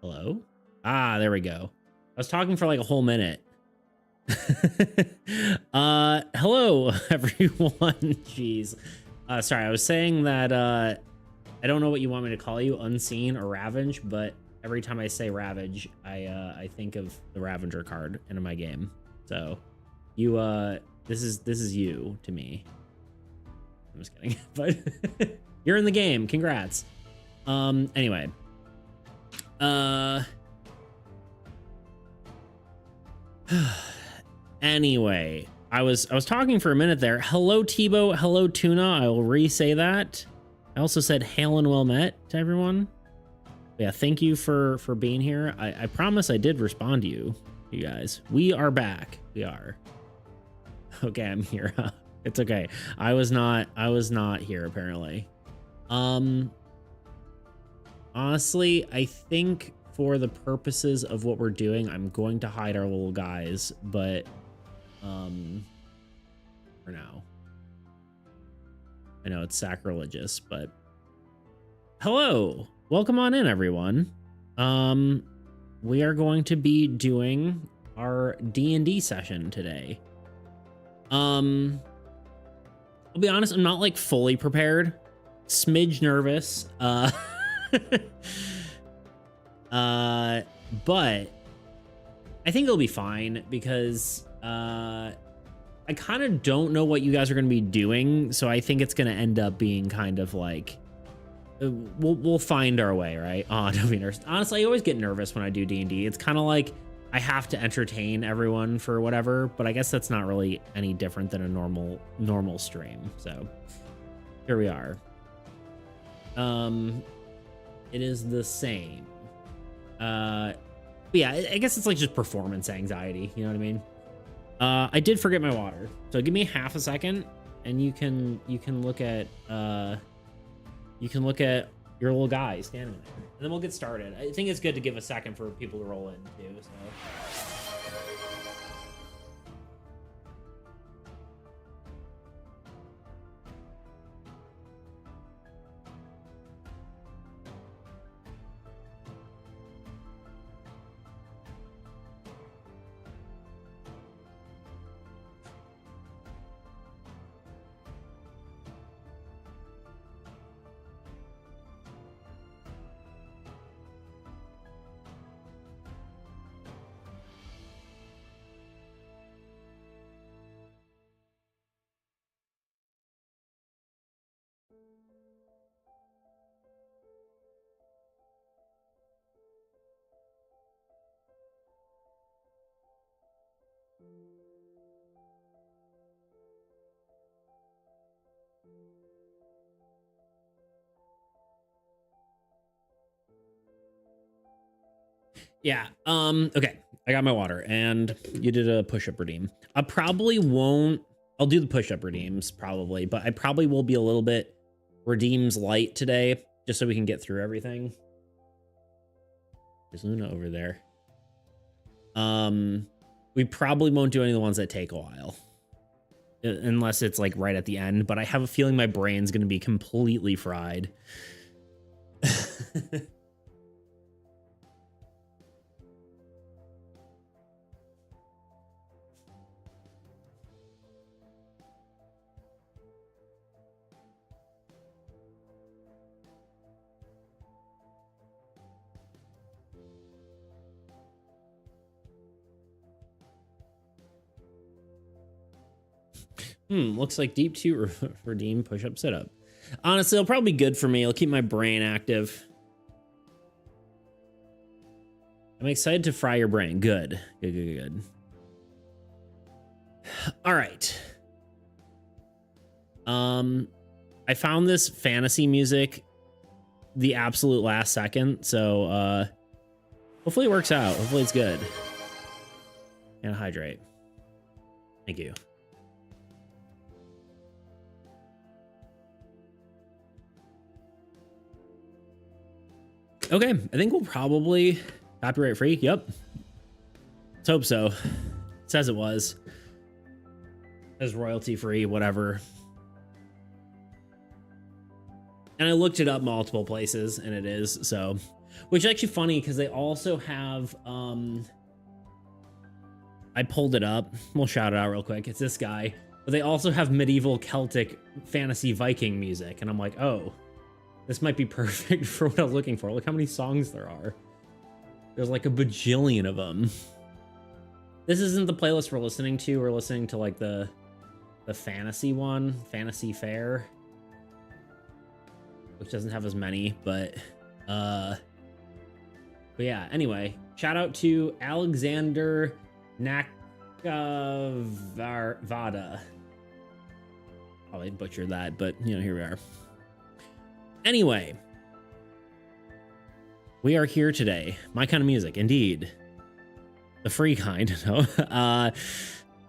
Hello? Ah, there we go. I was talking for like a whole minute. Hello everyone. Jeez. Sorry, I was saying that I don't know what you want me to call you, Unseen or Ravage, but every time I say Ravage, I think of the Ravager card in my game. So you this is you to me. I'm just kidding. But you're in the game. Congrats. Anyway. Anyway, I was talking for a minute there. Hello Tebow, hello Tuna. I will re-say that. I also said hail and well met to everyone. Yeah, thank you for being here. I promise I did respond to you guys. We are back. We are. Okay, I'm here. It's okay. I was not here apparently. Honestly, I think for the purposes of what we're doing, I'm going to hide our little guys, but for now. I know it's sacrilegious, but hello. Welcome on in, everyone. We are going to be doing our D&D session today. I'll be honest, I'm not like fully prepared. Smidge nervous. But I think it'll be fine because I kind of don't know what you guys are going to be doing, so I think it's going to end up being kind of like we'll find our way, right? Oh, don't be nervous. Honestly, I always get nervous when I do D&D. It's kind of like I have to entertain everyone for whatever, but I guess that's not really any different than a normal stream. So here we are. It is the same. But yeah, I guess it's like just performance anxiety. You know what I mean? I did forget my water, so give me half a second, and you can look at your little guy standing there, and then we'll get started. I think it's good to give a second for people to roll in too. So. Yeah. Okay. I got my water, and you did a push-up redeem. I probably won't. I'll do the push-up redeems probably, but I probably will be a little bit redeems light today, just so we can get through everything. There's Luna over there. We probably won't do any of the ones that take a while, unless it's like right at the end. But I have a feeling my brain's going to be completely fried. Looks like deep 2 redeem push-up sit-up. Honestly, it'll probably be good for me. It'll keep my brain active. I'm excited to fry your brain. Good. Good. All right. I found this fantasy music the absolute last second, so hopefully it works out. Hopefully it's good. And hydrate. Thank you. Okay, I think we'll probably copyright free. Yep. Let's hope so. It says it was. It says royalty free, whatever. And I looked it up multiple places, and it is. So Which is actually funny because they also have, I pulled it up. We'll shout it out real quick. It's this guy. But they also have medieval Celtic fantasy Viking music. And I'm like, oh, this might be perfect for what I was looking for. Look how many songs there are. There's like a bajillion of them. This isn't the playlist we're listening to. We're listening to like the fantasy one, Fantasy Fair, which doesn't have as many, but yeah, anyway, shout out to Alexander Nakavada. Probably butchered that, but you know, here we are. Anyway, we are here today. My kind of music, indeed. The free kind. No.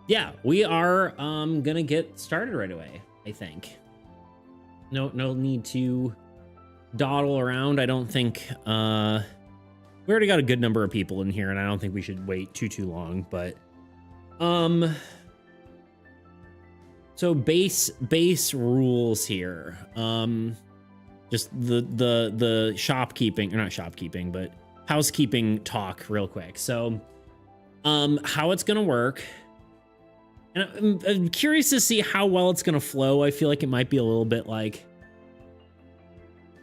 Yeah, we are gonna get started right away, I think. No need to dawdle around. I don't think we already got a good number of people in here, and I don't think we should wait too long, but so base rules here. Just the shopkeeping, or not shopkeeping, but housekeeping talk real quick. So how it's gonna work, and I'm curious to see how well it's gonna flow. I feel like it might be a little bit like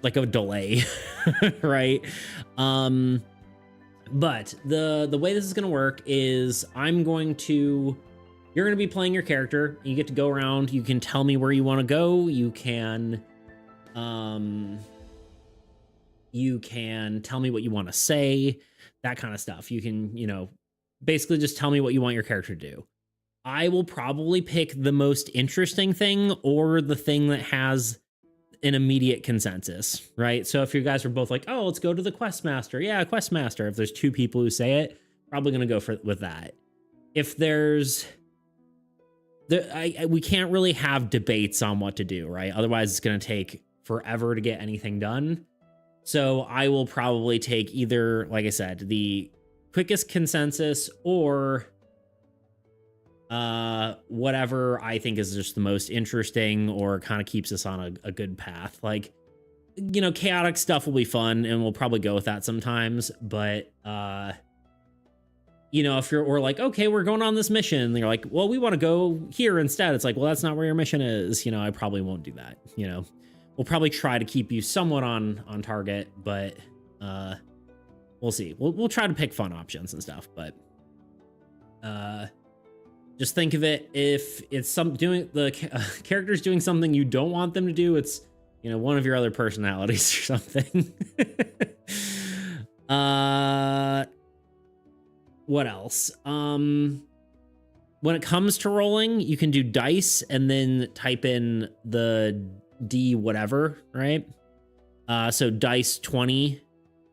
a delay, right? But the way this is gonna work is you're gonna be playing your character. You get to go around. You can tell me where you want to go. You can tell me what you want to say, that kind of stuff. You can, you know, basically just tell me what you want your character to do. I will probably pick the most interesting thing or the thing that has an immediate consensus, right? So if you guys are both like, oh, let's go to the Questmaster. Yeah, Questmaster. If there's two people who say it, probably going to go with that. If we can't really have debates on what to do, right? Otherwise it's going to take forever to get anything done. So I will probably take either, like I said, the quickest consensus or whatever I think is just the most interesting or kind of keeps us on a good path. Like, you know, chaotic stuff will be fun and we'll probably go with that sometimes, but you know, if we're like, okay, we're going on this mission, and you're like, well, we want to go here instead. It's like, well, that's not where your mission is. You know, I probably won't do that. You know, we'll probably try to keep you somewhat on target, but we'll see. We'll try to pick fun options and stuff, but just think of it, if it's character's doing something you don't want them to do, it's, you know, one of your other personalities or something. What else? When it comes to rolling, you can do dice and then type in the D whatever, right? So dice 20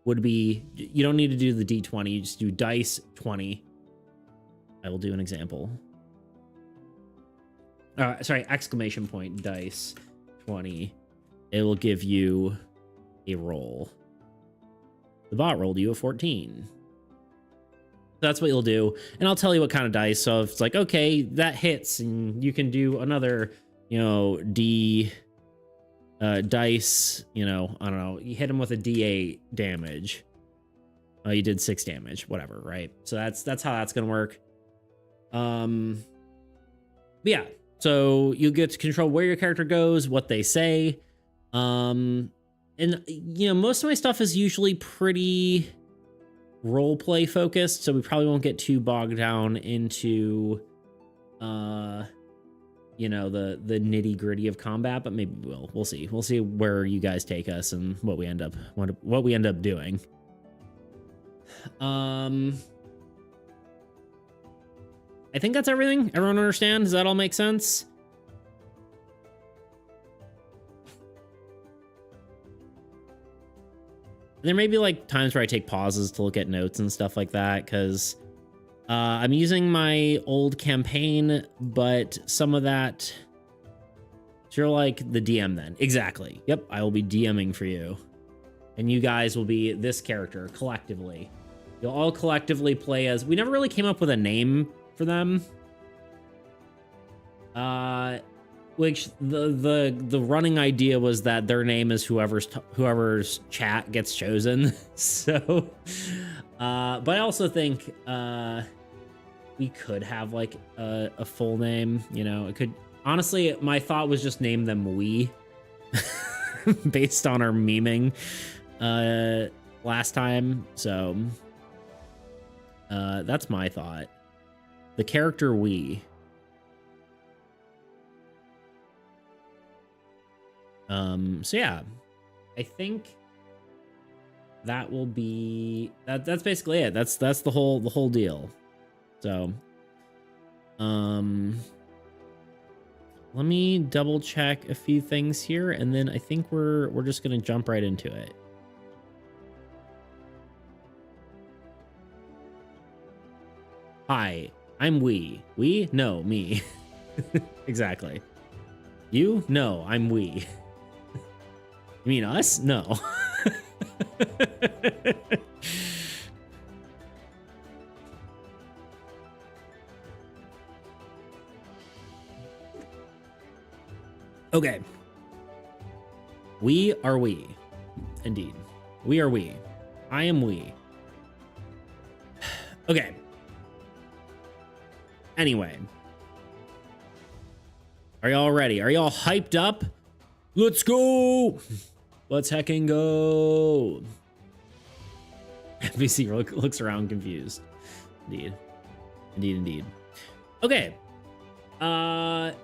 would be, you don't need to do the D20, you just do dice 20. I will do an example. Sorry, exclamation point, dice 20. It will give you a roll. The bot rolled you a 14. That's what you'll do. And I'll tell you what kind of dice. So if it's like, okay, that hits, and you can do another, you know, dice, you know, I don't know, you hit him with a D8 damage. You did 6 damage, whatever, right? So that's how that's gonna work. But yeah, so you get to control where your character goes, what they say. And you know, most of my stuff is usually pretty role play focused, so we probably won't get too bogged down into you know, the nitty gritty of combat, but maybe we'll see where you guys take us and what we end up doing. I think that's everything. Everyone understand? Does that all make sense? There may be like times where I take pauses to look at notes and stuff like that, because I'm using my old campaign, but some of that, so you're like the DM then. Exactly. Yep, I will be DMing for you. And you guys will be this character collectively. You'll all collectively play as, we never when Which the running idea was that their name is whoever's chat gets chosen. So, but I also think we could have like a full name. You know, it could. Honestly, my thought was just name them we, based on our memeing last time. So that's my thought. The character we. So yeah, I think that will be that's basically it. That's the whole deal. So let me double check a few things here, and then I think we're just gonna jump right into it. Hi, I'm we. We? No, me. Exactly. You? No, I'm we. You mean us? No. Okay. We are we. Indeed. We are we. I am we. Okay. Anyway. Are y'all ready? Are y'all hyped up? Let's go! Let's hecking go! NPC looks around confused. Indeed. Indeed, indeed. Okay. I'm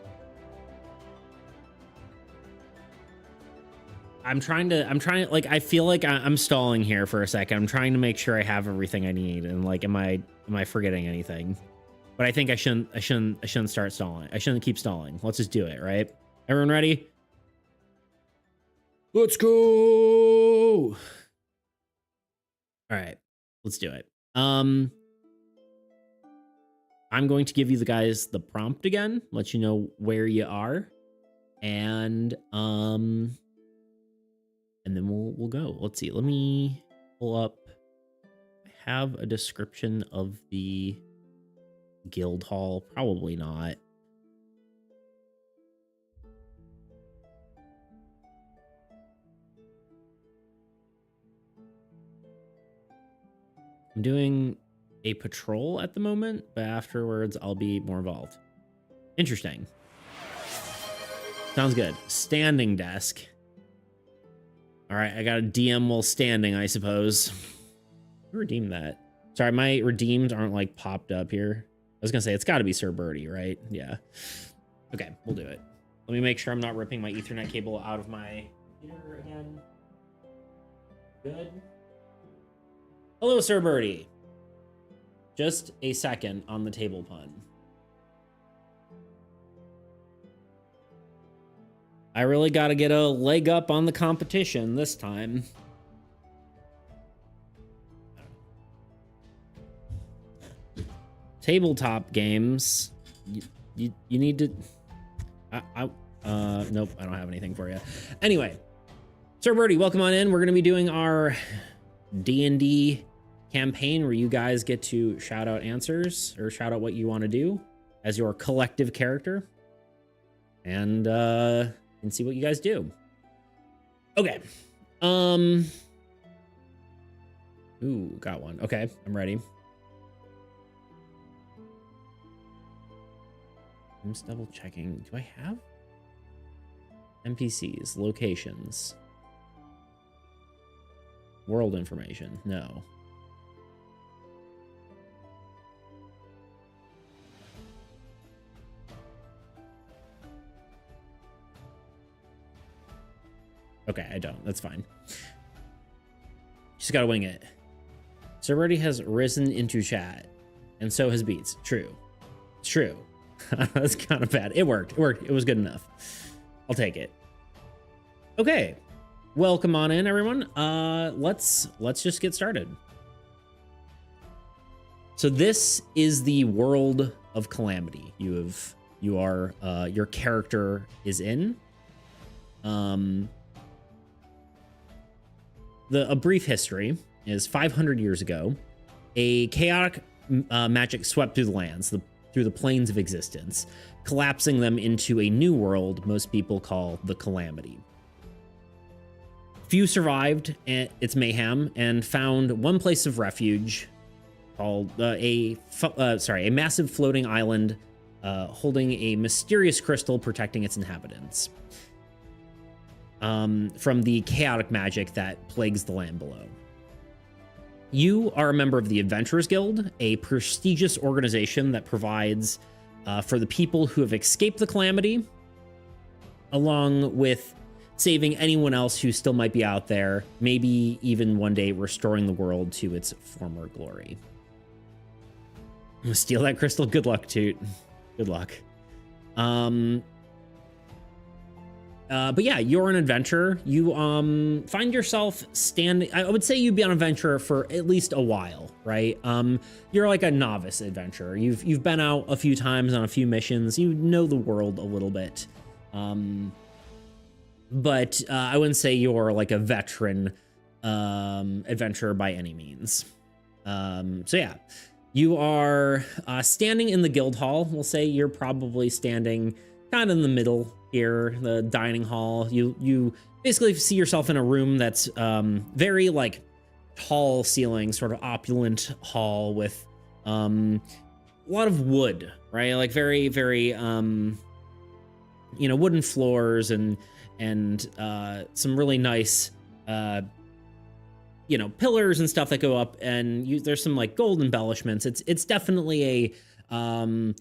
trying to, like, I feel like I'm stalling here for a second. I'm trying to make sure I have everything I need, and like, am I forgetting anything? But I think I shouldn't start stalling. I shouldn't keep stalling. Let's just do it, right? Everyone ready? Let's go. All right, let's do it. I'm going to give you the guys the prompt again, let you know where you are, and then we'll go. Let's see. Let me pull up. I have a description of the guild hall. Probably not. I'm doing a patrol at the moment, but afterwards I'll be more involved. Interesting. Sounds good. Standing desk. All right, I got a DM while standing, I suppose. Who redeemed that? Sorry, my redeemed aren't like popped up here. I was gonna say it's got to be Sir Birdie, right? Yeah. Okay, we'll do it. Let me make sure I'm not ripping my Ethernet cable out of my computer again. Good. Hello, Sir Birdie. Just a second on the table pun. I really got to get a leg up on the competition this time. Tabletop games. You need to... nope, I don't have anything for you. Anyway, Sir Birdie, welcome on in. We're going to be doing our D&D campaign where you guys get to shout out answers or shout out what you want to do as your collective character, and see what you guys do. Okay. Ooh, got one. Okay, I'm ready. I'm just double checking. Do I have NPCs, locations, world information? No. Okay, I don't. That's fine. Just gotta wing it. Sir Birdie has risen into chat, and so has Beats. True. It's true. That's kind of bad. It worked. It worked. It was good enough. I'll take it. Okay. Welcome on in, everyone. Let's just get started. So this is the world of Calamity. Your character is in. A brief history is 500 years ago, a chaotic magic swept through the lands. The through the planes of existence, collapsing them into a new world most people call the Calamity. Few survived its mayhem and found one place of refuge called a massive floating island holding a mysterious crystal protecting its inhabitants from the chaotic magic that plagues the land below. You are a member of the Adventurers Guild, a prestigious organization that provides for the people who have escaped the Calamity, along with saving anyone else who still might be out there, maybe even one day restoring the world to its former glory. I'm gonna steal that crystal. Good luck, Toot. Good luck. But yeah, you're an adventurer. You find yourself standing. I would say you'd be an adventurer for at least a while, right? You're like a novice adventurer. You've been out a few times on a few missions. You know the world a little bit. But I wouldn't say you're like a veteran adventurer by any means. So yeah, you are standing in the guild hall. We'll say you're probably standing kind of in the middle here, the dining hall. You basically see yourself in a room that's very like tall ceiling, sort of opulent hall with a lot of wood, right? Like very, very wooden floors and some really nice pillars and stuff that go up, and there's some like gold embellishments. It's definitely a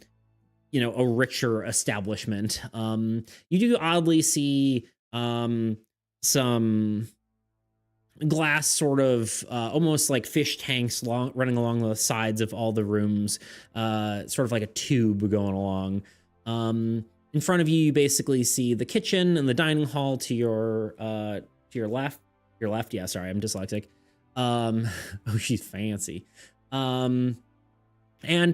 richer establishment. You do oddly see some glass sort of almost like fish tanks running along the sides of all the rooms, sort of like a tube going along. In front of you, you basically see the kitchen and the dining hall to your left. Your left, yeah, sorry, I'm dyslexic. Oh, she's fancy. And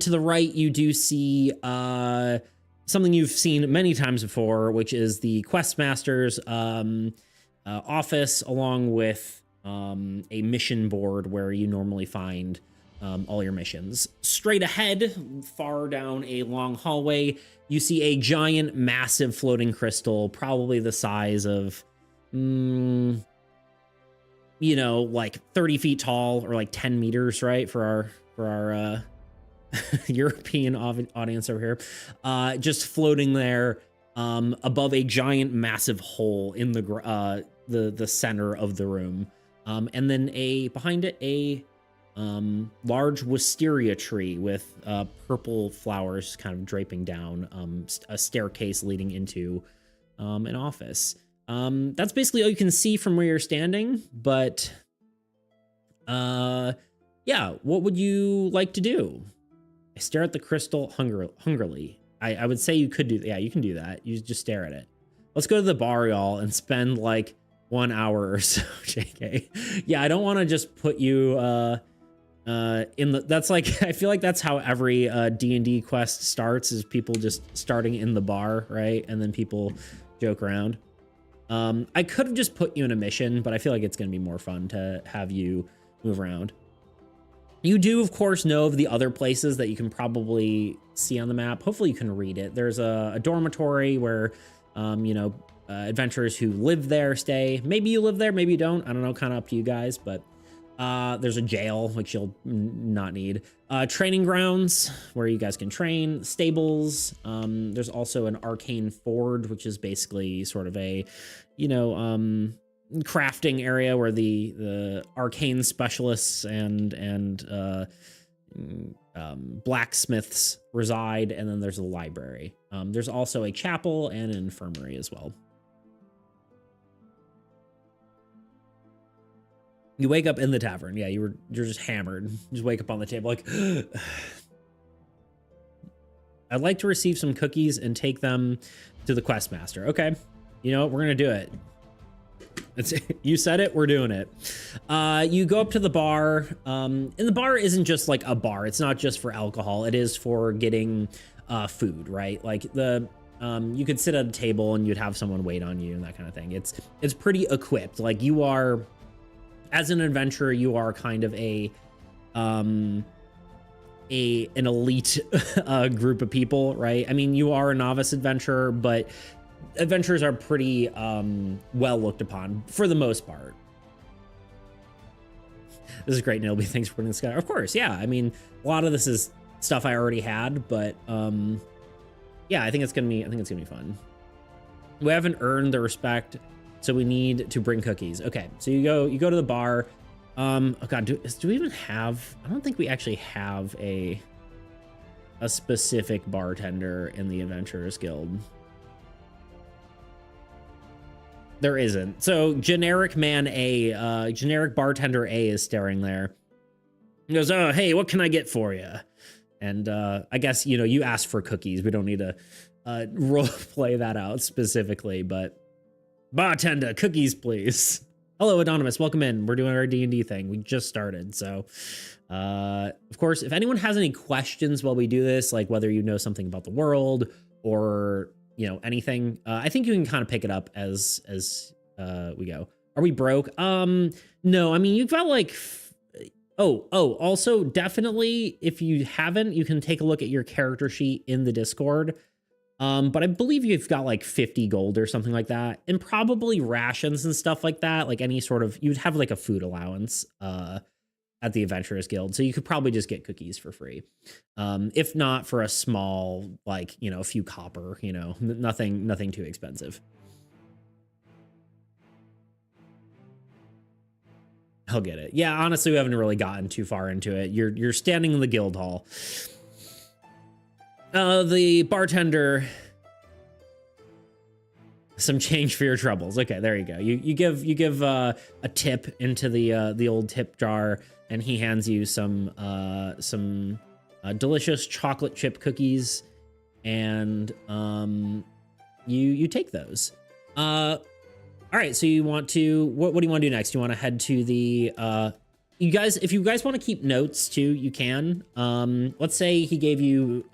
to the right, you do see something you've seen many times before, which is the Questmaster's office, along with a mission board where you normally find all your missions. Straight ahead, far down a long hallway, you see a giant, massive floating crystal, probably the size of, like 30 feet tall or like 10 meters, right? For our European audience over here, just floating there above a giant, massive hole in the center of the room, and then behind it a large wisteria tree with purple flowers kind of draping down a staircase leading into an office. That's basically all you can see from where you're standing, but yeah, what would you like to do? I stare at the crystal hungrily. I would say you could do, yeah, you can do that. You just stare at it. Let's go to the bar, y'all, and spend like 1 hour or so, JK. Yeah, I don't want to just put you that's like, I feel like that's how every D&D quest starts, is people just starting in the bar, right? And then people joke around. I could have just put you in a mission, but I feel like it's going to be more fun to have you move around. You do, of course, know of the other places that you can probably see on the map. Hopefully you can read it. There's a dormitory where, adventurers who live there stay. Maybe you live there, maybe you don't. I don't know, kind of up to you guys, but there's a jail, which you'll not need. Training grounds where you guys can train. Stables. There's also an arcane forge, which is basically sort of a, crafting area where the arcane specialists and blacksmiths reside, and then there's a library. There's also a chapel and an infirmary as well. You wake up in the tavern. Yeah, you're just hammered. You just wake up on the table like, I'd like to receive some cookies and take them to the Questmaster. Okay, you know what? We're gonna do it. You said it, we're doing it. You go up to the bar, and the bar isn't just like a bar. It's not just for alcohol. It is for getting food, right? Like you could sit at a table and you'd have someone wait on you and that kind of thing. It's pretty equipped. Like you are, as an adventurer, you are kind of a an elite group of people, right? I mean, you are a novice adventurer, but adventurers are pretty well looked upon for the most part. This is great, Nilby. Thanks for putting this together. Of course, yeah. I mean, a lot of this is stuff I already had, but yeah, I think it's gonna be fun. We haven't earned the respect, so we need to bring cookies. Okay, so you go to the bar. Oh god, do we even have? I don't think we actually have a specific bartender in the Adventurers Guild. There isn't. So generic man A, generic bartender A is staring there. He goes, "Oh, hey, what can I get for you?" And I guess, you know, you asked for cookies. We don't need to role play that out specifically, but bartender, cookies, please. Hello, Anonymous. Welcome in. We're doing our D&D thing. We just started. So, of course, if anyone has any questions while we do this, like whether you know something about the world or, you know, anything, I think you can kind of pick it up as we go. Are we broke? No, I mean, you've got like... also definitely, if you haven't, you can take a look at your character sheet in the Discord. But I believe you've got like 50 gold or something like that, and probably rations and stuff like that. Like any sort of, you'd have like a food allowance at the Adventurers Guild, so you could probably just get cookies for free. If not for a small, like, you know, a few copper, you know, nothing too expensive. I'll get it. Yeah, honestly, we haven't really gotten too far into it. You're standing in the guild hall. The bartender, some change for your troubles. Okay, there you go. You give a tip into the old tip jar, and he hands you some delicious chocolate chip cookies, and you take those. All right, so you want to, what do you want to do next? You want to head to the, you guys, if you guys want to keep notes too, you can. Let's say he gave you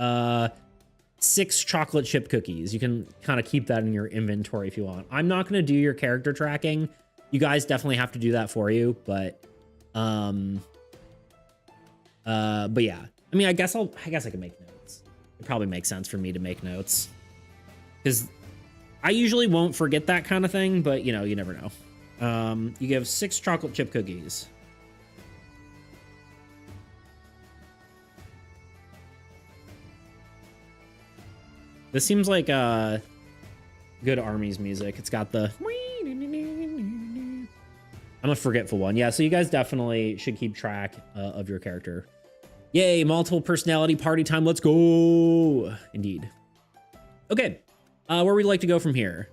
6 chocolate chip cookies. You can kind of keep that in your inventory if you want. I'm not going to do your character tracking. You guys definitely have to do that for you, but yeah. I mean, I guess I can make notes. It probably makes sense for me to make notes, because I usually won't forget that kind of thing, but, you know, you never know. You give 6 chocolate chip cookies. This seems like good Armies music. It's got the... I'm a forgetful one. Yeah, so you guys definitely should keep track of your character. Yay, multiple personality party time. Let's go. Indeed. Okay. Where would you like to go from here?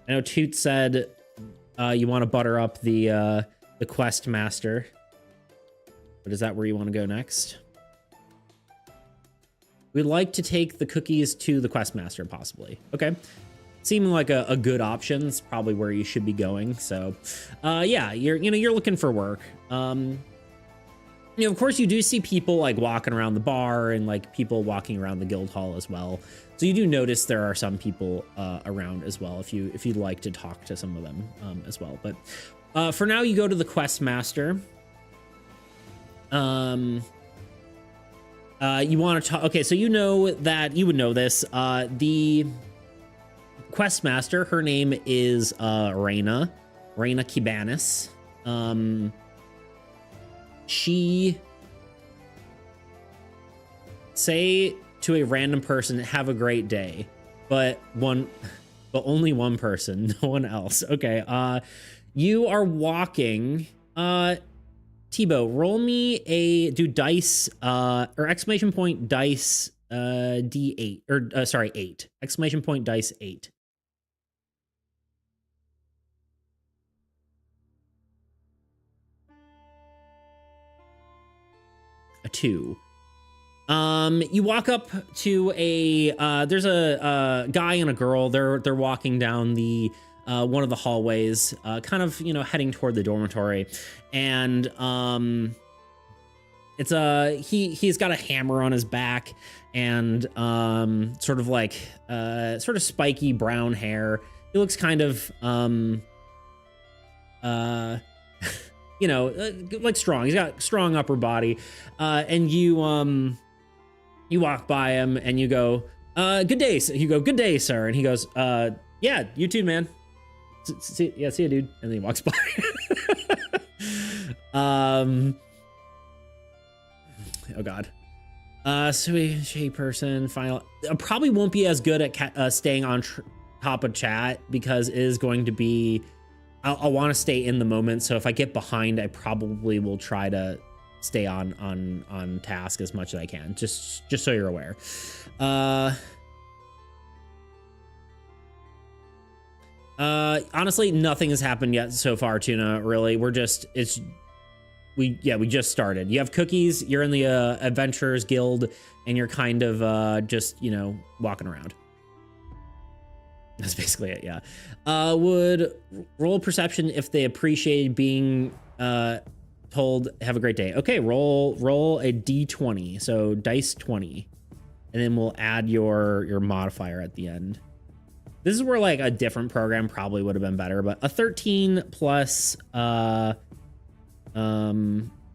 I know Toot said you want to butter up the quest master. But is that where you want to go next? We'd like to take the cookies to the quest master, possibly. Okay. Seeming like a good option. It's probably where you should be going. So, yeah, you're looking for work. You know, of course, you do see people like walking around the bar and like people walking around the guild hall as well. So you do notice there are some people around as well if you'd like to talk to some of them as well. But for now, you go to the quest master. You want to talk? Okay, so you know that you would know this. The quest master, her name is Reyna Kibanis. She say to a random person, "Have a great day," but only one person, no one else. Okay. You are walking. Tebow, roll me do dice or exclamation point dice D8 or sorry 8 exclamation point dice 8. A 2. You walk up to there's a guy and a girl. They're walking down the one of the hallways, kind of, you know, heading toward the dormitory, and it's he's got a hammer on his back and sort of like sort of spiky brown hair. He looks kind of you you know, like strong. He's got strong upper body. And you walk by him and you go, good day. You go, good day, sir. And he goes, yeah, you too, man. See you, dude. And then he walks by. Oh God. So person, final. I probably won't be as good at staying on top of chat because it is going to be, I'll want to stay in the moment. So if I get behind, I probably will try to stay on task as much as I can. Just so you're aware. Honestly, nothing has happened yet so far, Tuna. Really, we just started. You have cookies. You're in the Adventurers Guild, and you're kind of just, you know, walking around. That's basically it. Yeah. Would roll perception if they appreciate being told have a great day. Okay, roll a d20. So dice 20, and then we'll add your modifier at the end. This is where like a different program probably would have been better, but a 13 plus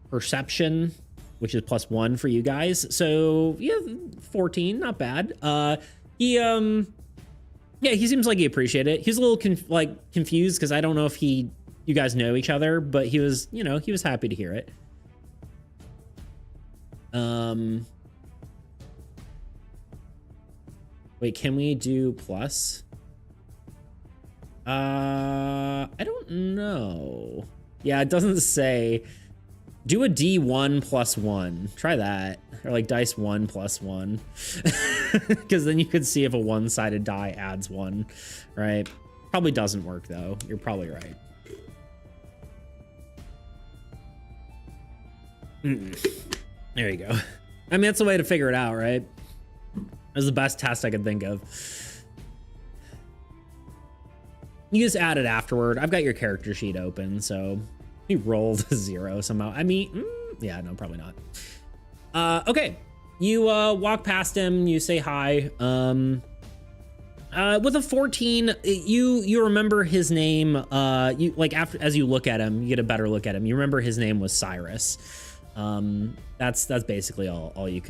perception, which is +1 for you guys. So yeah, 14, not bad. Yeah, he seems like he appreciated it. He's a little confused because I don't know if you guys know each other, but he was, you know, he was happy to hear it. Wait, can we do plus? I don't know. Yeah, it doesn't say. Do a D1 + 1. Try that. Or like dice 1 + 1. Because then you could see if a one-sided die adds 1, right? Probably doesn't work though. You're probably right. There you go. I mean, that's the way to figure it out, right? That was the best test I could think of. You just add it afterward. I've got your character sheet open, so he rolled a 0 somehow. I mean, yeah, no, probably not. Okay, you walk past him. You say hi. With a 14, you remember his name. You like as you look at him, you get a better look at him. You remember his name was Cyrus. That's basically all you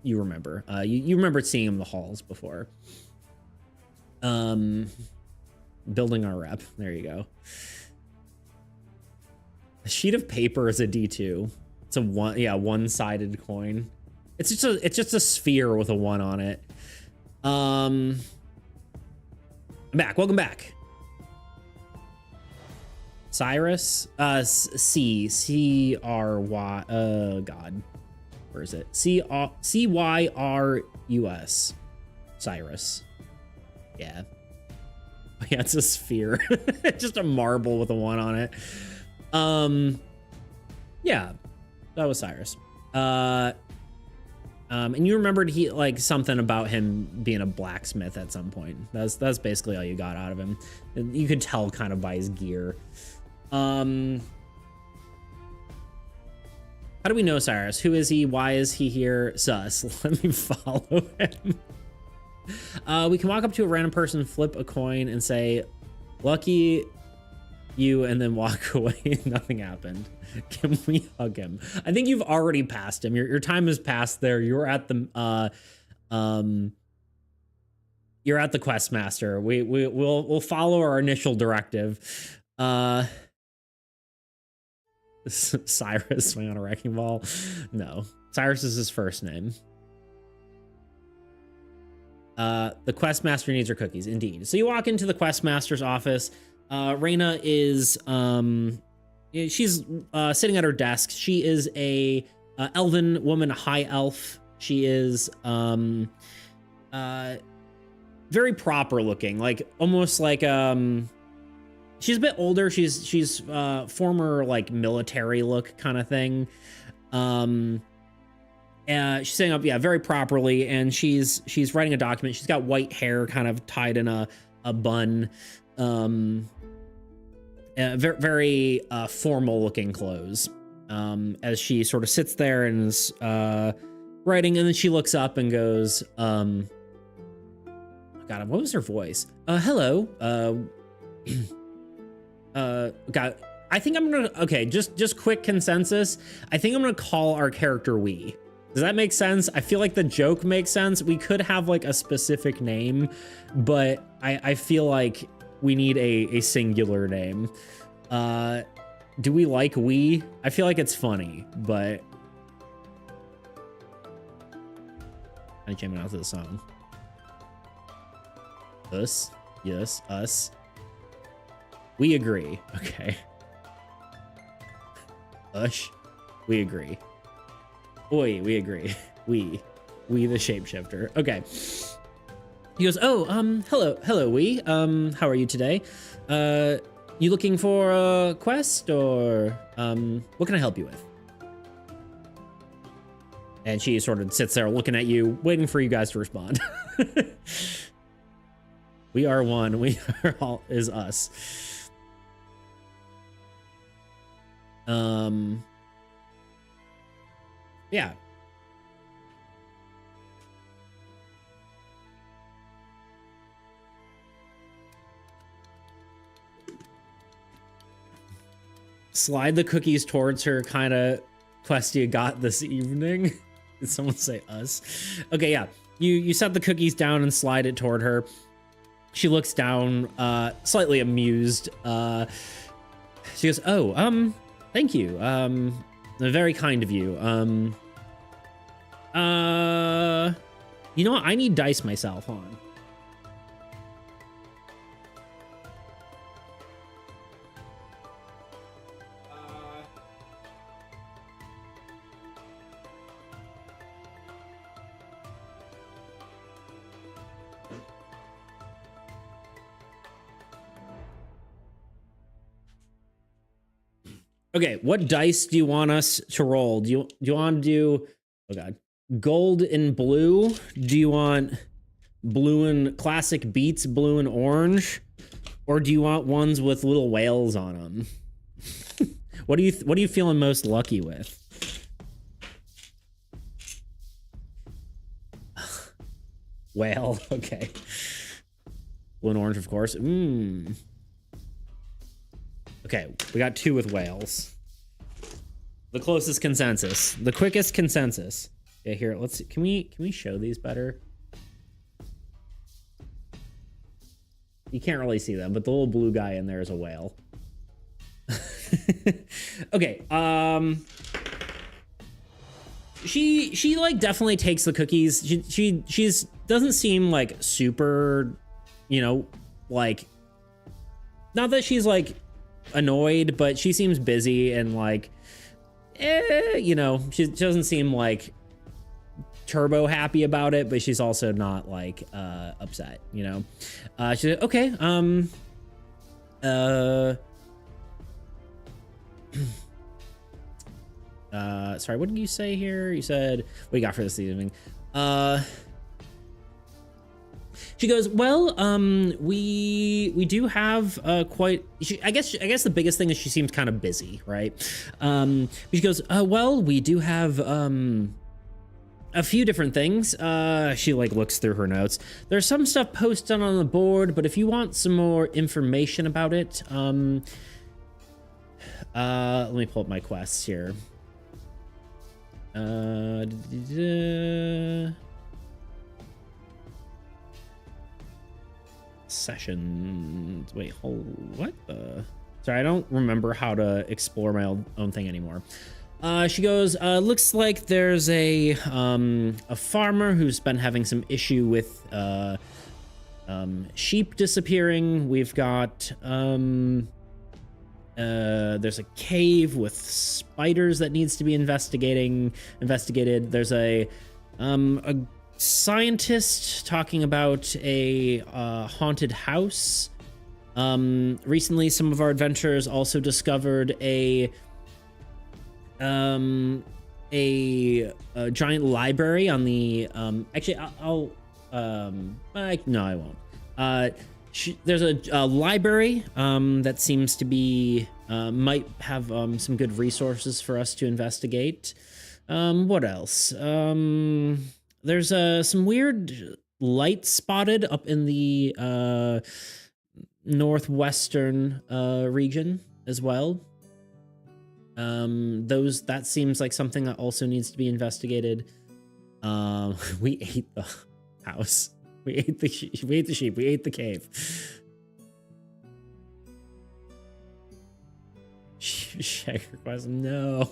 remember. You remembered seeing him in the halls before. Building our rep. There you go. A sheet of paper is a D2. It's a one-sided coin. It's just a sphere with a 1 on it. I'm back. Welcome back. Cyrus. C-R-Y. God. Where is it? C-Y-R-U-S. Cyrus. Yeah. Yeah, it's a sphere. Just a marble with a 1 on it. Yeah, that was Cyrus. And you remembered something about him being a blacksmith at some point. That's basically all you got out of him. You could tell kind of by his gear. How do we know Cyrus? Who is he? Why is he here? Sus. Let me follow him. We can walk up to a random person, flip a coin, and say, "Lucky you," and then walk away. Nothing happened. Can we hug him? I think you've already passed him. Your time has passed there. You're at the quest master. We'll follow our initial directive. Cyrus swing on a wrecking ball. No, Cyrus is his first name. The quest master needs her cookies. Indeed. So you walk into the quest master's office. Raina is she's sitting at her desk. She is a elven woman, a high elf. She is very proper looking, like almost like she's a bit older. She's former like military look kind of thing. She's sitting up, yeah, very properly, and she's writing a document. She's got white hair kind of tied in a bun. Very formal looking clothes. As she sort of sits there and is writing, and then she looks up and goes, God, what was her voice? Hello. got. I think I'm gonna. Okay, just quick consensus. I think I'm gonna call our character We. Does that make sense? I feel like the joke makes sense. We could have like a specific name, but I feel like we need a singular name. Do we like We? I feel like it's funny, but I'm jamming out to the song. Us? Yes, us. We agree. Okay. Ush. We agree. Oi, we agree. We the shapeshifter. Okay. He goes, oh, hello, We. How are you today? You looking for a quest or what can I help you with? And she sort of sits there looking at you, waiting for you guys to respond. We are one. We are all is us. Yeah. Slide the cookies towards her kind of quest you got this evening. Did someone say us? Okay, yeah. You set the cookies down and slide it toward her. She looks down, slightly amused. She goes, oh, thank you. Very kind of you. You know what? I need dice myself. Hold on. Okay, what dice do you want us to roll? Do you want to do, oh god, gold and blue? Do you want blue and classic beets, blue and orange? Or do you want ones with little whales on them? What are you feeling most lucky with? Whale, okay. Blue and orange, of course. Okay, we got 2 with whales. The closest consensus. The quickest consensus. Yeah, here, let's see. Can we show these better? You can't really see them, but the little blue guy in there is a whale. Okay, she like definitely takes the cookies. She's doesn't seem like super, you know, like, not that she's like annoyed, but she seems busy and like, you know, she doesn't seem like turbo happy about it, but she's also not like upset, you know. She's like, okay, sorry, what did you say here? You said what you got for this evening. She goes, well, we do have quite. I guess the biggest thing is she seems kind of busy, right? She goes, well, we do have a few different things. She like looks through her notes. There's some stuff posted on the board, but if you want some more information about it, let me pull up my quests here. Sessions. Wait, hold. What the? Sorry, I don't remember how to explore my own thing anymore. She goes, looks like there's a farmer who's been having some issue with sheep disappearing. We've got there's a cave with spiders that needs to be investigated. There's a scientist talking about a haunted house. Recently, some of our adventurers also discovered a giant library on the actually no, I won't. There's a library that seems to be might have some good resources for us to investigate. What else? There's some weird light spotted up in the northwestern region as well. That seems like something that also needs to be investigated. We ate the house. We ate the sheep. We ate the cave. Shag request. No.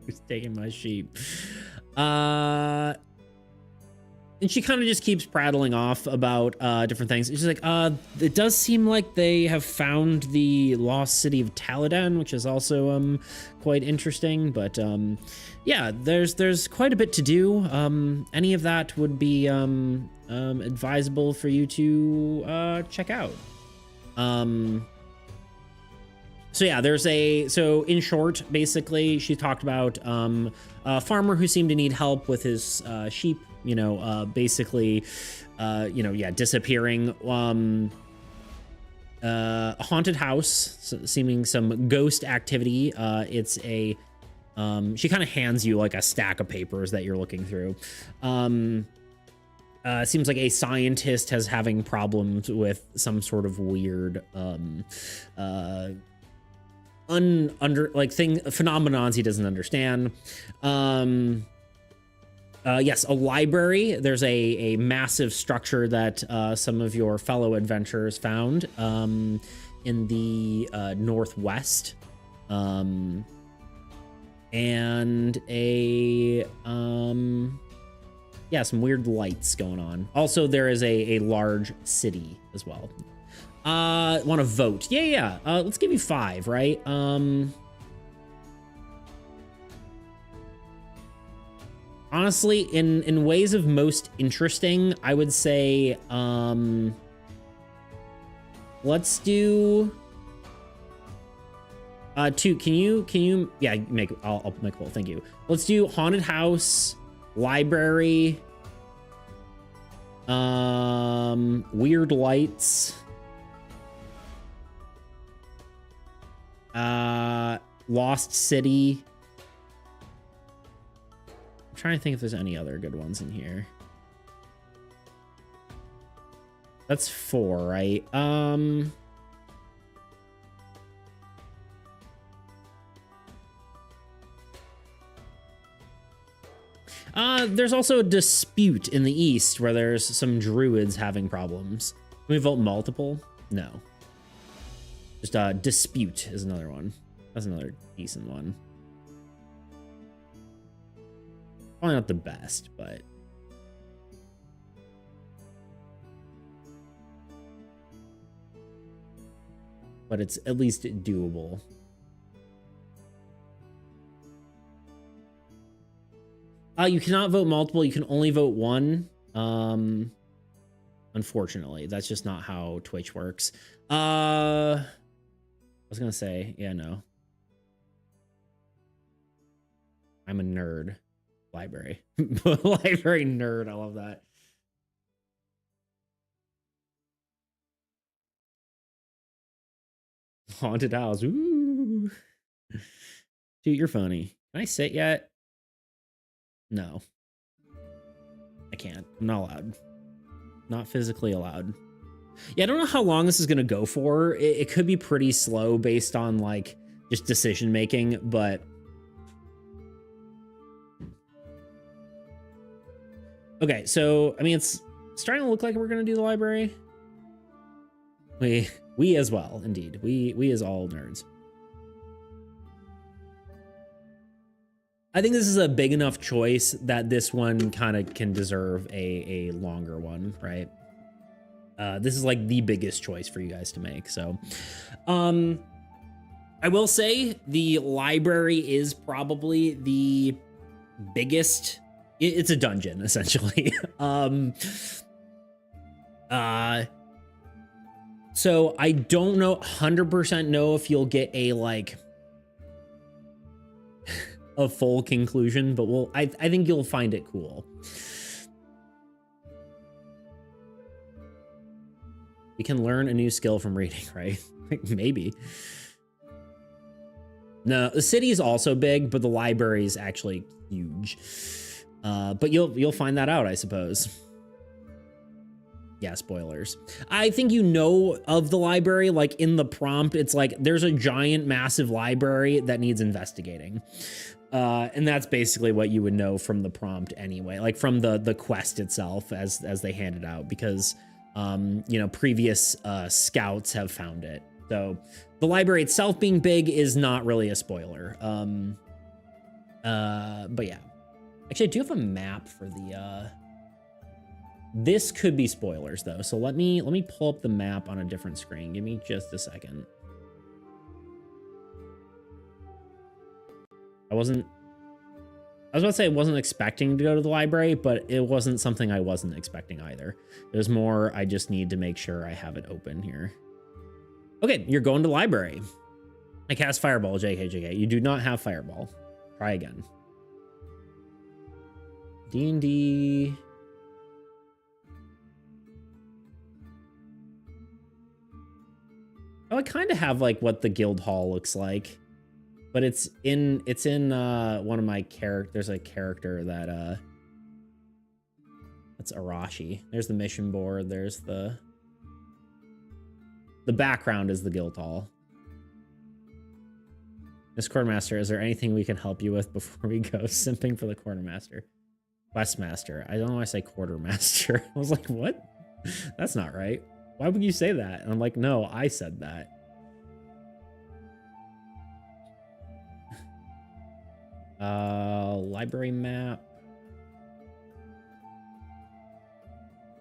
Who's taking my sheep? And she kind of just keeps prattling off about different things. She's like, it does seem like they have found the lost city of Taladan, which is also quite interesting. But yeah, there's quite a bit to do. Any of that would be advisable for you to check out. So yeah, so in short, basically, she talked about a farmer who seemed to need help with his sheep, basically, disappearing. A haunted house, seeming some ghost activity. It's a, she kind of hands you like a stack of papers that you're looking through. Seems like a scientist has having problems with some sort of weird, phenomenons he doesn't understand. Yes, a library. There's a massive structure that some of your fellow adventurers found in the northwest, and some weird lights going on. Also, there is a large city as well. Want to vote? Yeah. Let's give you 5, right? Honestly, in ways of most interesting, I would say, let's do 2. Can you? Yeah, I'll make a poll. Thank you. Let's do haunted house, library, weird lights. Lost City. I'm trying to think if there's any other good ones in here. That's 4, right? There's also a dispute in the east where there's some druids having problems. Can we vote multiple? No. Just dispute is another one. That's another decent one. Probably not the best, but it's at least doable. You cannot vote multiple. You can only vote 1. Unfortunately, that's just not how Twitch works. I was gonna say, yeah, no. I'm a nerd. Library. Library nerd. I love that. Haunted house. Ooh. Dude, you're funny. Can I sit yet? No. I can't. I'm not allowed. Not physically allowed. Yeah, I don't know how long this is going to go for. It could be pretty slow based on, like, just decision making, but... Okay, so, I mean, it's starting to look like we're going to do the library. We as well, indeed. We as all nerds. I think this is a big enough choice that this one kind of can deserve a longer one, right? This is like the biggest choice for you guys to make. So, I will say the library is probably the biggest. It's a dungeon, essentially. So I don't know 100% know if you'll get a like a full conclusion, but I think you'll find it cool. You can learn a new skill from reading, right? Maybe. No, the city is also big, but the library is actually huge. But you'll find that out, I suppose. Yeah, spoilers. I think you know of the library, like in the prompt, it's like there's a giant, massive library that needs investigating. And that's basically what you would know from the prompt anyway, like from the quest itself as they hand it out, because you know, previous scouts have found it. So the library itself being big is not really a spoiler. But yeah. Actually, I do have a map for the this could be spoilers though. So let me pull up the map on a different screen. Give me just a second. I was about to say I wasn't expecting to go to the library, but it wasn't something I wasn't expecting either. There's more, I just need to make sure I have it open here. Okay, you're going to the library. I cast Fireball, JK. You do not have Fireball. Try again. D&D. Oh, I kind of have like what the guild hall looks like, but it's in one of my characters. There's a character that that's Arashi. There's the mission board. There's the background is the guild hall. Miss Quartermaster, is there anything we can help you with before we go? Simping for the Quartermaster. Questmaster. I don't know why I say Quartermaster. I was like, what? That's not right. Why would you say that? And I'm like, no, I said that. Library map.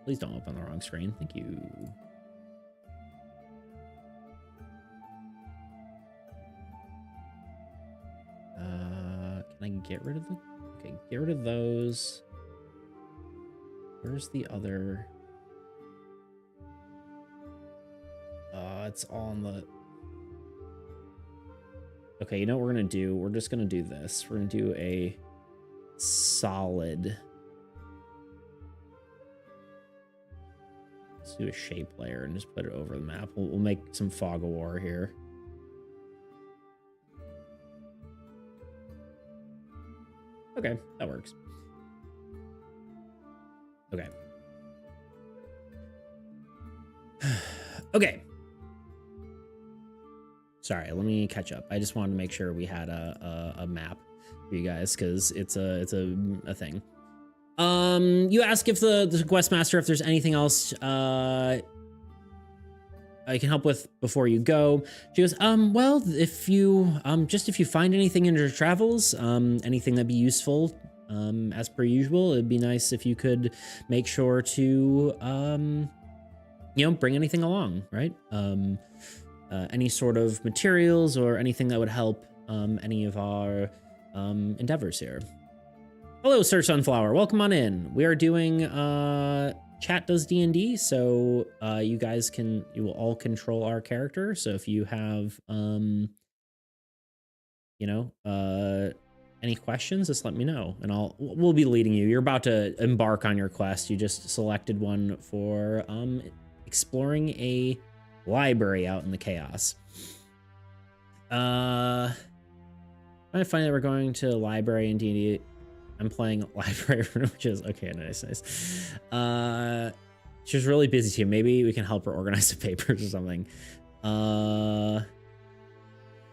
Please don't open the wrong screen. Thank you. Can I get rid of them? Okay, get rid of those. Where's the other? It's all on the... Okay, you know what we're going to do? We're just going to do this. We're going to do a solid... Let's do a shape layer and just put it over the map. We'll make some fog of war here. Okay, that works. Okay. Okay. Sorry, let me catch up. I just wanted to make sure we had a map for you guys because it's a thing. You ask if the Questmaster if there's anything else I can help with before you go. She goes, well, if you if you find anything in your travels, anything that'd be useful, as per usual, it'd be nice if you could make sure to you know, bring anything along, right? Any sort of materials or anything that would help any of our endeavors here. Hello, Sir Sunflower. Welcome on in. We are doing Chat Does D&D, so you will all control our character. So if you have you know, any questions, just let me know, and we'll be leading you. You're about to embark on your quest. You just selected one for exploring a library out in the chaos. I find that we're going to a library in D&D. I'm playing library, which is okay. Nice. She's really busy too. Maybe we can help her organize the papers or something.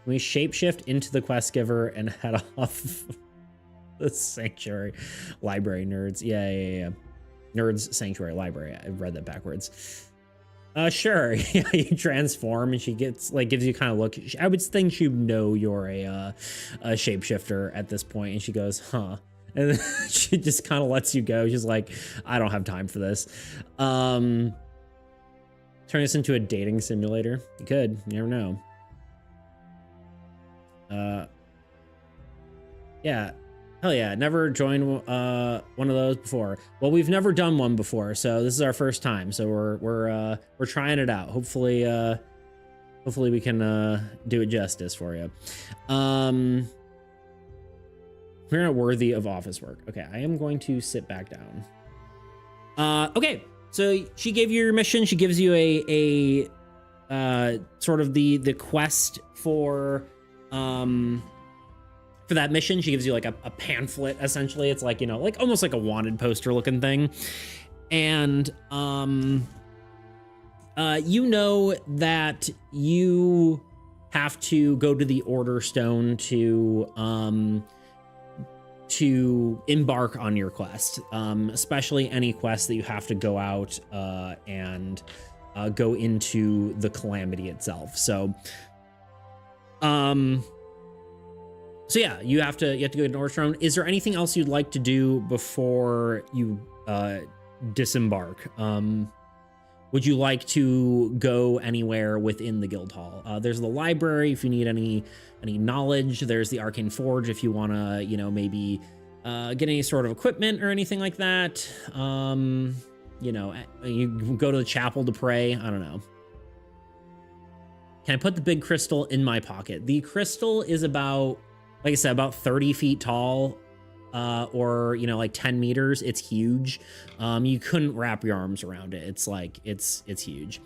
We shapeshift into the quest giver and head off the sanctuary. Library nerds. Yeah. Nerds sanctuary library. I read that backwards. Sure. Yeah, you transform and she gives you kind of look. I would think she'd know you're a shapeshifter at this point, and she goes, huh. And then she just kind of lets you go. She's like, I don't have time for this. Turn this into a dating simulator. You could. You never know. Yeah. Hell yeah. Never joined one of those before. Well, we've never done one before, so this is our first time. So we're trying it out. Hopefully we can do it justice for you. We're not worthy of office work. Okay, I am going to sit back down. Okay, so she gave you your mission. She gives you a sort of the quest for that mission. She gives you like a pamphlet, essentially. It's like, you know, like almost like a wanted poster looking thing. And you know that you have to go to the Order Stone to embark on your quest, especially any quest that you have to go out and go into the Calamity itself. So yeah, you have to go to Order Stone. Is there anything else you'd like to do before you disembark? Would you like to go anywhere within the guild hall? There's the library if you need any knowledge. There's the Arcane Forge if you want to, you know, maybe get any sort of equipment or anything like that. You know, you go to the chapel to pray. I don't know. Can I put the big crystal in my pocket? The crystal is about, like I said, about 30 feet tall. Or, you know, like 10 meters. It's huge. You couldn't wrap your arms around it. It's like, it's huge.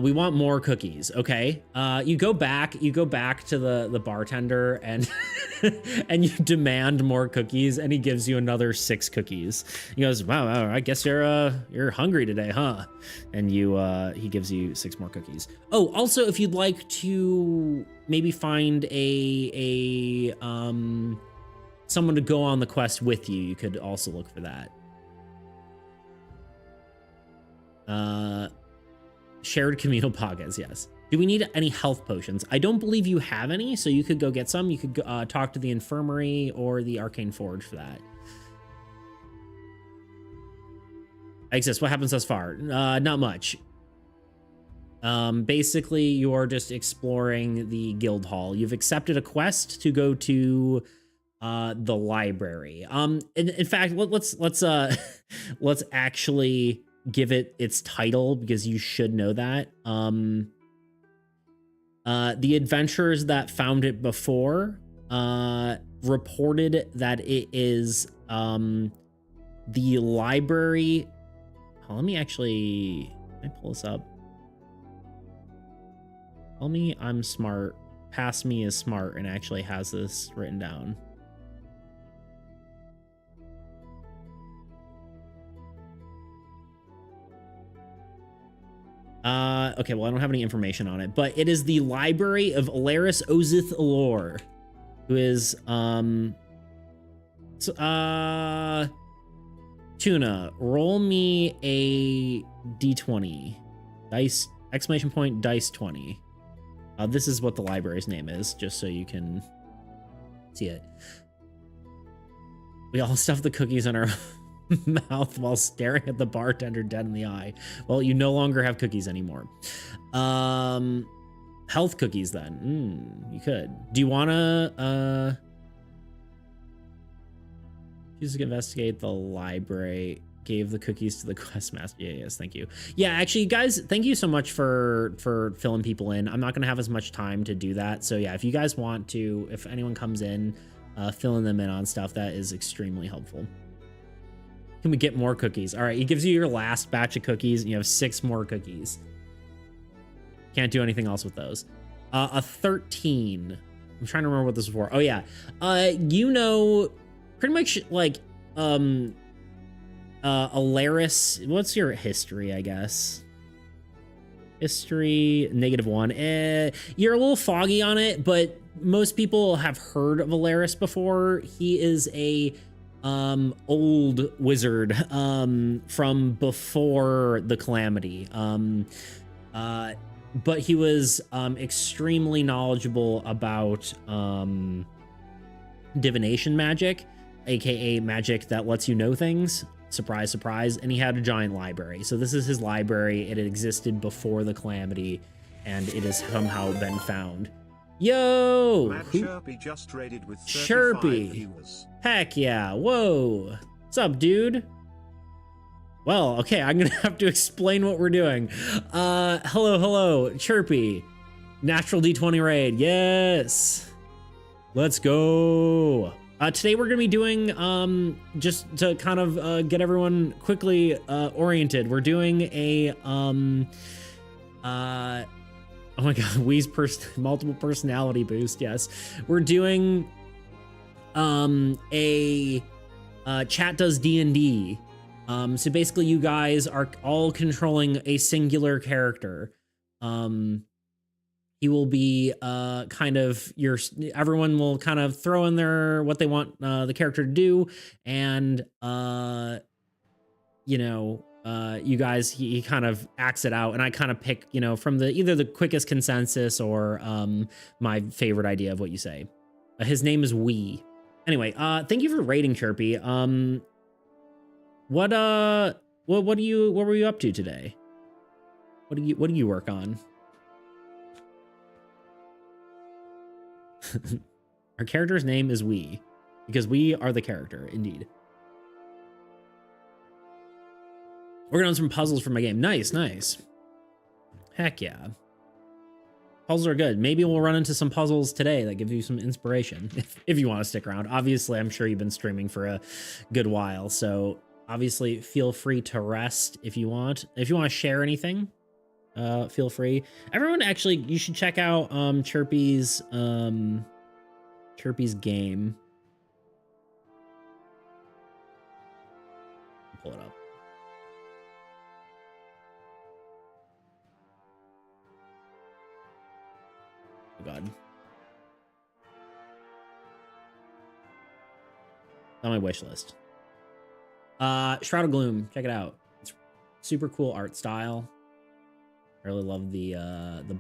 We want more cookies. Okay. You go back to the bartender and, and you demand more cookies, and he gives you another 6 cookies. He goes, wow, I guess you're hungry today, huh? And he gives you 6 more cookies. Oh, also, if you'd like to maybe find someone to go on the quest with you, you could also look for that. Shared communal pockets, yes. Do we need any health potions? I don't believe you have any, so you could go get some. You could talk to the infirmary or the Arcane Forge for that. Exist. What happens thus far? Not much. Basically, you're just exploring the guild hall. You've accepted a quest to go to the library. In fact, let's actually give it its title, because you should know that. The adventurers that found it before reported that it is the library. Oh, let me actually, can I pull this up? Tell me I'm smart. Pass me is smart and actually has this written down. Okay, well, I don't have any information on it, but it is the library of Alaris Ozith Allure, who is, Tuna, roll me a d20. Dice, exclamation point, dice 20. This is what the library's name is, just so you can see it. We all stuff the cookies in our mouth while staring at the bartender dead in the eye. Well, you no longer have cookies anymore. Health cookies then. You could. Do you want to choose to investigate the library? Gave the cookies to the quest master. Yeah, yes, thank you. Yeah, actually, guys, thank you so much for filling people in. I'm not gonna have as much time to do that, so yeah, if you guys want to, if anyone comes in, filling them in on stuff, that is extremely helpful. Can we get more cookies? All right, he gives you your last batch of cookies, and you have 6 more cookies. Can't do anything else with those. A 13. I'm trying to remember what this was for. Oh yeah, you know, pretty much like Alaris. What's your history? I guess history -1. You're a little foggy on it, but most people have heard of Alaris before. He is a old wizard from before the Calamity, but he was extremely knowledgeable about divination magic, aka magic that lets you know things. Surprise, surprise. And he had a giant library, so this is his library. It had existed before the Calamity, and it has somehow been found. Yo! Chirpy just raided with 35 Chirpy. viewers. Heck yeah. Whoa. What's up, dude? Well, okay, I'm gonna have to explain what we're doing. Hello, Chirpy. Natural D20 raid, yes. Let's go. Today we're gonna be doing, just to kind of get everyone quickly oriented, we're doing a, oh my god, Wee's multiple personality boost, yes. We're doing a Chat does D&D. So basically you guys are all controlling a singular character. He will be kind of everyone will kind of throw in their what they want the character to do, and you guys he kind of acts it out, and I kind of pick from either the quickest consensus or my favorite idea of what you say. His name is Wee. Anyway, thank you for rating, Chirpy. What were you up to today? What do you work on? Our character's name is We, because we are the character, indeed. Working on some puzzles for my game. Nice, nice. Heck yeah. Puzzles are good. Maybe we'll run into some puzzles today that give you some inspiration, if you want to stick around. Obviously, I'm sure you've been streaming for a good while, so obviously feel free to rest if you want. If you want to share anything, feel free. Everyone, actually, you should check out Chirpy's game. Pull it up. Oh God. On my wish list. Shroud of Gloom, check it out. It's super cool art style. I really love the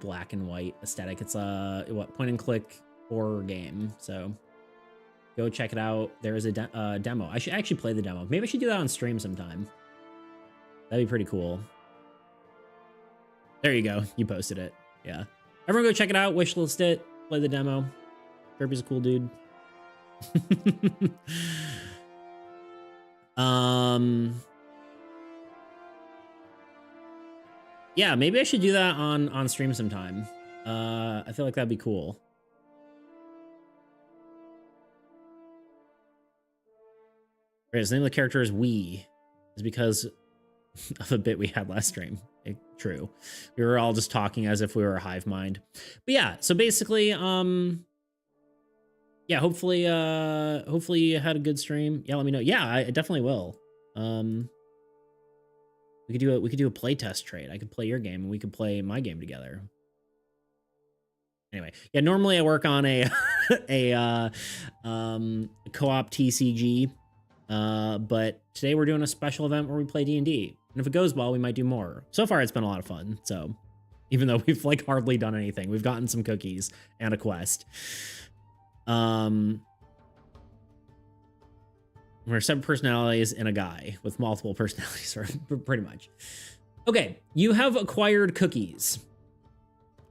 black and white aesthetic. It's a point and click horror game, so go check it out. There is a demo. I should actually play the demo. Maybe I should do that on stream sometime. That'd be pretty cool. There you go. You posted it. Yeah. Everyone go check it out. Wishlist it. Play the demo. Kirby's a cool dude. Yeah, maybe I should do that on stream sometime. I feel like that'd be cool. Right, his name of the character is Wee. Is because of a bit we had last stream. True. We were all just talking as if we were a hive mind. But yeah, so basically, yeah, hopefully you had a good stream. Yeah, let me know. Yeah, I definitely will. We could do a playtest trade. I could play your game and we could play my game together. Anyway, yeah, normally I work on a co-op TCG. But today we're doing a special event where we play D&D. And if it goes well, we might do more. So far, it's been a lot of fun. So even though we've like hardly done anything, we've gotten some cookies and a quest. We're 7 personalities and a guy with multiple personalities, pretty much. Okay, you have acquired cookies.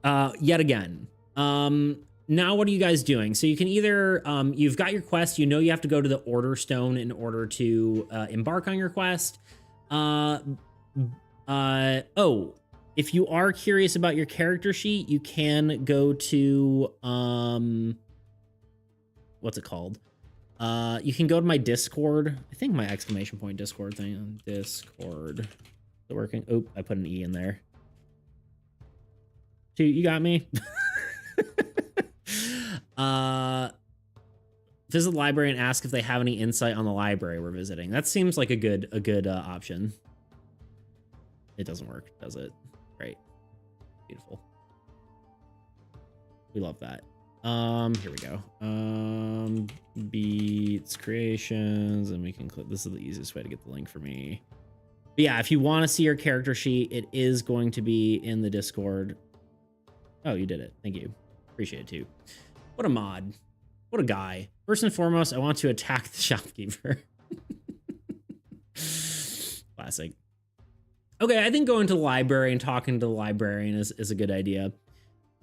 Yet again. Now, what are you guys doing? So you can either, you've got your quest, you have to go to the Order Stone in order to embark on your quest. If you are curious about your character sheet, you can go to, what's it called? You can go to my Discord. I think my exclamation point Discord thing on Discord. Is it working? Oh, I put an E in there. Dude, you got me. Visit the library and ask if they have any insight on the library we're visiting. That seems like a good option. It doesn't work, does it? Great. Beautiful. We love that. Here we go. Beats creations, and we can click. This is the easiest way to get the link for me. But yeah, if you want to see your character sheet, it is going to be in the Discord. Oh, you did it. Thank you. Appreciate it too. What a mod. What a guy. First and foremost, I want to attack the shopkeeper. Classic. Okay, I think going to the library and talking to the librarian is a good idea.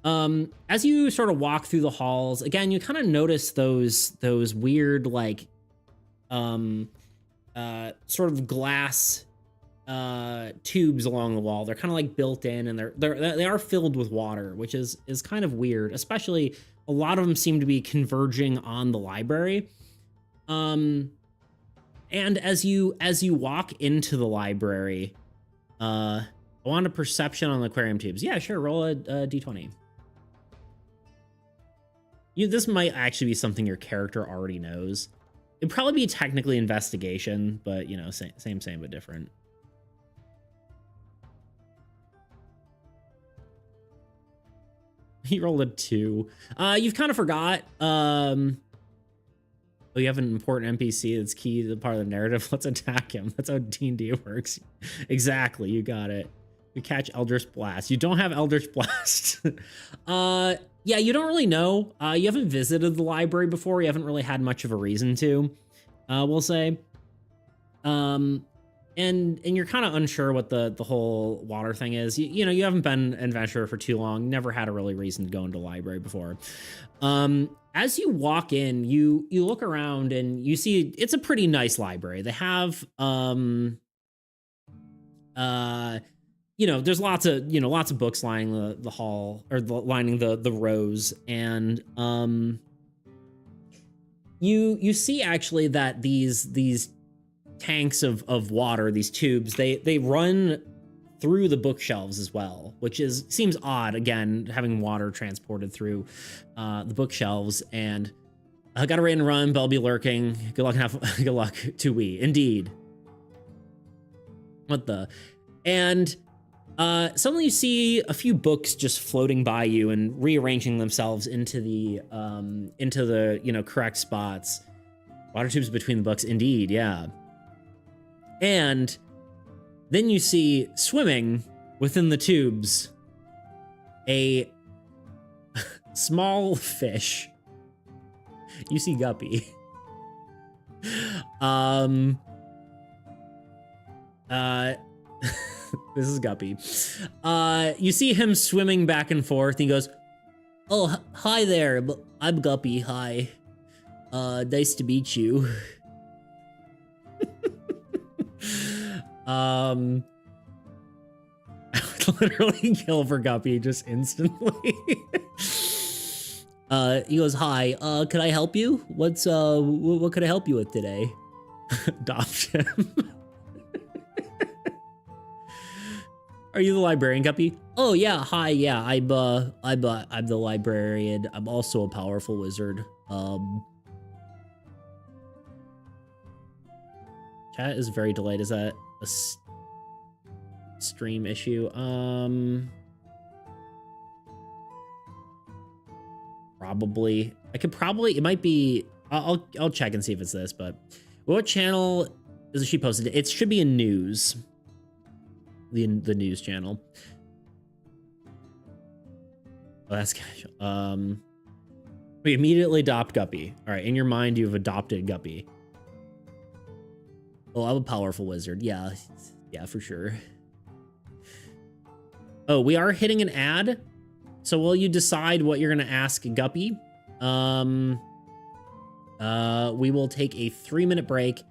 As you sort of walk through the halls, again, you kind of notice those weird, like, sort of glass tubes along the wall. They're kind of like built in, and they are filled with water, which is kind of weird. Especially a lot of them seem to be converging on the library. And as you walk into the library, I want a perception on the aquarium tubes. Yeah, sure. Roll a d20. This might actually be something your character already knows. It'd probably be technically investigation, but you know, same, but different. He rolled a 2. You've kind of forgot. Oh, you have an important NPC that's key to the part of the narrative. Let's attack him. That's how D&D works. Exactly, you got it. You catch Eldritch Blast. You don't have Eldritch Blast. Yeah, you don't really know. You haven't visited the library before. You haven't really had much of a reason to, we'll say. And you're kind of unsure what the whole water thing is. You know, you haven't been an adventurer for too long. Never had a really reason to go into the library before. As you walk in, you look around and you see it's a pretty nice library. They have you know, there's lots of books lining the hall, or lining the rows, and you see actually that these tanks of water, these tubes, they run through the bookshelves as well, which seems odd, again, having water transported through the bookshelves. And I got a ready to run, but I'll be lurking. Good luck, good luck to we. Indeed. What the? And suddenly you see a few books just floating by you and rearranging themselves into the you know, correct spots. Water tubes between the books, indeed, yeah. And then you see swimming within the tubes a small fish. You see Guppy. This is Guppy. You see him swimming back and forth. He goes, "Oh, hi there. I'm Guppy. Hi. Nice to meet you." I would literally kill for Guppy just instantly. He goes, "Hi. Could I help you? What could I help you with today?" Adopt him. Are you the librarian, Guppy? Oh yeah, hi, yeah, I'm the librarian. I'm also a powerful wizard. Chat is very delayed. Is that a stream issue? Probably. It might be. I'll check and see if it's this. But what channel is she posted? It should be in news. The news channel. Oh, that's casual. We immediately adopt Guppy. All right, in your mind, you've adopted Guppy. Oh, I'm a powerful wizard. Yeah, for sure. Oh, we are hitting an ad. So will you decide what you're gonna ask Guppy? We will take a 3-minute break.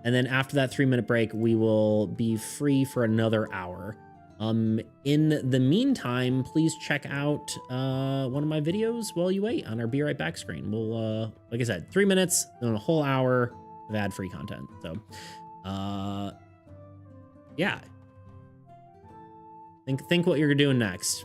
And then after that 3-minute break, we will be free for another hour. In the meantime, please check out one of my videos while you wait on our Be Right Back screen. We'll, like I said, 3 minutes and a whole hour of ad-free content. So, yeah. Think what you're doing next.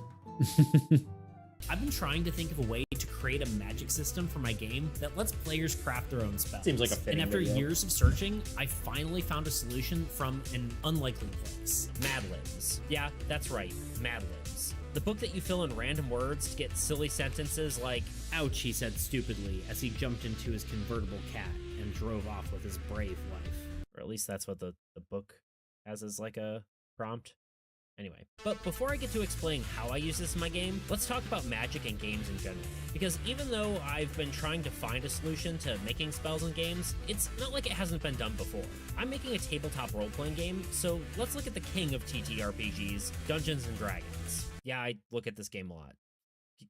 I've been trying to think of a way to create a magic system for my game that lets players craft their own spells. Seems like a fitting And after video. years of searching, I finally found a solution from an unlikely place. Mad Libs. Yeah, that's right, Mad Libs. The book that you fill in random words to get silly sentences like, "Ouch," he said stupidly as he jumped into his convertible cat and drove off with his brave wife. Or at least that's what the book has as like a prompt. Anyway, but before I get to explain how I use this in my game, let's talk about magic and games in general. Because even though I've been trying to find a solution to making spells in games, it's not like it hasn't been done before. I'm making a tabletop role-playing game, so let's look at the king of TTRPGs, Dungeons & Dragons. Yeah, I look at this game a lot.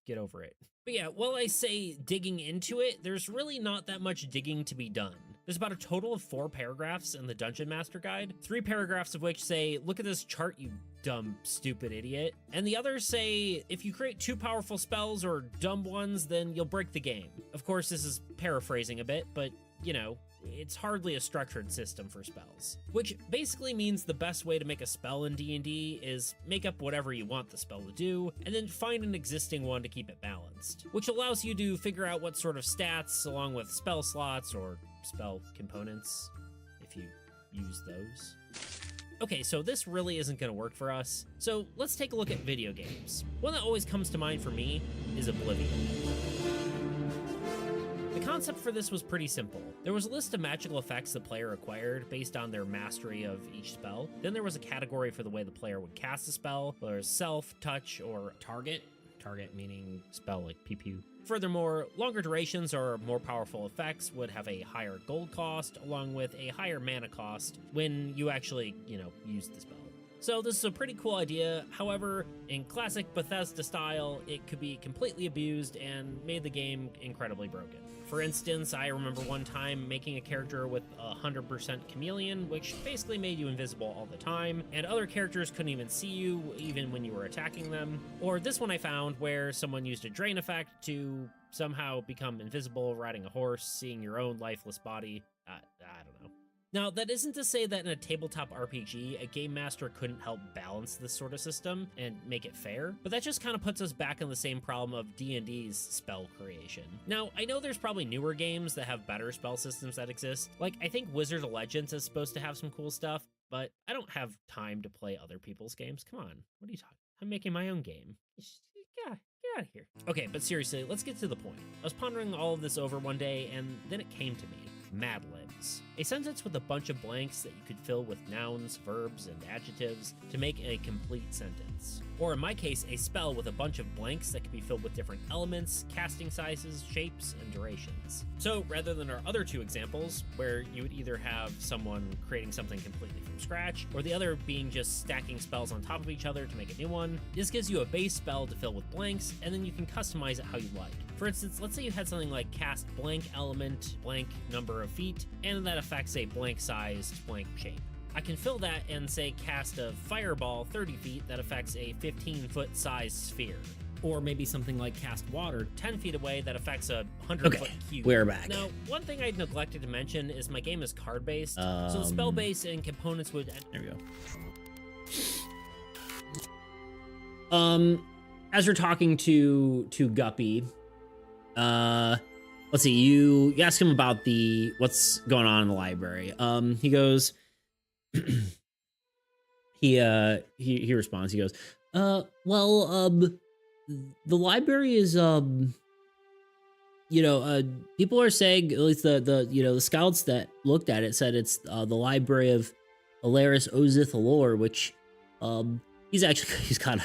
Get over it. But yeah, while I say digging into it, there's really not that much digging to be done. There's about a total of 4 paragraphs in the Dungeon Master Guide, 3 paragraphs of which say, "Look at this chart, you dumb, stupid idiot." And the others say, "If you create 2 powerful spells or dumb ones, then you'll break the game." Of course, this is paraphrasing a bit, but, you know, it's hardly a structured system for spells. Which basically means the best way to make a spell in D&D is make up whatever you want the spell to do, and then find an existing one to keep it balanced. Which allows you to figure out what sort of stats, along with spell slots or spell components if you use those. Okay, so this really isn't going to work for us. So let's take a look at video games. One that always comes to mind for me is Oblivion. The concept for this was pretty simple. There was a list of magical effects the player acquired based on their mastery of each spell. Then there was a category for the way the player would cast a spell, whether it's self, touch, or target. Target meaning spell like pew pew. Furthermore, longer durations or more powerful effects would have a higher gold cost, along with a higher mana cost when you actually, use the spell. So this is a pretty cool idea. However, in classic Bethesda style, it could be completely abused and made the game incredibly broken. For instance, I remember one time making a character with 100% chameleon, which basically made you invisible all the time, and other characters couldn't even see you, even when you were attacking them. Or this one I found where someone used a drain effect to somehow become invisible riding a horse, seeing your own lifeless body. I don't know. Now, that isn't to say that in a tabletop RPG, a game master couldn't help balance this sort of system and make it fair, but that just kind of puts us back in the same problem of D&D's spell creation. Now, I know there's probably newer games that have better spell systems that exist. Like, I think Wizards of Legends is supposed to have some cool stuff, but I don't have time to play other people's games. Come on, what are you talking? I'm making my own game. Yeah, get out of here. Okay, but seriously, let's get to the point. I was pondering all of this over one day, and then it came to me. Mad Libs. A sentence with a bunch of blanks that you could fill with nouns, verbs, and adjectives to make a complete sentence. Or in my case, a spell with a bunch of blanks that could be filled with different elements, casting sizes, shapes, and durations. So rather than our other two examples, where you would either have someone creating something completely from scratch, or the other being just stacking spells on top of each other to make a new one, this gives you a base spell to fill with blanks, and then you can customize it how you like. For instance, let's say you had something like cast blank element, blank number of feet, and that affects a blank sized blank shape. I can fill that and say cast a fireball 30 feet that affects a 15-foot sized sphere. Or maybe something like cast water 10 feet away that affects a 100-foot cube. We're back. Now, one thing I neglected to mention is my game is card-based, so the spell base and components would... There we go. As you're talking to Guppy, let's see, you ask him about what's going on in the library. He goes, he responds, he goes, the library is, people are saying, at least the scouts that looked at it said it's, the library of Alaris Ozith Allure, which, he's kind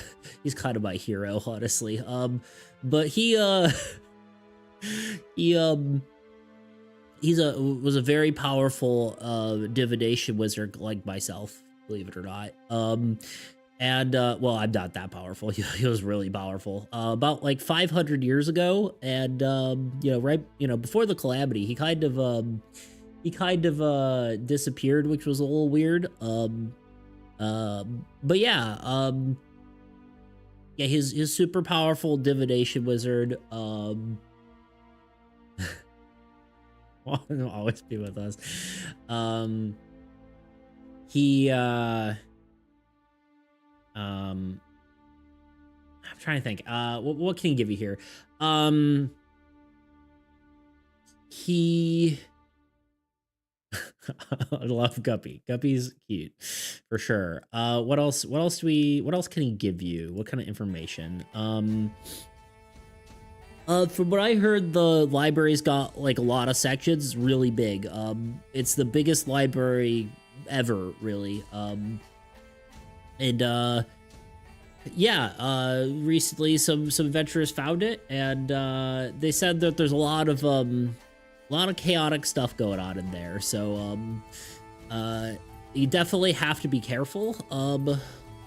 of my hero, honestly. But he was a very powerful divination wizard like myself, believe it or not. Well, I'm not that powerful. He was really powerful. About like 500 years ago, and before the calamity, he kind of disappeared, which was a little weird. But yeah, his super powerful divination wizard will always be with us. I'm trying to think. What can he give you here? He I love Guppy. Guppy's cute for sure. What else can he give you? What kind of information? From what I heard, the library's got like a lot of sections. It's really big. It's the biggest library ever, really. Recently some adventurers found it, and they said that there's a lot of chaotic stuff going on in there. So you definitely have to be careful.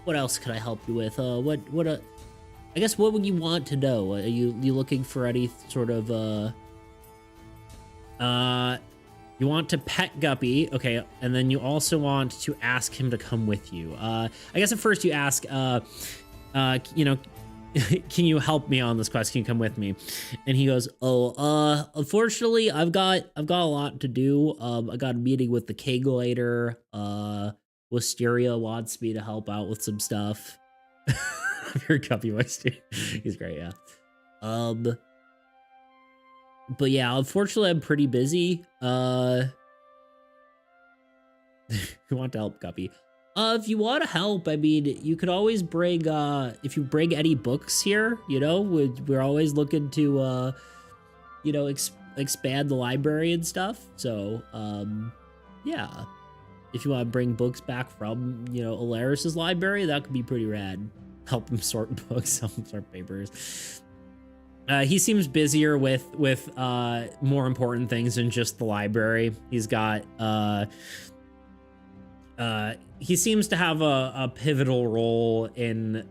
What else can I help you with? I guess what would you want to know? Are you looking for any sort of you want to pet Guppy, okay, and then you also want to ask him to come with you. I guess at first you ask, can you help me on this quest? Can you come with me? And he goes, unfortunately, I've got a lot to do. I got a meeting with the king later. Wisteria wants me to help out with some stuff. Your Guppy voice, dude. He's great, yeah. But yeah, unfortunately, I'm pretty busy. You want to help, Guppy? If you want to help, I mean, you could always bring, if you bring any books here, you know, we're always looking to, you know, expand the library and stuff. So, yeah, if you want to bring books back from, you know, Alaris's library, that could be pretty rad. Help him sort books, help him sort papers. He seems busier with more important things than just the library. He's got, he seems to have a pivotal role in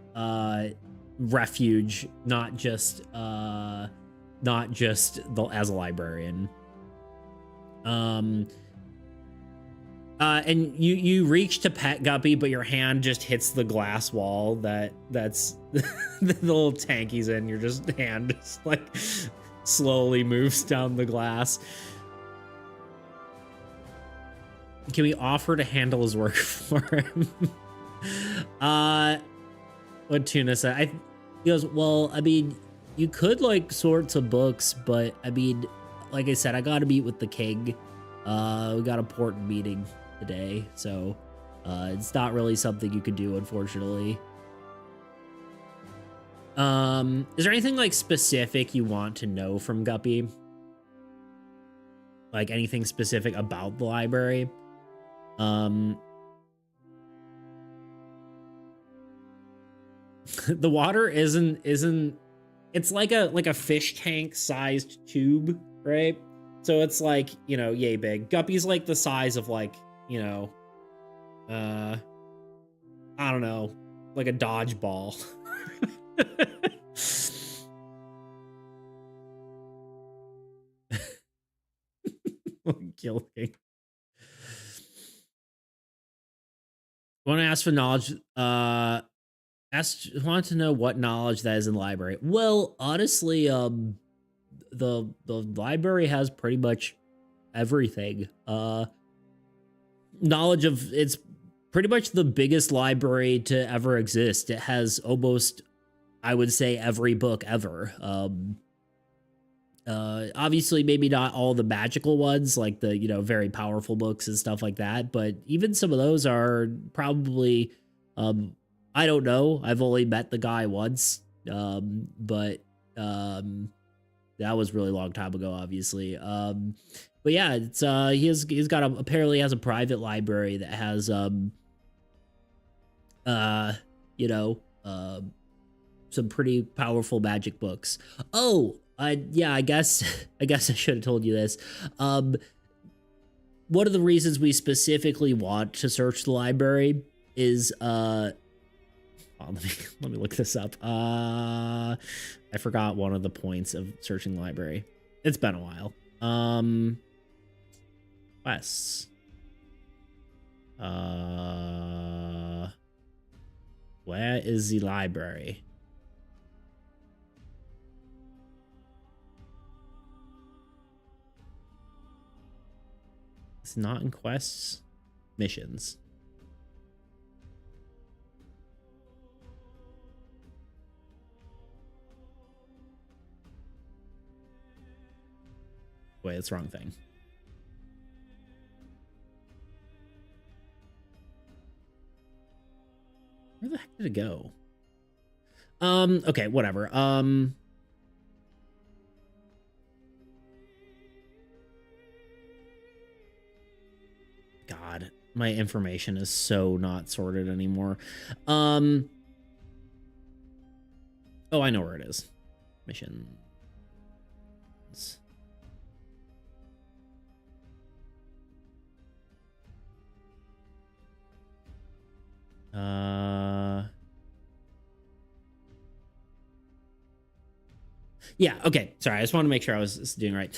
Refuge, not just as a librarian. And you reach to pet Guppy, but your hand just hits the glass wall that's the little tank he's in. Your just hand just like slowly moves down the glass. Can we offer to handle his work for him? What Tuna said, he goes, well, I mean, you could like sort some books, but I mean, like I said, I gotta meet with the king. We got a important meeting today, so it's not really something you could do, unfortunately. Is there anything like specific you want to know from Guppy? Like anything specific about the library? The water isn't it's like a fish tank sized tube, right? So it's like, you know, yay big. Guppy's like the size of like, you know, I don't know, like a dodgeball. Killing. Want to ask for knowledge? Want to know what knowledge that is in the library. Well, honestly, the library has pretty much everything. Knowledge of it's pretty much the biggest library to ever exist. It has almost, I would say, every book ever. Obviously maybe not all the magical ones, like the, you know, very powerful books and stuff like that, but even some of those are probably, I don't know. I've only met the guy once, but that was really long time ago, obviously. But yeah, it's he's got apparently has a private library that has you know, some pretty powerful magic books. Oh, yeah, I guess I should have told you this. One of the reasons we specifically want to search the library is let me look this up. I forgot one of the points of searching the library. It's been a while. Quests. Where is the library? It's not in quests. Missions. Wait, that's the wrong thing. Where the heck did it go? Okay, whatever. God, my information is so not sorted anymore. Oh, I know where it is. Missions. Yeah, okay. Sorry, I just want to make sure I was doing right.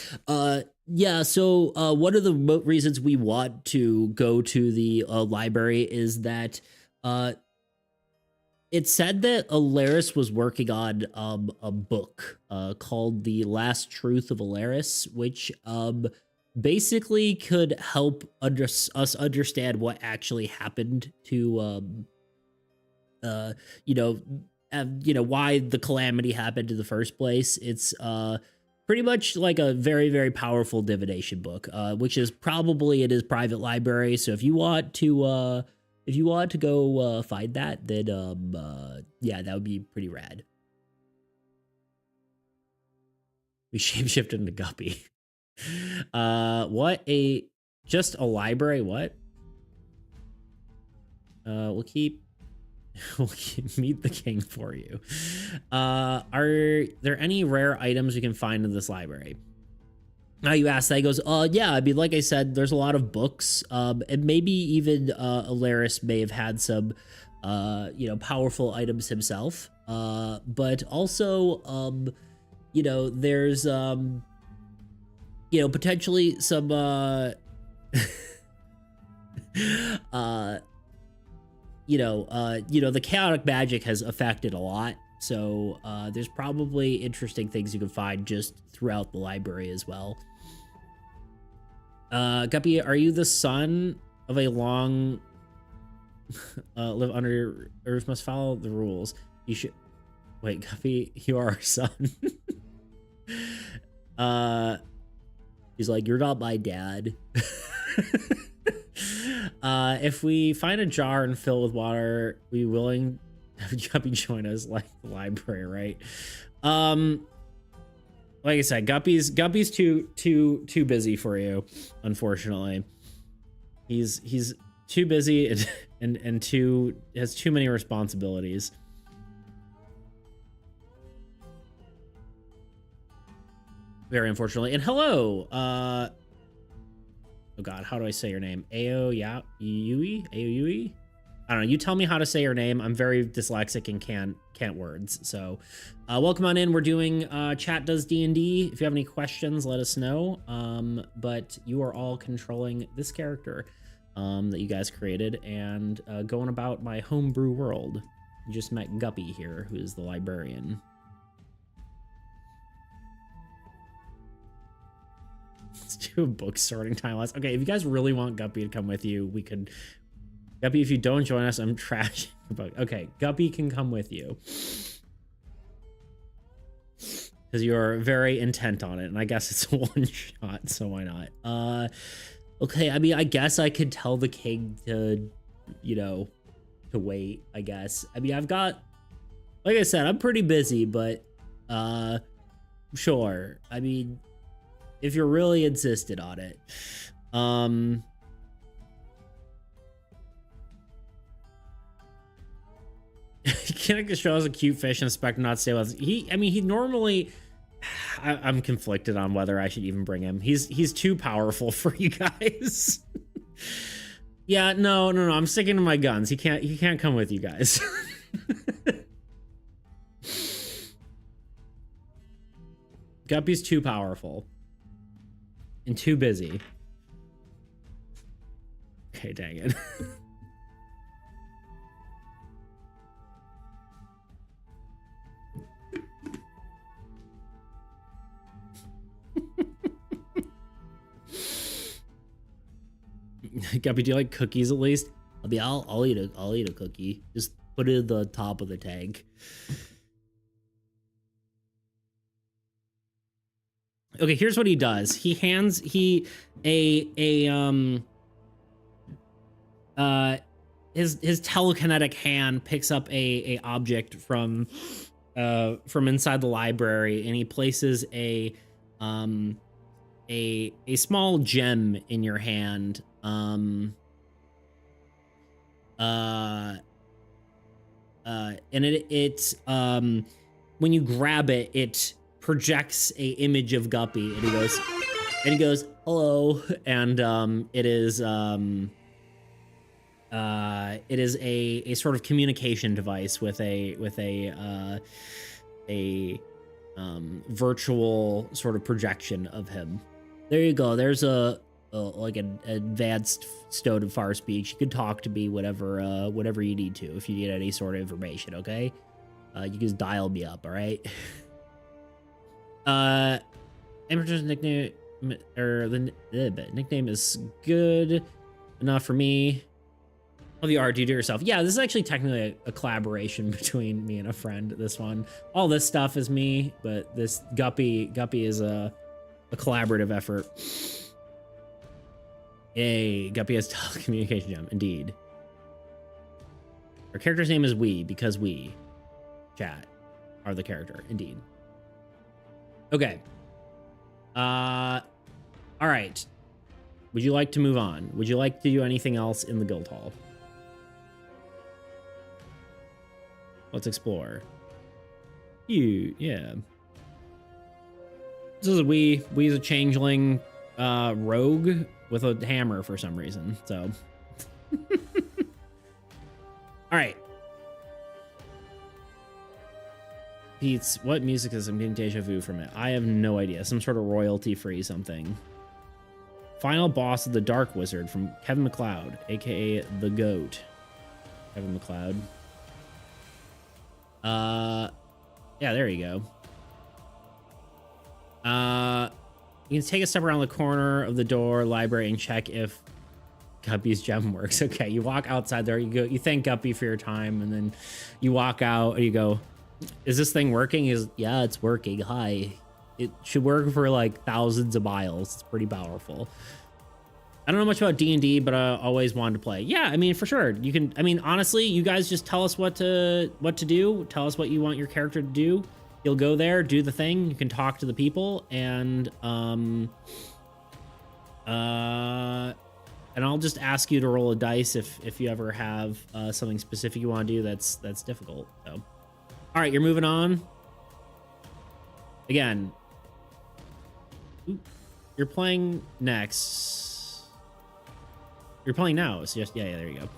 Yeah, so one of the reasons we want to go to the library is that it said that Alaris was working on a book called The Last Truth of Alaris, which basically could help us understand what actually happened to you know, why the calamity happened in the first place. It's pretty much like a very, very powerful divination book, which is probably it is private library. So if you want to go find that, then yeah, that would be pretty rad. We shapeshifted into Guppy. Just a library? What? We'll keep meet the king for you. Are there any rare items we can find in this library? Now you asked that. He goes, yeah, I mean, like I said, there's a lot of books. And maybe even Alaris may have had some powerful items himself. But also there's potentially some the chaotic magic has affected a lot. So there's probably interesting things you can find just throughout the library as well. Guppy, are you the son of a long live under earth must follow the rules? You should wait, Guppy, you are our son. He's like, you're not my dad. If we find a jar and fill with water, we willing to have Guppy join us like the library, right? Like I said, Guppy's too busy for you, unfortunately. He's too busy and has too many responsibilities. Very unfortunately. And hello, oh god, how do I say your name? Aoyui? Aoyui? I don't know. You tell me how to say your name. I'm very dyslexic and can't words. So, welcome on in. We're doing Chat Does D&D. If you have any questions, let us know. But you are all controlling this character that you guys created and going about my homebrew world. You just met Guppy here, who is the librarian. Let's do a book sorting time lapse. Okay, if you guys really want Guppy to come with you, we could. Guppy, if you don't join us, I'm trashing your book. Okay, Guppy can come with you. Because you're very intent on it, and I guess it's a one shot, so why not? Okay, I mean, I guess I could tell the king to, to wait, I guess. I mean, I've got, like I said, I'm pretty busy, but, sure. I mean, if you're really insisted on it. Kinnick shows a cute fish and expect not to stay with us. He normally, I'm conflicted on whether I should even bring him. He's too powerful for you guys. Yeah, no, I'm sticking to my guns. He can't come with you guys. Guppy's too powerful. And too busy. Okay, dang it. Guppy, do you like cookies at least? I'll eat a cookie. Just put it at the top of the tank. Okay, here's what he does. He hands his telekinetic hand picks up a object from inside the library, and he places a small gem in your hand. And it when you grab it, it projects a image of Guppy, and he goes hello, and it is a sort of communication device with a virtual sort of projection of him. There you go. There's like an advanced stone of far speech. You can talk to me whatever you need to, if you need any sort of information. Okay, you can just dial me up. All right. Emperor's nickname, or the nickname is good enough for me. Love the art. Do you do it yourself? Yeah, this is actually technically a collaboration between me and a friend. This one, all this stuff is me, but this Guppy is a collaborative effort. Yay, Guppy has telecommunication gem. Indeed. Our character's name is We because we, chat, are the character. Indeed. Okay. All right. Would you like to move on? Would you like to do anything else in the guild hall? Let's explore. Yeah. This is We's a changeling rogue with a hammer for some reason. So, all right. Pete's, what music is? I'm getting deja vu from it. I have no idea. Some sort of royalty-free something. Final boss of the Dark Wizard from Kevin MacLeod, aka the Goat. Kevin MacLeod. Yeah, there you go. You can take a step around the corner of the door library and check if Guppy's gem works. Okay, you walk outside there, you go, you thank Guppy for your time, and then you walk out and you go, is this thing working? Yeah, it's working. Hi. It should work for like thousands of miles. It's pretty powerful. I don't know much about D&D, but I always wanted to play. Yeah, I mean, for sure. You can, I mean, honestly, you guys just tell us what to do. Tell us what you want your character to do. You'll go there, do the thing. You can talk to the people, and I'll just ask you to roll a dice if you ever have something specific you want to do that's difficult. So, all right, you're moving on. Again, you're playing next. You're playing now. So just, yeah, there you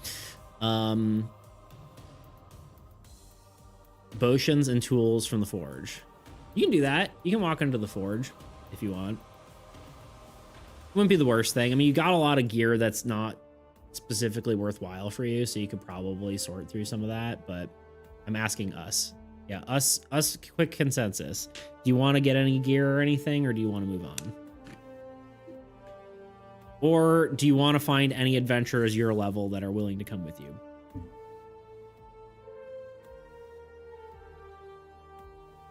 go. Potions and tools from the forge. You can do that. You can walk into the forge if you want. It wouldn't be the worst thing. I mean, you got a lot of gear that's not specifically worthwhile for you, so you could probably sort through some of that, but I'm asking us. Yeah, us, quick consensus. Do you want to get any gear or anything, or do you want to move on? Or do you want to find any adventurers your level that are willing to come with you?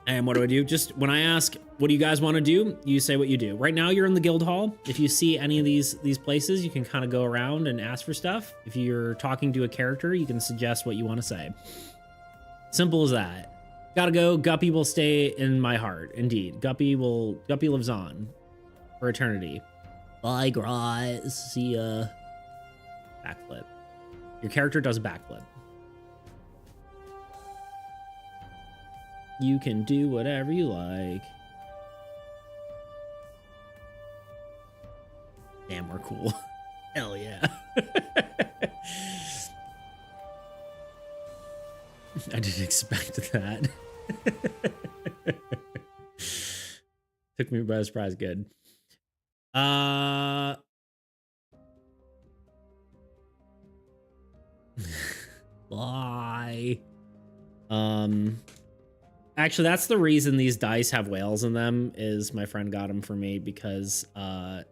And what do I do? Just when I ask, what do you guys want to do? You say what you do. Right now, you're in the guild hall. If you see any of these places, you can kind of go around and ask for stuff. If you're talking to a character, you can suggest what you want to say. Simple as that. Gotta go. Guppy will stay in my heart. Indeed. Guppy lives on for eternity. Bye, guys. See ya. Backflip. Your character does a backflip. You can do whatever you like. Damn, we're cool. Hell yeah. I didn't expect that. Took me by surprise. Good. Bye. Actually, that's the reason these dice have whales in them, is my friend got them for me because the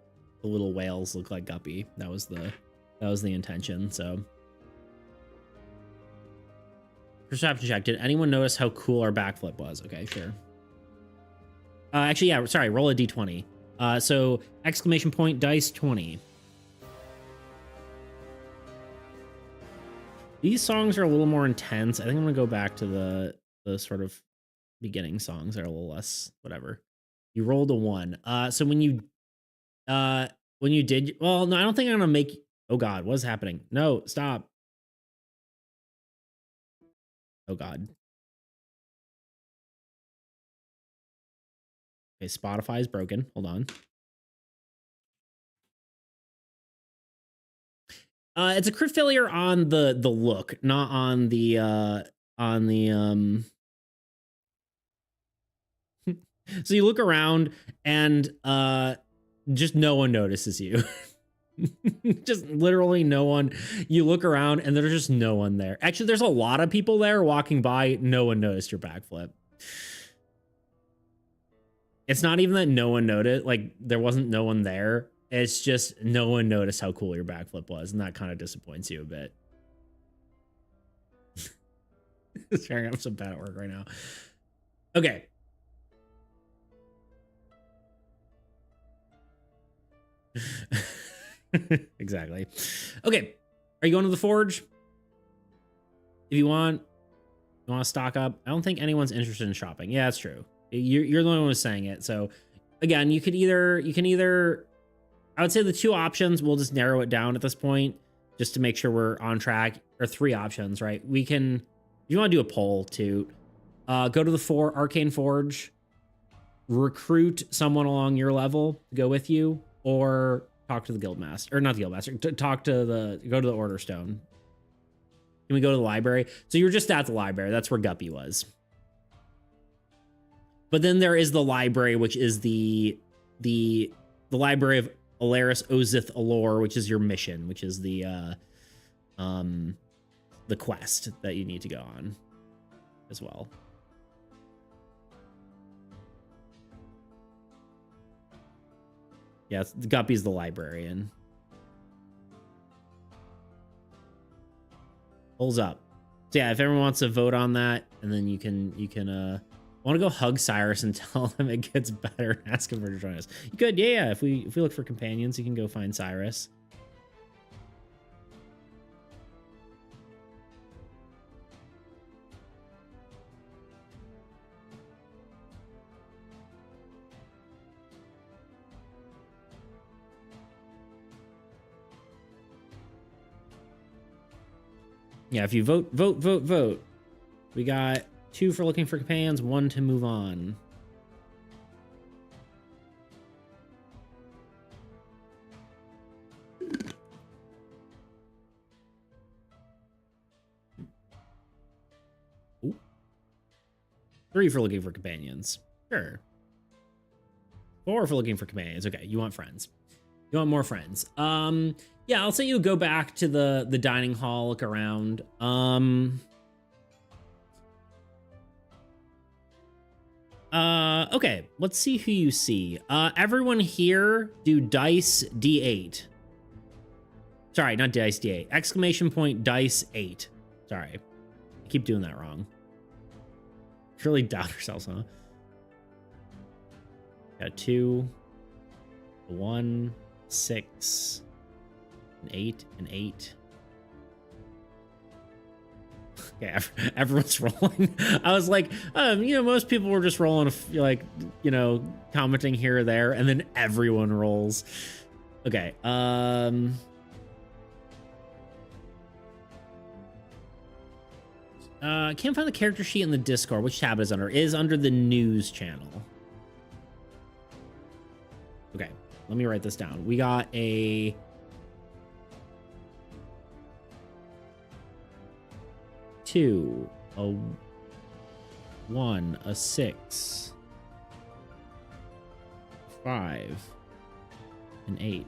little whales look like Guppy. That was the intention. So perception check. Did anyone notice how cool our backflip was? Okay, sure. Actually, yeah, sorry, roll a d20. So exclamation point dice 20. These songs are a little more intense. I think I'm gonna go back to the sort of beginning songs that are a little less whatever. You rolled a 1. So when you did, well, no, I don't think I'm gonna make. Oh God, what's happening? No, stop. Oh God. Okay, Spotify is broken. Hold on. It's a crit failure on the look, not on the So you look around and just no one notices you. Just literally no one. You look around and there's just no one there. Actually, there's a lot of people there walking by. No one noticed your backflip. It's not even that no one noticed, like there wasn't no one there. It's just no one noticed how cool your backflip was, and that kind of disappoints you a bit. Sorry, I'm so bad at work right now. Okay. Exactly. Okay. Are you going to the forge? If you want to stock up. I don't think anyone's interested in shopping. Yeah, that's true. You're the only one who's saying it. So again, you can either, I would say the two options, we'll just narrow it down at this point just to make sure we're on track, or three options, right? We can, if you want to do a poll too, go to the Arcane Forge, recruit someone along your level to go with you, or talk to the Guildmaster, or not the Guildmaster, go to the Order Stone. Can we go to the library? So you're just at the library. That's where Guppy was. But then there is the library, which is the library of Alaris Ozith Allure, which is your mission, which is the quest that you need to go on as well. Yeah, Guppy's the librarian. Pulls up. So yeah, if everyone wants to vote on that, and then you can want to go hug Cyrus and tell him it gets better and ask him to join us. You could, yeah. If we look for companions, you can go find Cyrus. Yeah, if you vote. We got 2 for looking for companions, 1 to move on. Ooh. 3 for looking for companions. Sure. 4 for looking for companions. Okay, you want friends. You want more friends. Yeah, I'll say you go back to the dining hall, look around. Okay, let's see who you see. Everyone here do dice D8. Sorry, not dice D8. Exclamation point dice 8. Sorry. I keep doing that wrong. Really doubt ourselves, huh? Got 2, 1, 6, an 8, an 8. Okay, everyone's rolling. I was like, most people were just rolling, like, commenting here or there, and then everyone rolls. Okay, can't find the character sheet in the Discord. Which tab is under? Is under the news channel. Okay, let me write this down. We got a 2, a 1, a 6, 5, an 8.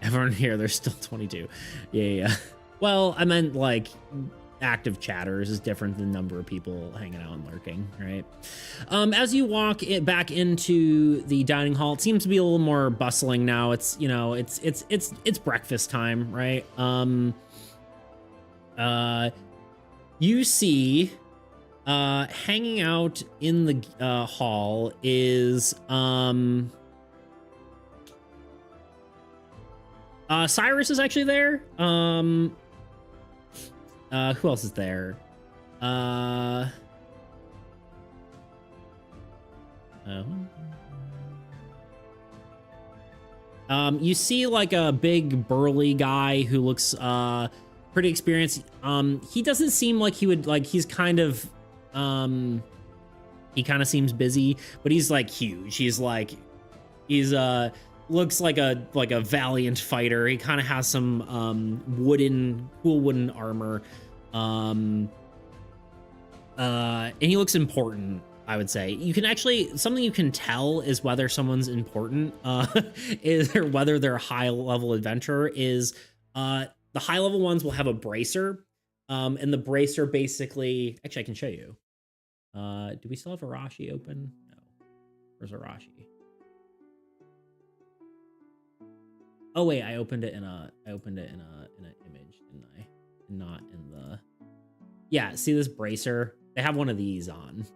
Everyone here, there's still 22. Yeah. Well, I meant like active chatters is different than the number of people hanging out and lurking, right? As you walk back into the dining hall, it seems to be a little more bustling now. It's it's breakfast time, right? You see hanging out in the hall is Cyrus is actually there. Who else is there? You see like a big burly guy who looks pretty experienced. He doesn't seem like he would he's kind of he kind of seems busy, but he's like huge. He's looks like a valiant fighter. He kind of has some cool wooden armor. And he looks important, I would say. You can actually, something you can tell is whether someone's important, or whether they're a high level adventurer is, the high level ones will have a bracer. And the bracer basically, actually I can show you. Do we still have Arashi open? No. Where's Arashi? Oh wait, I opened it in an image, didn't I? Not in the. Yeah, see this bracer? They have one of these on.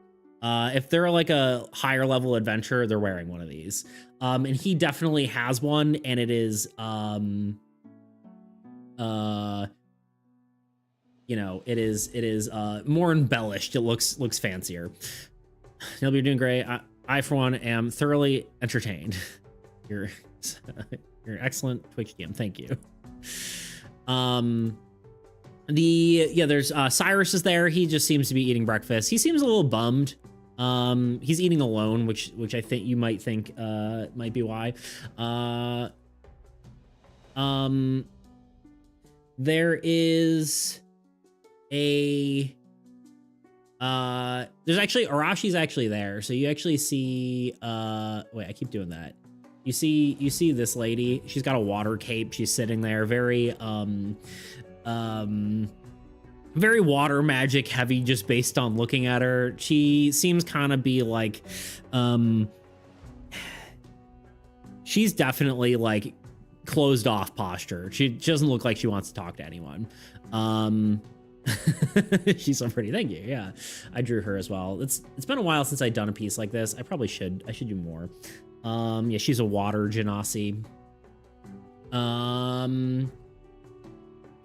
If they're like a higher level adventurer, they're wearing one of these. And he definitely has one, and it is you know, it is more embellished. It looks fancier. Neil, you're doing great. I for one am thoroughly entertained. You're you're an excellent Twitch DM. Thank you. There's Cyrus is there. He just seems to be eating breakfast. He seems a little bummed. He's eating alone, which I think you might think might be why. There is a there's actually Arashi's actually there, so you actually see wait, I keep doing that. You see this lady. She's got a water cape. She's sitting there, very very water magic heavy, just based on looking at her. She seems kind of be like she's definitely like closed off posture. She doesn't look like she wants to talk to anyone. She's so pretty. Thank you. Yeah, I drew her as well. It's been a while since I'd done a piece like this. I probably should do more. Yeah, she's a water genasi.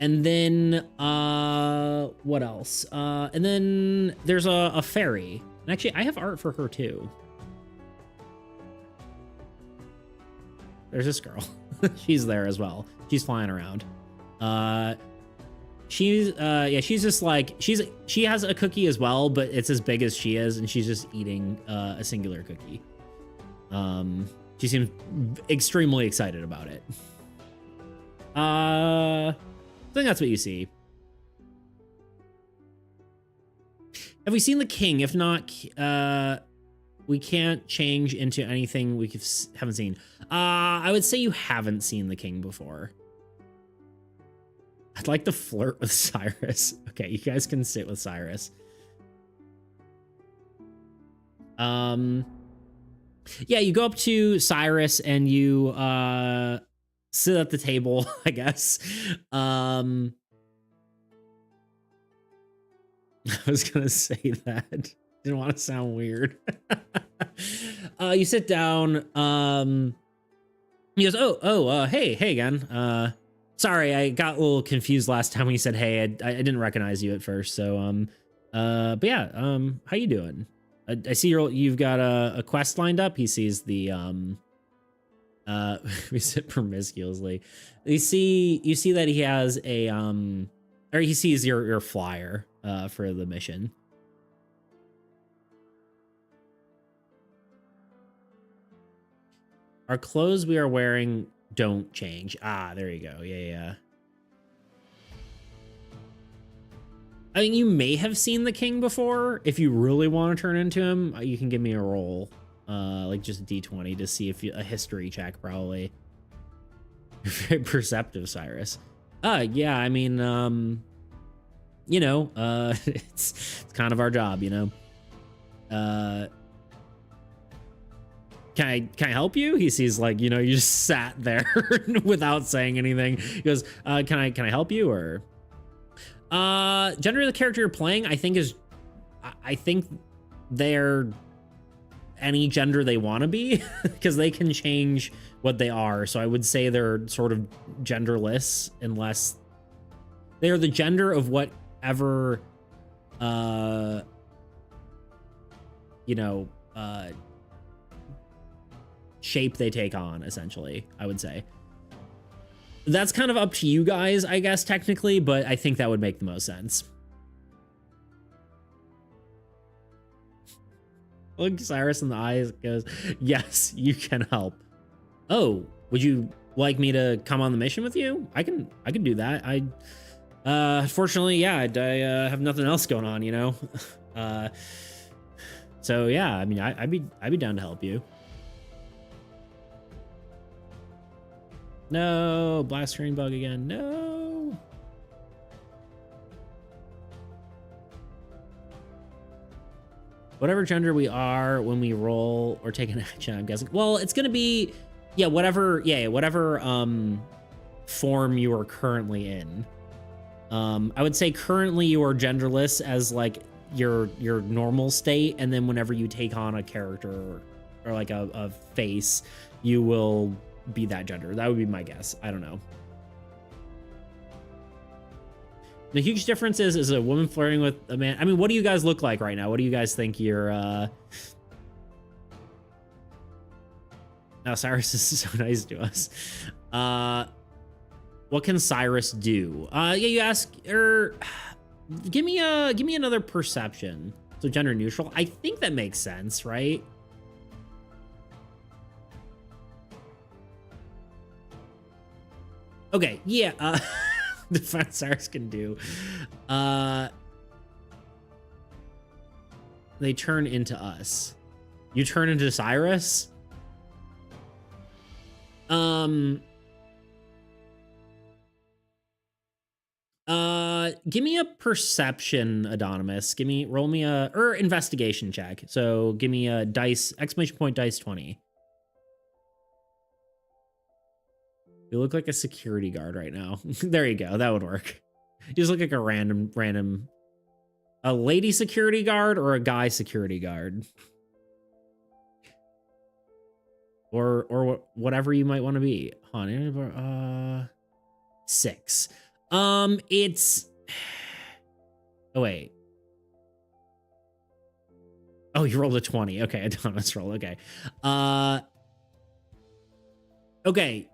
And then what else? And then there's a fairy. And actually, I have art for her too. There's this girl. She's there as well. She's flying around. She's just like she has a cookie as well, but it's as big as she is, and she's just eating a singular cookie. She seems extremely excited about it. I think that's what you see. Have we seen the king? If not, we can't change into anything we haven't seen. I would say you haven't seen the king before. I'd like to flirt with Cyrus. Okay, you guys can sit with Cyrus. Yeah, you go up to Cyrus and you sit at the table, I guess. I was gonna say that. Didn't want to sound weird. You sit down. He goes, hey again. Sorry, I got a little confused last time when you said hey. I didn't recognize you at first. So but yeah, how you doing? I see you've got a quest lined up. He sees the we sit promiscuously. You see that he has a or he sees your flyer for the mission. Our clothes we are wearing don't change. Ah, there you go. Yeah. I think you may have seen the king before. If you really want to turn into him, you can give me a roll. Like just a D20 to see if a history check, probably. You're very perceptive, Cyrus. Yeah, I mean, you know, it's kind of our job, you know. Can I help you? He sees like, you know, you just sat there without saying anything. He goes, can I help you? Or generally the character you're playing, I think they're any gender they want to be, because they can change what they are. So I would say they're sort of genderless unless they are the gender of whatever you know, shape they take on, essentially. I would say that's kind of up to you guys, I guess, technically, but I think that would make the most sense. Look Cyrus in the eyes, goes, yes, you can help. Oh, would you like me to come on the mission with you? I can do that. Fortunately, yeah, I have nothing else going on, you know. So yeah, I mean, I'd be down to help you. No, blast screen bug again. No. Whatever gender we are when we roll or take an action, I'm guessing. Well, it's gonna be Yeah, whatever form you are currently in. I would say currently you are genderless as like your normal state, and then whenever you take on a character or like a face, you will be that gender. That would be my guess. I don't know. The huge difference is a woman flirting with a man. I mean, what do you guys look like right now? What do you guys think you're Now Cyrus is so nice to us. What can Cyrus do? Yeah, you ask or give me another perception. So gender neutral. I think that makes sense, right? Okay, yeah. Defense Cyrus can do. They turn into us. You turn into Cyrus? Give me a perception, Adonimus. Roll me a investigation check. So give me a dice, exclamation point dice 20. You look like a security guard right now. There you go. That would work. You just look like a random, a lady security guard or a guy security guard. Or whatever you might want to be. Huh? 6. It's, oh wait. Oh, you rolled a 20. Okay, Adonis roll. Okay. Okay.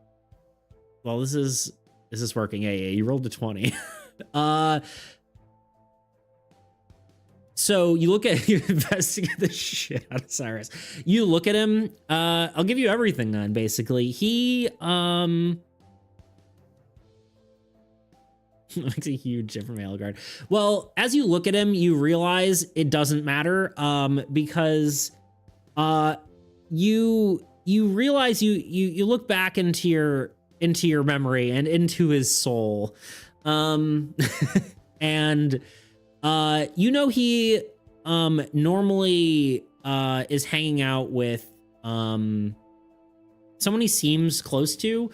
Well, this is working. Yeah, you rolled a 20. So you look at, you investigate the shit out of Cyrus. You look at him. I'll give you everything then, basically. He makes a huge difference from Edelgard. Well, as you look at him, you realize it doesn't matter, because you realize you look back into your memory and into his soul, and you know he normally is hanging out with someone he seems close to.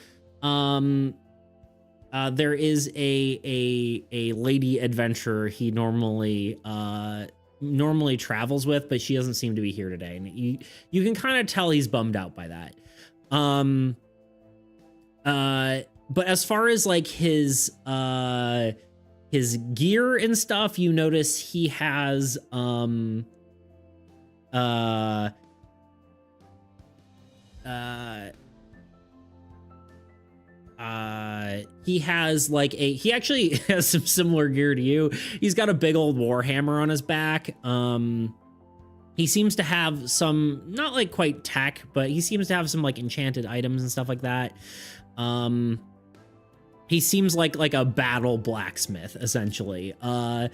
There is a lady adventurer he normally travels with, but she doesn't seem to be here today, and you can kind of tell he's bummed out by that. But as far as like his gear and stuff, you notice he has he actually has some similar gear to you. He's got a big old war hammer on his back. He seems to have some, not like quite tech, but he seems to have some like enchanted items and stuff like that. He seems like a battle blacksmith, essentially. And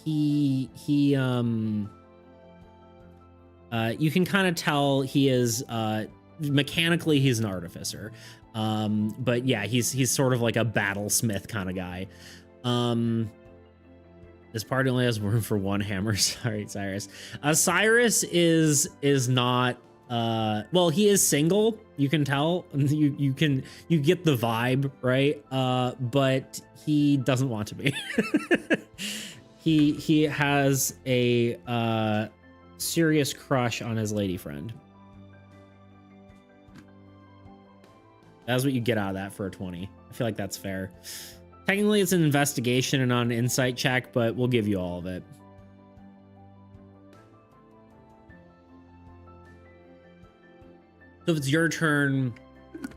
he you can kind of tell he is mechanically he's an artificer, but yeah, he's sort of like a battlesmith kind of guy. This party only has room for one hammer. Sorry, Cyrus. Cyrus is not well, he is single, you can tell. You get the vibe, right? But he doesn't want to be. He has a serious crush on his lady friend. That's what you get out of that for a 20. I feel like that's fair. Technically, it's an investigation and not an insight check, but we'll give you all of it. So if it's your turn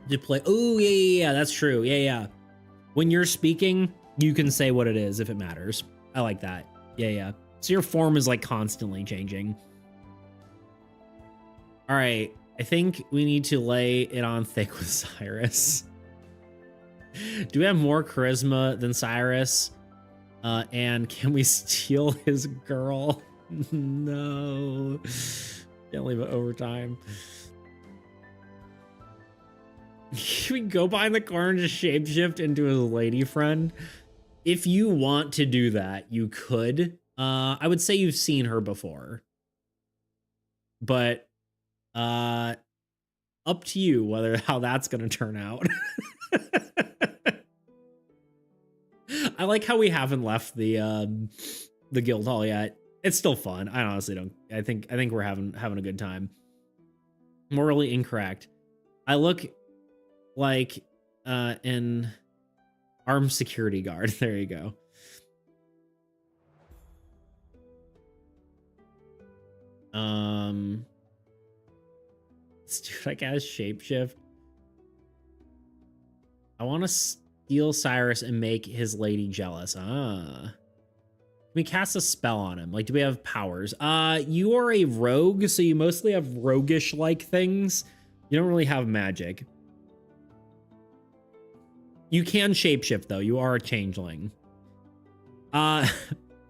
to play... Oh, yeah, that's true. Yeah. When you're speaking, you can say what it is if it matters. I like that. Yeah. So your form is like constantly changing. All right. I think we need to lay it on thick with Cyrus. Do we have more charisma than Cyrus? And can we steal his girl? No. Can't leave it overtime. Can we go behind the corner and just shapeshift into his lady friend? If you want to do that, you could. I would say you've seen her before. but up to you whether how that's gonna turn out. I like how we haven't left the guild hall yet. It's still fun. I honestly don't. I think we're having a good time. Morally incorrect. I look like an armed security guard. There you go. Let's do like as shapeshift. I want to steal Cyrus and make his lady jealous. Can we cast a spell on him? Like, do we have powers? You are a rogue, so you mostly have roguish-like things. You don't really have magic. You can shapeshift, though. You are a changeling. Fine.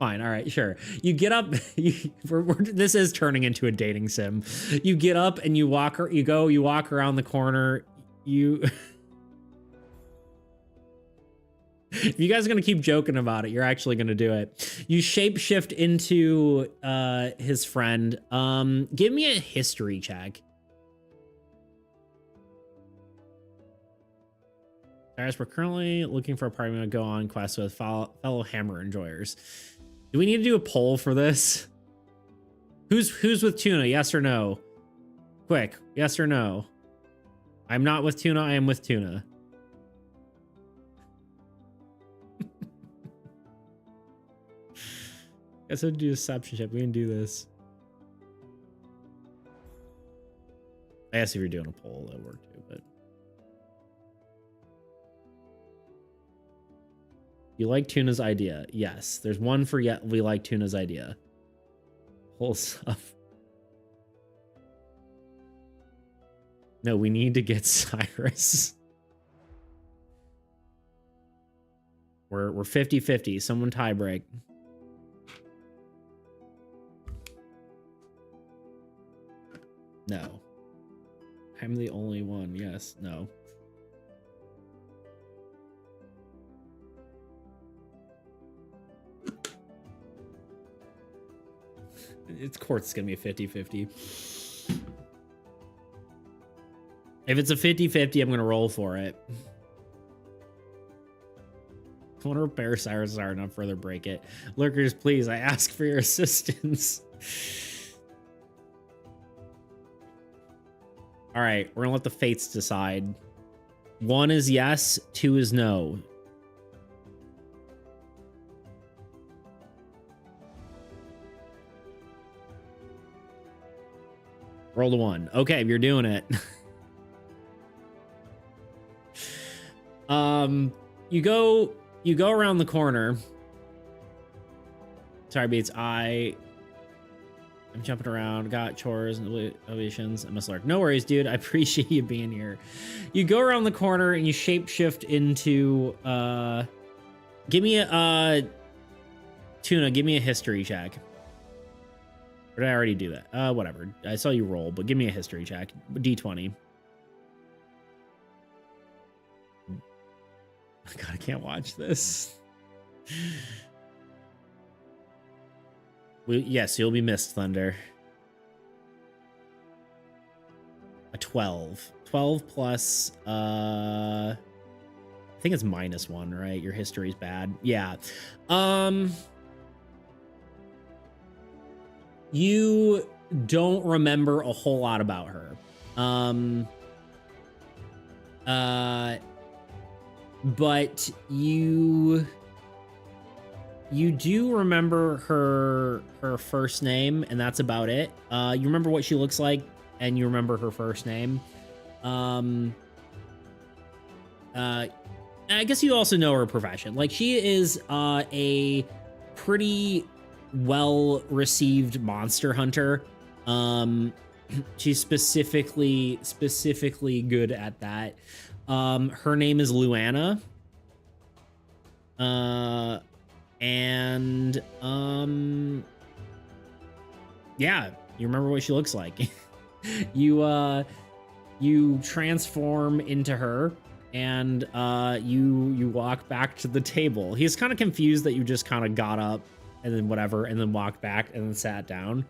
All right, sure. You get up. This is turning into a dating sim. You get up and you walk. You walk around the corner. If you guys are gonna keep joking about it, you're actually gonna do it. You shapeshift into his friend. Give me a history check. Cyrus, we're currently looking for a party to go on quest with fellow hammer enjoyers. Do we need to do a poll for this? Who's with Tuna? Yes or no? Quick, yes or no? I'm not with Tuna. I am with Tuna. Guess I'd do deception check. We can do this. I guess if you're doing a poll, that would work too, but. You like Tuna's idea? Yes. There's one for yet. We like Tuna's idea. Whole stuff. No, we need to get Cyrus. We're 50-50. Someone tie break. No. I'm the only one. Yes. No. It's court's gonna be a 50-50. If it's a 50-50, I'm gonna roll for it. I want to repair Cyrus' art, not further break it. Lurkers, please, I ask for your assistance. All right, we're gonna let the fates decide. 1 is yes, 2 is no. Roll the 1. Okay, you're doing it. You go around the corner. Sorry, Beats. I'm jumping around. Got chores and ovations. I must lurk. No worries, dude. I appreciate you being here. You go around the corner and you shapeshift into give me a Tuna, give me a history check. Or did I already do that? Whatever. I saw you roll, but give me a history check. D20. God, I can't watch this. Yes, you'll be missed, Thunder. A 12. 12 plus, I think it's -1, right? Your history's bad. Yeah. You don't remember a whole lot about her. But you do remember her first name, and that's about it. You remember what she looks like, and you remember her first name. I guess you also know her profession. Like, she is a pretty well-received monster hunter. She's specifically good at that. Her name is Luana. Yeah, you remember what she looks like. You transform into her, and you walk back to the table. He's kind of confused that you just kind of got up and then whatever, and then walked back and then sat down.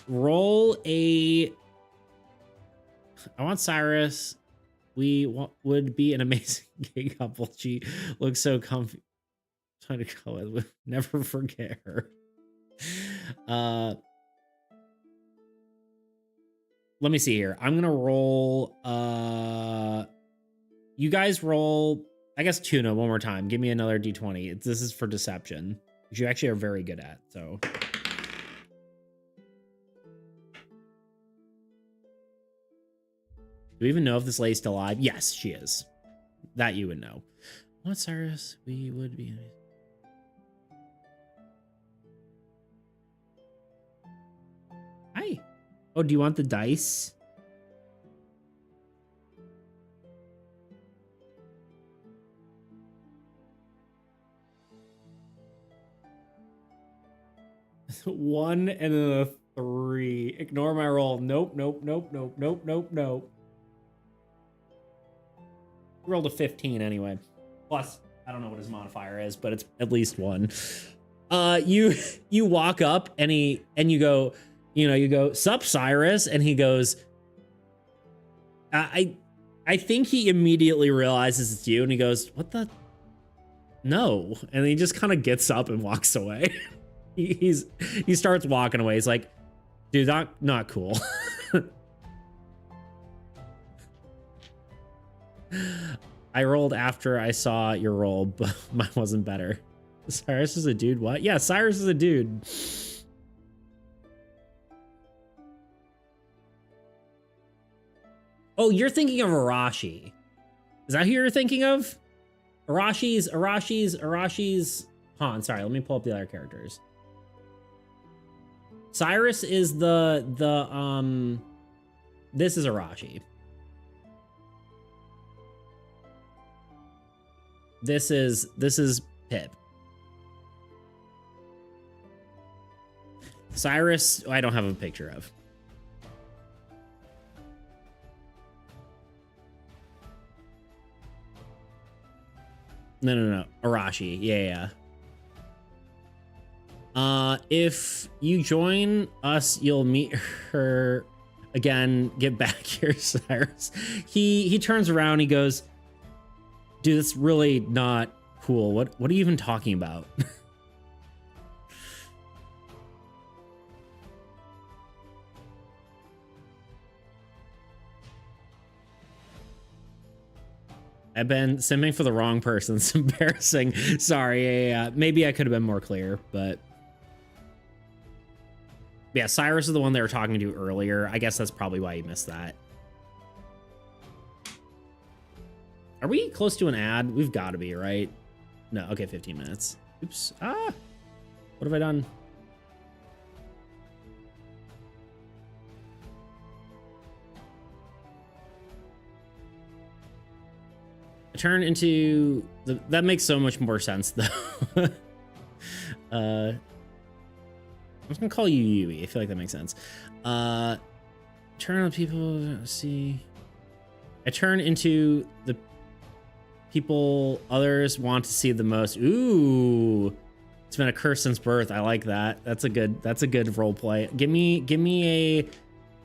roll a. I want Cyrus. Would be an amazing gay couple. She looks so comfy. Trying to go with. Never forget her. Let me see here. I'm gonna roll. You guys roll. I guess Tuna one more time. Give me another d20. This is for deception, which you actually are very good at. So. Do we even know if this lady's still alive? Yes, she is. That you would know. What, Cyrus? We would be. Hi. Oh, do you want the dice? One and a 3. Ignore my roll. Nope, nope, nope, nope, nope, nope, nope. Rolled a 15 anyway. Plus, I don't know what his modifier is, but it's at least 1. You walk up and you go, sup, Cyrus, and he goes, I think he immediately realizes it's you, and he goes, what the? No. And he just kind of gets up and walks away. He starts walking away. He's like, dude, not cool. I rolled after I saw your roll, but mine wasn't better. Cyrus is a dude. What? Yeah, Cyrus is a dude. Oh, you're thinking of Arashi. Is that who you're thinking of? Arashi's. Hold on, sorry. Let me pull up the other characters. Cyrus is this is Arashi. This is Pip. Cyrus, I don't have a picture of. No. Arashi. Yeah. If you join us, you'll meet her again. Get back here, Cyrus. He turns around. He goes, dude, that's really not cool. What are you even talking about? I've been simping for the wrong person. It's embarrassing. Sorry. Yeah. Maybe I could have been more clear, but yeah, Cyrus is the one they were talking to earlier. I guess that's probably why you missed that. Are we close to an ad? We've got to be, right? No. Okay, 15 minutes. Oops. What have I done? Turn into that makes so much more sense though. I'm just gonna call you Yui. I feel like that makes sense. Turn on people. See, I turn into the people others want to see the most. Ooh, it's been a curse since birth. I like that. That's a good role play. Give me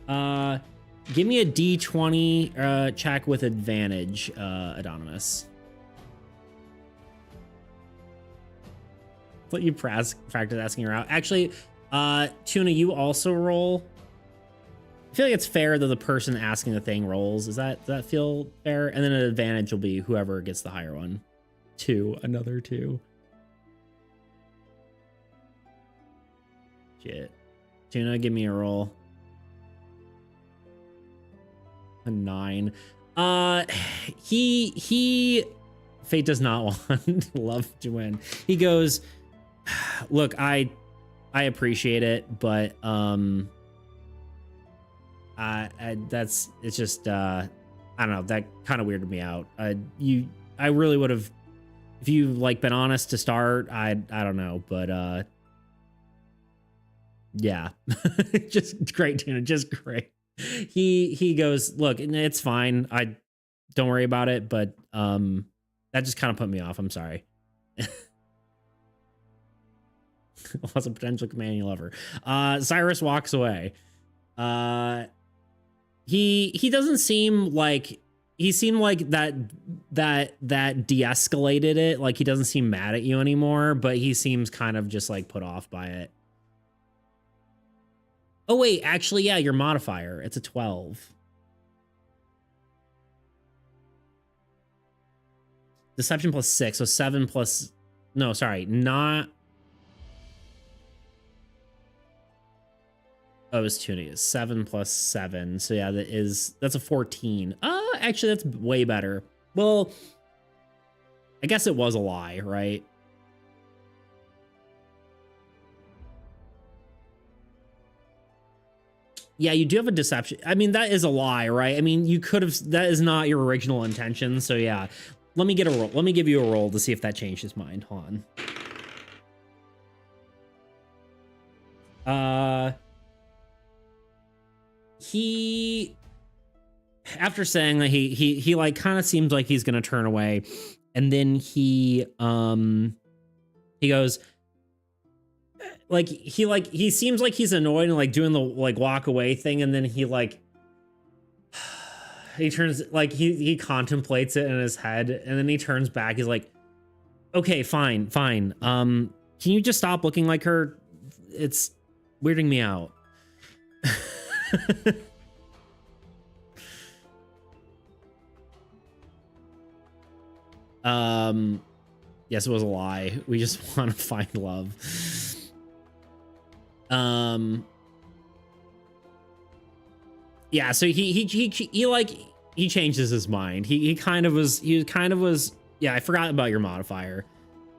a D20 check with advantage, Anonymous. Let you practice asking her out. Actually, Tuna, you also roll. I feel like it's fair that the person asking the thing rolls. Does that feel fair? And then an advantage will be whoever gets the higher one. 2, another 2. Shit. Tuna, give me a roll. A 9. He fate does not want love to win. He goes, look, I appreciate it, but it's just I don't know, that kind of weirded me out. I really would have, if you like been honest to start, I don't know, but yeah. Just great, Tuna, just great. He goes, look, it's fine. I don't worry about it, but that just kind of put me off. I'm sorry. Lost a potential companion lover. Cyrus walks away. He doesn't seem like, he seemed like that de-escalated it. Like he doesn't seem mad at you anymore, but he seems kind of just like put off by it. Oh wait, actually, yeah, your modifier, it's a 12. Deception plus 6, so 7 plus, no, sorry, not. Oh, it's tuning. It's 7 plus 7. So yeah, that's a 14. Actually, that's way better. Well, I guess it was a lie, right? Yeah, you do have a deception. I mean, that is a lie, right? I mean, you could have, that is not your original intention. So yeah, let me get a roll. Let me give you a roll to see if that changed his mind. Hold on. He, after saying that he like kind of seems like he's gonna turn away, and then he goes he seems like he's annoyed and like doing the like walk away thing, and then he like he turns, like he contemplates it in his head, and then he turns back. He's like, okay, fine. Can you just stop looking like her? It's weirding me out. Yes, it was a lie. We just want to find love. Yeah, so he like, he changes his mind. He kind of was, yeah, I forgot about your modifier.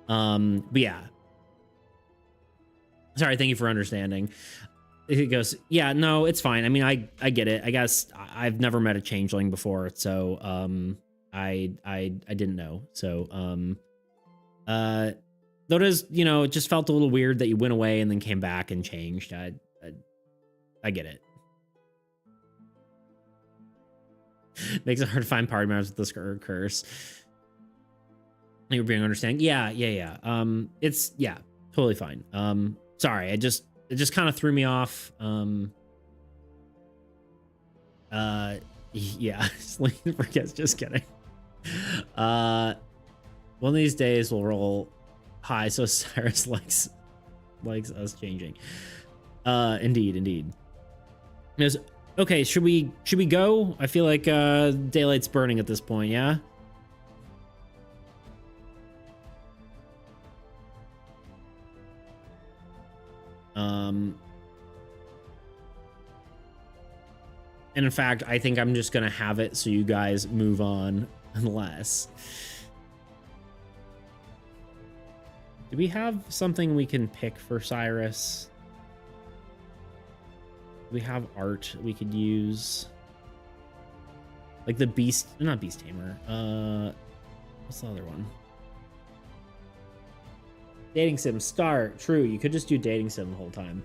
But yeah. Sorry, thank you for understanding. He goes, yeah, no, it's fine. I mean, I get it. I guess I've never met a changeling before, so I didn't know. So though it is, you know, it just felt a little weird that you went away and then came back and changed. I get it. Makes it hard to find party members with this curse. You're being understanding. Yeah. It's, yeah, totally fine. Sorry, it just kind of threw me off. Yeah, forget, just kidding. One of these days we'll roll high, so Cyrus likes us changing. Indeed. There's, okay, should we go? I feel like daylight's burning at this point, yeah? And in fact, I think I'm just gonna have it so you guys move on, unless. Do we have something we can pick for Cyrus? Do we have art we could use? Like the beast, not beast tamer. What's the other one? Dating sim, start. True, you could just do dating sim the whole time.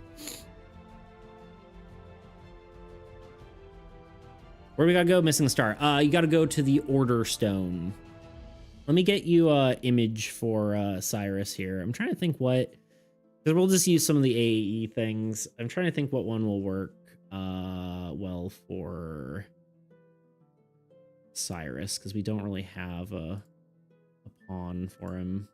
Where we gotta go? Missing the star. You gotta go to the Order Stone. Let me get you a image for Cyrus here. I'm trying to think what, because we'll just use some of the AAE things. I'm trying to think what one will work well for Cyrus, because we don't really have a pawn for him.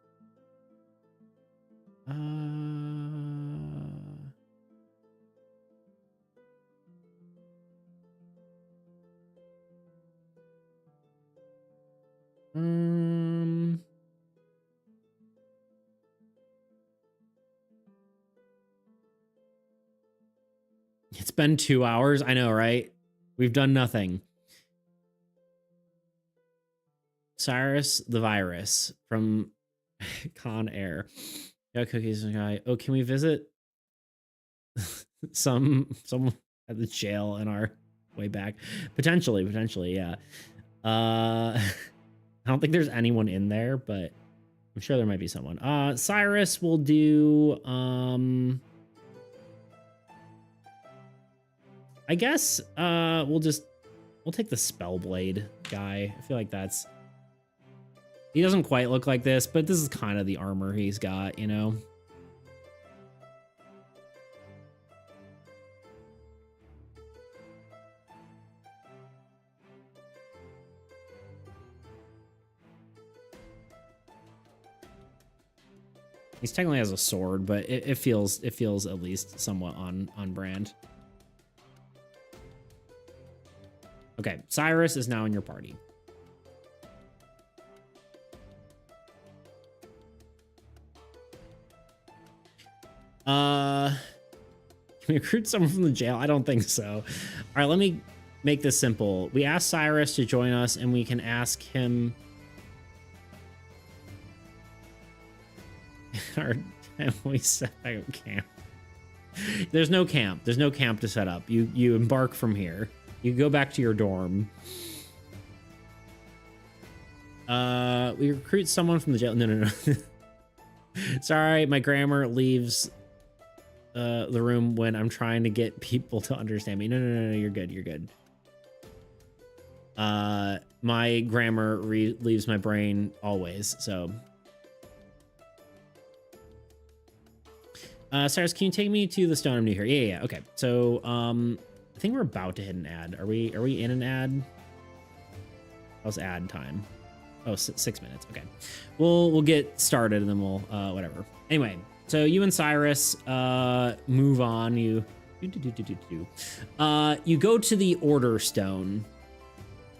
It's been 2 hours. I know, right? We've done nothing. Cyrus the Virus from Con Air. Got cookies and guy. Oh, can we visit someone at the jail in our way back? Potentially, yeah. I don't think there's anyone in there, but I'm sure there might be someone. Cyrus will do I guess we'll take the Spellblade guy. I feel like he doesn't quite look like this, but this is kind of the armor he's got, you know. He's technically has a sword, but it feels at least somewhat on brand. Okay, Cyrus is now in your party. Can we recruit someone from the jail? I don't think so. All right, let me make this simple. We ask Cyrus to join us, and we can ask him. We set up camp. There's no camp. There's no camp to set up. You embark from here. You go back to your dorm. We recruit someone from the jail. No. Sorry, my grammar leaves the room when I'm trying to get people to understand me. No. You're good. You're good. My grammar leaves my brain always. So, Cyrus, can you take me to the stone? I'm new here. Yeah. Okay. So, I think we're about to hit an ad. Are we in an ad? How's ad time? Oh, 6 minutes. Okay. We'll get started and then we'll whatever. Anyway, so you and Cyrus move on. You go to the Order Stone.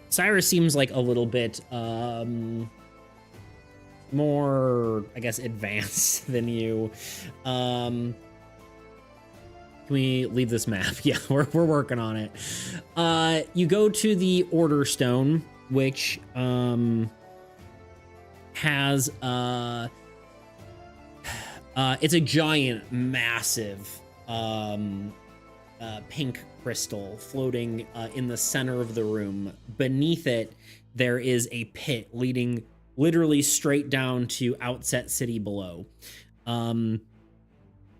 Cyrus seems like a little bit more, I guess, advanced than you. Can we leave this map? Yeah, we're working on it. You go to the Order Stone, which has it's a giant, massive pink crystal floating in the center of the room. Beneath it, there is a pit leading literally straight down to Outset City below.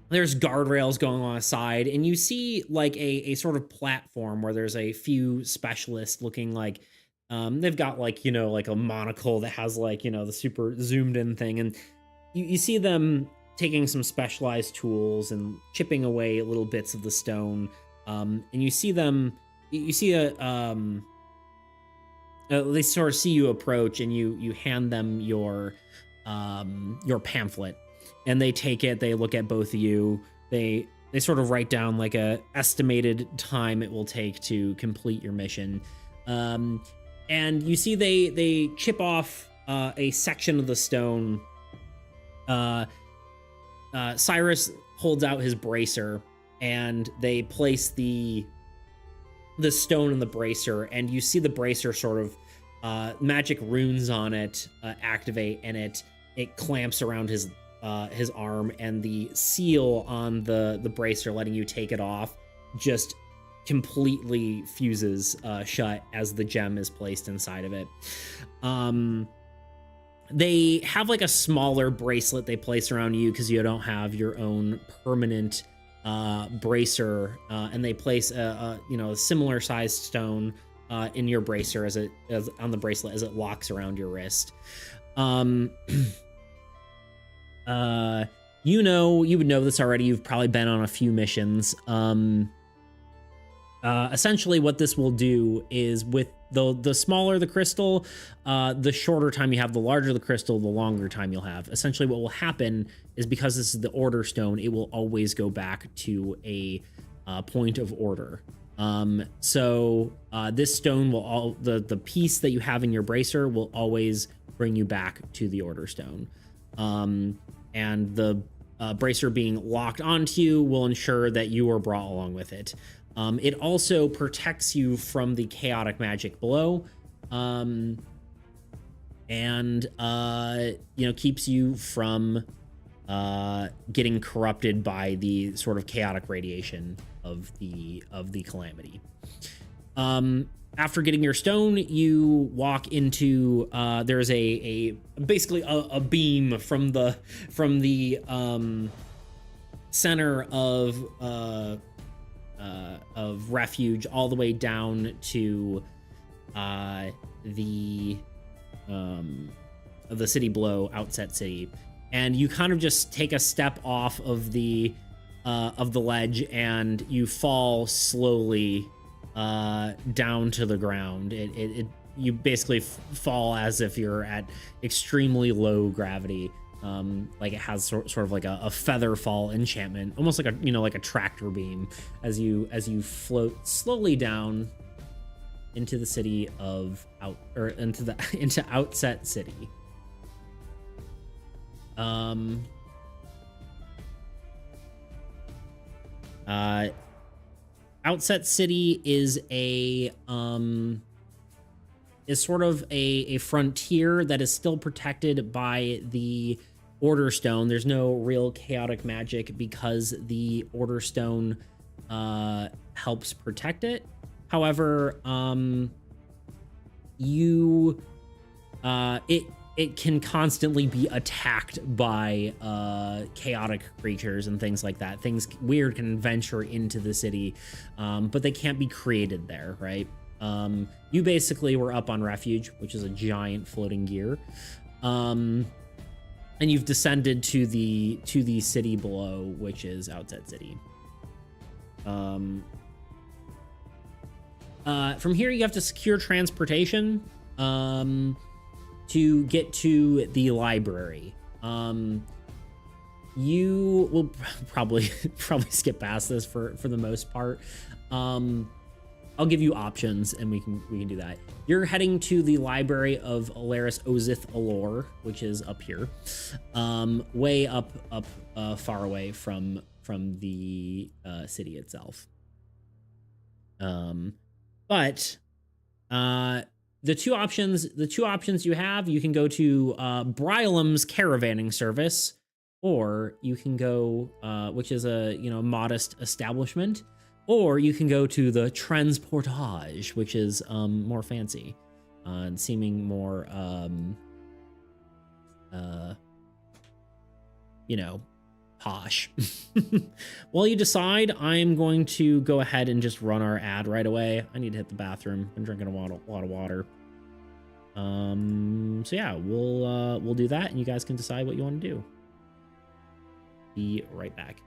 There's guardrails going on the side, and you see like a sort of platform where there's a few specialists looking like they've got like, you know, like a monocle that has like, you know, the super zoomed in thing. And you see them taking some specialized tools and chipping away little bits of the stone. And you see them, they sort of see you approach, and you hand them your pamphlet, and they take it, they look at both of you. They sort of write down like a estimated time it will take to complete your mission. And you see they chip off a section of the stone. Cyrus holds out his bracer, and they place the stone in the bracer, and you see the bracer sort of magic runes on it activate, and it clamps around his arm, and the seal on the bracer letting you take it off just completely fuses shut as the gem is placed inside of it. They have like a smaller bracelet they place around you because you don't have your own permanent bracer, and they place a similar sized stone in your bracer as on the bracelet as it locks around your wrist. You would know this already. You've probably been on a few missions. Essentially what this will do is, with the smaller the crystal, the shorter time you have, the larger the crystal, the longer time you'll have. Essentially what will happen is, because this is the Order Stone, it will always go back to a point of order. So this stone will the piece that you have in your bracer will always bring you back to the Order Stone. And the bracer being locked onto you will ensure that you are brought along with it. It also protects you from the chaotic magic below, and keeps you from getting corrupted by the sort of chaotic radiation of the calamity. After getting your stone, you walk into there's basically a beam from the center of refuge all the way down to the city below, Outset City, and you kind of just take a step off of the ledge, and you fall slowly down to the ground. You basically fall as if you're at extremely low gravity. Like it has sort of like a feather fall enchantment, almost like a, like a tractor beam as you float slowly down into the city of into Outset City. Outset City is sort of a frontier that is still protected by the Order Stone. There's no real chaotic magic because the Order Stone helps protect it. However, it can constantly be attacked by chaotic creatures and things like that. Things weird can venture into the city, but they can't be created there, right? You basically were up on Refuge, which is a giant floating gear, and you've descended to the city below, which is Outset City. From here, you have to secure transportation to get to the library. You will probably skip past this for the most part. I'll give you options and we can do that. You're heading to the library of Alaris Ozith Allure, which is up here, way up far away from the city itself. But the two options you have, you can go to Brylam's caravanning service, or you can go, which is a modest establishment, or you can go to the Transportage, which is more fancy and seeming more posh. While you decide, I'm going to go ahead and just run our ad right away. I need to hit the bathroom. I'm drinking a lot of water. So yeah, we'll do that, and you guys can decide what you want to do. Be right back.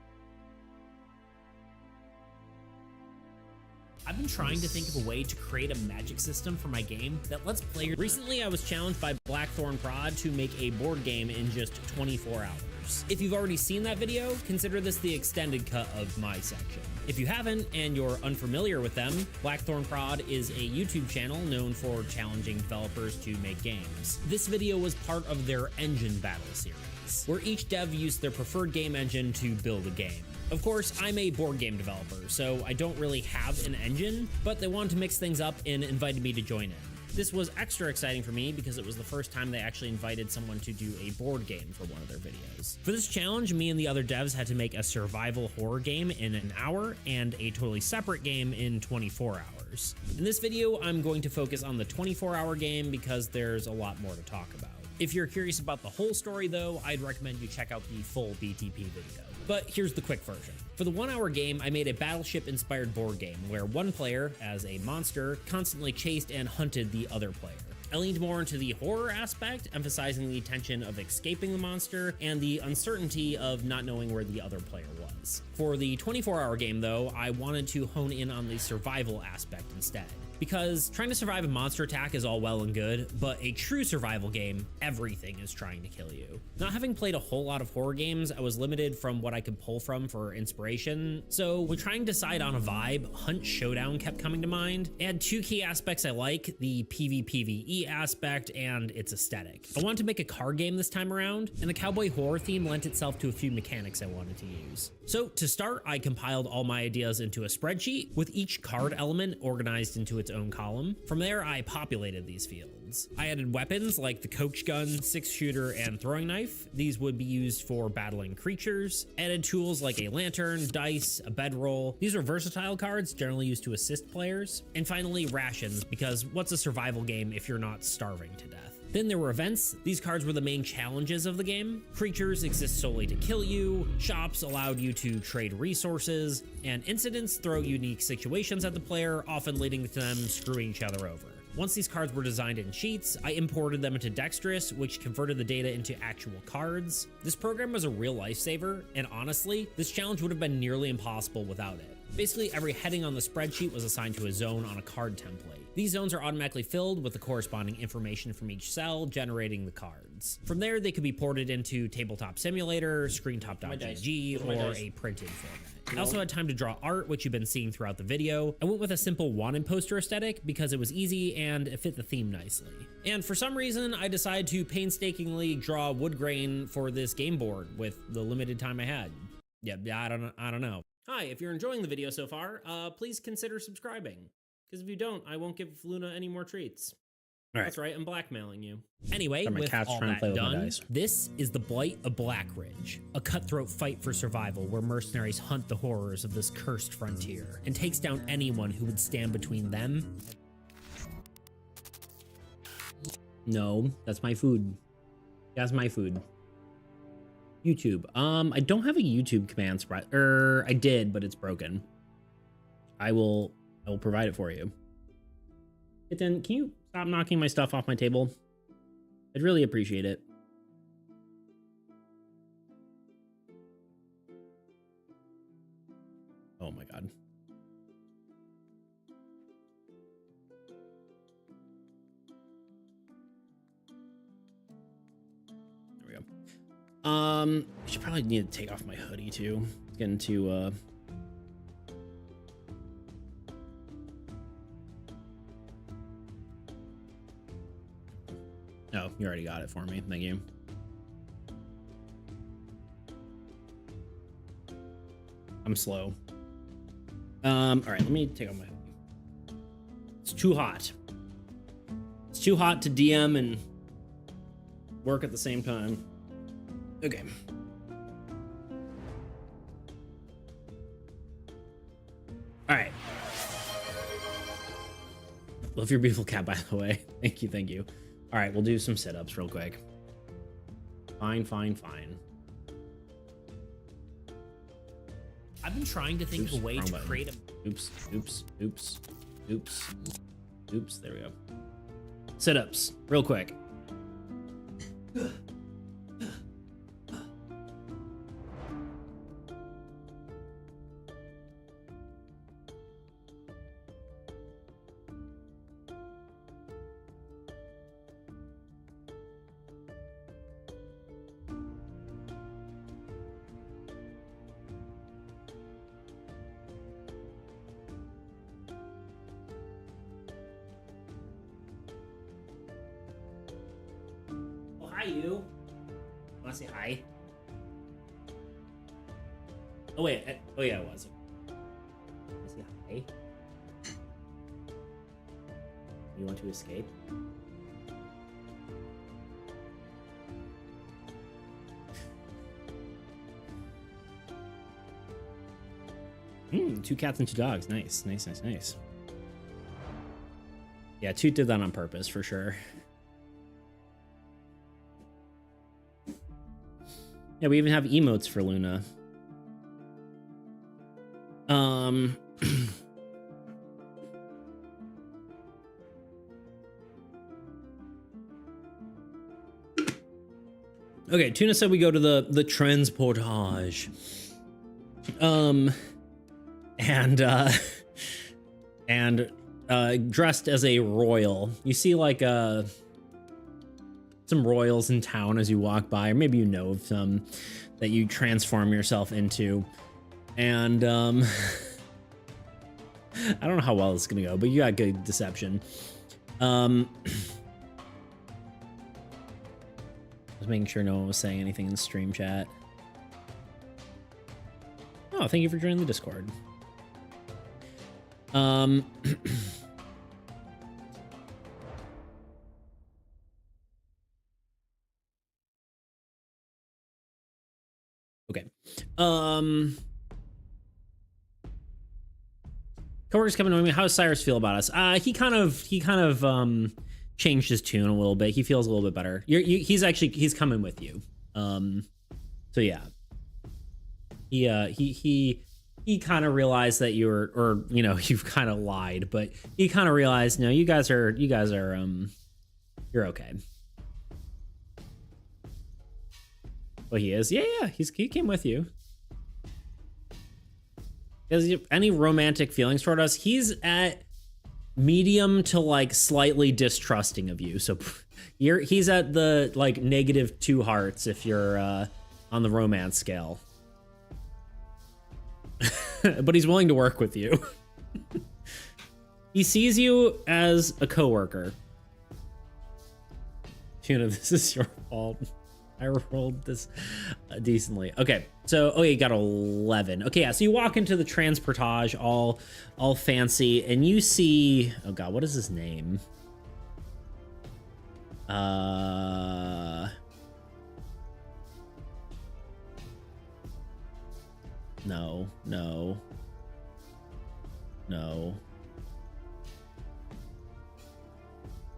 I've been trying to think of a way to create a magic system for my game that lets players... Recently, I was challenged by Blackthorn Prod to make a board game in just 24 hours. If you've already seen that video, consider this the extended cut of my section. If you haven't, and you're unfamiliar with them, Blackthorn Prod is a YouTube channel known for challenging developers to make games. This video was part of their Engine Battle series, where each dev used their preferred game engine to build a game. Of course, I'm a board game developer, so I don't really have an engine, but they wanted to mix things up and invited me to join in. This was extra exciting for me because it was the first time they actually invited someone to do a board game for one of their videos. For this challenge, me and the other devs had to make a survival horror game in an hour and a totally separate game in 24 hours. In this video, I'm going to focus on the 24-hour game because there's a lot more to talk about. If you're curious about the whole story though, I'd recommend you check out the full BTP video. But here's the quick version. For the 1-hour game, I made a battleship-inspired board game where one player, as a monster, constantly chased and hunted the other player. I leaned more into the horror aspect, emphasizing the tension of escaping the monster and the uncertainty of not knowing where the other player was. For the 24-hour game though, I wanted to hone in on the survival aspect instead. Because trying to survive a monster attack is all well and good, but a true survival game, everything is trying to kill you. Not having played a whole lot of horror games, I was limited from what I could pull from for inspiration, so when trying to decide on a vibe, Hunt Showdown kept coming to mind. It had two key aspects I like, the PvPvE aspect and its aesthetic. I wanted to make a card game this time around, and the cowboy horror theme lent itself to a few mechanics I wanted to use. So to start, I compiled all my ideas into a spreadsheet, with each card element organized into its own column. From there, I populated these fields. I added weapons like the coach gun, 6-shooter, and throwing knife. These would be used for battling creatures. Added tools like a lantern, dice, a bedroll. These are versatile cards, generally used to assist players. And finally, rations, because what's a survival game if you're not starving to death? Then there were events. These cards were the main challenges of the game. Creatures exist solely to kill you, shops allowed you to trade resources, and incidents throw unique situations at the player, often leading to them screwing each other over. Once these cards were designed in sheets, I imported them into Dexterous, which converted the data into actual cards. This program was a real lifesaver, and honestly, this challenge would have been nearly impossible without it. Basically, every heading on the spreadsheet was assigned to a zone on a card template. These zones are automatically filled with the corresponding information from each cell, generating the cards. From there, they could be ported into Tabletop Simulator, ScreenTop.gg, or a printed format. I also had time to draw art, which you've been seeing throughout the video. I went with a simple wanted poster aesthetic because it was easy and it fit the theme nicely. And for some reason, I decided to painstakingly draw wood grain for this game board with the limited time I had. Yeah, I don't know. Hi, if you're enjoying the video so far, please consider subscribing. Because if you don't, I won't give Luna any more treats. All right. That's right, I'm blackmailing you. Anyway, with all that done, this is the Blight of Blackridge, a cutthroat fight for survival where mercenaries hunt the horrors of this cursed frontier and takes down anyone who would stand between them. No, that's my food. That's my food. YouTube. I don't have a YouTube command spread. I did, but it's broken. I will provide it for you. But then, can you stop knocking my stuff off my table? I'd really appreciate it. Oh my god. There we go. I should probably need to take off my hoodie too. It's getting too Oh, you already got it for me. Thank you. I'm slow. All right, let me take off my hoodie. It's too hot. It's too hot to DM and work at the same time. Okay. All right. Love your beautiful cat, by the way. Thank you, thank you. All right, we'll do some sit-ups real quick. Fine. I've been trying to think of a way to create a... Oops. There we go. Sit-ups, real quick. Hi, you. Wanna say hi? Oh wait. Oh yeah, it was. Wanna say hi? You want to escape? Two cats and two dogs. Nice. Yeah, Toot did that on purpose for sure. Yeah, we even have emotes for Luna. Okay, Tuna said we go to the transportage. And dressed as a royal. You see like some royals in town as you walk by, or maybe you know of some that you transform yourself into. And I don't know how well it's gonna go, but you got good deception. I was making sure no one was saying anything in the stream chat. Oh, thank you for joining the Discord. Okay. Coworkers come annoying me. How does Cyrus feel about us? He kind of changed his tune a little bit. He feels a little bit better. He's coming with you. So yeah. He kind of realized that you've kind of lied, but he kind of realized, no, you guys are you're okay. Well, he is. Yeah. He came with you. Has any romantic feelings toward us? He's at medium to like slightly distrusting of you. So he's at the like -2 hearts if you're on the romance scale. But he's willing to work with you. He sees you as a coworker. Tuna, this is your fault. I rolled this decently. Okay, so you got 11. Okay, yeah, so you walk into the transportage, all fancy, and you see, oh god, what is his name? No.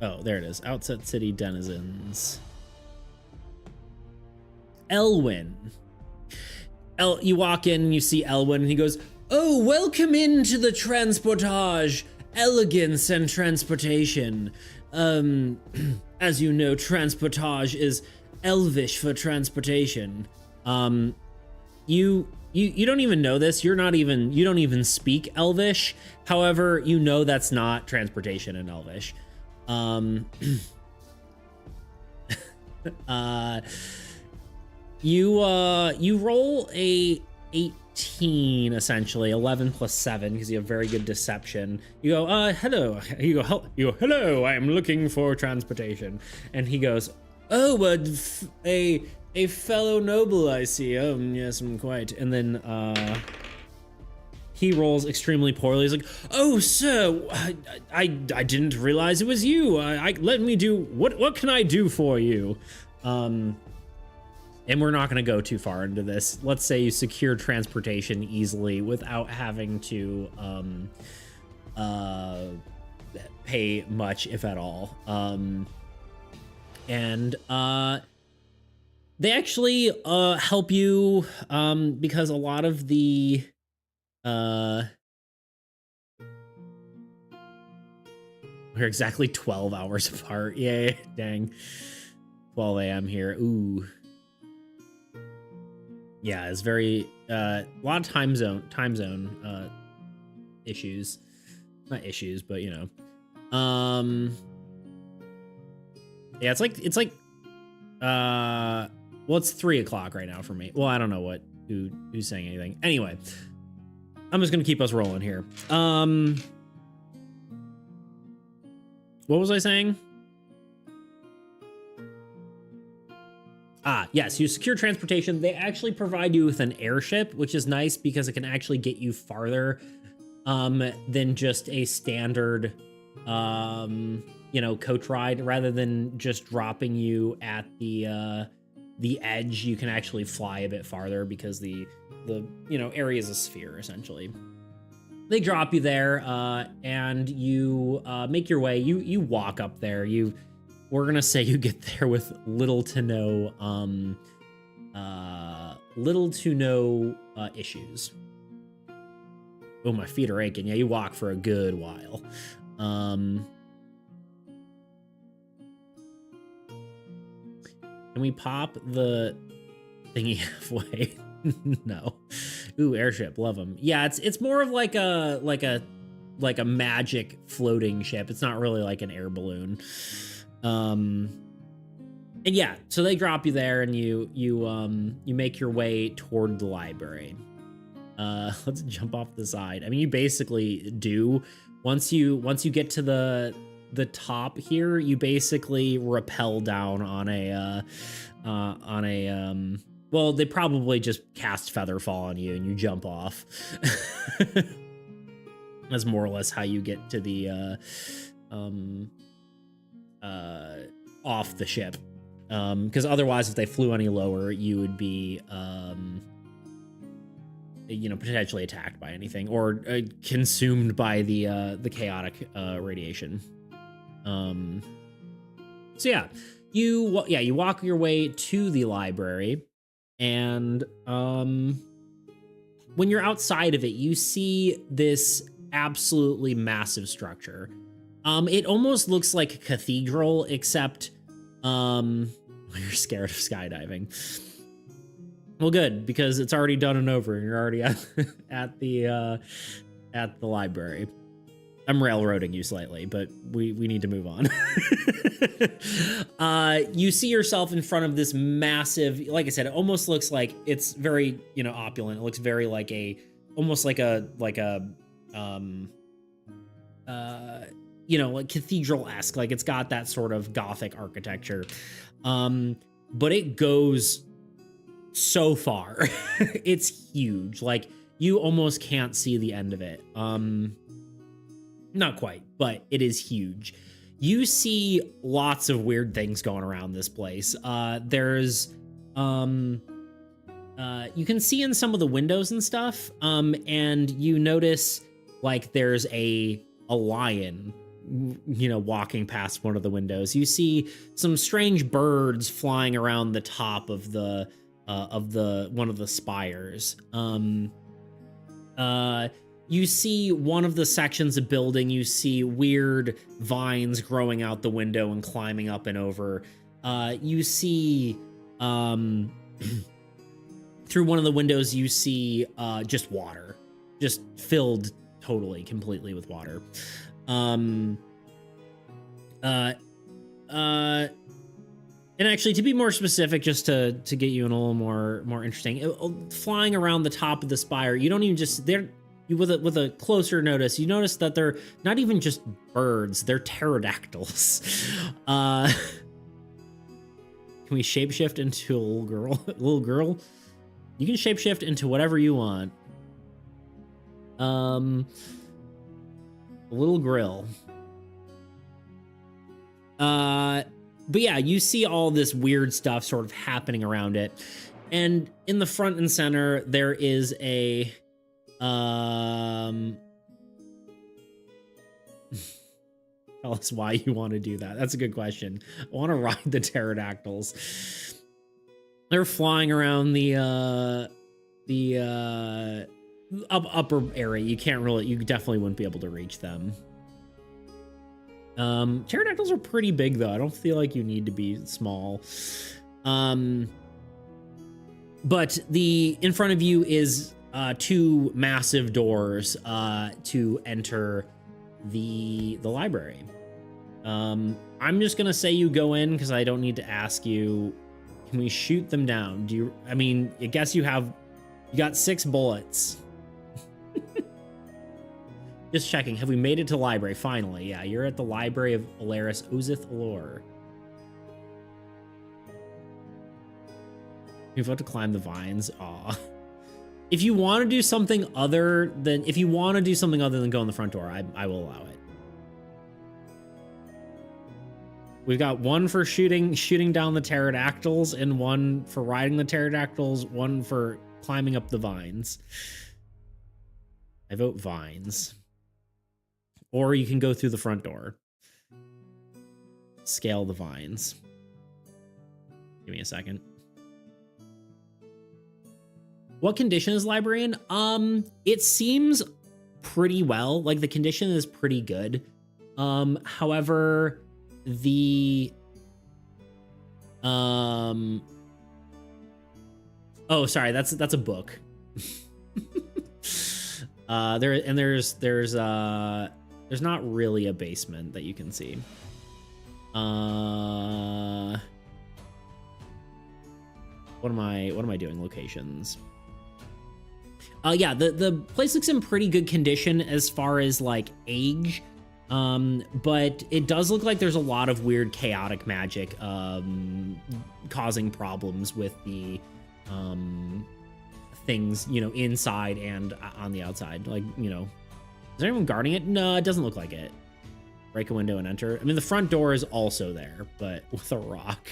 Oh, there it is. Outset City Denizens. Elwyn. You walk in and you see Elwyn, and he goes, "Oh, welcome into the transportage, elegance and transportation. As you know, transportage is Elvish for transportation. You don't even know this. You don't even speak Elvish. However, you know that's not transportation in Elvish. You roll a 18, essentially 11 plus 7, because you have very good deception. You go, hello. You go, hello. I am looking for transportation. And he goes, oh, a fellow noble, I see. Oh, yes, I'm quite. And then he rolls extremely poorly. He's like, oh, sir, I didn't realize it was you. Let me do, what can I do for you? And we're not going to go too far into this. Let's say you secure transportation easily without having to pay much, if at all. They actually help you because a lot of the we're exactly 12 hours apart. Yay, dang. 12 a.m. here. Ooh. Yeah, it's very a lot of time zone issues. Not issues, but you know. Yeah, it's like well, it's 3 o'clock right now for me. Well, I don't know who's saying anything. Anyway, I'm just gonna keep us rolling here. What was I saying? Yes, you secure transportation. They actually provide you with an airship, which is nice because it can actually get you farther than just a standard coach ride. Rather than just dropping you at the edge, you can actually fly a bit farther because the area is a sphere essentially. They drop you there and you make your way. You walk up there. We're gonna say you get there with little to no issues. Oh, my feet are aching. Yeah, you walk for a good while. Can we pop the thingy halfway? No. Ooh, airship, love them. Yeah, it's more of like a magic floating ship. It's not really like an air balloon. And yeah, so they drop you there, and you make your way toward the library. Let's jump off the side. I mean, you basically do. Once you get to the top here, you basically rappel down on a well, they probably just cast Featherfall on you and you jump off. That's more or less how you get to the off the ship, because otherwise if they flew any lower you would be potentially attacked by anything or consumed by the chaotic radiation. So yeah, you walk your way to the library, and when you're outside of it, you see this absolutely massive structure. It almost looks like a cathedral, except you're scared of skydiving. Well, good, because it's already done and over. You're already at the library. I'm railroading you slightly, but we need to move on. You see yourself in front of this massive, like I said, it almost looks like it's very, opulent. It looks very like almost like cathedral-esque. Like it's got that sort of Gothic architecture. But it goes so far. It's huge. Like you almost can't see the end of it. Not quite, but it is huge. You see lots of weird things going around this place. There's you can see in some of the windows and stuff, and you notice like there's a lion, walking past one of the windows. You see some strange birds flying around the top of the one of the spires. You see one of the sections of building, you see weird vines growing out the window and climbing up and over. You see, through one of the windows, you see just water, just filled completely with water. And actually, to be more specific, just to get you in a little more interesting, flying around the top of the spire, you don't even just with a closer notice, you notice that they're not even just birds, they're pterodactyls. Can we shapeshift into a little girl? Little girl? You can shapeshift into whatever you want. A little grill. But yeah, you see all this weird stuff sort of happening around it. And in the front and center, there is a tell us why you want to do that. That's a good question. I want to ride the pterodactyls. They're flying around the upper area. You definitely wouldn't be able to reach them. Pterodactyls are pretty big though. I don't feel like you need to be small. But in front of you is two massive doors to enter the library. I'm just gonna say you go in because I don't need to ask you. Can we shoot them down? I guess you got 6 bullets. Just checking. Have we made it to library? Finally. Yeah, you're at the library of Alaris Ozith Allure. You've got to climb the vines. Aw. If you want to do something other than go in the front door, I will allow it. We've got one for shooting down the pterodactyls, and one for riding the pterodactyls, one for climbing up the vines. I vote vines. Or you can go through the front door. Scale the vines. Give me a second. What condition is library in? It seems pretty well. Like the condition is pretty good. However, oh, sorry, that's a book. There's not really a basement that you can see. What am I doing? Locations. Yeah, the place looks in pretty good condition as far as like age. But it does look like there's a lot of weird chaotic magic causing problems with the things, inside and on the outside. Like, is there anyone guarding it? No, it doesn't look like it. Break a window and enter. I mean, the front door is also there, but with a rock.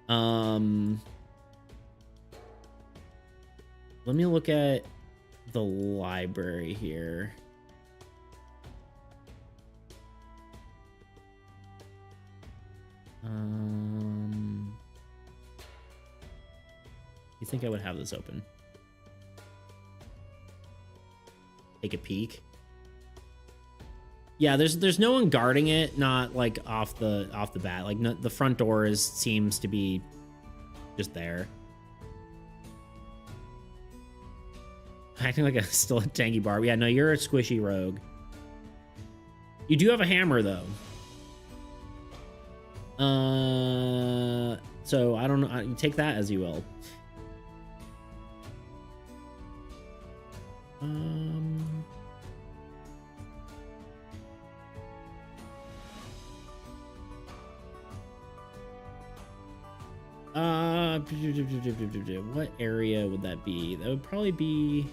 Let me look at the library here. You think I would have this open? Take a peek. Yeah, there's no one guarding it, not like off the bat. Like the front door seems to be just there. Acting like still a tanky barb. Yeah, no, you're a squishy rogue. You do have a hammer, though. So I don't know. You take that as you will. What area would that be? That would probably be...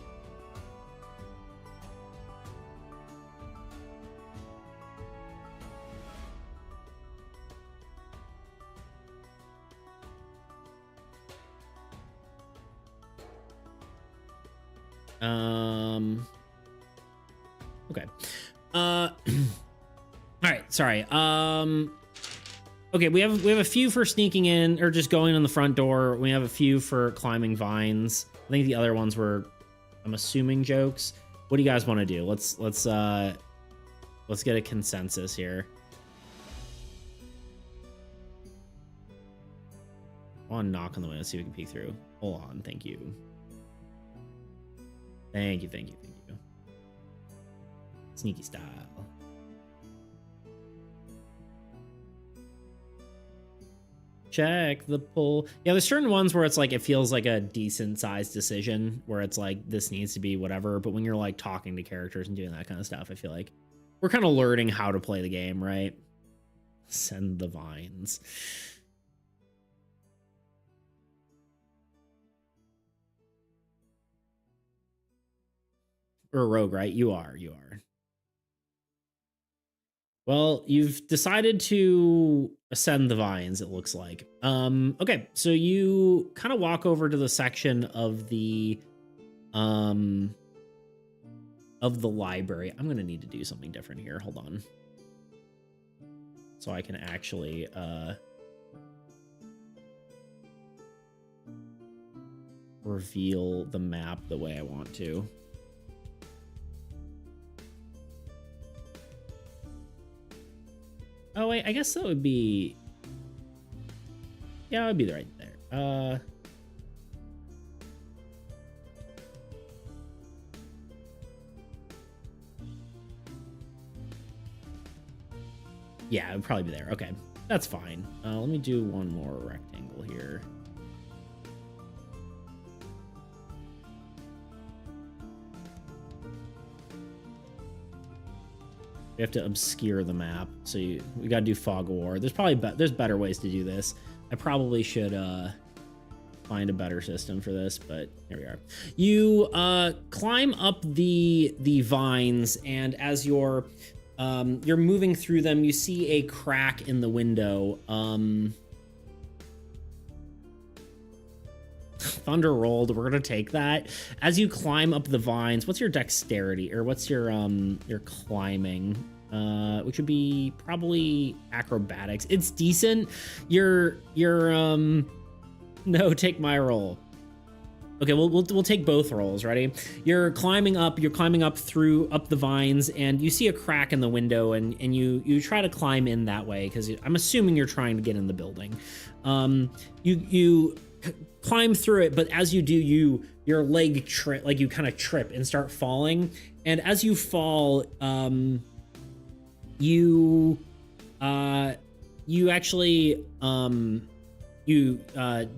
Okay. All right. Sorry. Okay, we have a few for sneaking in or just going in the front door. We have a few for climbing vines. I think the other ones were, I'm assuming, jokes. What do you guys want to do? Let's get a consensus here. I want to knock on the window, see if we can peek through. Hold on, thank you. Thank you. Sneaky style. Check the pull. Yeah, there's certain ones where it's like it feels like a decent sized decision where it's like this needs to be whatever. But when you're like talking to characters and doing that kind of stuff, I feel like we're kind of learning how to play the game, right? Send the vines. Or a rogue, right? You are. Well, you've decided to ascend the vines, it looks like. Okay, so you kind of walk over to the section of the library. I'm gonna need to do something different here. Hold on. So I can actually reveal the map the way I want to. Oh, wait, I guess that would be... Yeah, it would be right there. Yeah, it would probably be there. Okay, that's fine. Let me do one more rectangle here. We have to obscure the map, so we got to do fog of war. There's probably there's better ways to do this. I probably should find a better system for this, but here we are. You climb up the vines, and as you're moving through them, you see a crack in the window. Thunder rolled. We're gonna take that. As you climb up the vines, what's your dexterity, or what's your climbing? Which would be probably acrobatics. It's decent. You're no, take my roll. Okay, we'll take both rolls. Ready? You're climbing up the vines, and you see a crack in the window, and you try to climb in that way because I'm assuming you're trying to get in the building. You climb through it, but as you do, your leg you kind of trip and start falling, and as you fall, you actually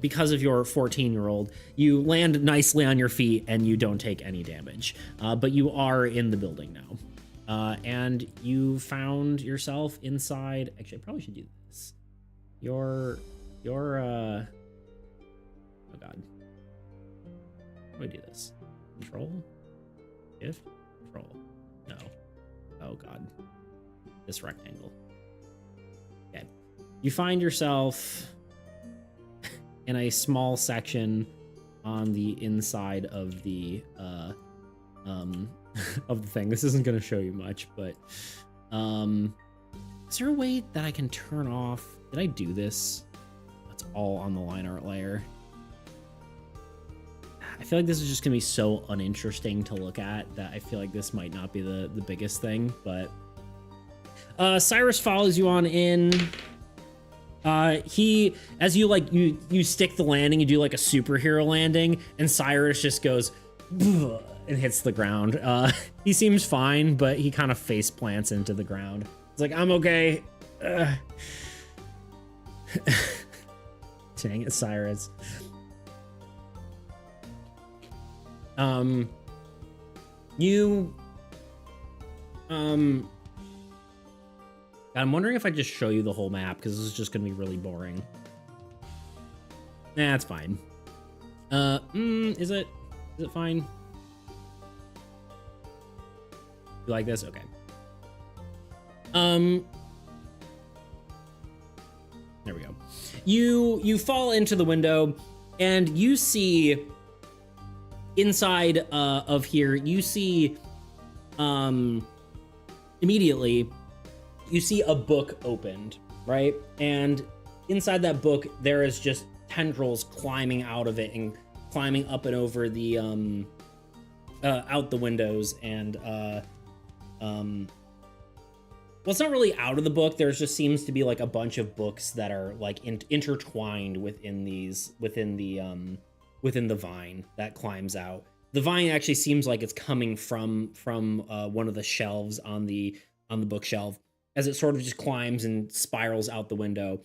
because of your 14-year-old, you land nicely on your feet and you don't take any damage, but you are in the building now, and you found yourself inside. Actually, I probably should do this. Your oh god, how do I do this? Control? Shift? Control? No. Oh god. This rectangle. Okay. You find yourself in a small section on the inside of the of the thing. This isn't going to show you much, but is there a way that I can turn off? Did I do this? That's all on the line art layer. I feel like this is just gonna be so uninteresting to look at that I feel like this might not be the biggest thing, but Cyrus follows you on in. He, as you like, you stick the landing, you do like a superhero landing, and Cyrus just goes and hits the ground. He seems fine, but he kind of face plants into the ground. It's like, I'm okay. Dang it, Cyrus. I'm wondering if I just show you the whole map, because this is just gonna be really boring. Nah, it's fine. Is it fine? You like this? Okay. There we go. You fall into the window, and you see inside of here, you see immediately you see a book opened, right? And inside that book there is just tendrils climbing out of it and climbing up and over the out the windows. And well, it's not really out of the book. There just seems to be like a bunch of books that are like intertwined within the vine that climbs out. The vine actually seems like it's coming from one of the shelves on the bookshelf, as it sort of just climbs and spirals out the window.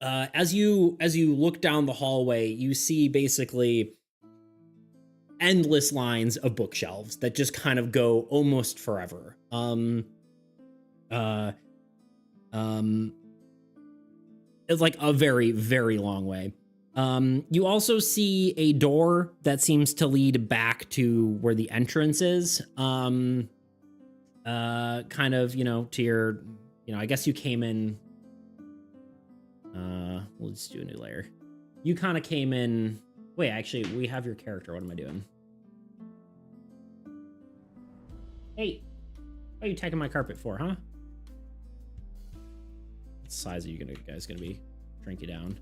As you look down the hallway, you see basically endless lines of bookshelves that just kind of go almost forever. It's like a very, very long way. You also see a door that seems to lead back to where the entrance is. Kind of, to your, I guess you came in. We'll just do a new layer. You kind of came in. Wait, actually, we have your character. What am I doing? Hey, what are you taking my carpet for, huh? What size are you guys gonna be? Shrink you down.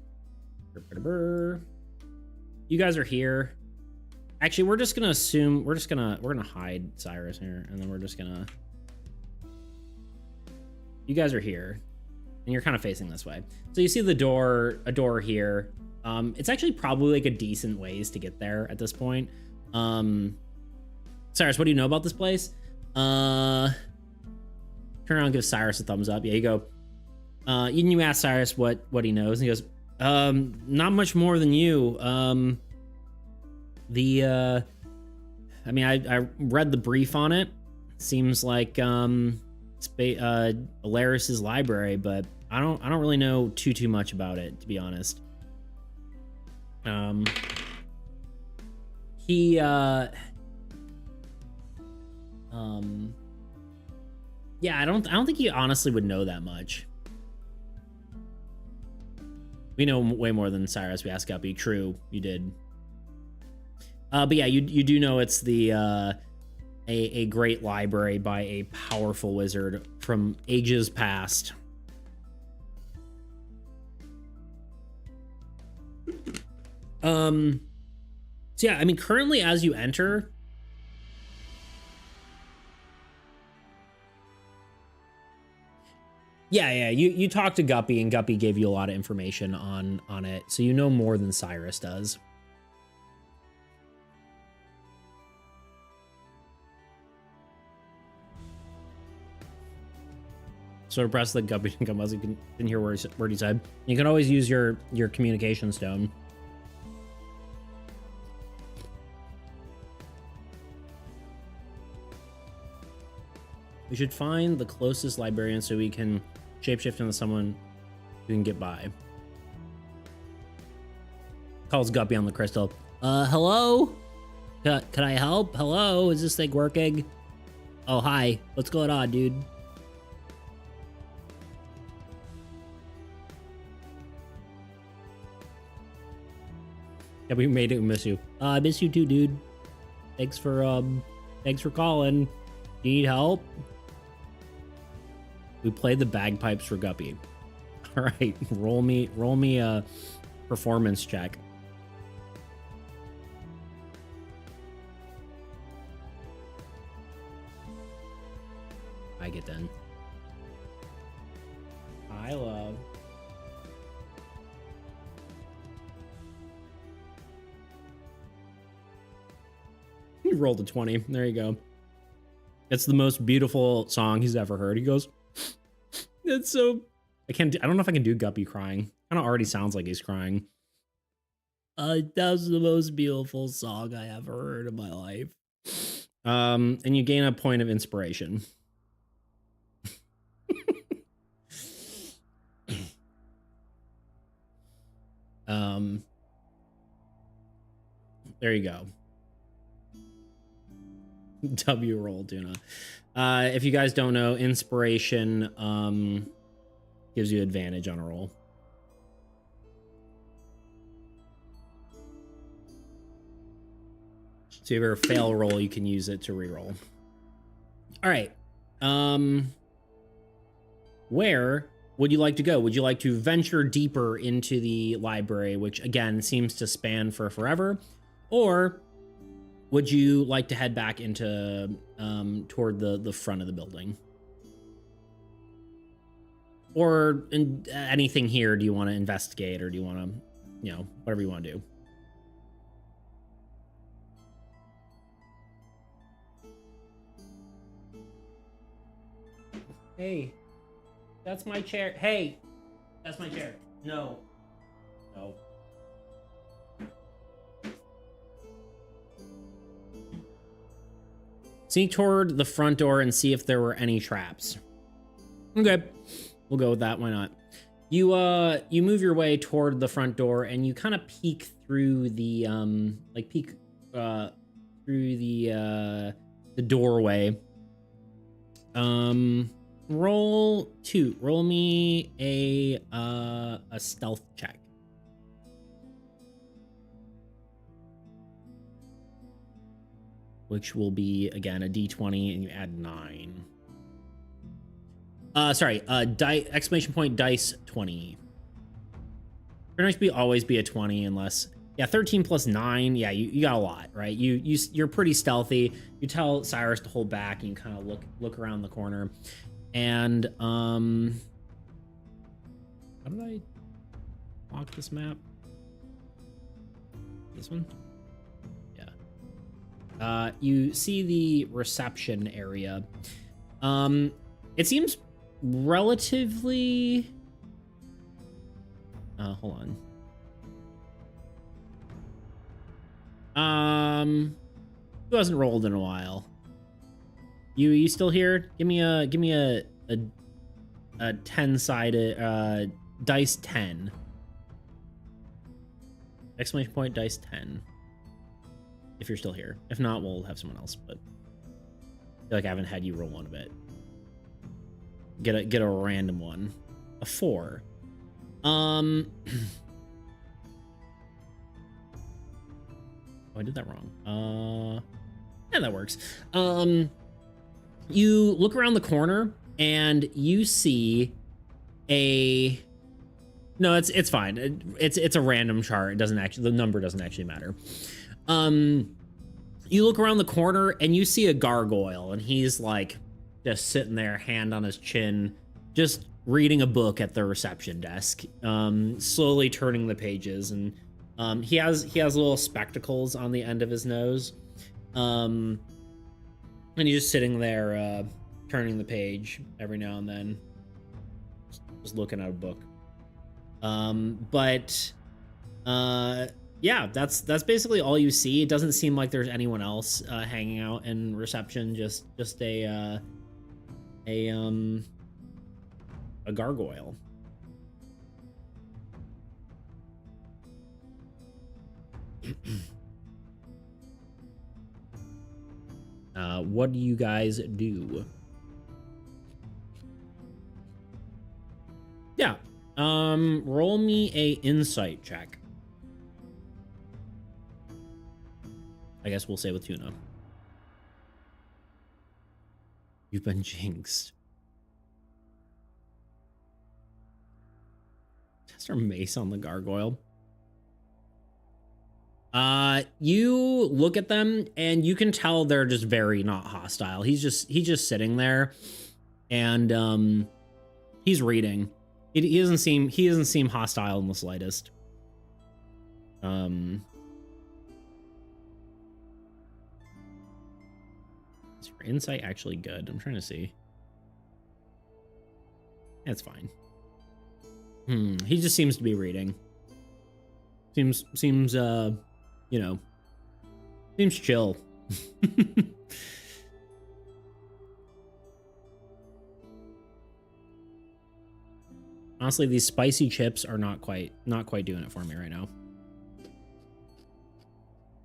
You guys are here. Actually, we're just gonna assume we're gonna hide Cyrus here, and then we're just gonna. You guys are here, and you're kind of facing this way. So you see a door here. It's actually probably like a decent ways to get there at this point. Cyrus, what do you know about this place? Turn around and give Cyrus a thumbs up. Yeah, you go. You ask Cyrus what he knows, and he goes, not much more than you. I mean, I read the brief on it. Seems like Alaris's library, but I don't really know too much about it, to be honest. Yeah, I don't think he honestly would know that much. We know way more than Cyrus. We asked Guppy. True, you did. But yeah, you do know it's the a great library by a powerful wizard from ages past. So yeah, I mean, currently as you enter, yeah, you talked to Guppy, and Guppy gave you a lot of information on it, so you know more than Cyrus does. So impressed that Guppy didn't come, as you didn't hear word he said. You can always use your communication stone. We should find the closest librarian so we can shapeshift into someone who can get by. Calls Guppy on the crystal. Hello? Can I help? Hello? Is this thing working? Oh, hi. What's going on, dude? Yeah, we made it. We miss you. I miss you too, dude. Thanks for calling. You need help? We played the bagpipes for Guppy. All right, roll me a performance check. I get then. I love. rolled a 20. There you go. It's the most beautiful song he's ever heard. He goes, it's so, I don't know if I can do Guppy crying. Kind of already sounds like he's crying. That's the most beautiful song I ever heard in my life. And you gain a point of inspiration. There you go. W roll, Duna. If you guys don't know, inspiration gives you advantage on a roll. So if you ever fail a roll, you can use it to reroll. All right. Where would you like to go? Would you like to venture deeper into the library, which again seems to span for forever? Or would you like to head back into toward the front of the building? Or anything here do you want to investigate, or do you want to, you know, whatever you want to do? Hey, that's my chair. Hey, that's my chair. No. No. Sneak toward the front door and see if there were any traps. Okay, we'll go with that. Why not? You move your way toward the front door and you kind of peek through the through the doorway. Roll me a stealth check. Which will be, again, a d20, and you add 9. Exclamation point dice 20. Pretty much always be a 20 unless, yeah, 13 plus 9. Yeah, you got a lot, right? You're pretty stealthy. You tell Cyrus to hold back, and you kind of look around the corner. And how did I lock this map? This one? You see the reception area. It seems relatively... hold on. Who hasn't rolled in a while? You still here? Give me a 10-sided dice 10. Exclamation point dice 10. If you're still here. If not, we'll have someone else, but I feel like I haven't had you roll one a bit. Get a random one. A 4. Oh, I did that wrong. Yeah, that works. You look around the corner and you see a... No, it's fine. It's a random chart. It doesn't actually, the number doesn't actually matter. You look around the corner and you see a gargoyle, and he's like just sitting there, hand on his chin, just reading a book at the reception desk, slowly turning the pages. And he has little spectacles on the end of his nose, and he's just sitting there, turning the page every now and then, just looking at a book. Yeah, that's basically all you see. It doesn't seem like there's anyone else hanging out in reception. Just a gargoyle. What do you guys do? Yeah. Roll me a insight check. I guess we'll say with Tuna. You've been jinxed. Test our mace on the gargoyle. You look at them and you can tell they're just very not hostile. He's just sitting there, and he's reading. He doesn't seem hostile in the slightest. Insight actually good? I'm trying to see. That's fine. He just seems to be reading. Seems you know, seems chill. Honestly, these spicy chips are not quite doing it for me right now.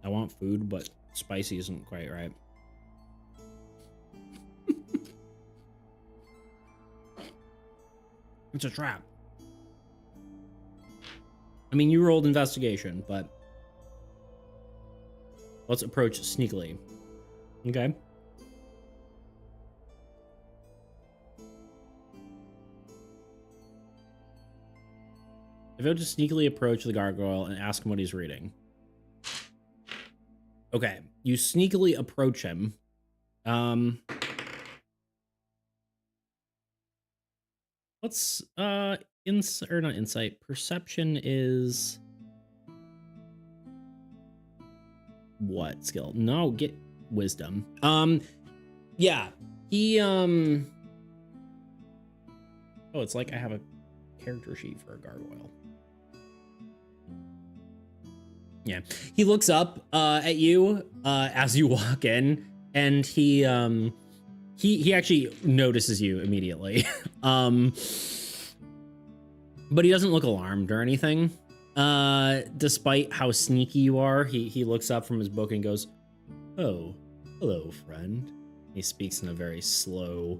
I want food, but spicy isn't quite right. It's a trap. I mean, you rolled investigation, but let's approach sneakily. Okay. If I were to sneakily approach the gargoyle and ask him what he's reading. Okay, you sneakily approach him. What's or not insight? Perception is what skill? No, get wisdom. Yeah, he oh, it's like I have a character sheet for a gargoyle. Yeah, he looks up at you as you walk in, and he actually notices you immediately. But he doesn't look alarmed or anything. Despite how sneaky you are, he looks up from his book and goes, "Oh, hello, friend." He speaks in a very slow,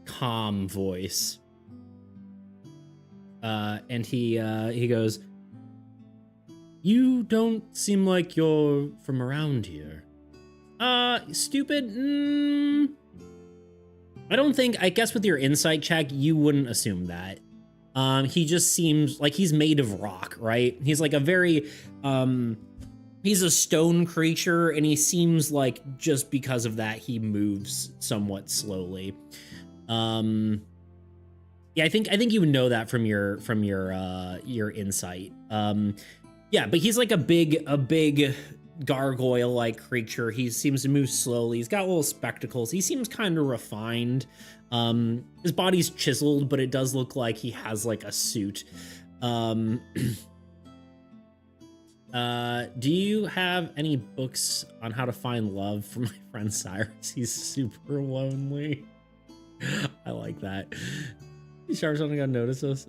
calm voice. And he goes, "You don't seem like you're from around here." Stupid? I don't think, I guess with your insight check, you wouldn't assume that. He just seems like he's made of rock, right? He's like a very, he's a stone creature, and he seems like just because of that, he moves somewhat slowly. Yeah, I think you would know that from your insight. Yeah, but he's like a big gargoyle-like creature. He seems to move slowly. He's got little spectacles. He seems kind of refined. His body's chiseled, but it does look like he has like a suit. Do you have any books on how to find love for my friend Cyrus? He's super lonely. I like that. You sure something gonna notice us?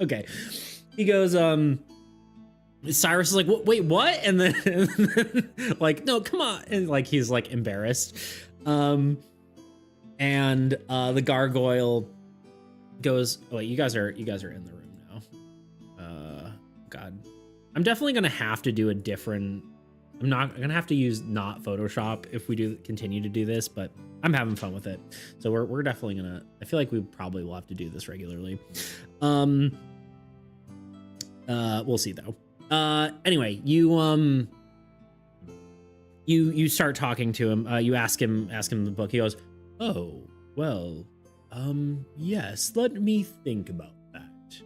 Okay. He goes, Cyrus is like, wait, what? And then like, no, come on. And like, he's like embarrassed. And the gargoyle goes, oh, wait, you guys are in the room now. God, I'm definitely going to have to do a different, I'm going to have to use not Photoshop if we do continue to do this, but I'm having fun with it. So we're definitely going to, I feel like we probably will have to do this regularly. We'll see though. Anyway, you start talking to him. You ask him the book. He goes, "Oh, well, yes, let me think about that."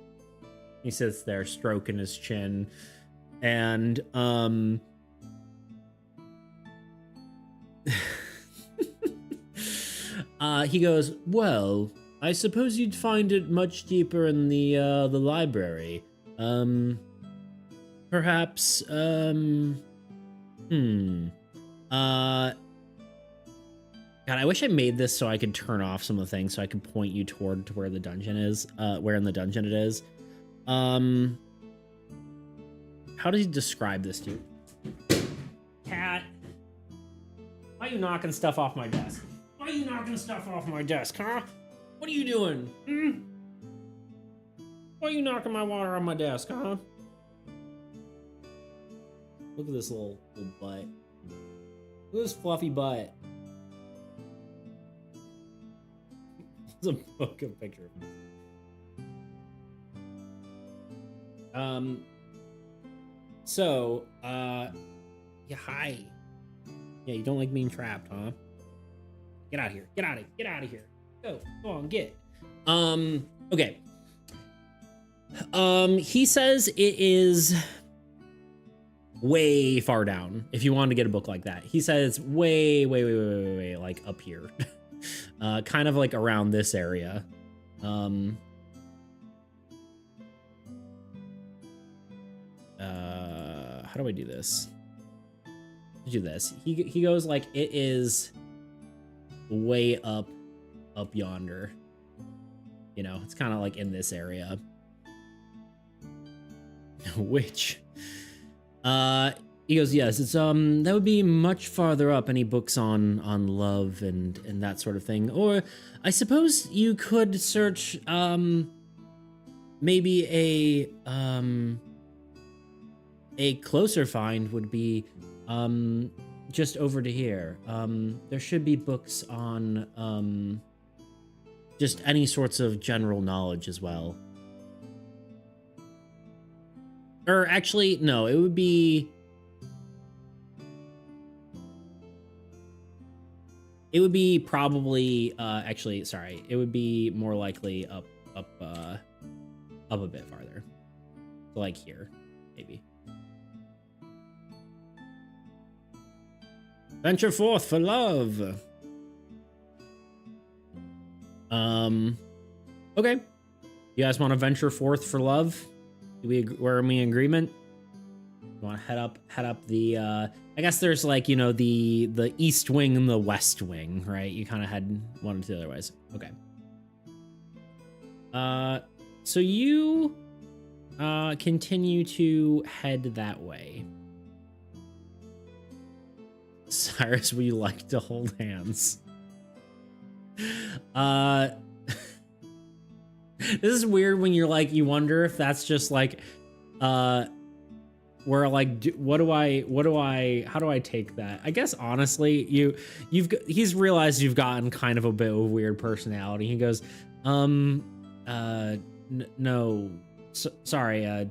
He sits there stroking his chin, and he goes, "Well, I suppose you'd find it much deeper in the library. Perhaps, God, I wish I made this so I could turn off some of the things so I could point you toward to where the dungeon is, where in the dungeon it is. How does he describe this to you? Cat, why are you knocking stuff off my desk? Why are you knocking stuff off my desk, huh? What are you doing? Why are you knocking my water on my desk, huh? Look at this little butt. Look at this fluffy butt. It's a book of picture. So, yeah, hi. Yeah, you don't like being trapped, huh? Get out of here. Get out of here. Go on, get. Okay. He says it is way far down if you wanted to get a book like that. He says way, like up here. Kind of like around this area. How do I do this? Do this. He goes like it is way up yonder. You know, it's kind of like in this area. Which he goes, yes, it's that would be much farther up. Any books on love and that sort of thing. Or I suppose you could search maybe a closer find would be just over to here. There should be books on just any sorts of general knowledge as well. Or actually, no, it would be probably actually, sorry, it would be more likely up a bit farther. So like here, maybe. Venture forth for love. Okay. You guys want to venture forth for love? We're in agreement? You want to head up the I guess there's like, you know, the east wing and the west wing, right? You kind of had one or two other ways. Okay. So you continue to head that way. Cyrus, would you like to hold hands? This is weird when you're like, you wonder if that's just like, where like, how do I take that? I guess honestly, he's realized you've gotten kind of a bit of a weird personality. He goes, no, sorry.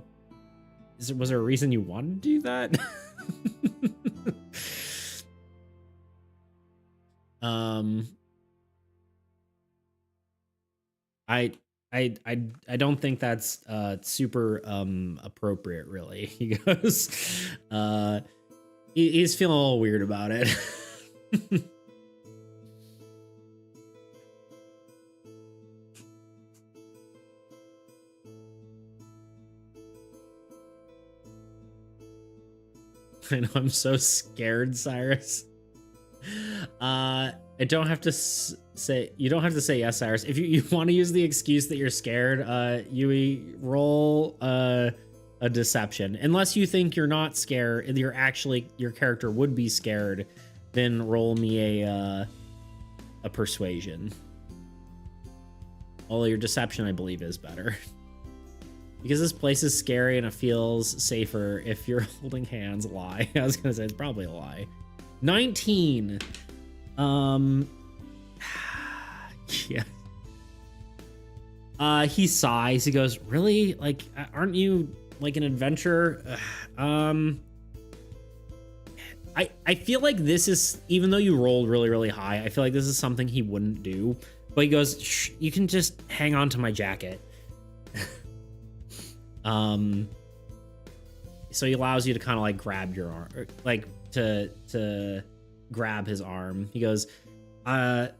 Was there a reason you wanted to do that? I don't think that's super appropriate, really. He goes, he's feeling a little weird about it. I know, I'm so scared, Cyrus. I don't have to say, you don't have to say yes, Cyrus. If you want to use the excuse that you're scared, Yui, roll a deception. Unless you think you're not scared, your character would be scared, then roll me a persuasion. Although your deception, I believe, is better. Because this place is scary and it feels safer if you're holding hands. Lie. I was gonna say it's probably a lie. 19. Yeah. He sighs. He goes, really? Like, aren't you like an adventurer? I feel like this is, even though you rolled really, really high, I feel like this is something he wouldn't do. But he goes, shh, you can just hang on to my jacket. So he allows you to kind of like grab your arm, or like to grab his arm. He goes, no,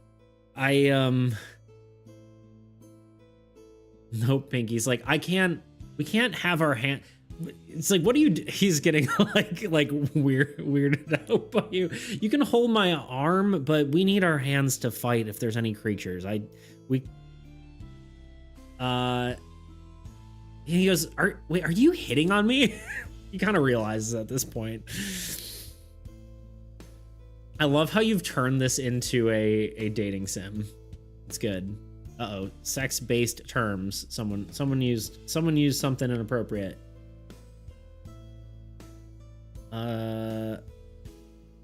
Pinky's like, we can't have our hand. It's like, what do you do? He's getting like weirded out by you. You can hold my arm, but we need our hands to fight if there's any creatures. He goes, are you hitting on me? He kind of realizes at this point. I love how you've turned this into a dating sim. It's good. Uh-oh, sex-based terms. Someone used something inappropriate.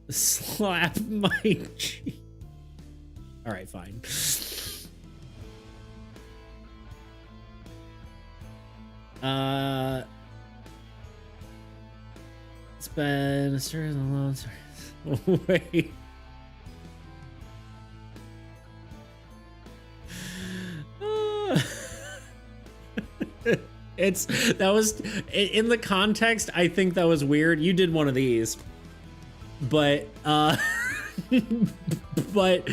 Slap my cheek. All right, fine. It's been a series of long stories. Wait. That was in the context. I think that was weird. You did one of these, but but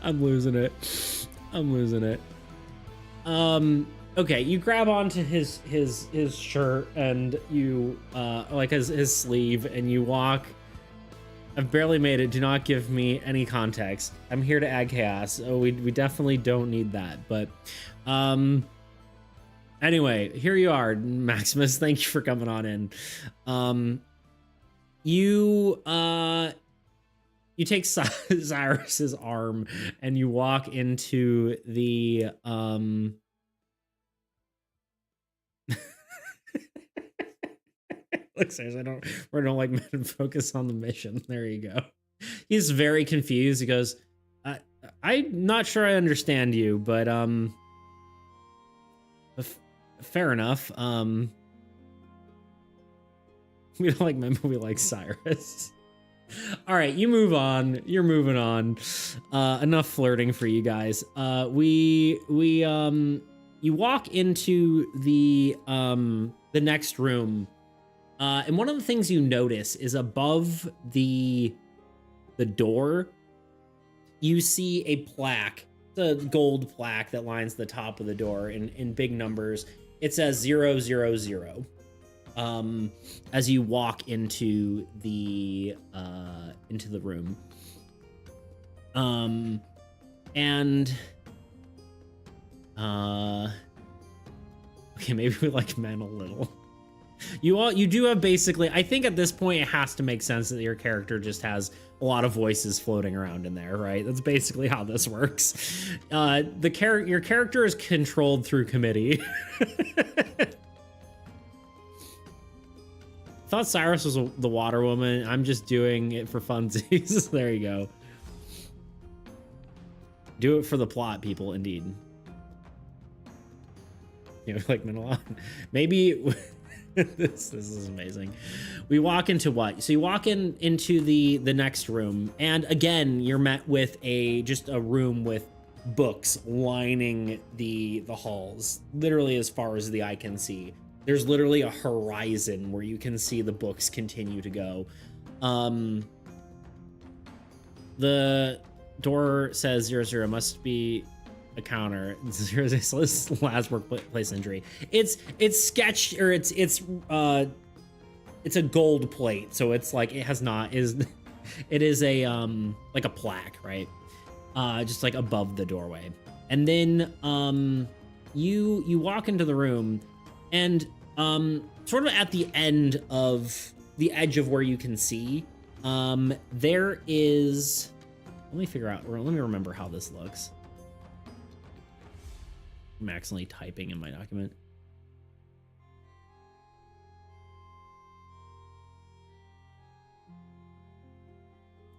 I'm losing it. Okay, you grab onto his shirt and you like his sleeve, and you walk. I've barely made it. Do not give me any context. I'm here to add chaos. Oh, we definitely don't need that. But anyway, here you are, Maximus. Thank you for coming on in. You take Cyrus's arm and you walk into the Look, Cyrus, we don't like men to focus on the mission. There you go. He's very confused. He goes, I'm not sure I understand you, but fair enough. We don't like men, but we like Cyrus. All right, you move on. You're moving on. Enough flirting for you guys. You walk into the next room. And one of the things you notice is above the door, you see a plaque. It's a gold plaque that lines the top of the door in big numbers. It says 000. As you walk into the room. Okay, maybe we like men a little. You do have basically, I think at this point it has to make sense that your character just has a lot of voices floating around in there, right? That's basically how this works. Your character is controlled through committee. Thought Cyrus was the water woman. I'm just doing it for funsies. There you go. Do it for the plot, people, indeed. You know, like Menelon. Maybe this is amazing. We walk into what? So you walk into the next room, and again, you're met with just a room with books lining the halls, literally as far as the eye can see. There's literally a horizon where you can see the books continue to go. The door says 00 must be a counter. 00 last workplace injury. It's sketched, or it's a gold plate, so it's like it is a like a plaque, right? Just like above the doorway. And then you walk into the room, and sort of at the end of the edge of where you can see, there is, let me remember how this looks. I'm accidentally typing in my document.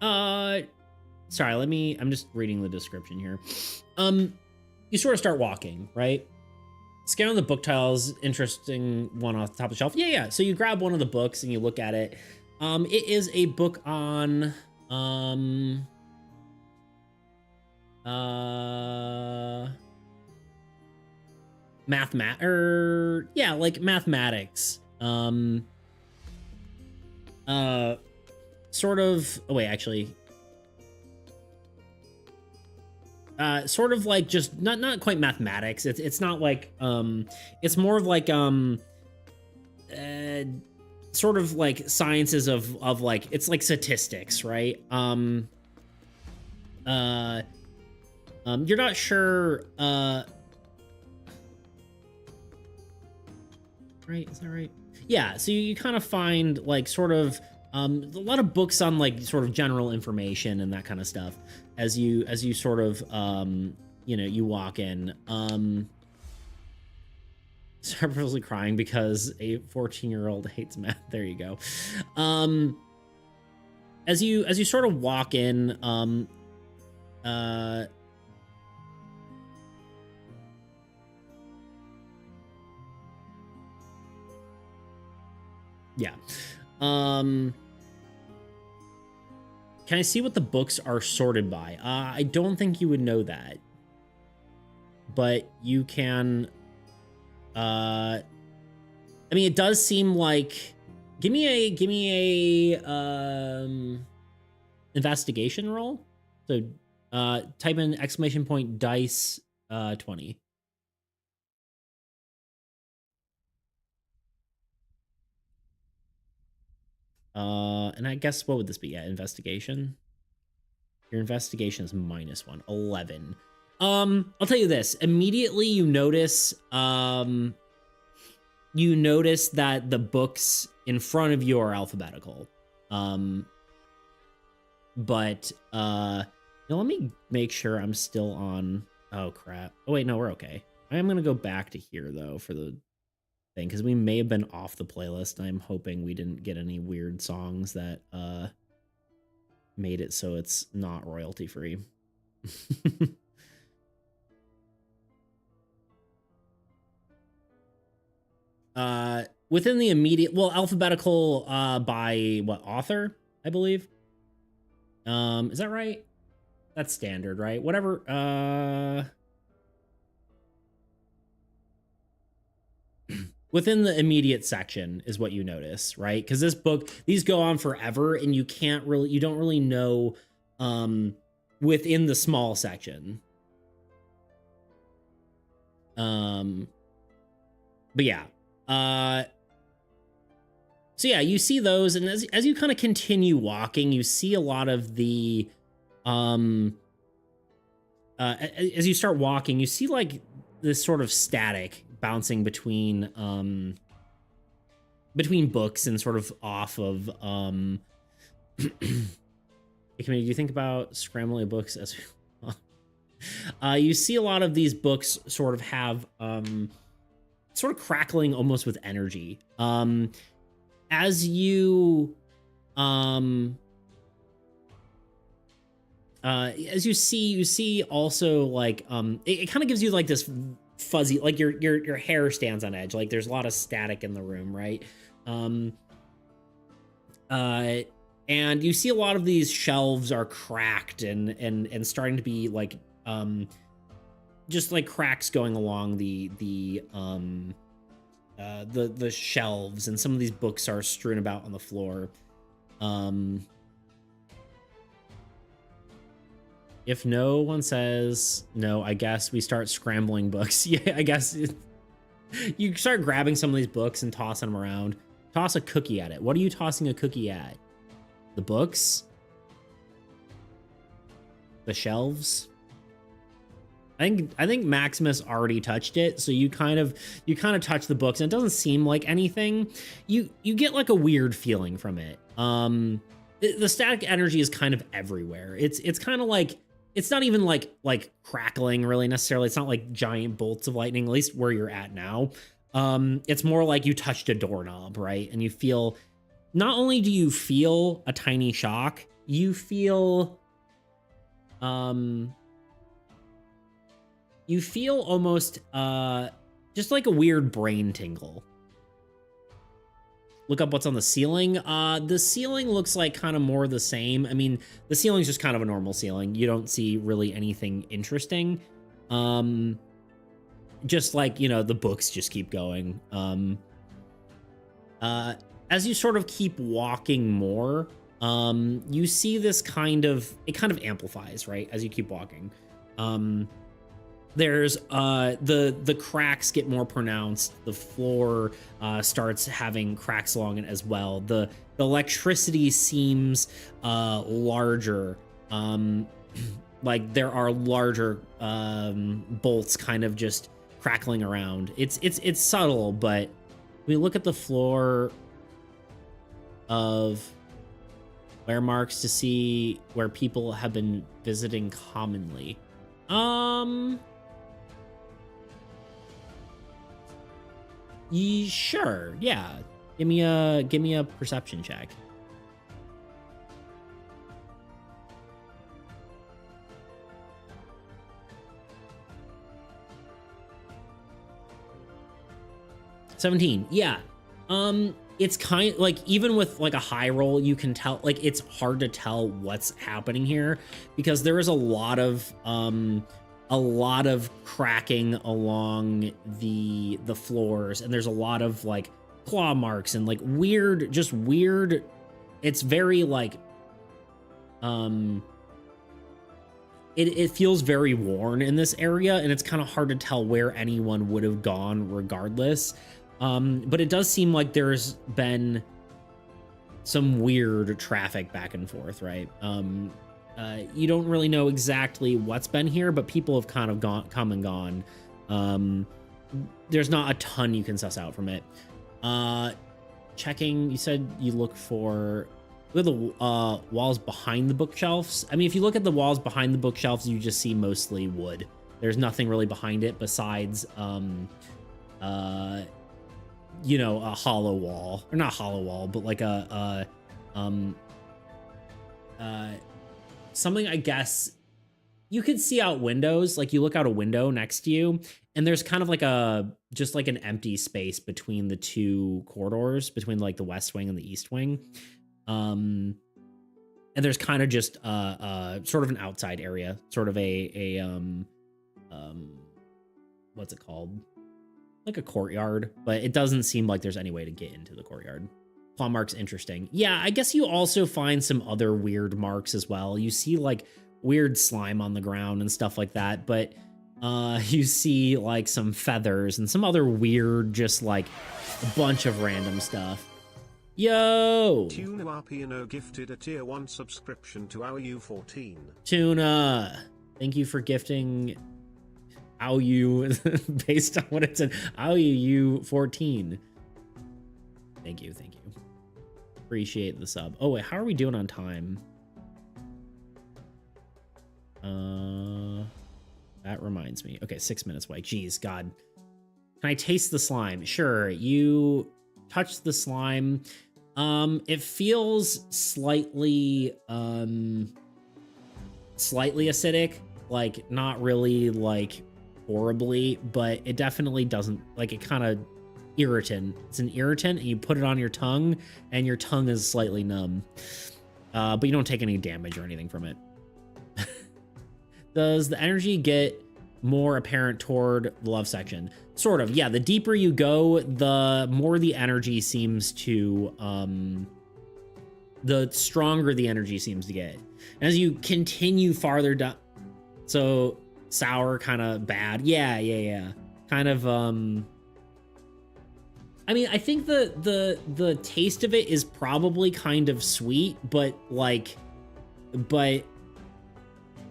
Sorry, I'm just reading the description here. You sort of start walking, right? Scan on the book tiles, interesting one off the top of the shelf. Yeah. So you grab one of the books and you look at it. It is a book on mathematics. Sort of. Oh wait, actually. Sort of like just not quite mathematics. It's not like it's more of like sort of like sciences of like, it's like statistics, right? You're not sure right, is that right? Yeah, so you kind of find like sort of a lot of books on like sort of general information and that kind of stuff as you sort of you walk in. Start purposely crying because a 14-year-old hates math. There you go. As you sort of walk in, yeah. Can I see what the books are sorted by? I don't think you would know that, but you can. I mean, it does seem like. Give me a investigation roll. So, type in !dice 20. And I guess what would this be? Yeah, investigation. Your investigation is -1, 11. I'll tell you this. Immediately you notice that the books in front of you are alphabetical. But let me make sure I'm still on. Oh crap. Oh wait, no, we're okay. I am gonna go back to here though for the thing, because we may have been off the playlist. I'm hoping we didn't get any weird songs that made it so it's not royalty free. Within the immediate, well, alphabetical by what author, I believe. Is that right? That's standard, right? Whatever. Within the immediate section is what you notice, right? Because this book, these go on forever, and you don't really know within the small section. But yeah. So yeah, you see those, and as you kind of continue walking, you see a lot of the as you start walking, you see like this sort of static bouncing between books and sort of off of do you think about scrambling books as you see a lot of these books sort of have sort of crackling almost with energy as you see also like it kind of gives you like this fuzzy, like your hair stands on edge, like there's a lot of static in the room, right? And you see a lot of these shelves are cracked and starting to be like just like cracks going along the shelves, and some of these books are strewn about on the floor. If no one says no, I guess we start scrambling books. Yeah, I guess you start grabbing some of these books and tossing them around. Toss a cookie at it. What are you tossing a cookie at? The books? The shelves? I think Maximus already touched it, so you kind of touch the books, and it doesn't seem like anything. You get like a weird feeling from it. The static energy is kind of everywhere. It's kind of like, it's not even like crackling really necessarily. It's not like giant bolts of lightning, at least where you're at now. It's more like you touched a doorknob, right? And you feel, not only do you feel a tiny shock, you feel almost just like a weird brain tingle. Look up what's on the ceiling. The ceiling looks like kind of more the same. I mean, the ceiling's just kind of a normal ceiling. You don't see really anything interesting. Just like, the books just keep going. As you sort of keep walking more, you see this it kind of amplifies, right? As you keep walking. There's the cracks get more pronounced. The floor starts having cracks along it as well. The electricity seems larger. Like there are larger bolts kind of just crackling around. It's subtle, but we look at the floor of wear marks to see where people have been visiting commonly. Sure, yeah. Give me a perception check. $17. Yeah. it's kind like, even with like a high roll, you can tell, like, it's hard to tell what's happening here because there is a lot of cracking along the floors, and there's a lot of like claw marks and like weird, just weird. It's very like, it feels very worn in this area, and it's kind of hard to tell where anyone would have gone regardless. But it does seem like there's been some weird traffic back and forth, right? You don't really know exactly what's been here, but people have kind of come and gone. There's not a ton you can suss out from it. Checking, you said you look at the walls behind the bookshelves. I mean, if you look at the walls behind the bookshelves, you just see mostly wood. There's nothing really behind it besides you know, a hollow wall, or not hollow wall, but like something, I guess you could see out windows. Like you look out a window next to you, and there's kind of like just like an empty space between the two corridors, between like the west wing and the east wing. And there's kind of just sort of an outside area, sort of a what's it called? Like a courtyard, but it doesn't seem like there's any way to get into the courtyard. Claw marks, interesting. Yeah, I guess you also find some other weird marks as well. You see like weird slime on the ground and stuff like that, but you see like some feathers and some other weird, just like a bunch of random stuff. Yo! Tuna Arpiano gifted a tier 1 subscription to our U14. Tuna, thank you for gifting you based on what it said. U14. Thank you. Appreciate the sub. Oh wait, how are we doing on time? That reminds me. Okay, 6 minutes away. Jeez, God. Can I taste the slime? Sure. You touch the slime. It feels slightly acidic, like not really like horribly, but it definitely doesn't, like, it kind of irritant. It's an irritant, and you put it on your tongue, and your tongue is slightly numb. But you don't take any damage or anything from it. Does the energy get more apparent toward the love section? Sort of, yeah. The deeper you go, the more the energy seems to, the stronger the energy seems to get. And as you continue farther down, so sour, kind of bad. Yeah. Kind of, I mean, I think the taste of it is probably kind of sweet, but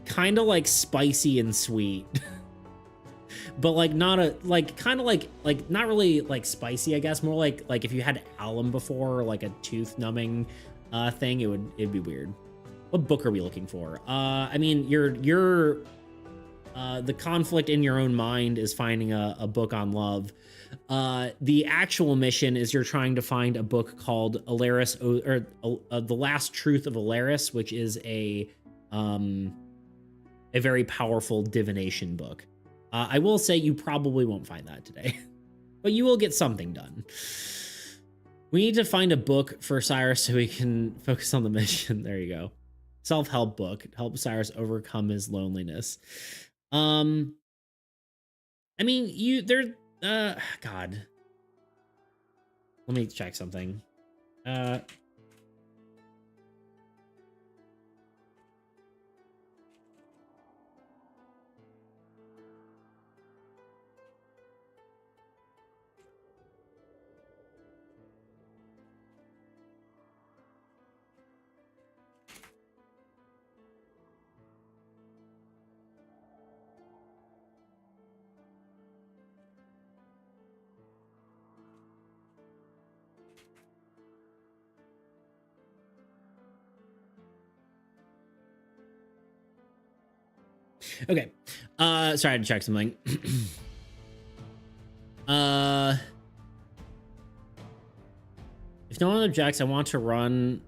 kind of like spicy and sweet. But like not a, like kind of like not really like spicy, I guess, more like if you had alum before, or like a tooth numbing thing, it'd be weird. What book are we looking for? I mean, you're the conflict in your own mind is finding a book on love. The actual mission is you're trying to find a book called Alaris, or The Last Truth of Alaris, which is a very powerful divination book. I will say you probably won't find that today, but you will get something done. We need to find a book for Cyrus so we can focus on the mission. There you go. Self-help book. Help Cyrus overcome his loneliness. I mean, God. Let me check something. Okay. Sorry, I had to check something. If no one objects, I want to run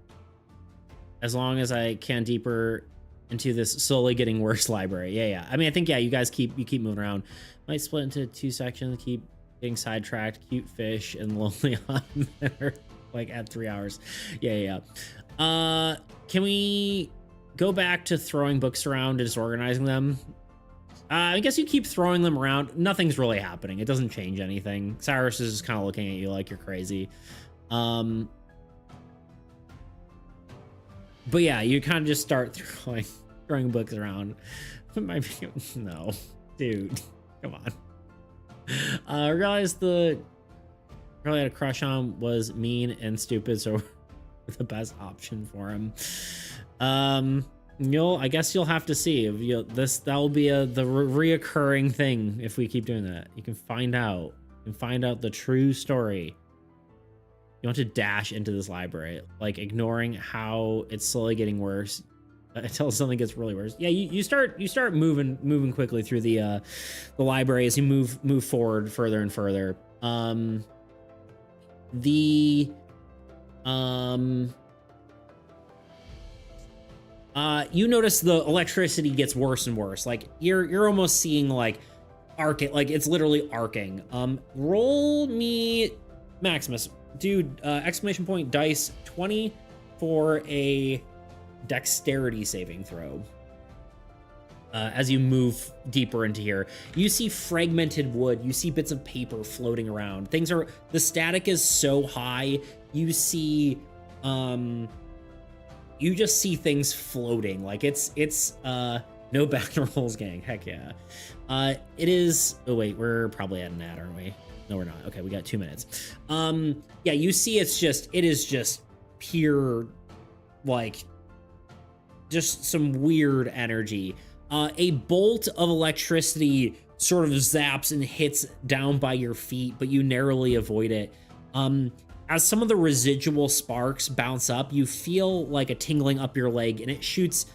as long as I can deeper into this slowly getting worse library. Yeah. I mean, I think, yeah, you guys keep moving around. Might split into two sections, keep getting sidetracked, cute fish and lonely on like at 3 hours. Yeah. Can we go back to throwing books around and disorganizing them? I guess you keep throwing them around. Nothing's really happening. It doesn't change anything. Cyrus is just kind of looking at you like you're crazy. But yeah, you kind of just start throwing books around. No, dude, come on. I realized the girl I had a crush on was mean and stupid, so we're the best option for him. I guess you'll have to see if that'll be the reoccurring thing if we keep doing that. You can find out the true story. You want to dash into this library, like ignoring how it's slowly getting worse until something gets really worse. Yeah, you start moving quickly through the library as you move forward further and further. You notice the electricity gets worse and worse. Like you're almost seeing like like it's literally arcing. Roll me, Maximus, dude, exclamation point dice 20 for a dexterity saving throw. As you move deeper into here, you see fragmented wood, you see bits of paper floating around. The static is so high, you see, you just see things floating. Like it's no back rolls, gang. Heck yeah. It is, oh wait, we're probably at an ad, aren't we? No, we're not. Okay, we got 2 minutes. Yeah, you see it is just pure, like, just some weird energy. A bolt of electricity sort of zaps and hits down by your feet, but you narrowly avoid it. As some of the residual sparks bounce up, you feel like a tingling up your leg, and it shoots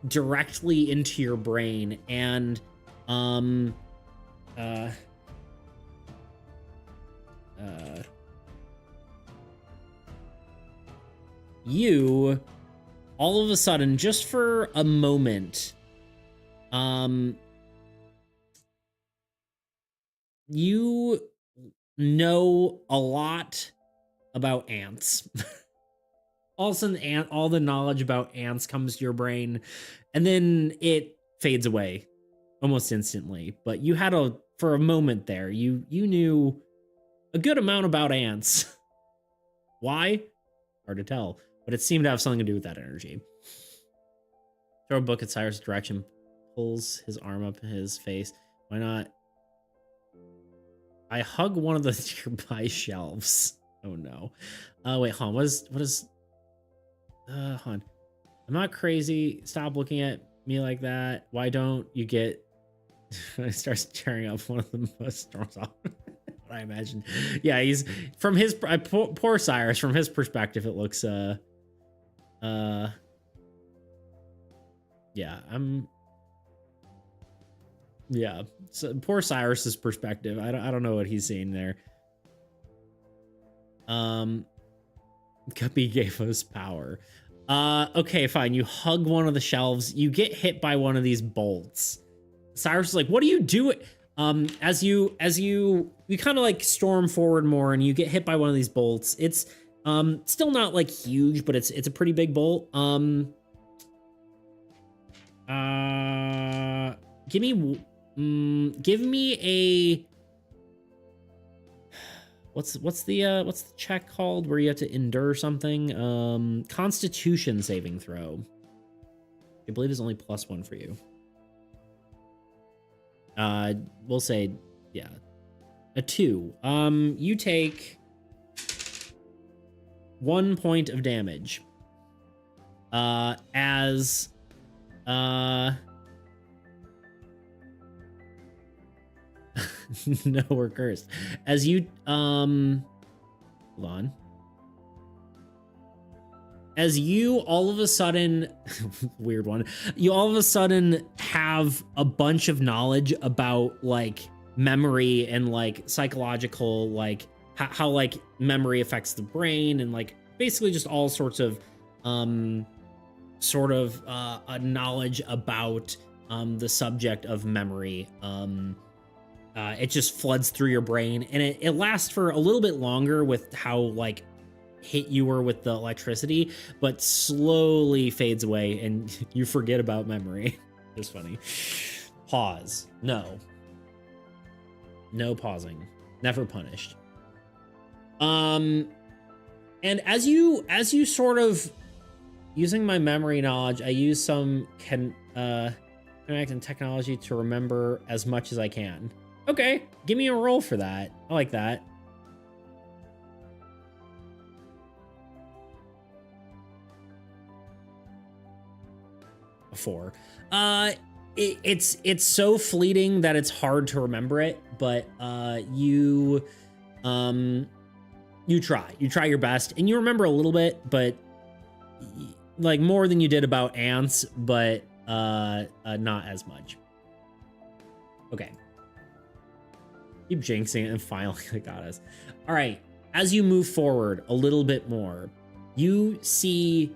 directly into your brain. And you, all of a sudden, just for a moment, you know a lot about ants. All of a sudden, all the knowledge about ants comes to your brain, and then it fades away almost instantly. But you had for a moment there, you knew a good amount about ants. Why? Hard to tell, but it seemed to have something to do with that energy. Throw a book at Cyrus' direction, pulls his arm up his face. Why not? I hug one of the nearby shelves. Oh no. Wait, hold on. What is hold on. I'm not crazy. Stop looking at me like that. Why don't you get it starts tearing up one of the most storms off. I imagine. Yeah, he's from his poor Cyrus, from his perspective, it looks yeah, so poor Cyrus's perspective. I don't know what he's seeing there. Guppy gave us power. Okay, fine. You hug one of the shelves. You get hit by one of these bolts. Cyrus is like, "What are you doing?" As you kind of like storm forward more, and you get hit by one of these bolts. It's still not like huge, but it's a pretty big bolt. Give me a what's the check called where you have to endure something? Constitution saving throw. I believe is only +1 for you. We'll say, yeah, a 2. You take 1 point of damage. As no, we're cursed. As you hold on. As you all of a sudden weird one, you all of a sudden have a bunch of knowledge about like memory and like psychological, like how like memory affects the brain, and like basically just all sorts of a knowledge about the subject of memory. It just floods through your brain, and it lasts for a little bit longer with how like hit you with the electricity, but slowly fades away and you forget about memory. It's funny. Pause. No. No pausing. Never punished. And as you sort of using my memory knowledge, I use some connect and technology to remember as much as I can. Okay, give me a roll for that. I like that. A 4. It's so fleeting that it's hard to remember it, but you try your best and you remember a little bit, but like more than you did about ants, but not as much. Okay. Keep jinxing it and finally it got us. All right. As you move forward a little bit more, you see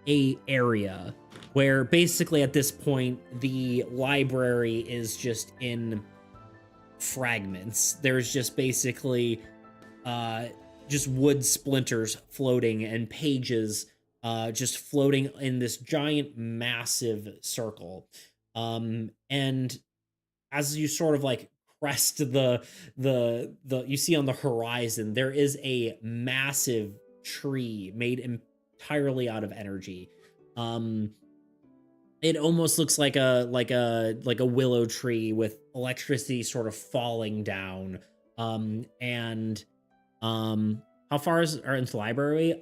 a area where basically at this point, the library is just in fragments. There's just basically just wood splinters floating and pages just floating in this giant, massive circle. And as you sort of like crest the you see on the horizon, there is a massive tree made entirely out of energy. It almost looks like a willow tree with electricity sort of falling down. And how far are into the library?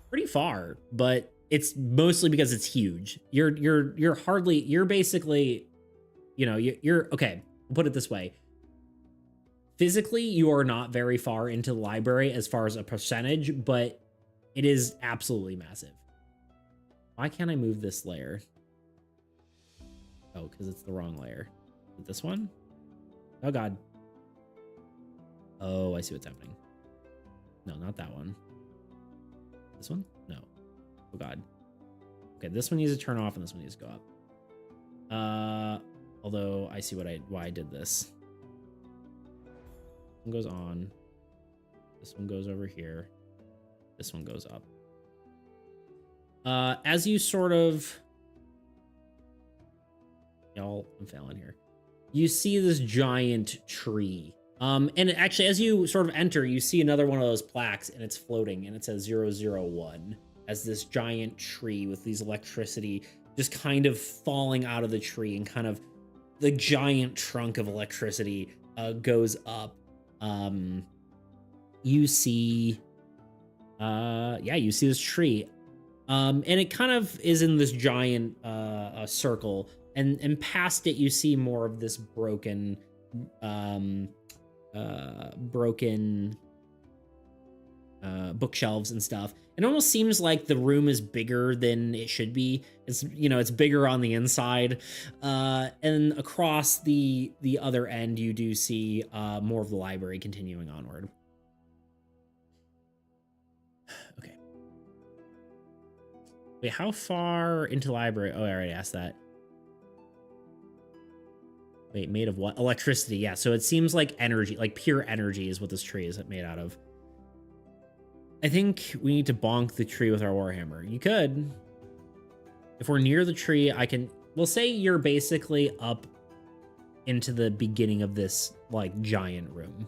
Pretty far, but it's mostly because it's huge. You're basically, you know, you're okay. I'll put it this way. Physically, you are not very far into the library as far as a percentage, but it is absolutely massive. Why can't I move this layer? Oh, because it's the wrong layer. Is it this one? Oh, God. Oh, I see what's happening. No, not that one. This one? No. Oh, God. Okay, this one needs to turn off and this one needs to go up. Although I see why I did this. This one goes on. This one goes over here. This one goes up. As you sort of... Y'all, I'm failing here. You see this giant tree. And actually, as you sort of enter, you see another one of those plaques, and it's floating, and it says 001 as this giant tree with these electricity just kind of falling out of the tree, and kind of the giant trunk of electricity goes up. You see... yeah, you see this tree. And it kind of is in this giant circle, and past it you see more of this broken bookshelves and stuff. It almost seems like the room is bigger than it should be. It's, you know, it's bigger on the inside. And across the other end, you do see more of the library continuing onward. Okay. Wait, how far into the library? Oh, I already asked that. Wait, made of what? Electricity, yeah. So it seems like energy, like pure energy is what this tree is made out of. I think we need to bonk the tree with our warhammer. You could. If we're near the tree, I can... We'll say you're basically up into the beginning of this, like, giant room.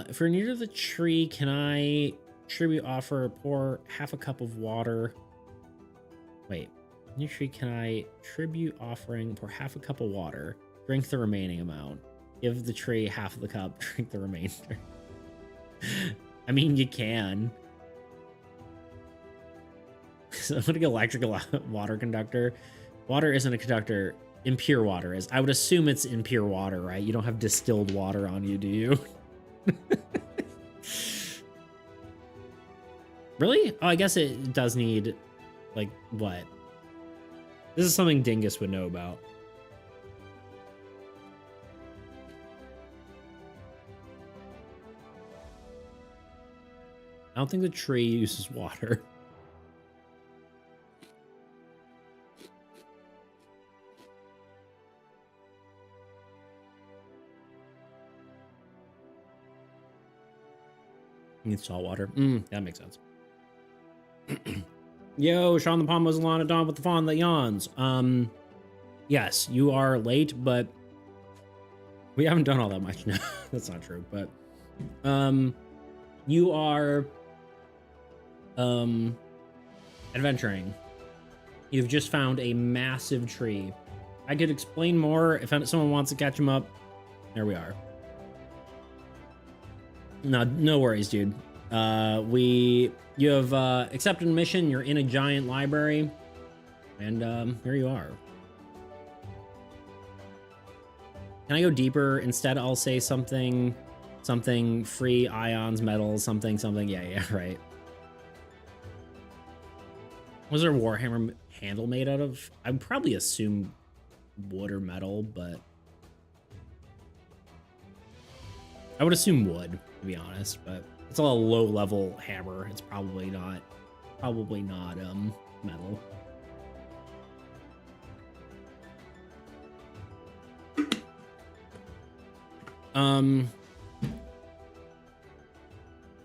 If we're near the tree, can I tribute offer, pour half a cup of water? Wait, near tree, can I tribute offering, pour half a cup of water, drink the remaining amount, give the tree half of the cup, drink the remainder? I mean, you can. So I'm gonna go electrical water conductor. Water isn't a conductor. Impure water is. I would assume it's impure water, right? You don't have distilled water on you, do you? Really? Oh, I guess it does need, like, what? This is something Dingus would know about. I don't think the tree uses water. It's salt water. That makes sense. Yo, Sean the Palm was along at dawn with the fawn that yawns. Yes, you are late, but we haven't done all that much. No, that's not true. But you are adventuring. You've just found a massive tree. I could explain more if someone wants to catch him up. There we are. No worries, dude. You have accepted a mission. You're in a giant library, and here you are. Can I go deeper? Instead, I'll say something free ions, metals, something. Yeah, right. Was there a Warhammer handle made out of? I would probably assume wood or metal, but I would assume wood, to be honest, but it's a low level hammer. It's probably not metal.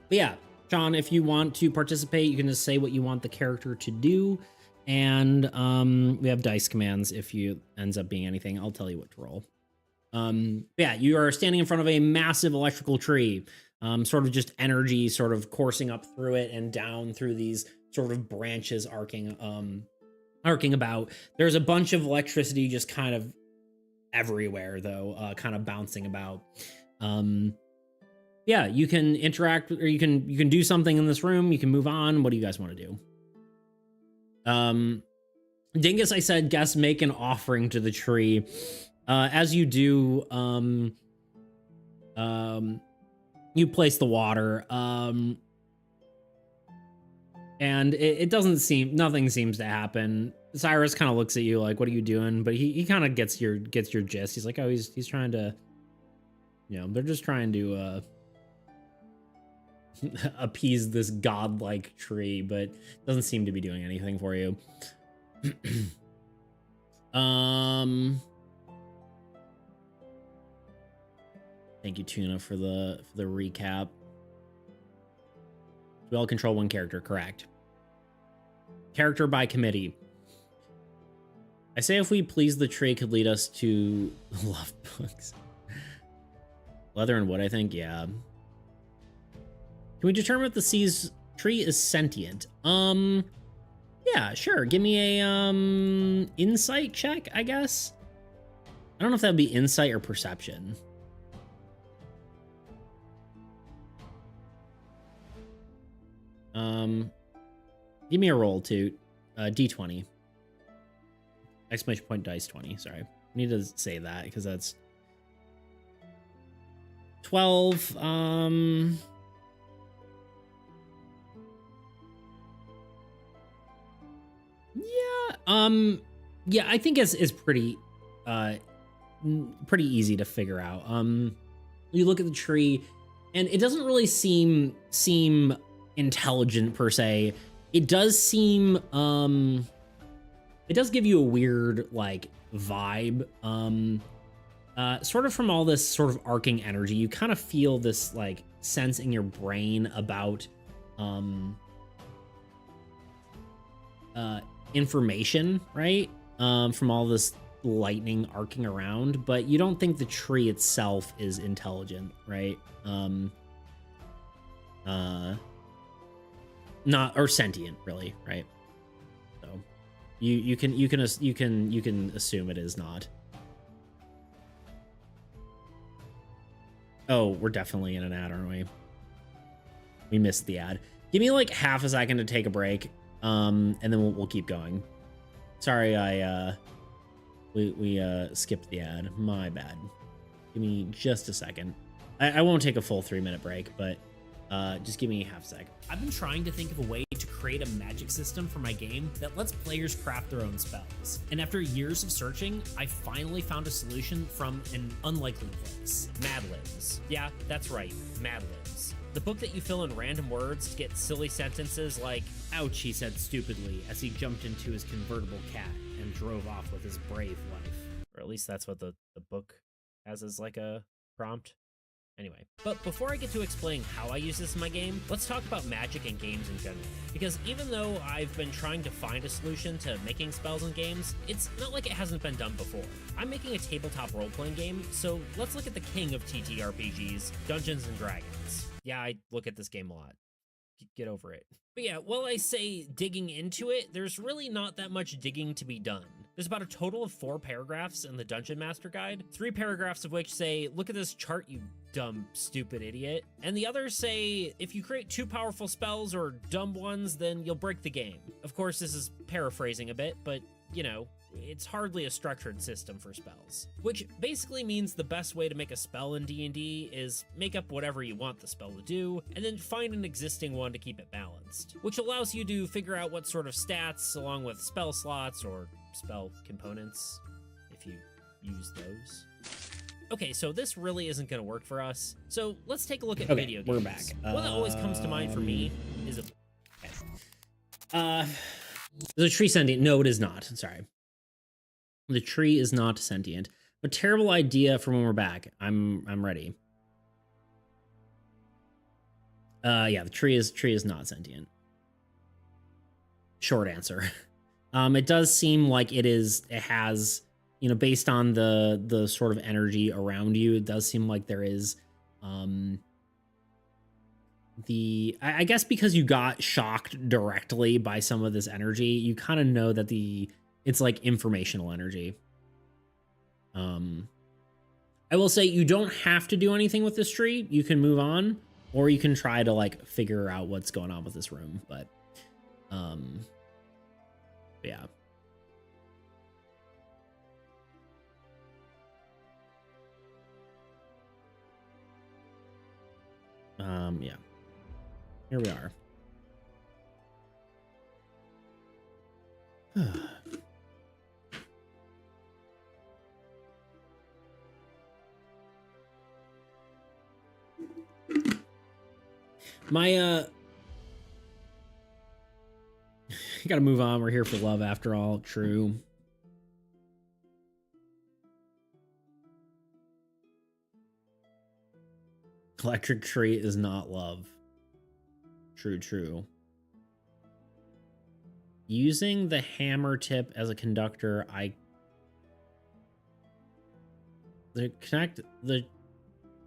But yeah, Sean, if you want to participate, you can just say what you want the character to do. And we have dice commands. If you ends up being anything, I'll tell you what to roll. Yeah, you are standing in front of a massive electrical tree, sort of just energy sort of coursing up through it and down through these sort of branches arcing about. There's a bunch of electricity just kind of everywhere, though, kind of bouncing about. Yeah, you can interact, or you can do something in this room. You can move on. What do you guys want to do? Dingus, I said, guess make an offering to the tree. As you do, you place the water, and it doesn't seem, nothing seems to happen. Cyrus kind of looks at you like, what are you doing? But he kind of gets your gist. He's like, oh, he's trying to, they're just trying to, appease this godlike tree, but doesn't seem to be doing anything for you. Thank you, Tuna, for the recap. We all control one character, correct? Character by committee. I say if we please the tree could lead us to love books. Leather and wood, I think, yeah. Can we determine if the tree is sentient? Yeah, sure. Give me a insight check, I guess. I don't know if that would be insight or perception. Give me a roll too. D20. Exclamation point dice 20. Sorry. I need to say that because that's 12. Yeah, I think it's pretty easy to figure out. You look at the tree and it doesn't really seem intelligent per se. It does seem it does give you a weird like vibe. Sort of from all this sort of arcing energy, you kind of feel this like sense in your brain about information, right? From all this lightning arcing around, but you don't think the tree itself is intelligent, right? Not or sentient, really, right? So you can assume it is not. Oh, we're definitely in an ad, aren't we? We missed the ad. Give me like half a second to take a break, and then we'll keep going. Sorry, we skipped the ad. My bad. Give me just a second. I won't take a full 3-minute break, but just give me half a sec. I've been trying to think of a way to create a magic system for my game that lets players craft their own spells. And after years of searching, I finally found a solution from an unlikely place. Mad Libs. Yeah, that's right, Mad Libs. The book that you fill in random words to get silly sentences like, ouch, he said stupidly as he jumped into his convertible cat and drove off with his brave wife. Or at least that's what the book has as like a prompt. Anyway, but before I get to explaining how I use this in my game, let's talk about magic and games in general. Because even though I've been trying to find a solution to making spells in games, it's not like it hasn't been done before. I'm making a tabletop role-playing game, so let's look at the king of TTRPGs, Dungeons & Dragons. Yeah, I look at this game a lot. Get over it. But yeah, while I say digging into it, there's really not that much digging to be done. There's about a total of 4 paragraphs in the Dungeon Master Guide, 3 paragraphs of which say, look at this chart, you dumb, stupid idiot. And the others say, if you create 2 powerful spells or dumb ones, then you'll break the game. Of course, this is paraphrasing a bit, but, you know, it's hardly a structured system for spells. Which basically means the best way to make a spell in D&D is make up whatever you want the spell to do, and then find an existing one to keep it balanced. Which allows you to figure out what sort of stats, along with spell slots or spell components, if you use those. Okay, so this really isn't going to work for us. So let's take a look at video games. We're back. One that always comes to mind for me is a... The tree sentient? No, it is not. Sorry. The tree is not sentient. A terrible idea for when we're back. I'm ready. Yeah, the tree is not sentient. Short answer. It does seem like it has, you know, based on the sort of energy around you, it does seem like there is I guess because you got shocked directly by some of this energy, you kind of know that it's like informational energy. I will say you don't have to do anything with this tree. You can move on, or you can try to like figure out what's going on with this room. But yeah. Yeah. Here we are. My you gotta move on. We're here for love after all. True. Electric tree is not love. True. Using the hammer tip as a conductor, connect the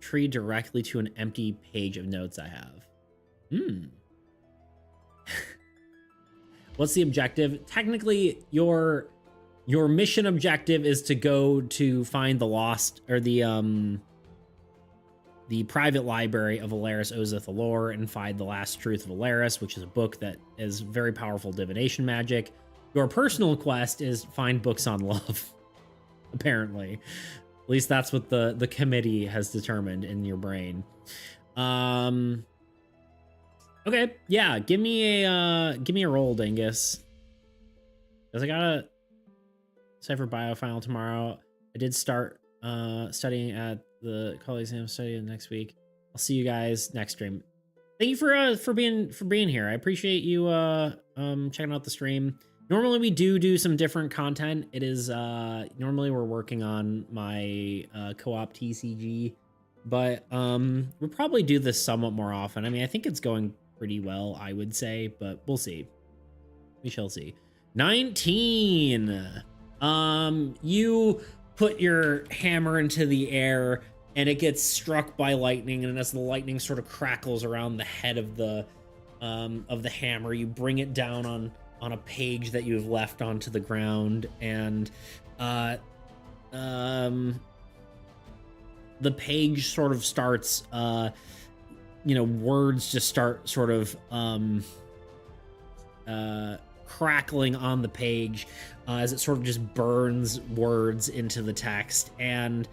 tree directly to an empty page of notes I have. What's the objective? Technically, your mission objective is to go to find the lost, or the private library of Valeris Ozith Allure and find the last truth of Valeris, which is a book that is very powerful divination magic. Your personal quest is find books on love, apparently. At least that's what the committee has determined in your brain. Okay, yeah, give me a roll, Dingus. Because I got a Cypher Bio final tomorrow. I did start studying at the college exam, studying next week. I'll see you guys next stream. Thank you for being here. I appreciate you checking out the stream. Normally we do some different content. It is normally we're working on my co-op TCG, but we'll probably do this somewhat more often. I mean, I think it's going pretty well, I would say, but we'll see. We shall see. 19. You put your hammer into the air and it gets struck by lightning, and as the lightning sort of crackles around the head of the hammer, you bring it down on a page that you have left onto the ground, and the page sort of starts words just start sort of crackling on the page as it sort of just burns words into the text, and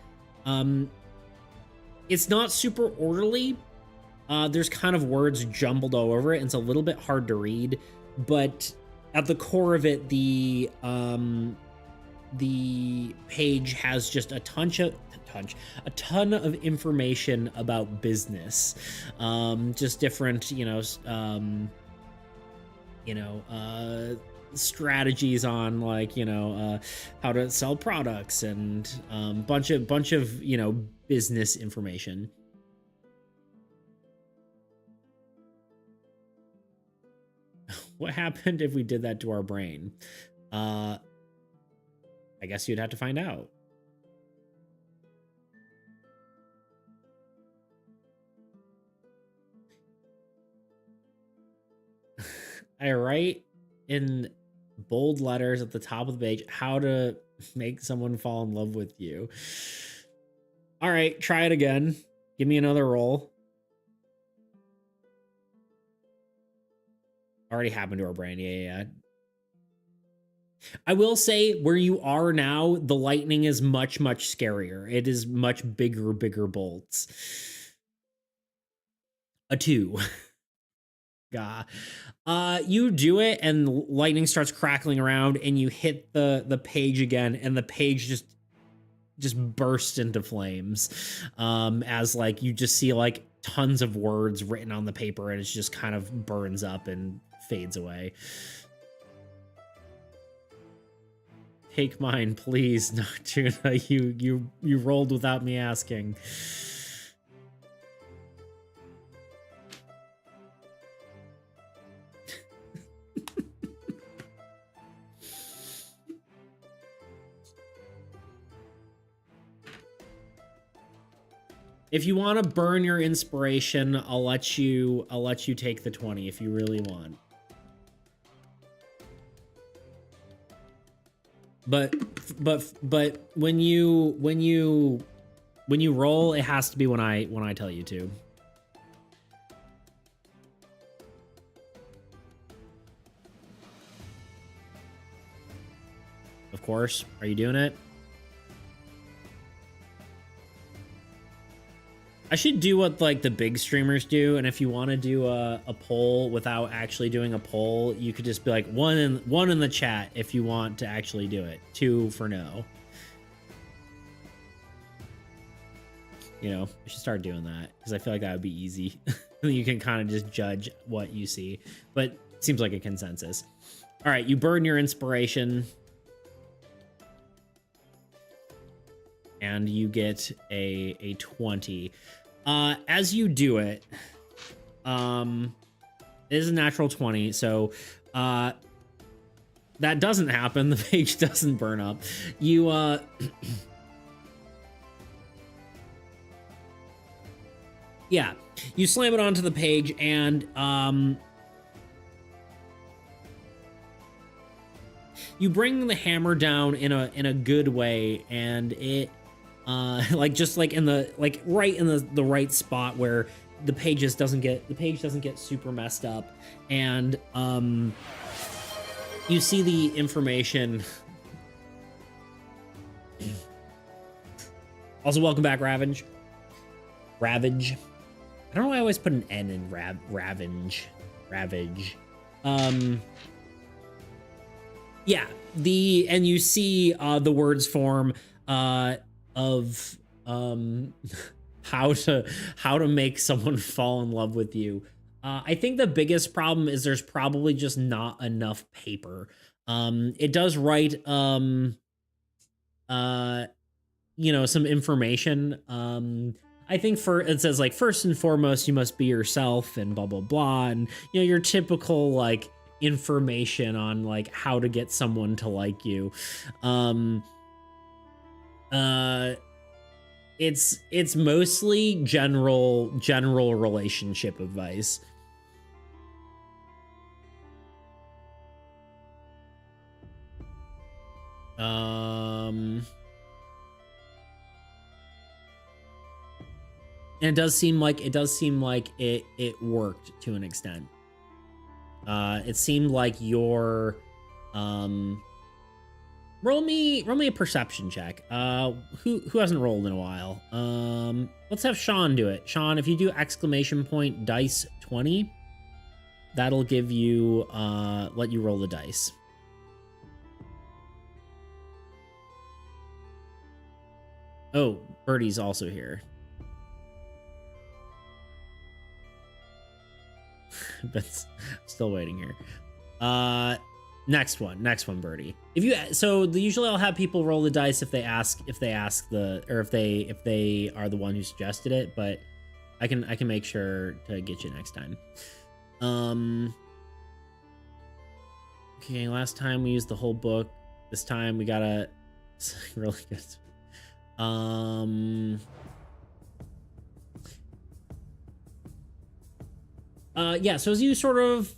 it's not super orderly. There's kind of words jumbled all over it, and it's a little bit hard to read, but at the core of it, the page has just a ton of information about business, just different, strategies on, like, how to sell products, and bunch of business information. What happened if we did that to our brain? I guess you'd have to find out. I write in bold letters at the top of the page how to make someone fall in love with you. All right, try it again. Give me another roll. Already happened to our brain. Yeah. I will say where you are now, the lightning is much, much scarier. It is much bigger bolts. A 2. Gah. You do it and lightning starts crackling around and you hit the page again and the page just bursts into flames. As like you just see like tons of words written on the paper and it just kind of burns up and fades away. Take mine, please. No, Tuna, you rolled without me asking. If you want to burn your inspiration, I'll let you take the 20 if you really want. But when you roll, it has to be when I tell you to. Of course. Are you doing it? I should do what like the big streamers do, and if you want to do a poll without actually doing a poll, you could just be like one in the chat if you want to actually do it. 2 for no. You know, I should start doing that because I feel like that would be easy. You can kind of just judge what you see, but it seems like a consensus. All right, you burn your inspiration. And you get a 20. As you do it, it is a natural 20, so that doesn't happen. The page doesn't burn up. You yeah, you slam it onto the page, and you bring the hammer down in a good way, and it like just like in the like right in the right spot where the page doesn't get super messed up, and you see the information. Also, welcome back, Ravage. I don't know why I always put an N in Ravage. Yeah, and you see the words form of how to make someone fall in love with you. I think the biggest problem is there's probably just not enough paper. It does write you know, some information. I think it says like, first and foremost, you must be yourself and blah, blah, blah. And, you know, your typical like information on like how to get someone to like you. It's mostly general relationship advice. And it does seem like it worked to an extent. It seemed like your roll me a perception check. Who hasn't rolled in a while? Let's have Sean do it. Sean, if you do exclamation point dice 20, that'll give you let you roll the dice. Oh, Birdie's also here. But still waiting here. Next one, Birdie. Usually I'll have people roll the dice if they ask if they are the one who suggested it, but I can make sure to get you next time. Okay, last time we used the whole book. This time we gotta really good. Yeah, so as you sort of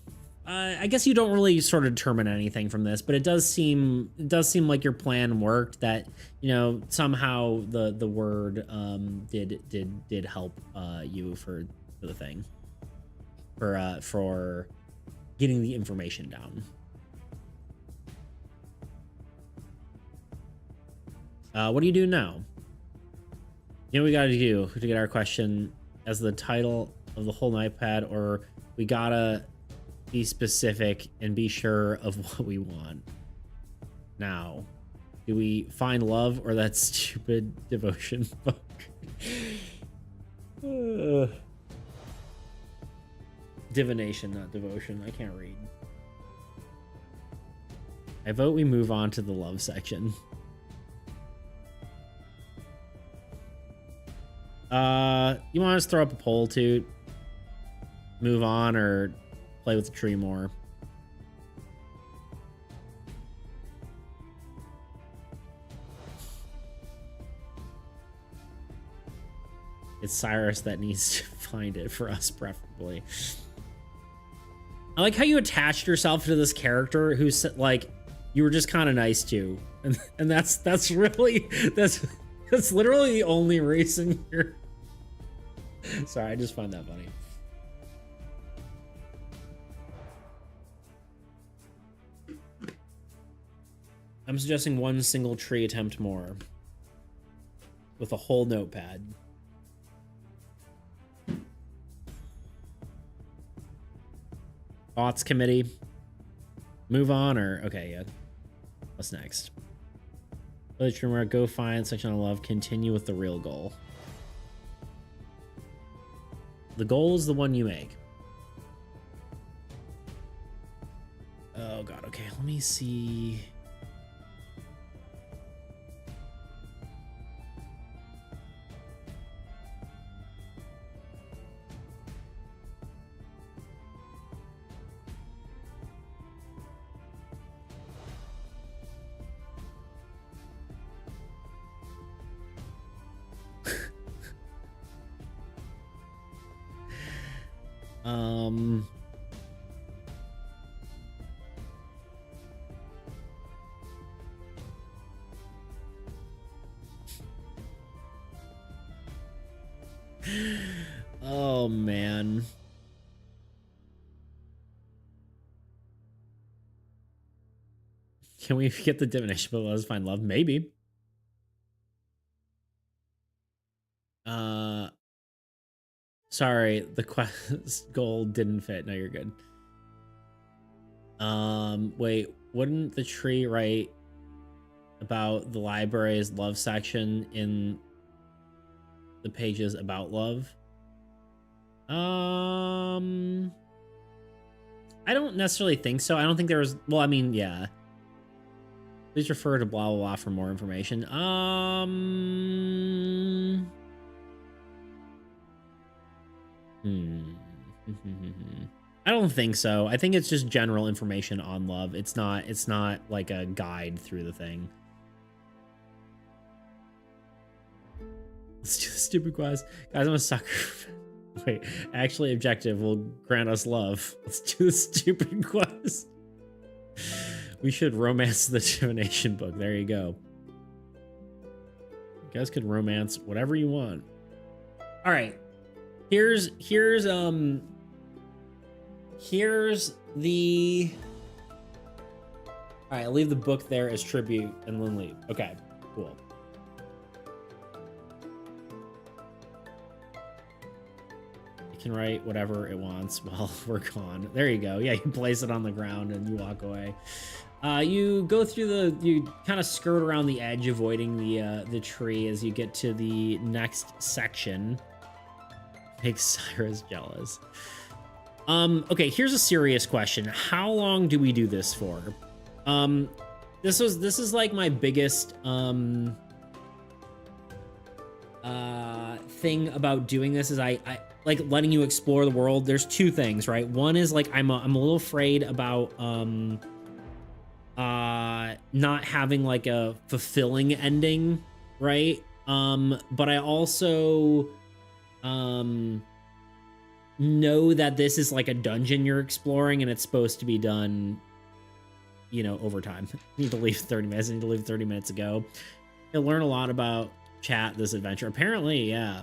I guess you don't really sort of determine anything from this, but it does seem like your plan worked, that, you know, somehow the word did help you for the thing. For getting the information down. What do you do now? You know what we gotta do to get our question as the title of the whole notepad, or we gotta be specific and be sure of what we want. Now, do we find love or that stupid devotion book? Divination, not devotion. I can't read. I vote we move on to the love section. You want us to throw up a poll to move on or play with the tree more? It's Cyrus that needs to find it for us, preferably. I like how you attached yourself to this character who's like you were just kind of nice to, and that's really that's literally the only reason you're. Sorry, I just find that funny. I'm suggesting one single tree attempt more with a whole notepad. Thoughts, committee? Move on, or okay, yeah. What's next? Village rumor, go find section on love, continue with the real goal. The goal is the one you make. Oh god, okay, let me see. Oh man. Can we get the divination, but let's find love? Maybe. Sorry, the quest goal didn't fit. No, you're good. Wait, wouldn't the tree write about the library's love section in the pages about love? I don't necessarily think so. I don't think there was, well, I mean, yeah. Please refer to blah blah blah for more information. I don't think so. I think it's just general information on love. It's not like a guide through the thing. Let's do the stupid quest. Guys, I'm a sucker. Wait, actually objective will grant us love. Let's do the stupid quest. We should romance the divination book. There you go. You guys could romance whatever you want. All right. Here's the. All right, I'll leave the book there as tribute and then leave. Okay, cool. It can write whatever it wants while we're gone. There you go. Yeah, you place it on the ground and you walk away. You go through you kind of skirt around the edge, avoiding the tree as you get to the next section. Makes Cyrus jealous. Okay, here's a serious question. How long do we do this for? This is like my biggest thing about doing this is I like letting you explore the world. There's two things, right? One is like I'm a little afraid about not having like a fulfilling ending, right? But I also know that this is like a dungeon you're exploring and it's supposed to be done, you know, over time. Need to leave 30 minutes. I need to leave 30 minutes ago. You'll learn a lot about chat this adventure. Apparently, yeah.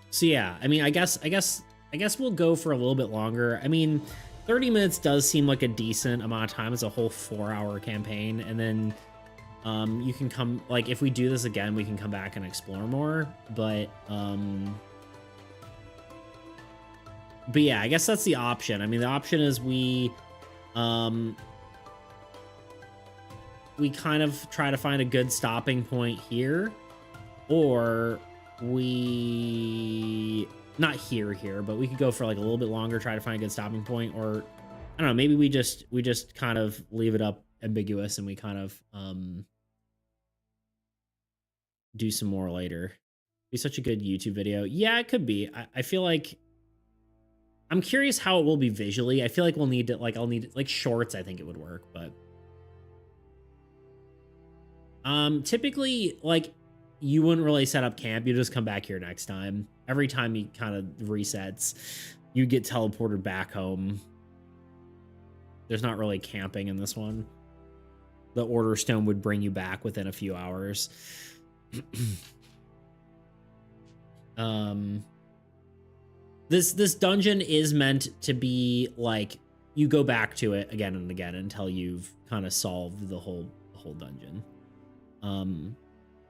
So yeah, I mean, I guess we'll go for a little bit longer. I mean, 30 minutes does seem like a decent amount of time. It's a whole 4-hour campaign, and then you can come, like, if we do this again, we can come back and explore more. But yeah, I guess that's the option. I mean, the option is we kind of try to find a good stopping point here, or we not here, but we could go for like a little bit longer, try to find a good stopping point, or I don't know, maybe we just kind of leave it up ambiguous and we kind of do some more later. Be such a good YouTube video. Yeah, it could be. I feel like I'm curious how it will be visually. I feel like we'll need to I'll need like shorts. I think it would work, but typically, like, you wouldn't really set up camp. You just come back here next time. Every time he kind of resets, you get teleported back home. There's not really camping in this one. The Order Stone would bring you back within a few hours. This dungeon is meant to be like you go back to it again and again until you've kind of solved the whole dungeon.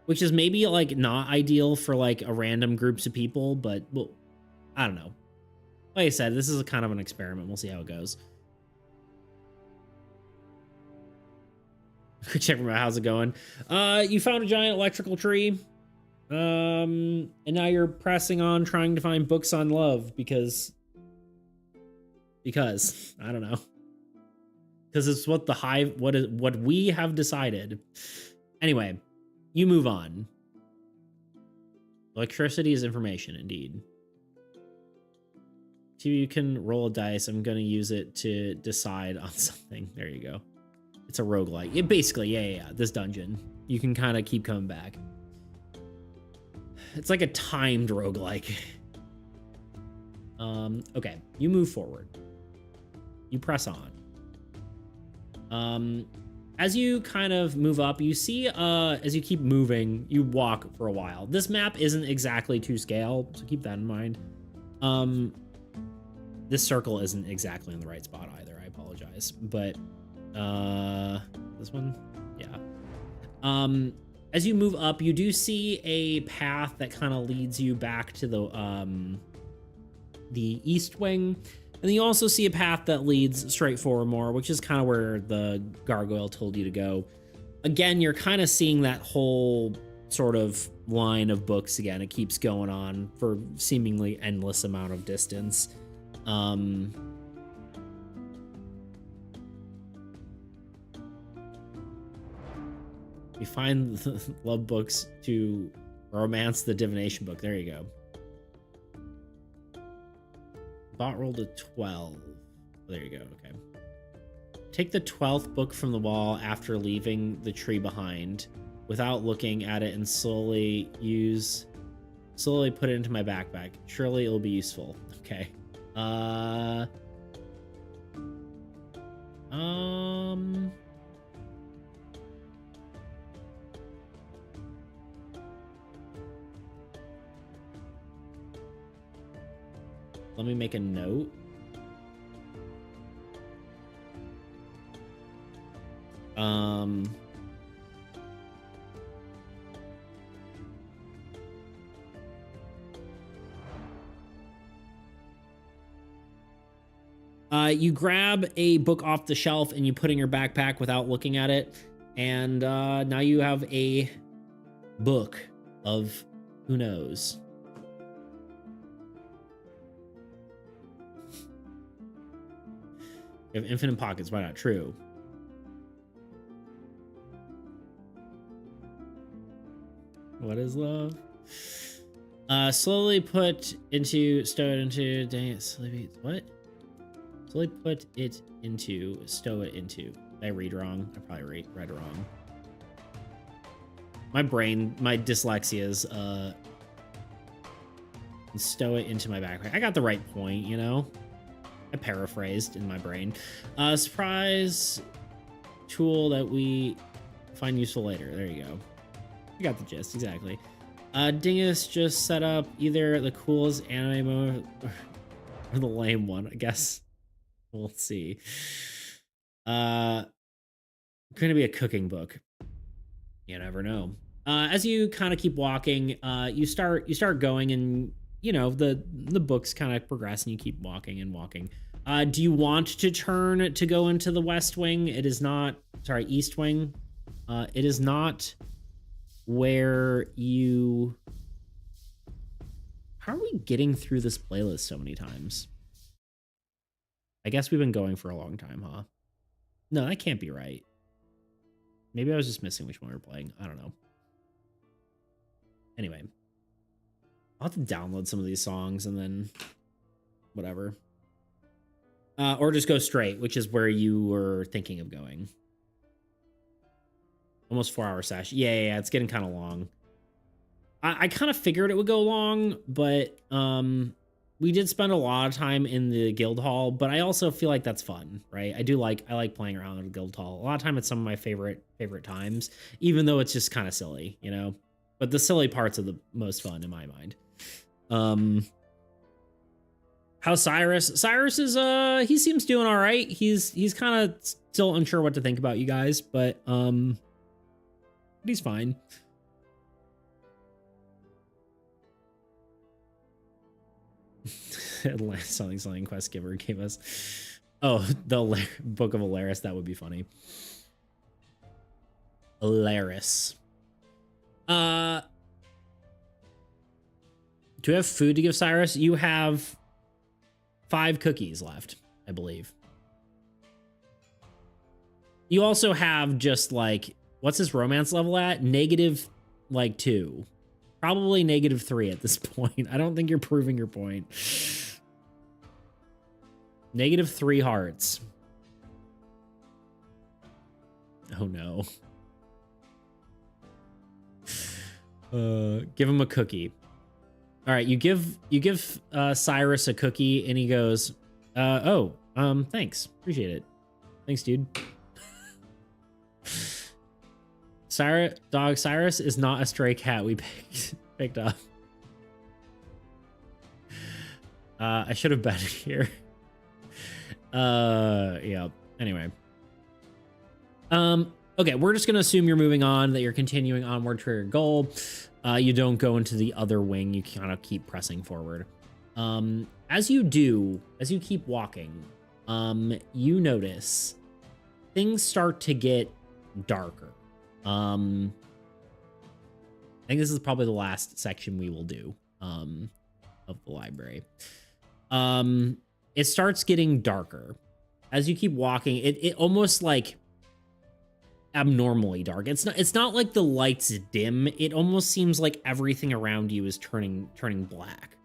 Which is maybe like not ideal for like a random groups of people, but well, I don't know. Like I said, this is a kind of an experiment. We'll see how it goes. Quick check from how's it going? You found a giant electrical tree. And now you're pressing on trying to find books on love because I don't know. Because it's what the hive what we have decided. Anyway, you move on. Electricity is information, indeed. You can roll a dice. I'm going to use it to decide on something. There you go. It's a roguelike. It basically, yeah. This dungeon. You can kind of keep coming back. It's like a timed roguelike. Okay, you move forward. You press on. As you kind of move up, you see, as you keep moving, you walk for a while. This map isn't exactly to scale, so keep that in mind. This circle isn't exactly in the right spot either. I apologize, but this one, yeah. As you move up, you do see a path that kind of leads you back to the east wing. And then you also see a path that leads straight forward more, which is kind of where the gargoyle told you to go. Again, you're kind of seeing that whole sort of line of books again. It keeps going on for seemingly endless amount of distance. You find the love books to romance the divination book. There you go. Bot rolled a 12. There you go. Okay. Take the 12th book from the wall after leaving the tree behind without looking at it and slowly put it into my backpack. Surely it'll be useful. Okay. Let me make a note. You grab a book off the shelf and you put it in your backpack without looking at it. And now you have a book of who knows. You have infinite pockets. Why not? True. What is love? Slowly put into, stow it into, dang it, sleepy, what? Slowly put it into, stow it into. Did I read wrong? I probably read wrong. My brain, my dyslexia is, stow it into my backpack. I got the right point, you know? I paraphrased in my brain. Surprise tool that we find useful later. There you go. You got the gist, exactly. Dingus just set up either the coolest anime mode or the lame one, I guess. We'll see. Going to be a cooking book. You never know. As you kind of keep walking, you start going, and you know the books kind of progress, and you keep walking and walking. Do you want to turn to go into the west wing? It is not, sorry, east wing. It is not where you... How are we getting through this playlist so many times? I guess we've been going for a long time, huh? No, that can't be right. Maybe I was just missing which one we were playing. I don't know. Anyway. I'll have to download some of these songs and then whatever. Or just go straight, which is where you were thinking of going. Almost 4-hour session. Yeah, it's getting kind of long. I kind of figured it would go long, but we did spend a lot of time in the guild hall, but I also feel like that's fun, right? I like playing around in the guild hall. A lot of time it's some of my favorite times, even though it's just kind of silly, you know? But the silly parts are the most fun in my mind. How's Cyrus? Cyrus is he seems doing all right. He's kind of still unsure what to think about you guys, but he's fine. Something quest giver gave us. Oh, the Book of Alaris. That would be funny. Alaris. Do you have food to give Cyrus? You have 5 cookies left, I believe. You also have just like, what's his romance level at? Negative like 2. Probably negative 3 at this point. I don't think you're proving your point. Negative 3 hearts. Oh no. Give him a cookie. All right, you give Cyrus a cookie, and he goes, thanks, appreciate it. Thanks, dude. Cyrus is not a stray cat we picked up. I should have bet here. Yeah. Anyway. Okay, we're just gonna assume you're moving on, that you're continuing onward to your goal. You don't go into the other wing, you kind of keep pressing forward. As you keep walking, you notice things start to get darker. I think this is probably the last section we will do of the library. It starts getting darker. As you keep walking, it almost like abnormally dark. It's not like the lights dim. It almost seems like everything around you is turning black.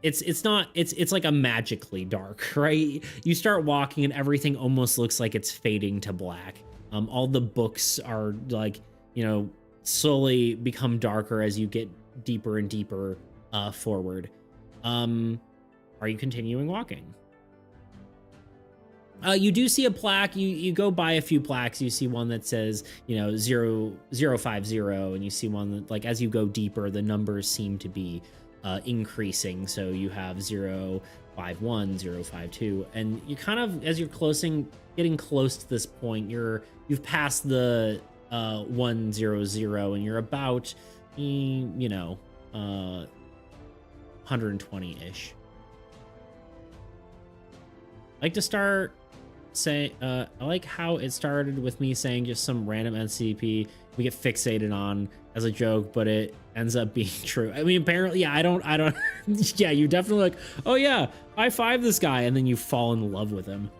It's like a magically dark, right? You start walking and everything almost looks like it's fading to black. All the books are like, you know, slowly become darker as you get deeper and deeper forward. Are you continuing walking? You do see a plaque. You go by a few plaques. You see one that says, you know, 050, and you see one that, like, as you go deeper, the numbers seem to be increasing. So you have 051, 052, and you kind of, as you're getting close to this point, you've passed the 100, and you're about, you know, 120-ish. I like to start saying, I like how it started with me saying just some random NCP we get fixated on as a joke, but it ends up being true. I mean, apparently, yeah, I don't, yeah, you definitely like, oh yeah, high five this guy, and then you fall in love with him.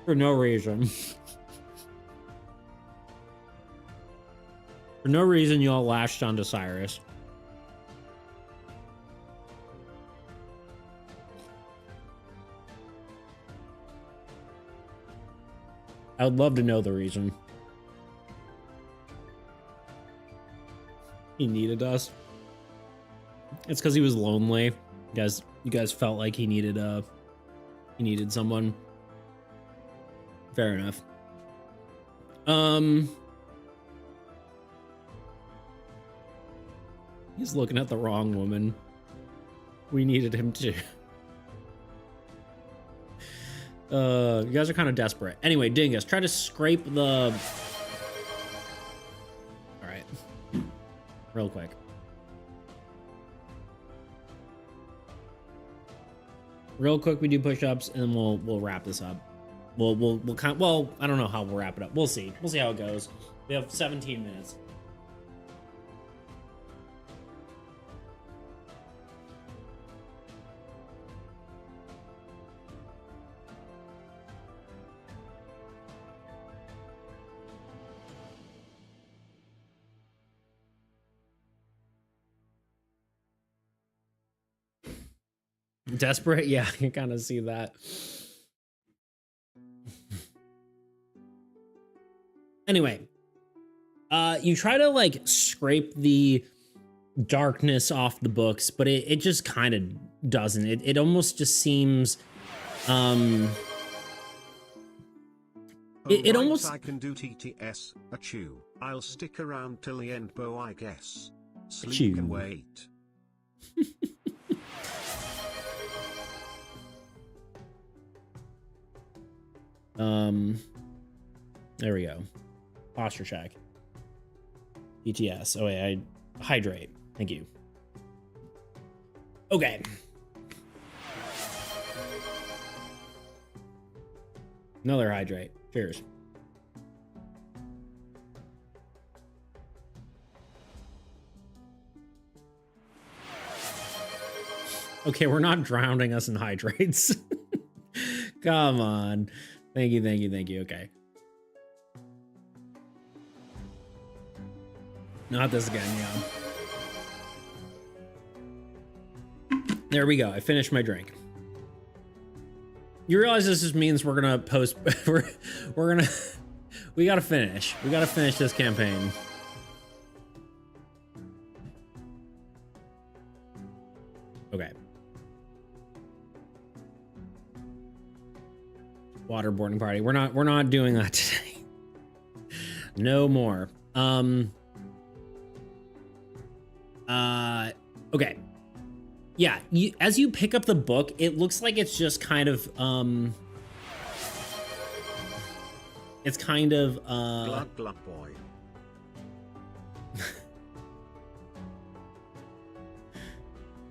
For no reason. For no reason, you all lashed onto Cyrus. I would love to know the reason. He needed us. It's because he was lonely. You guys felt like he needed someone. Fair enough. He's looking at the wrong woman. We needed him too. You guys are kind of desperate. Anyway, Dingus, try to scrape the... All right. Real quick. Real quick, we do push-ups, and then we'll wrap this up. We'll kind of, well, I don't know how we'll wrap it up. We'll see. We'll see how it goes. We have 17 minutes. Desperate? Yeah, you kind of see that. Anyway, you try to like scrape the darkness off the books, but it just kind of doesn't. It almost just seems it almost... I can do TTS, a chew. I'll stick around till the end, Bo, I guess. Sleep can wait. There we go. Posture check. ETS. Oh wait, I hydrate. Thank you. Okay. Another hydrate. Cheers. Okay, we're not drowning us in hydrates. Come on. Thank you, thank you, thank you. Okay. Not this again, yeah. There we go. I finished my drink. You realize this just means we're gonna post... we're gonna... We gotta finish. We gotta finish this campaign. Okay. Waterboarding party. We're not doing that today. No more. Okay. Yeah, as you pick up the book, it looks like it's just kind of it's kind of Glug glug boy.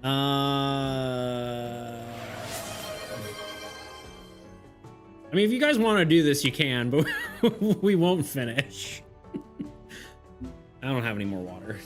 I mean, if you guys want to do this, you can, but we won't finish. I don't have any more water.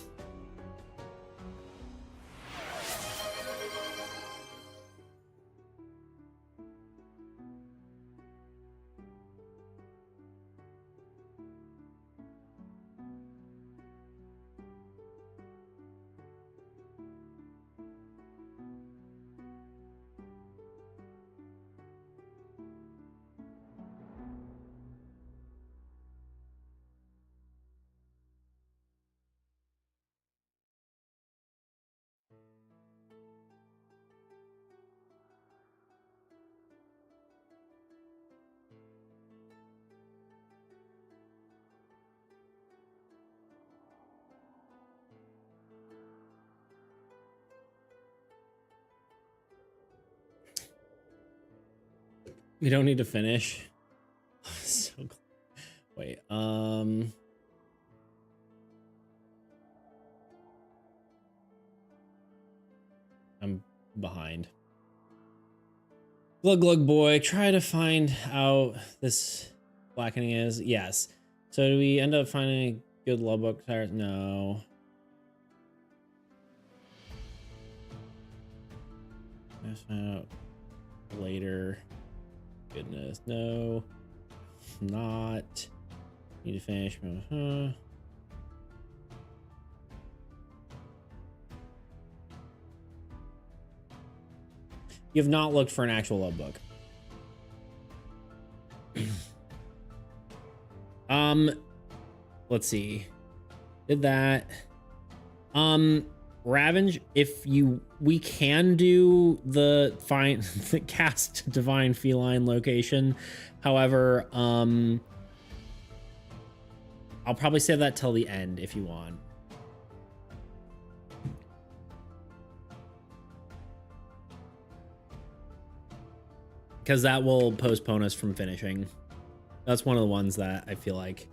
We don't need to finish. So wait, I'm behind. Glug glug boy, try to find out this blackening is. Yes. So do we end up finding a good love book tires? No. Let's find out later. Goodness, no, not. Need to finish. You have not looked for an actual love book. Let's see. Did that. Ravenge, we can do the cast divine feline location. However, I'll probably save that till the end if you want. Because that will postpone us from finishing. That's one of the ones that I feel like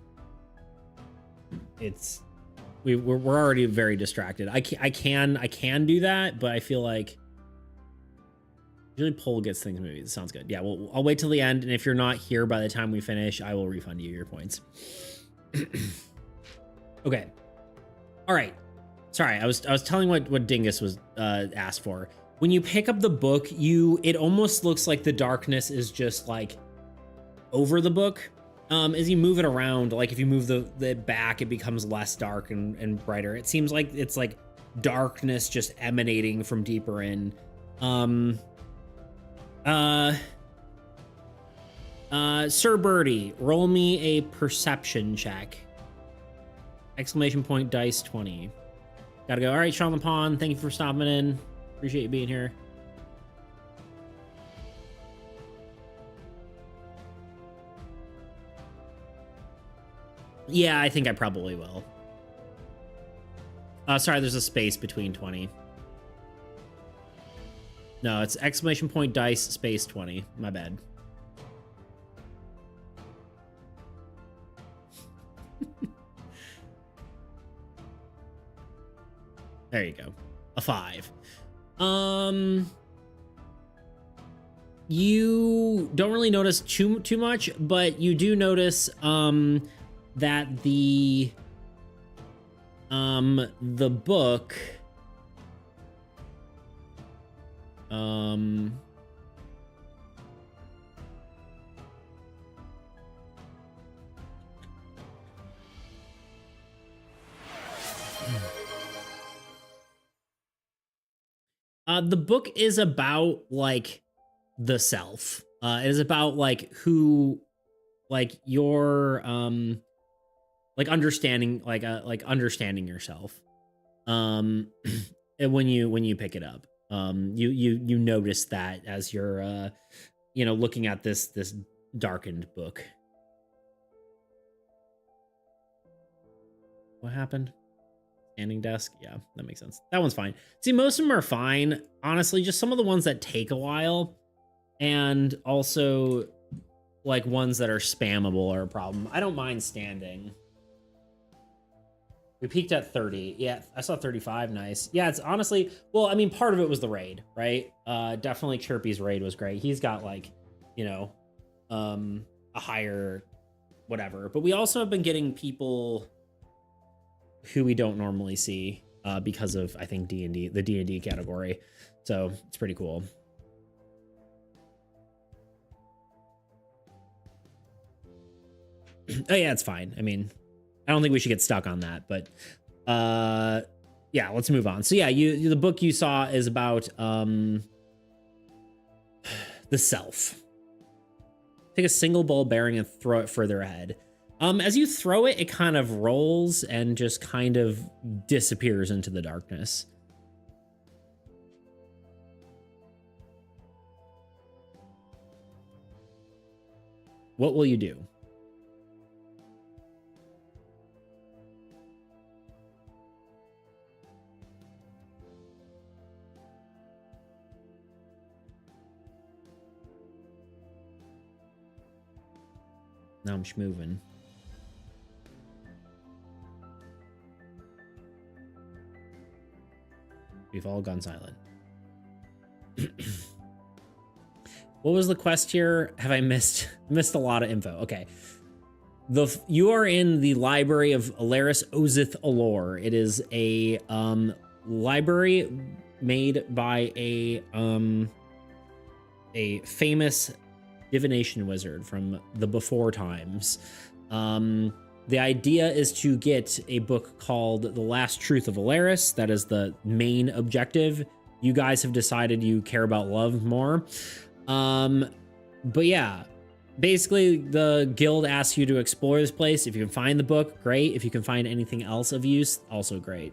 we're already very distracted. I can do that, but I feel like usually Poll gets things moved. Sounds good. Yeah, well, I'll wait till the end, and if you're not here by the time we finish, I will refund you your points. Okay. All right. Sorry, I was telling what Dingus was asked for. When you pick up the book, it almost looks like the darkness is just like over the book. As you move it around, like if you move the back, it becomes less dark and brighter. It seems like it's like darkness just emanating from deeper in. Sir Birdie, roll me a perception check. Exclamation point dice 20. Gotta go. All right, Sean the Pawn, thank you for stopping in. Appreciate you being here. Yeah, I think I probably will. Sorry, there's a space between 20. No, it's exclamation point dice space 20. My bad. There you go. A 5. You don't really notice too much, but you do notice that the book the book is about like the self. It is about like who, like your like understanding, like understanding yourself. And when you pick it up, you notice that as you're looking at this darkened book. What happened? Standing desk? Yeah, that makes sense. That one's fine. See, most of them are fine. Honestly, just some of the ones that take a while, and also like ones that are spammable are a problem. I don't mind standing. We peaked at 30. Yeah, I saw 35. Nice. Yeah, it's honestly, well, I mean, part of it was the raid, right? Definitely Chirpy's raid was great. He's got like, a higher whatever. But we also have been getting people who we don't normally see because of, I think, D&D, the D&D category. So it's pretty cool. Oh yeah, it's fine. I mean, I don't think we should get stuck on that, but yeah, let's move on. So yeah, the book you saw is about the self. Take a single ball bearing and throw it further ahead. As you throw it, it kind of rolls and just kind of disappears into the darkness. What will you do? Now I'm schmoving. We've all gone silent. What was the quest here? Have I missed a lot of info? Okay. You are in the library of Alaris Ozith Allure. It is a library made by a famous divination wizard from the before times. The idea is to get a book called The Last Truth of Alaris. That is the main objective. you guys have decided you care about love more. But yeah, basically the guild asks you to explore this place. If you can find the book, great. If you can find anything else of use, also great.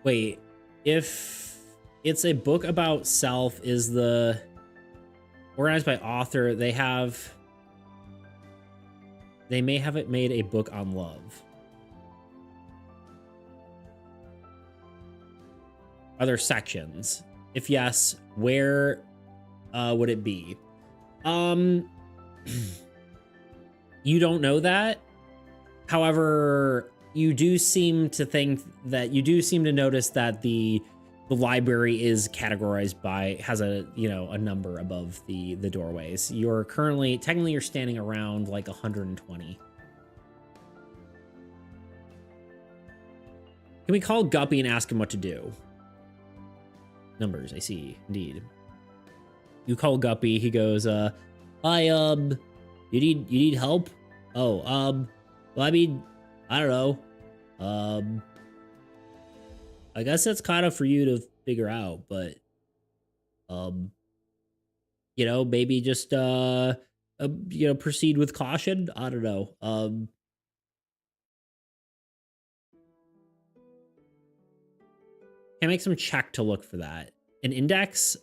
Wait, if it's a book about self, is the organized by author, they may have it made a book on love. Are there sections? If yes, where would it be? You don't know that. However, you do seem to notice that the library is categorized by, has a, a number above the doorways. You're technically you're standing around like 120. Can we call Guppy and ask him what to do? Numbers, I see, indeed. You call Guppy, he goes, hi, you need help? Oh, well, I mean, I don't know. I guess that's kind of for you to figure out, but, maybe just, proceed with caution. I don't know. Can I make some check to look for that? An index?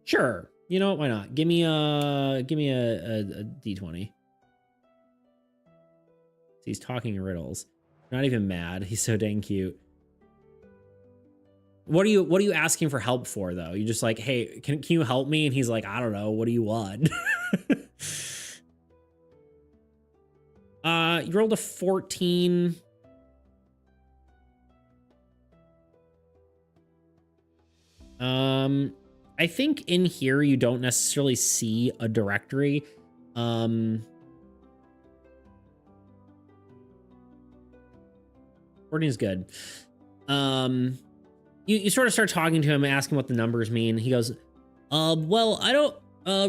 Sure. You know what? Why not? Give me a D20. He's talking riddles. Not even mad. He's so dang cute. What are you asking for help for though? You're just like, hey, can you help me? And he's like, I don't know. What do you want? You rolled a 14. I think in here you don't necessarily see a directory. 14 is good. You sort of start talking to him, asking what the numbers mean. He goes, well, I don't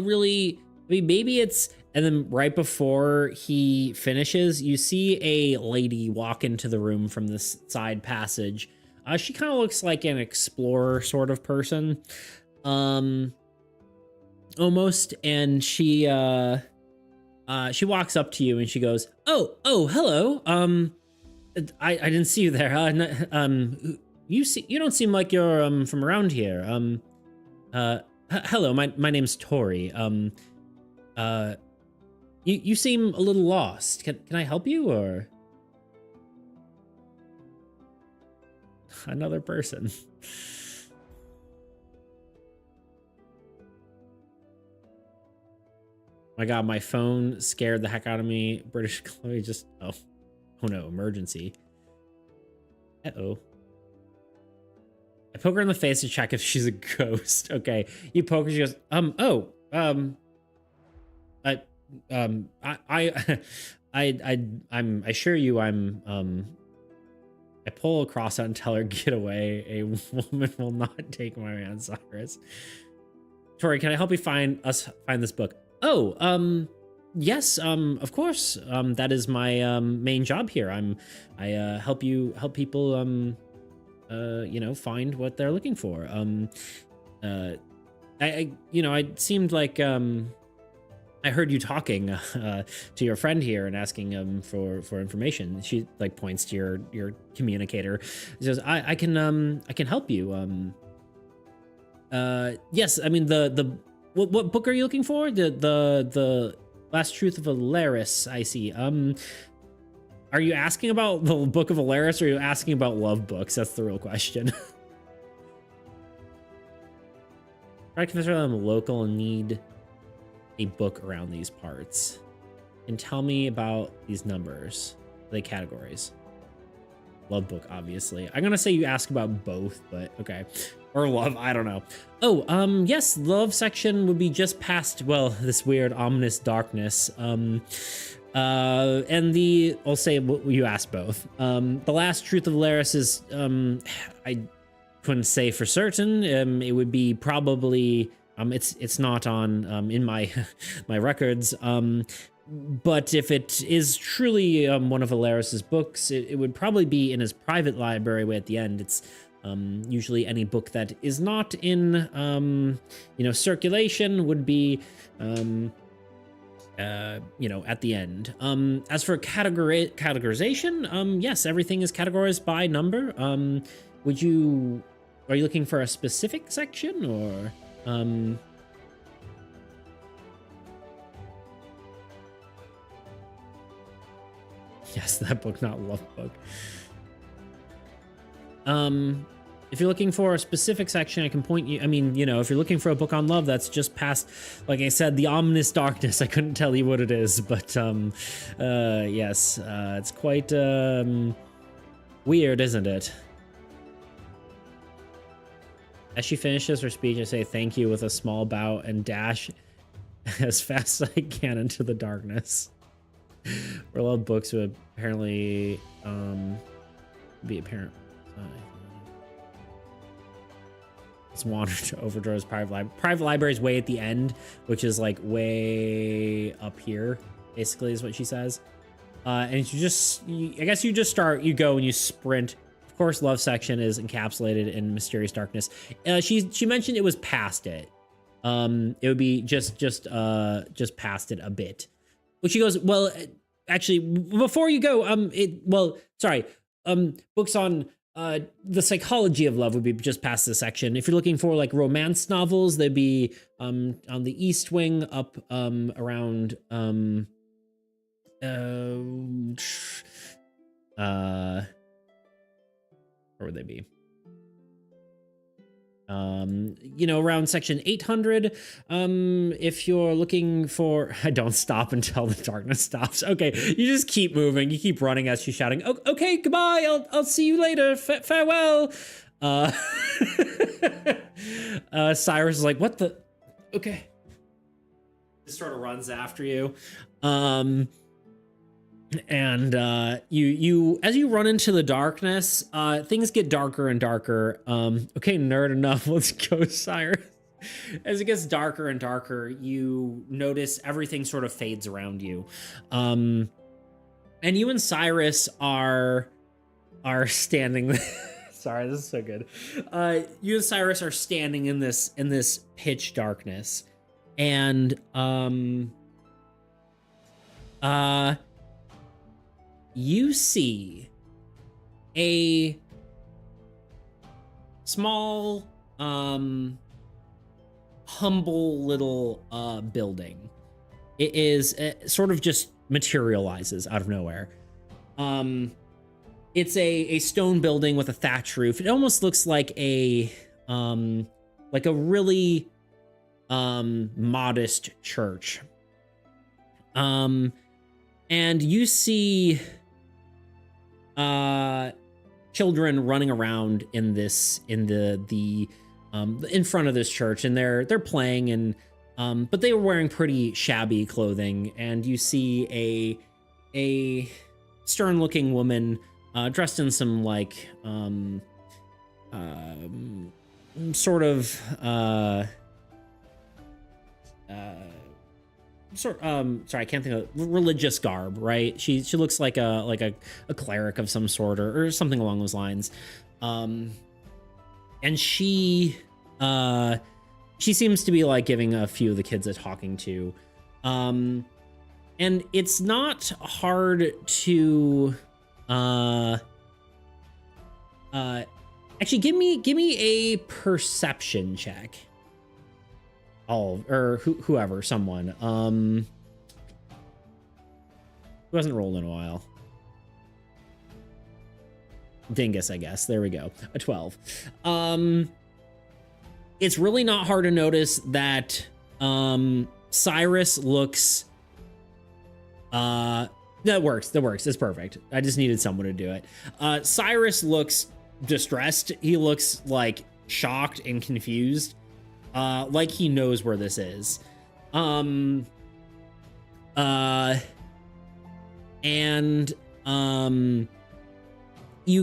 really, I mean, maybe it's, and then right before he finishes, you see a lady walk into the room from this side passage. She kind of looks like an explorer sort of person, almost. And she walks up to you and she goes, oh, hello. I didn't see you there. You don't seem like you're from around here. Hello, my name's Tori. You seem a little lost. Can I help you, or another person? My God, my phone scared the heck out of me. British Chloe just, oh no, emergency. Uh-oh. I poke her in the face to check if she's a ghost. Okay. You poke her, she goes, I assure you I pull across out and tell her, get away. A woman will not take my man, Cyrus. Tori, can I help you find this book? Oh, yes, of course. That is my main job here. I help people find what they're looking for. I seemed like I heard you talking to your friend here and asking for information. She like points to your communicator. She says, I can help you. Yes, I mean what book are you looking for? The Last Truth of Alaris, I see. Are you asking about the Book of Alaris, or are you asking about love books? That's the real question. Try to consider them local and need a book around these parts. And tell me about these numbers, the categories. Love book, obviously. I'm gonna say you ask about both, but okay. Or love, I don't know. Oh, yes, love section would be just past, well, this weird ominous darkness. And I'll say you asked both. The Last Truth of Alaris is, I couldn't say for certain. It would be probably It's not on in my my records. But if it is truly one of Valeris's books, it would probably be in his private library way at the end. It's usually any book that is not in circulation would be at the end. As for categorization, yes, everything is categorized by number. Are you looking for a specific section or yes, that book, not love book. If you're looking for a specific section, I can point you. I mean, if you're looking for a book on love, that's just past, like I said, the ominous darkness. I couldn't tell you what it is, but yes, it's quite weird, isn't it? As she finishes her speech, I say thank you with a small bow and dash as fast as I can into the darkness. Where love books would apparently be apparent. It's wandered to Overdraw's private library. Private library is way at the end, which is like way up here, basically, is what she says. And I guess you just start, you go and you sprint. Of course, love section is encapsulated in mysterious darkness. She mentioned it was past it. It would be just past it a bit. But she goes, well, actually, before you go, books on the psychology of love would be just past this section. If you're looking for like romance novels, they'd be on the east wing up around where would they be? Around section 800. If you're looking for, don't stop until the darkness stops. Okay, you just keep moving. You keep running as she's shouting, okay, goodbye. I'll see you later. Farewell. Cyrus is like, what the? Okay. Just sort of runs after you. And you as you run into the darkness, things get darker and darker. Okay, nerd enough. Let's go, Cyrus. As it gets darker and darker, you notice everything sort of fades around you. And you and Cyrus are standing. Sorry, this is so good. You and Cyrus are standing in this pitch darkness, and you see a small, humble little building. It is sort of just materializes out of nowhere. It's a stone building with a thatch roof. It almost looks like a really modest church. And you see children running around in front of this church, and they're playing, and but they were wearing pretty shabby clothing. And you see a stern looking woman dressed in some like sorry, I can't think of religious garb, right? She looks like a cleric of some sort or something along those lines. And she seems to be like giving a few of the kids a talking to. And it's not hard to actually give me a perception check. Whoever, someone. Who hasn't rolled in a while? Dingus, I guess. There we go. A 12. It's really not hard to notice that Cyrus looks that works. It's perfect. I just needed someone to do it. Cyrus looks distressed. He looks like shocked and confused. Like he knows where this is. You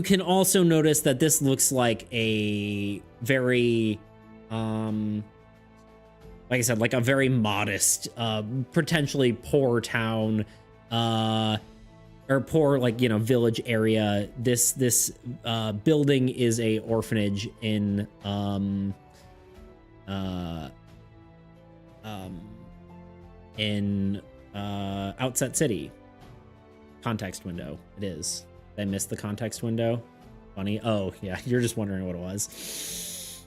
can also notice that this looks like a very like I said, like a very modest, potentially poor town, or poor, like, you know, village area. This building is a orphanage in Outset City. Context window. It is. Did I miss the context window? Funny. Oh yeah, you're just wondering what it was.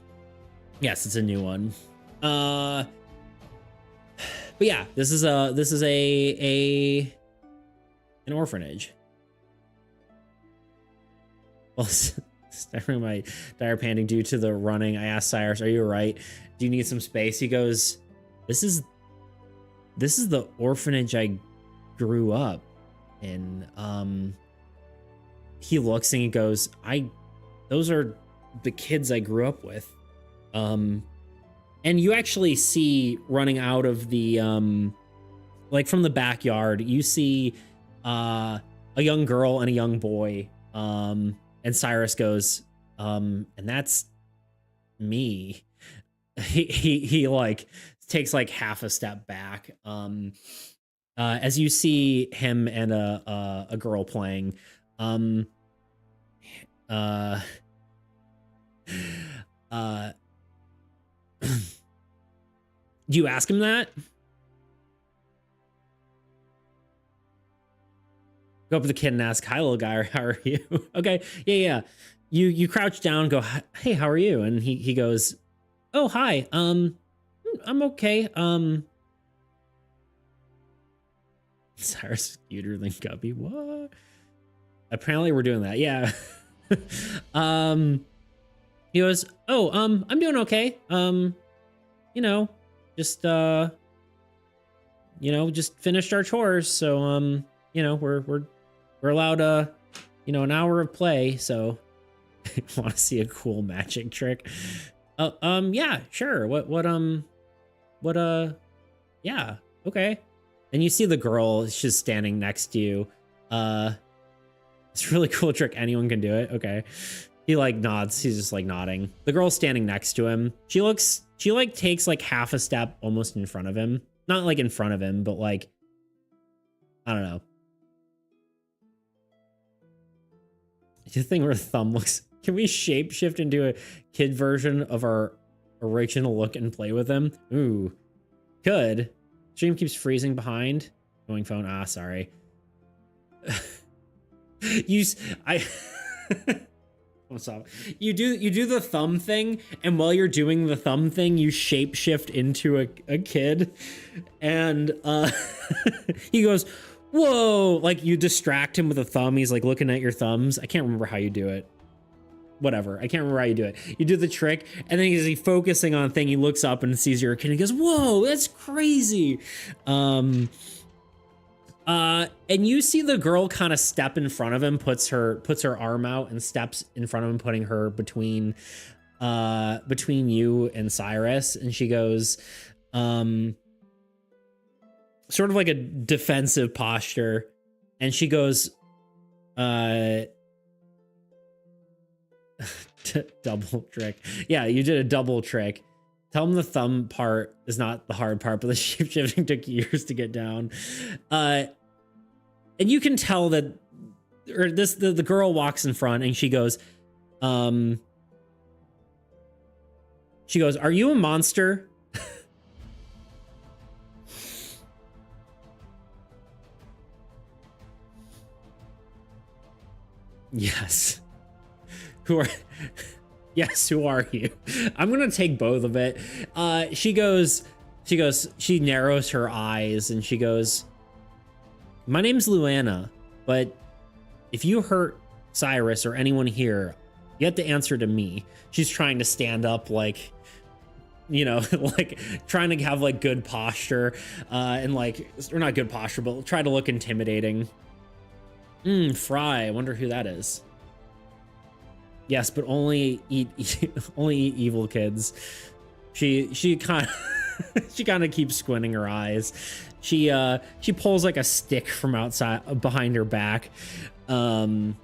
Yes, it's a new one. But yeah, this is an orphanage. Well, staring my dire panting due to the running, I asked Cyrus, "Are you all right? Do you need some space?" He goes, This is the orphanage I grew up in." He looks and he goes, those are the kids I grew up with. And you actually see running out of the, like from the backyard, you see a young girl and a young boy. And Cyrus goes, and that's me. He like takes like half a step back. As you see him and a girl playing. Do you ask him that? Go up to the kid and ask, "Hi, little guy, how are you?" Okay, yeah. You crouch down, go, "Hey, how are you?" And he goes, "Oh, hi. I'm okay. Cyrus is cuter than Guppy. What? Apparently we're doing that. Yeah. He goes, "Oh, I'm doing okay. You know, just just finished our chores, so you know, we're allowed you know, an hour of play, so want to see a cool magic trick?" Yeah, sure. Yeah, okay. And you see the girl, she's standing next to you. It's a really cool trick. Anyone can do it. Okay. He like nods. He's just like nodding. The girl's standing next to him. She like takes like half a step almost in front of him. Not like in front of him, but like, I don't know. The thing where the thumb looks, can we shapeshift into a kid version of our original look and play with him? Ooh, could. Stream keeps freezing behind. Going phone. Ah, sorry. What's up? You do the thumb thing, and while you're doing the thumb thing, you shapeshift into a kid, and he goes, "Whoa!" Like you distract him with a thumb. He's like looking at your thumbs. I can't remember how you do it. Whatever. I can't remember how you do it. You do the trick, and then he's focusing on a thing. He looks up and sees your kid. And he goes, "Whoa, that's crazy." And you see the girl kind of step in front of him, puts her arm out and steps in front of him, putting her between you and Cyrus. And she goes, sort of like a defensive posture. And she goes, double trick. Yeah, you did a double trick. Tell him the thumb part is not the hard part, but the shape-shifting took years to get down. And you can tell that, or the girl walks in front and she goes, "Are you a monster?" Yes. Yes, who are you? I'm gonna take both of it. She narrows her eyes and she goes, "My name's Luana, but if you hurt Cyrus or anyone here, you have to answer to me." She's trying to stand up, like, you know, like trying to have like good posture, and like, or not good posture, but try to look intimidating. Fry, I wonder who that is. Yes, but only eat evil kids. She kind of keeps squinting her eyes. She pulls like a stick from outside behind her back. We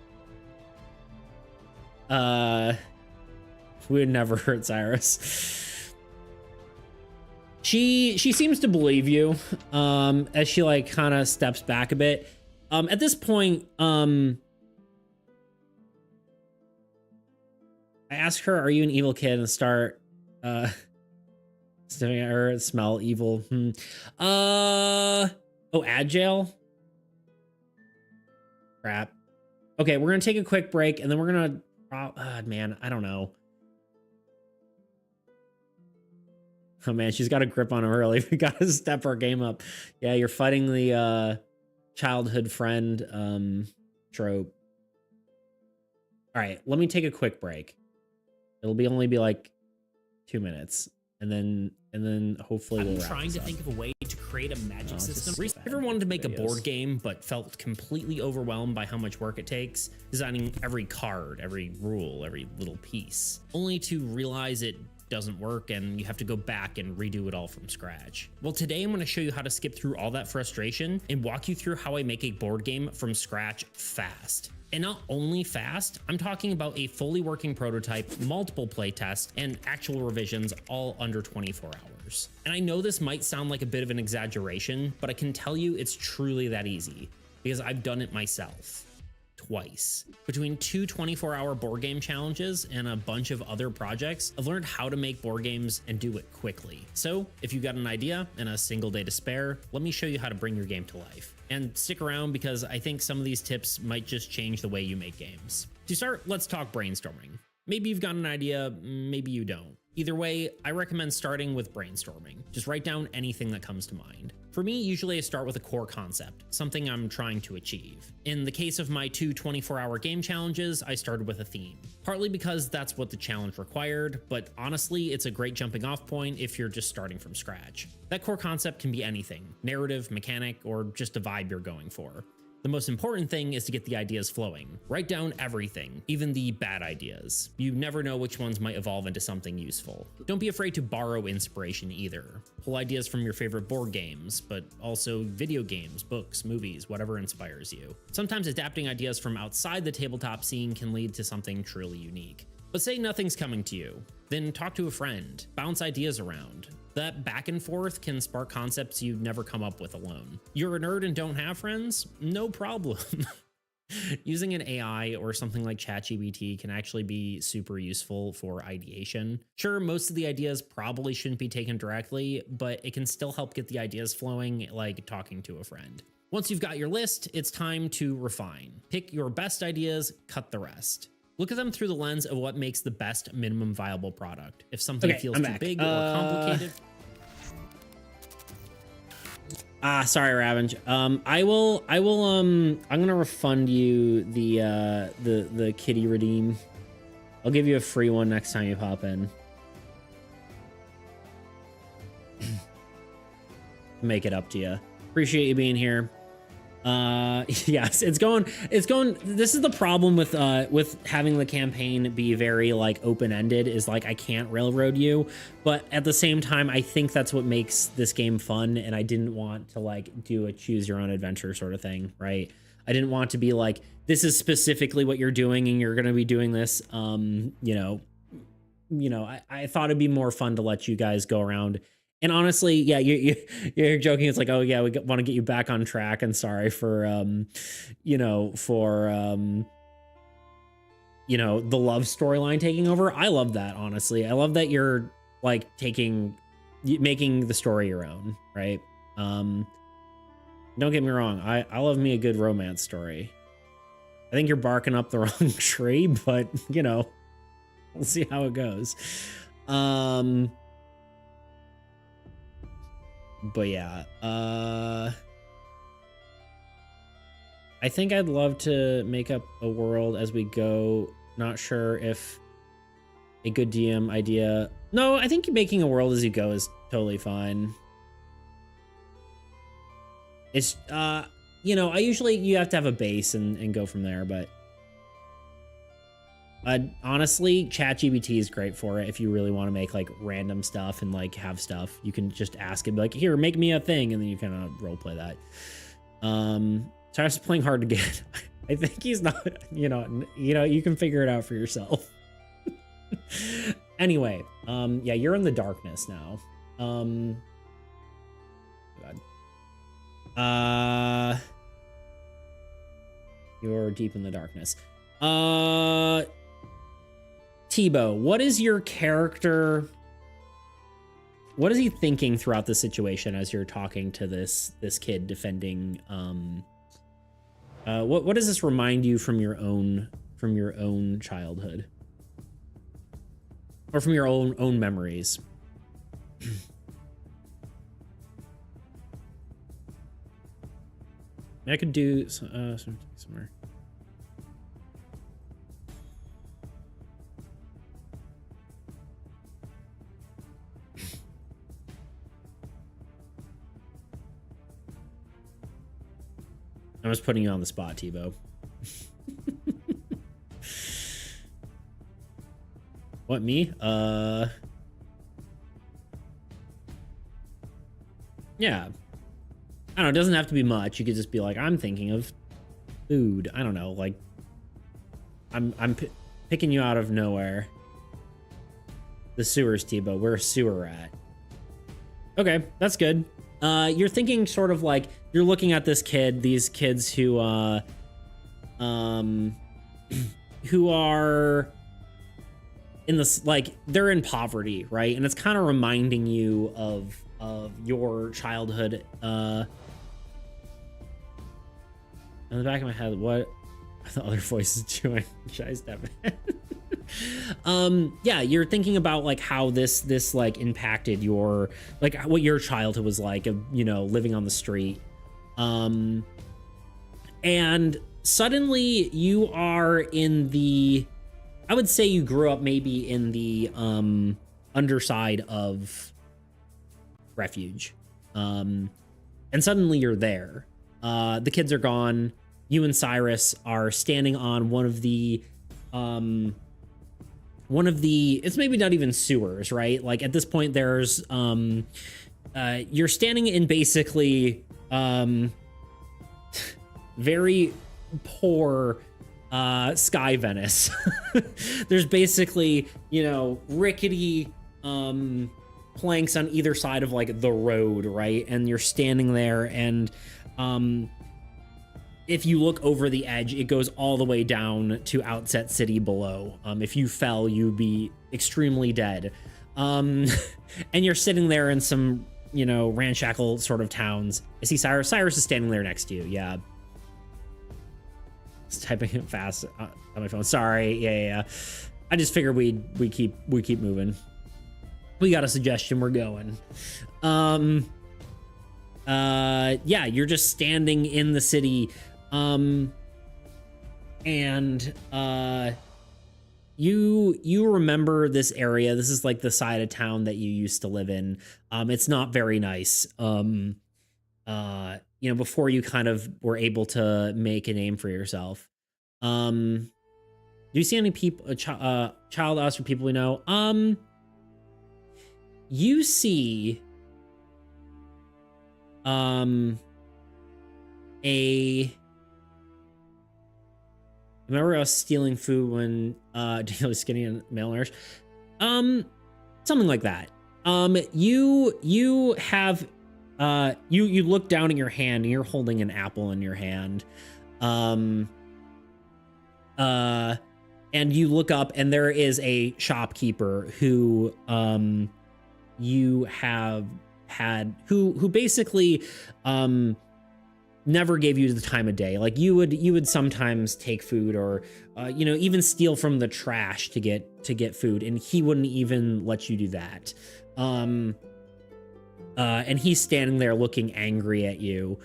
would never hurt Cyrus. She seems to believe you, as she like kind of steps back a bit. At this point, I ask her, "Are you an evil kid?" and start staring at her. Smell evil. Oh, agile. Crap. Okay, we're gonna take a quick break, and then we're gonna. Man, I don't know. Oh man, she's got a grip on him early. We gotta step our game up. Yeah, you're fighting the childhood friend trope. All right, let me take a quick break. It'll only be like 2 minutes, and then hopefully we'll wrap trying this to up. think of a way to create a magic system. Ever Ever wanted to make a board game but felt completely overwhelmed by how much work it takes, designing every card, every rule, every little piece, only to realize it doesn't work and you have to go back and redo it all from scratch? Well, today I'm going to show you how to skip through all that frustration and walk you through how I make a board game from scratch fast. And not only fast, I'm talking about a fully working prototype, multiple playtests, and actual revisions all under 24 hours. And I know this might sound like a bit of an exaggeration, but I can tell you it's truly that easy because I've done it myself. Twice. Between 2 24-hour board game challenges and a bunch of other projects, I've learned how to make board games and do it quickly. So if you've got an idea and a single day to spare, let me show you how to bring your game to life. And stick around because I think some of these tips might just change the way you make games. To start, let's talk brainstorming. Maybe you've got an idea, maybe you don't. Either way, I recommend starting with brainstorming. Just write down anything that comes to mind. For me, usually I start with a core concept, something I'm trying to achieve. In the case of my 2 24-hour game challenges, I started with a theme. Partly because that's what the challenge required, but honestly, it's a great jumping off point if you're just starting from scratch. That core concept can be anything, narrative, mechanic, or just a vibe you're going for. The most important thing is to get the ideas flowing. Write down everything, even the bad ideas. You never know which ones might evolve into something useful. Don't be afraid to borrow inspiration either. Pull ideas from your favorite board games, but also video games, books, movies, whatever inspires you. Sometimes adapting ideas from outside the tabletop scene can lead to something truly unique. But say nothing's coming to you, then talk to a friend, bounce ideas around. That back and forth can spark concepts you'd never come up with alone. You're a nerd and don't have friends? No problem. Using an AI or something like ChatGPT can actually be super useful for ideation. Sure, most of the ideas probably shouldn't be taken directly, but it can still help get the ideas flowing, like talking to a friend. Once you've got your list, it's time to refine. Pick your best ideas, cut the rest. Look at them through the lens of what makes the best minimum viable product. If something feels too big or complicated. Sorry, Ravenge. I'm gonna refund you the kitty redeem. I'll give you a free one next time you pop in. Make it up to you. Appreciate you being here. Yes, it's going, this is the problem with having the campaign be very like open-ended, is like I can't railroad you, but at the same time I think that's what makes this game fun, and I didn't want to like do a choose your own adventure sort of thing, right? I didn't want to be like, this is specifically what you're doing and you're going to be doing this. I thought it'd be more fun to let you guys go around. And honestly, yeah, you're joking. It's like, oh yeah, we want to get you back on track. And sorry for, the love storyline taking over. I love that, honestly. I love that you're like making the story your own, right? Don't get me wrong. I love me a good romance story. I think you're barking up the wrong tree, but we'll see how it goes. But yeah, I think I'd love to make up a world as we go. Not sure if a good DM idea. No, I think making a world as you go is totally fine. It's, I usually, you have to have a base and go from there, but honestly, ChatGPT is great for it. If you really want to make like random stuff and like have stuff, you can just ask it, be like, here, make me a thing. And then you kind of role play that. Tyler's playing hard to get. I think he's not, you can figure it out for yourself. Anyway, yeah, you're in the darkness now. You're deep in the darkness. Tebow, what is your character? What is he thinking throughout the situation as you're talking to this kid defending? What does this remind you from your own childhood, or from your own memories? I could do somewhere. I'm just putting you on the spot, Tebow. What, me? Yeah. I don't know, it doesn't have to be much. You could just be like, I'm thinking of food. I don't know, like, I'm picking you out of nowhere. The sewers, Tebow. We're a sewer rat. Okay, that's good. You're thinking sort of like, you're looking at this kid, these kids who who are in this, like, they're in poverty, right? And it's kind of reminding you of your childhood. In the back of my head, what are the other voices doing? Should I step in? Yeah, you're thinking about like how this like impacted your, like, what your childhood was like, of, you know, living on the street. And suddenly you are in the, I would say you grew up maybe in the underside of Refuge. And suddenly you're there. The kids are gone. You and Cyrus are standing on one of the, it's maybe not even sewers, right? Like at this point there's, you're standing in basically, very poor, Sky Venice. There's basically, you know, rickety, planks on either side of like the road, right? And you're standing there, and if you look over the edge, it goes all the way down to Outset City below. If you fell, you'd be extremely dead. And you're sitting there in some, you know, ramshackle sort of towns. I see Cyrus. Cyrus is standing there next to you. Yeah. It's typing it fast on my phone. Sorry. Yeah. I just figured we keep moving. We got a suggestion. We're going. Yeah, you're just standing in the city. And you remember this area. This is like the side of town that you used to live in. It's not very nice. You know, before you kind of were able to make a name for yourself. Do you see any people, child us or people we know? You see, remember I was stealing food when Daniel was skinny and malnourished? Something like that. You have you look down at your hand and you're holding an apple in your hand. And you look up and there is a shopkeeper who you have had who basically never gave you the time of day. Like you would sometimes take food or you know, even steal from the trash to get food, and he wouldn't even let you do that. And he's standing there looking angry at you.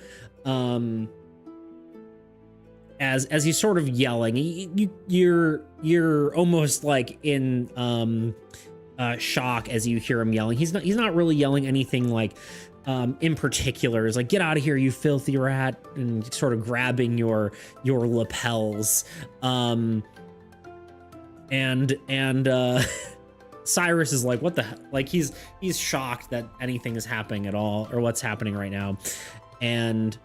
As he's sort of yelling, you're almost like in shock as you hear him yelling. He's not really yelling anything like in particular. It's like, get out of here, you filthy rat, and sort of grabbing your lapels. And Cyrus is like, what the hell? Like he's shocked that anything is happening at all, or what's happening right now. And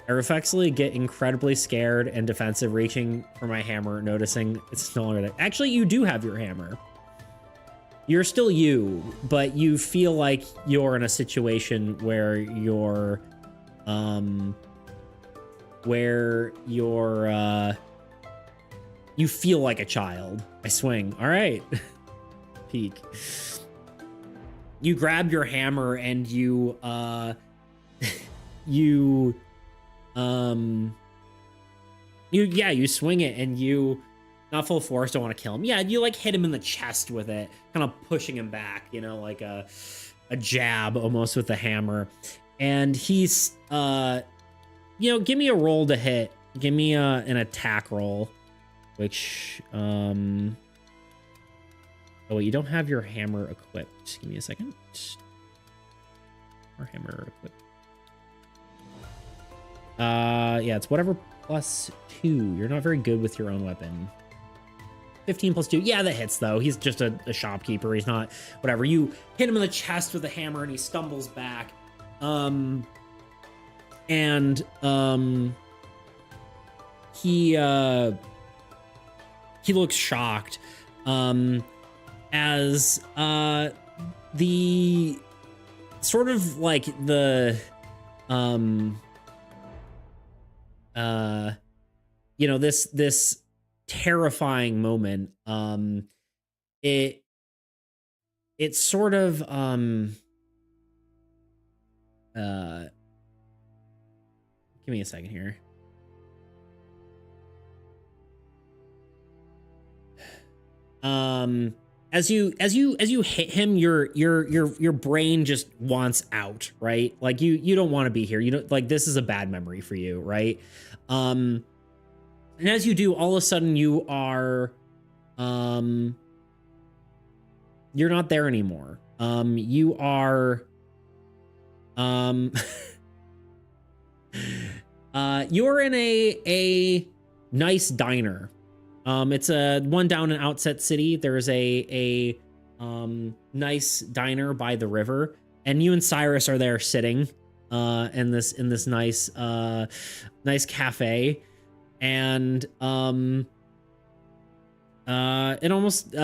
I reflexively get incredibly scared and defensive, reaching for my hammer, noticing it's no longer there. Actually, you do have your hammer. You're still you, but you feel like you're in a situation where you're where you feel like a child. I swing. All right. Peek. You grab your hammer and you swing it, and you, not full force, don't want to kill him. Yeah, you like hit him in the chest with it, kind of pushing him back, you know, like a jab almost with the hammer. And he's give me a roll to hit. Give me an attack roll, which oh wait, you don't have your hammer equipped. Just give me a second. Or hammer equipped. Yeah, it's whatever +2. You're not very good with your own weapon. 15 + 2. Yeah, that hits though. He's just a shopkeeper. He's not whatever. You hit him in the chest with a hammer and he stumbles back. He looks shocked. As the sort of like the this terrifying moment, it sort of give me a second here. As you hit him, your brain just wants out, right? Like you don't want to be here. You don't, like, this is a bad memory for you, right? And as you do, all of a sudden you are you're not there anymore. You are you're in a nice diner. It's a one down in Outset City. There's a nice diner by the river, and you and Cyrus are there sitting in this nice cafe, and it almost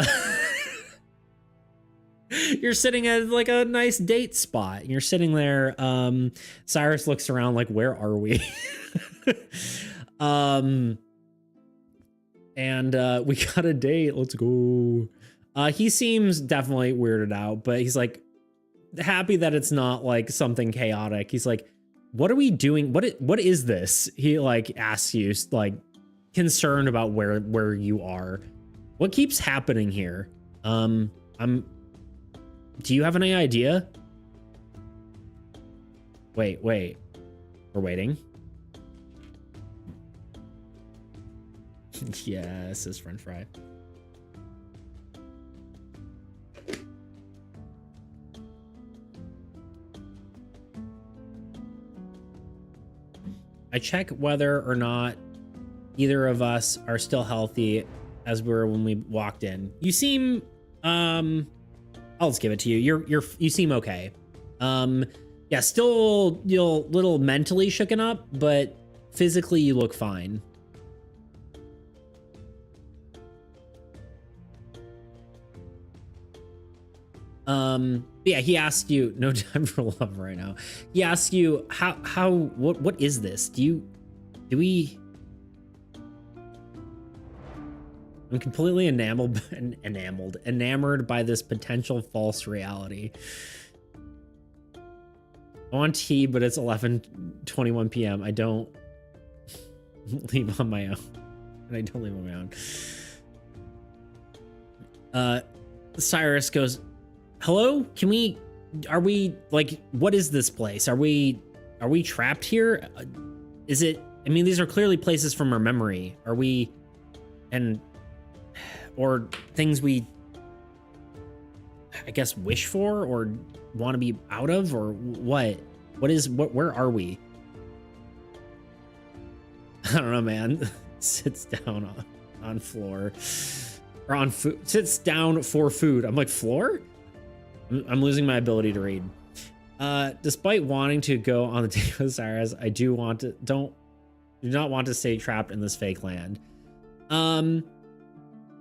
you're sitting at like a nice date spot, and you're sitting there. Cyrus looks around like, where are we? And we got a date. Let's go. He seems definitely weirded out, but he's like happy that it's not like something chaotic. He's like, what are we doing? What is this? He like asks you, like, concerned about where you are. What keeps happening here? Do you have any idea? Wait. We're waiting. Yes, says French fry. I check whether or not either of us are still healthy as we were when we walked in. You seem I'll just give it to you. You seem okay. Yeah, still little mentally shooken up, but physically you look fine. Yeah, he asked you, no time for love right now. He asked you what is this? I'm completely enamored by this potential false reality. I want tea, but it's 11:21 p.m. I don't leave on my own. And I don't leave on my own. Cyrus goes, hello? Are we like, what is this place? Are we trapped here? Is it, I mean, these are clearly places from our memory. Are we, or things we, I guess, wish for or want to be out of, or what? Where are we? I don't know, man. Sits down on floor. Or on food. Sits down for food. I'm like, floor? I'm losing my ability to read. Despite wanting to go on the date with Cyrus, I do not want to stay trapped in this fake land.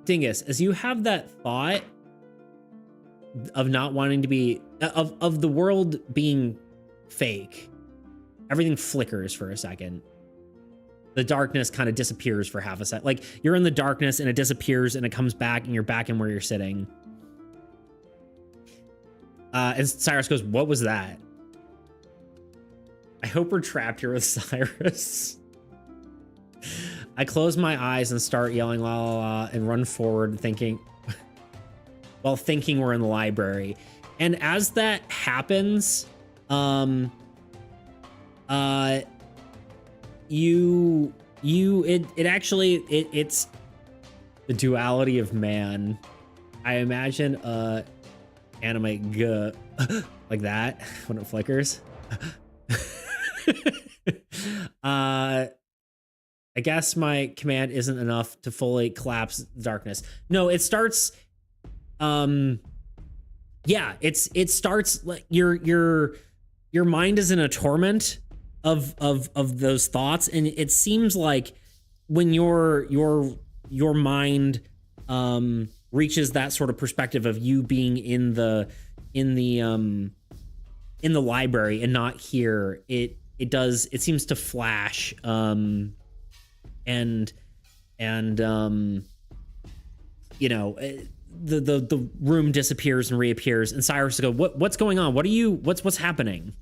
Dingus, as you have that thought of not wanting to be, of the world being fake, everything flickers for a second. The darkness kind of disappears for half a second. Like you're in the darkness and it disappears and it comes back and you're back in where you're sitting. And Cyrus goes, what was that? I hope we're trapped here with Cyrus. I close my eyes and start yelling la la la and run forward thinking we're in the library. And as that happens, it's the duality of man. I imagine anime like that when it flickers. I guess my command isn't enough to fully collapse the darkness. No, it starts. Yeah, it starts like your mind is in a torment of those thoughts, and it seems like when your mind reaches that sort of perspective of you being in the library and not here, it seems to flash and you know, the room disappears and reappears, and Cyrus go, what's going on? What's happening?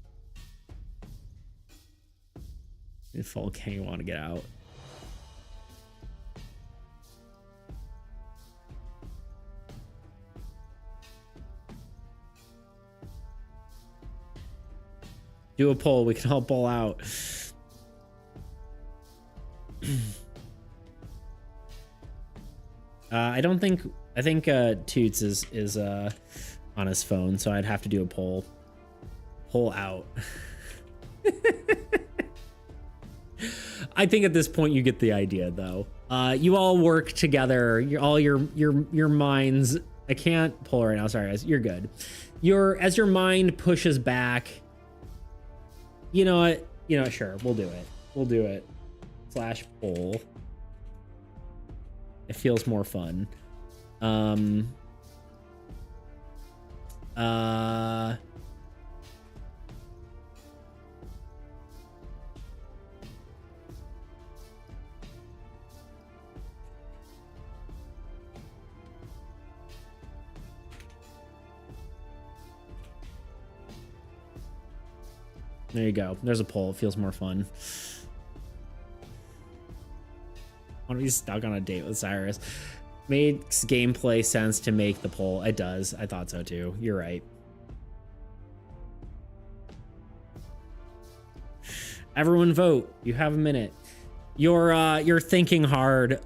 If okay, you want to get out. Do a poll. We can all pull out. I think Toots is on his phone, so I'd have to do a poll. Poll out. I think at this point you get the idea, though. You all work together. Your minds. I can't pull right now. Sorry, guys. You're good. As your mind pushes back. You know what? Sure, we'll do it. / poll. It feels more fun. There you go. There's a poll. It feels more fun. I want to be stuck on a date with Cyrus. Makes gameplay sense to make the poll. It does. I thought so too. You're right. Everyone vote. You have a minute. You're thinking hard.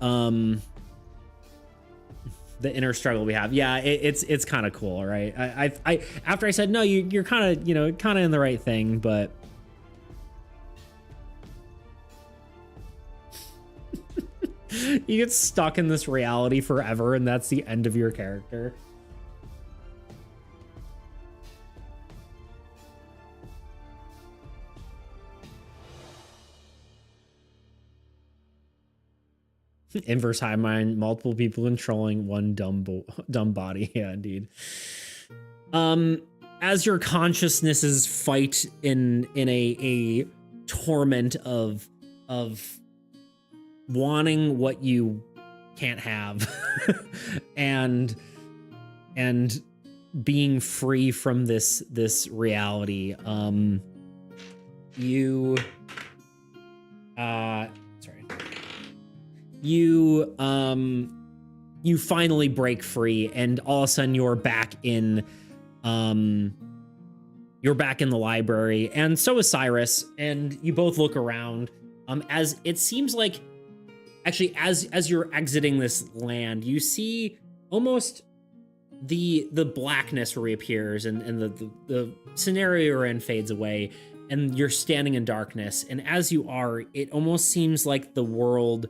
The inner struggle we have. Yeah, it's kind of cool, right? I after I said no, you're kind of in the right thing, but you get stuck in this reality forever, and that's the end of your character. Inverse high mind, multiple people controlling one dumb body. Yeah, indeed. As your consciousnesses fight in a torment of wanting what you can't have and being free from this reality, you finally break free, and all of a sudden you're back in the library, and so is Cyrus, and you both look around, as it seems like, actually, as you're exiting this land, you see almost the blackness reappears, and the scenario you're in fades away, and you're standing in darkness, and as you are, it almost seems like the world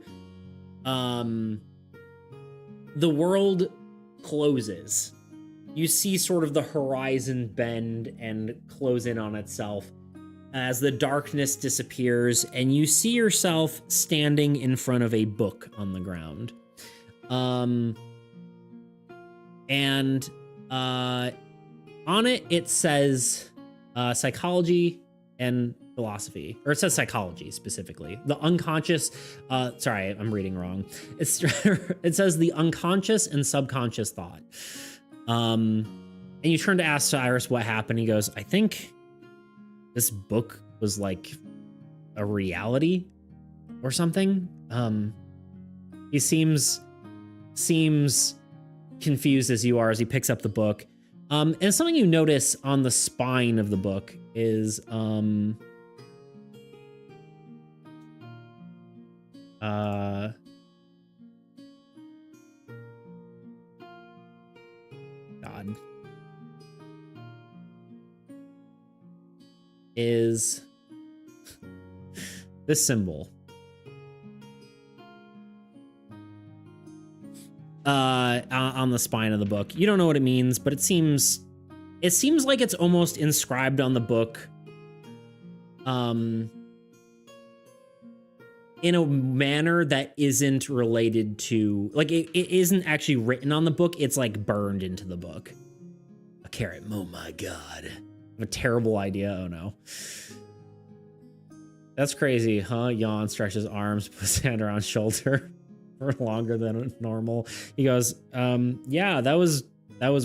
closes. You see sort of the horizon bend and close in on itself as the darkness disappears, and you see yourself standing in front of a book on the ground. And on it says psychology and philosophy, or it says psychology specifically. The unconscious, sorry, I'm reading wrong. It says the unconscious and subconscious thought. And you turn to ask Cyrus what happened. He goes, I think this book was like a reality or something. He seems confused as you are as he picks up the book. And something you notice on the spine of the book is God. Is this symbol. On the spine of the book. You don't know what it means, but it seems like it's almost inscribed on the book in a manner that isn't related to, like, it isn't actually written on the book. It's like burned into the book. A carrot. Oh my God. I have a terrible idea. Oh no. That's crazy, huh? Yawn, stretches arms, puts his hand around shoulder for longer than normal. He goes, yeah, that was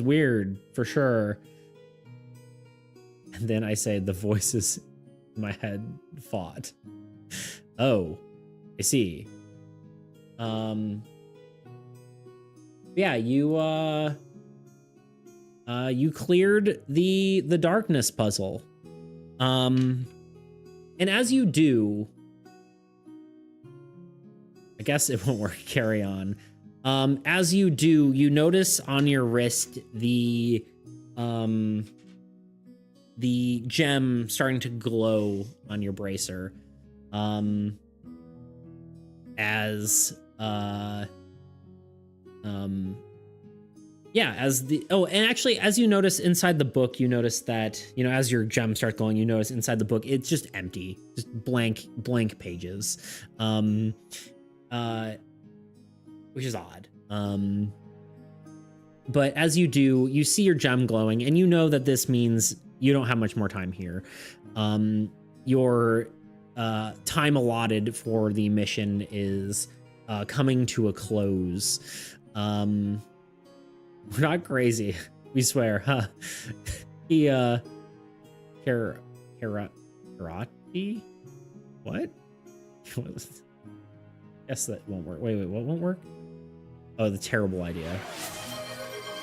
weird for sure. And then I say, the voices in my head fought. Oh, I see. Yeah, you cleared the darkness puzzle. And as you do, I guess it won't work. Carry on. As you do, you notice on your wrist the gem starting to glow on your bracer. And actually, as you notice inside the book, you notice that, you know, as your gem starts glowing, you notice inside the book, it's just empty, just blank pages. Which is odd. But as you do, you see your gem glowing, and you know that this means you don't have much more time here. Your time allotted for the mission is coming to a close. We're not crazy, we swear, huh? He karate? What? Guess that won't work. Wait, what won't work? Oh, the terrible idea.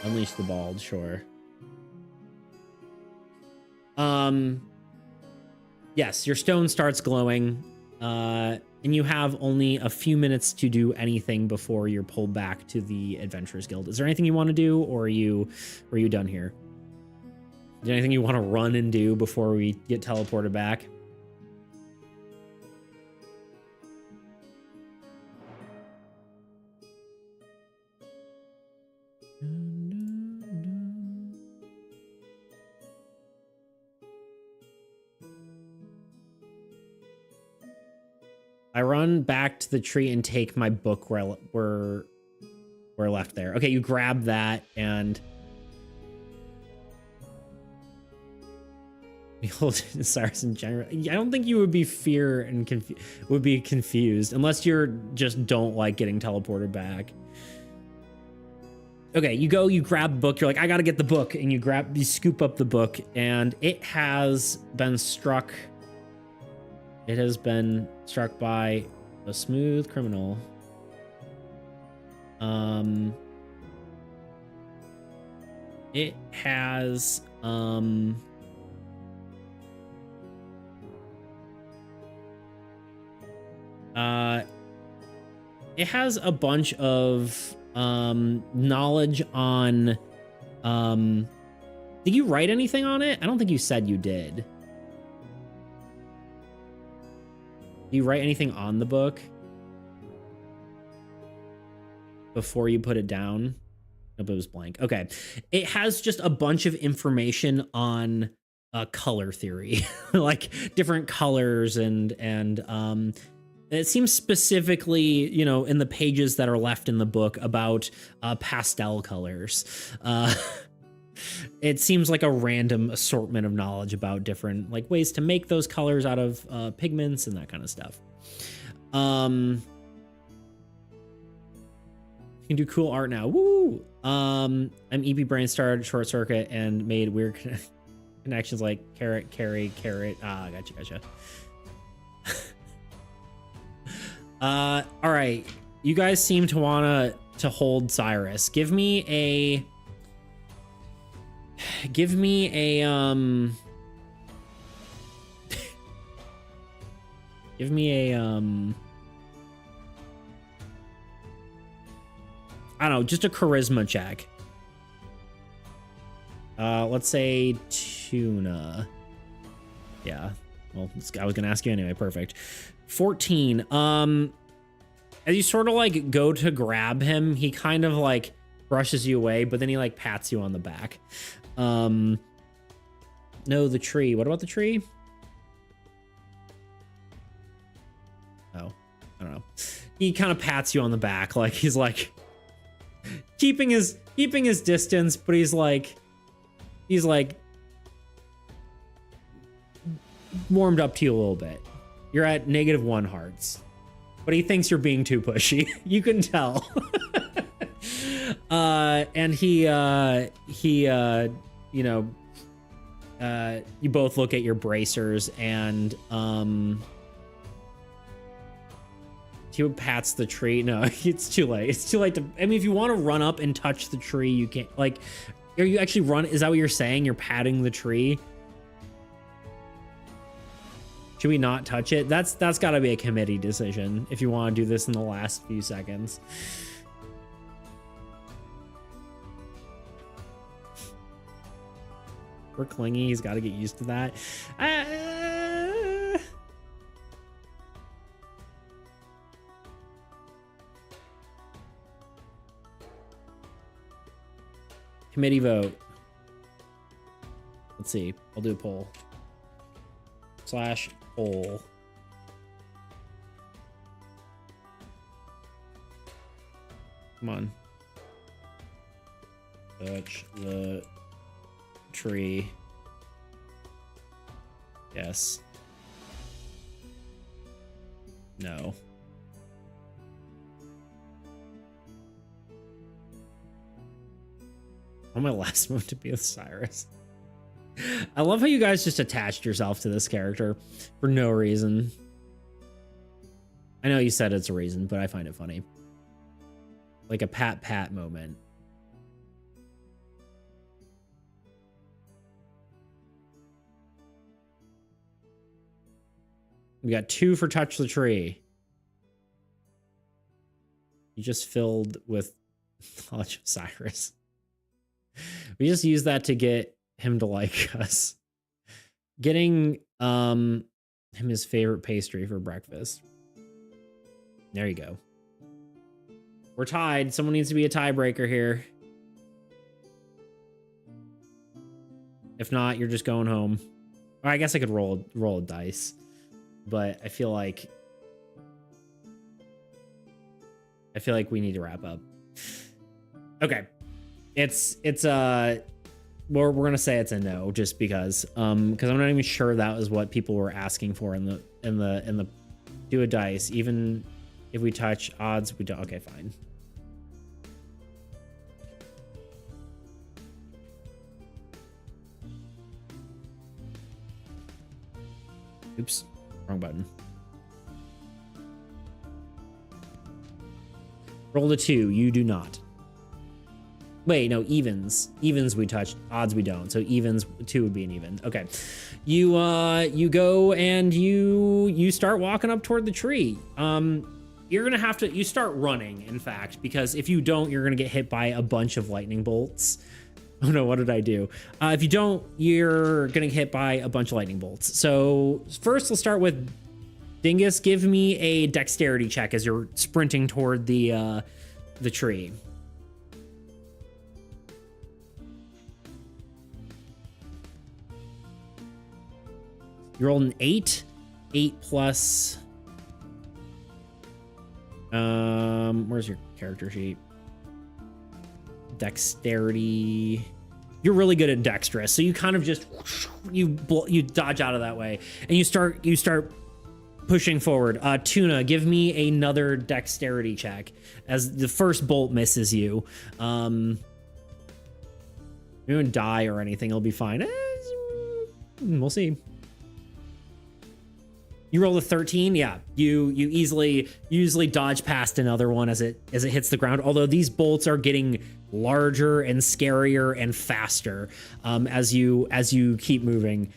Unleash the bald, sure. Yes, your stone starts glowing, and you have only a few minutes to do anything before you're pulled back to the Adventurers Guild. Is there anything you want to do, or are you done here? Is there anything you want to run and do before we get teleported back? I run back to the tree and take my book where I left there. Okay, you grab that and behold Cyrus in general. I don't think you would be confused unless you're just don't like getting teleported back. Okay, you grab the book. You're like, I gotta get the book, and you scoop up the book, and it has been struck. It has been struck by a smooth criminal. It has a bunch of knowledge on did you write anything on it? I don't think you said you did. Do you write anything on the book before you put it down? Nope, it was blank. Okay. It has just a bunch of information on color theory, like different colors and it seems specifically, you know, in the pages that are left in the book about pastel colors. It seems like a random assortment of knowledge about different like ways to make those colors out of pigments and that kind of stuff. You can do cool art now. Woo! I'm EP Brain started Short Circuit and made weird connections like carrot, carry, carrot. Ah, gotcha. All right. You guys seem to want to hold Cyrus. Give me a I don't know, just a charisma check. Let's say tuna. Yeah. Well, I was gonna ask you anyway. Perfect. 14. As you sort of like go to grab him, he kind of like brushes you away, but then he like pats you on the back. No, the tree. What about the tree? Oh, I don't know. He kind of pats you on the back, like he's like keeping his distance, but he's like warmed up to you a little bit. You're at -1 hearts, but he thinks you're being too pushy. You can tell. And you both look at your bracers, and he pats the tree. No, it's too late. It's too late to. I mean, if you want to run up and touch the tree, you can't. Like, are you actually run? Is that what you're saying? You're patting the tree? Should we not touch it? That's got to be a committee decision if you want to do this in the last few seconds. We're clingy. He's got to get used to that. Committee vote. Let's see. I'll do a poll. /poll. Come on. Touch the tree. Yes. No. On my last move to be with Cyrus. I love how you guys just attached yourself to this character for no reason. I know you said it's a reason, but I find it funny. Like a pat moment. We got 2 for touch the tree. You just filled with knowledge of Cyrus. We just use that to get him to like us. Getting him his favorite pastry for breakfast. There you go. We're tied. Someone needs to be a tiebreaker here. If not, you're just going home. Or I guess I could roll a dice, but I feel like we need to wrap up. Okay. We're gonna say it's a no, just because I'm not even sure that was what people were asking for in the do a dice. Even if we touch odds, we don't. Okay, fine. Oops, wrong button. Roll a 2. You do not. Wait, no, evens. Evens we touch, odds we don't. So evens, 2 would be an even. Okay. You go and you start walking up toward the tree. You're gonna have to, you start running, in fact, because if you don't, you're gonna get hit by a bunch of lightning bolts. Oh no, what did I do? If you don't, you're gonna get hit by a bunch of lightning bolts. So first, let's start with Dingus. Give me a dexterity check as you're sprinting toward the tree. You rolled an 8. 8 plus. Where's your character sheet? Dexterity. you're really good at dexterous, so you kind of just you dodge out of that way, and you start pushing forward. Tuna, give me another dexterity check as the first bolt misses you. You don't die or anything, it'll be fine. We'll see. You roll a 13, yeah. You easily dodge past another one as it hits the ground. Although these bolts are getting larger and scarier and faster as you keep moving.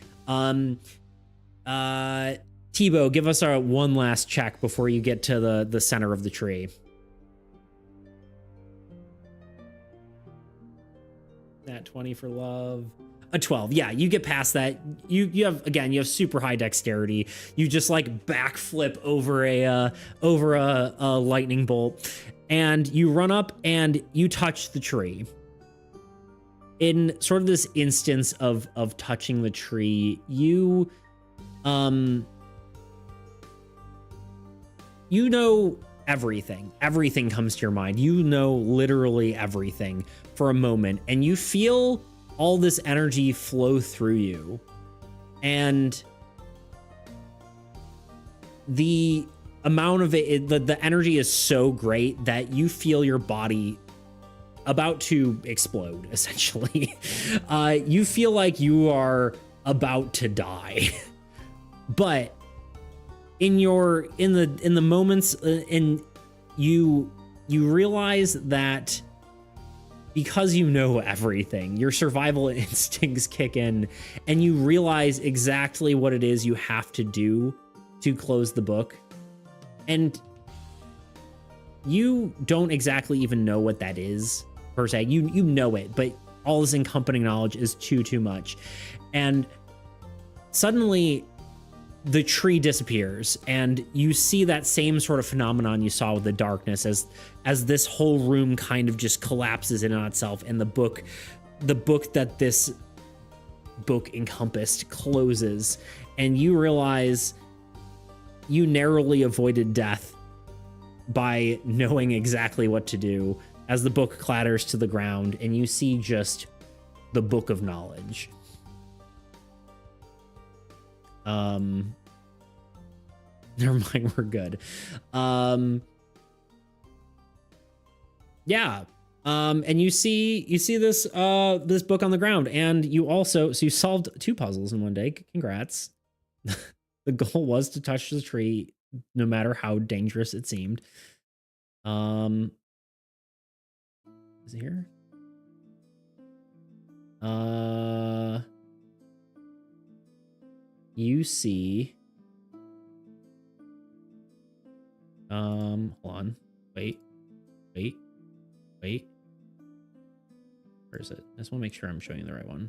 Tebow, give us one last check before you get to the center of the tree. That 20 for love. A 12. Yeah, you get past that. You have super high dexterity. You just like backflip over a lightning bolt, and you run up and you touch the tree. In sort of this instance of touching the tree, you know everything. Everything comes to your mind. You know literally everything for a moment, and you feel all this energy flow through you, and the amount of the energy is so great that you feel your body about to explode, essentially. You feel like you are about to die. But in the moments, and you realize that because you know everything, your survival instincts kick in, and you realize exactly what it is you have to do to close the book. And you don't exactly even know what that is, per se. You know it, but all this encompassing knowledge is too much. And suddenly the tree disappears, and you see that same sort of phenomenon you saw with the darkness as this whole room kind of just collapses in on itself, and the book that this book encompassed closes, and you realize you narrowly avoided death by knowing exactly what to do as the book clatters to the ground, and you see just the book of knowledge. Never mind, we're good. Yeah. And you see this this book on the ground, and you solved 2 puzzles in one day. Congrats. The goal was to touch the tree no matter how dangerous it seemed. Is it here? You see, hold on, wait. Where is it? I just want to make sure I'm showing you the right one.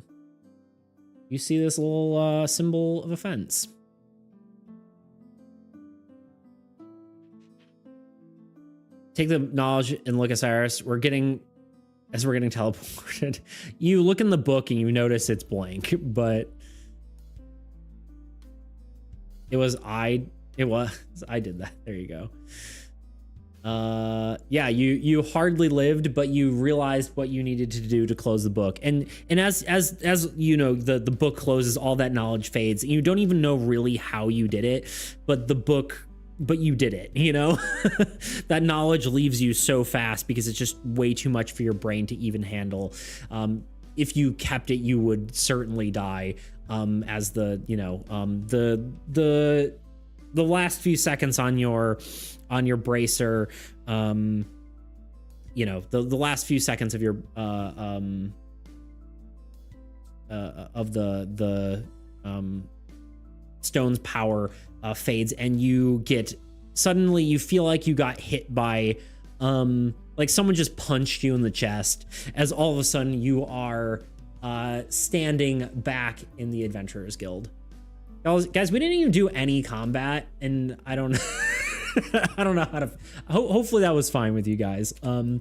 You see this little symbol of a fence. Take the knowledge and look at Cyrus. We're getting teleported. You look in the book and you notice it's blank, but I did that. There you go. Yeah, you hardly lived, but you realized what you needed to do to close the book. And as you know, the book closes, all that knowledge fades. And you don't even know really how you did it, but you did it, you know? That knowledge leaves you so fast because it's just way too much for your brain to even handle. If you kept it, you would certainly die. As the last few seconds on your bracer, the last few seconds of your of the stone's power fades, and you feel like you got hit by like someone just punched you in the chest, as all of a sudden you are standing back in the Adventurers Guild. Guys, we didn't even do any combat, and I don't I don't know how to hopefully that was fine with you guys. I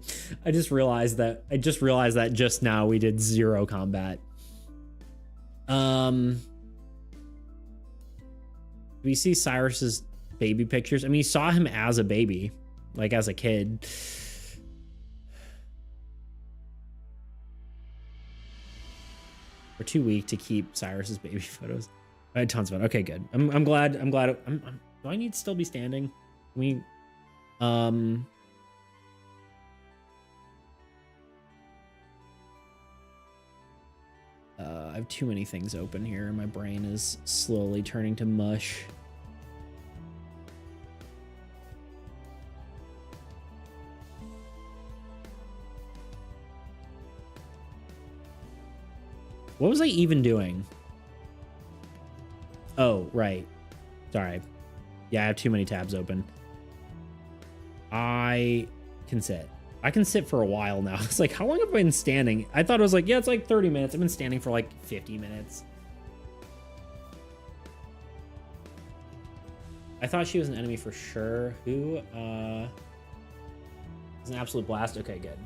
just realized that just now we did 0 combat. Do we see Cyrus's baby pictures? I mean, you saw him as a baby, like as a kid. We're too weak to keep Cyrus's baby photos. I had tons of fun. Okay, good. I'm glad. Do I need to still be standing? I have too many things open here. My brain is slowly turning to mush. What was I even doing? Oh, right. Sorry. Yeah, I have too many tabs open. I can sit. I can sit for a while now. It's like, how long have I been standing? I thought it was like, yeah, it's like 30 minutes. I've been standing for like 50 minutes. I thought she was an enemy for sure. Who? It's an absolute blast. Okay, good.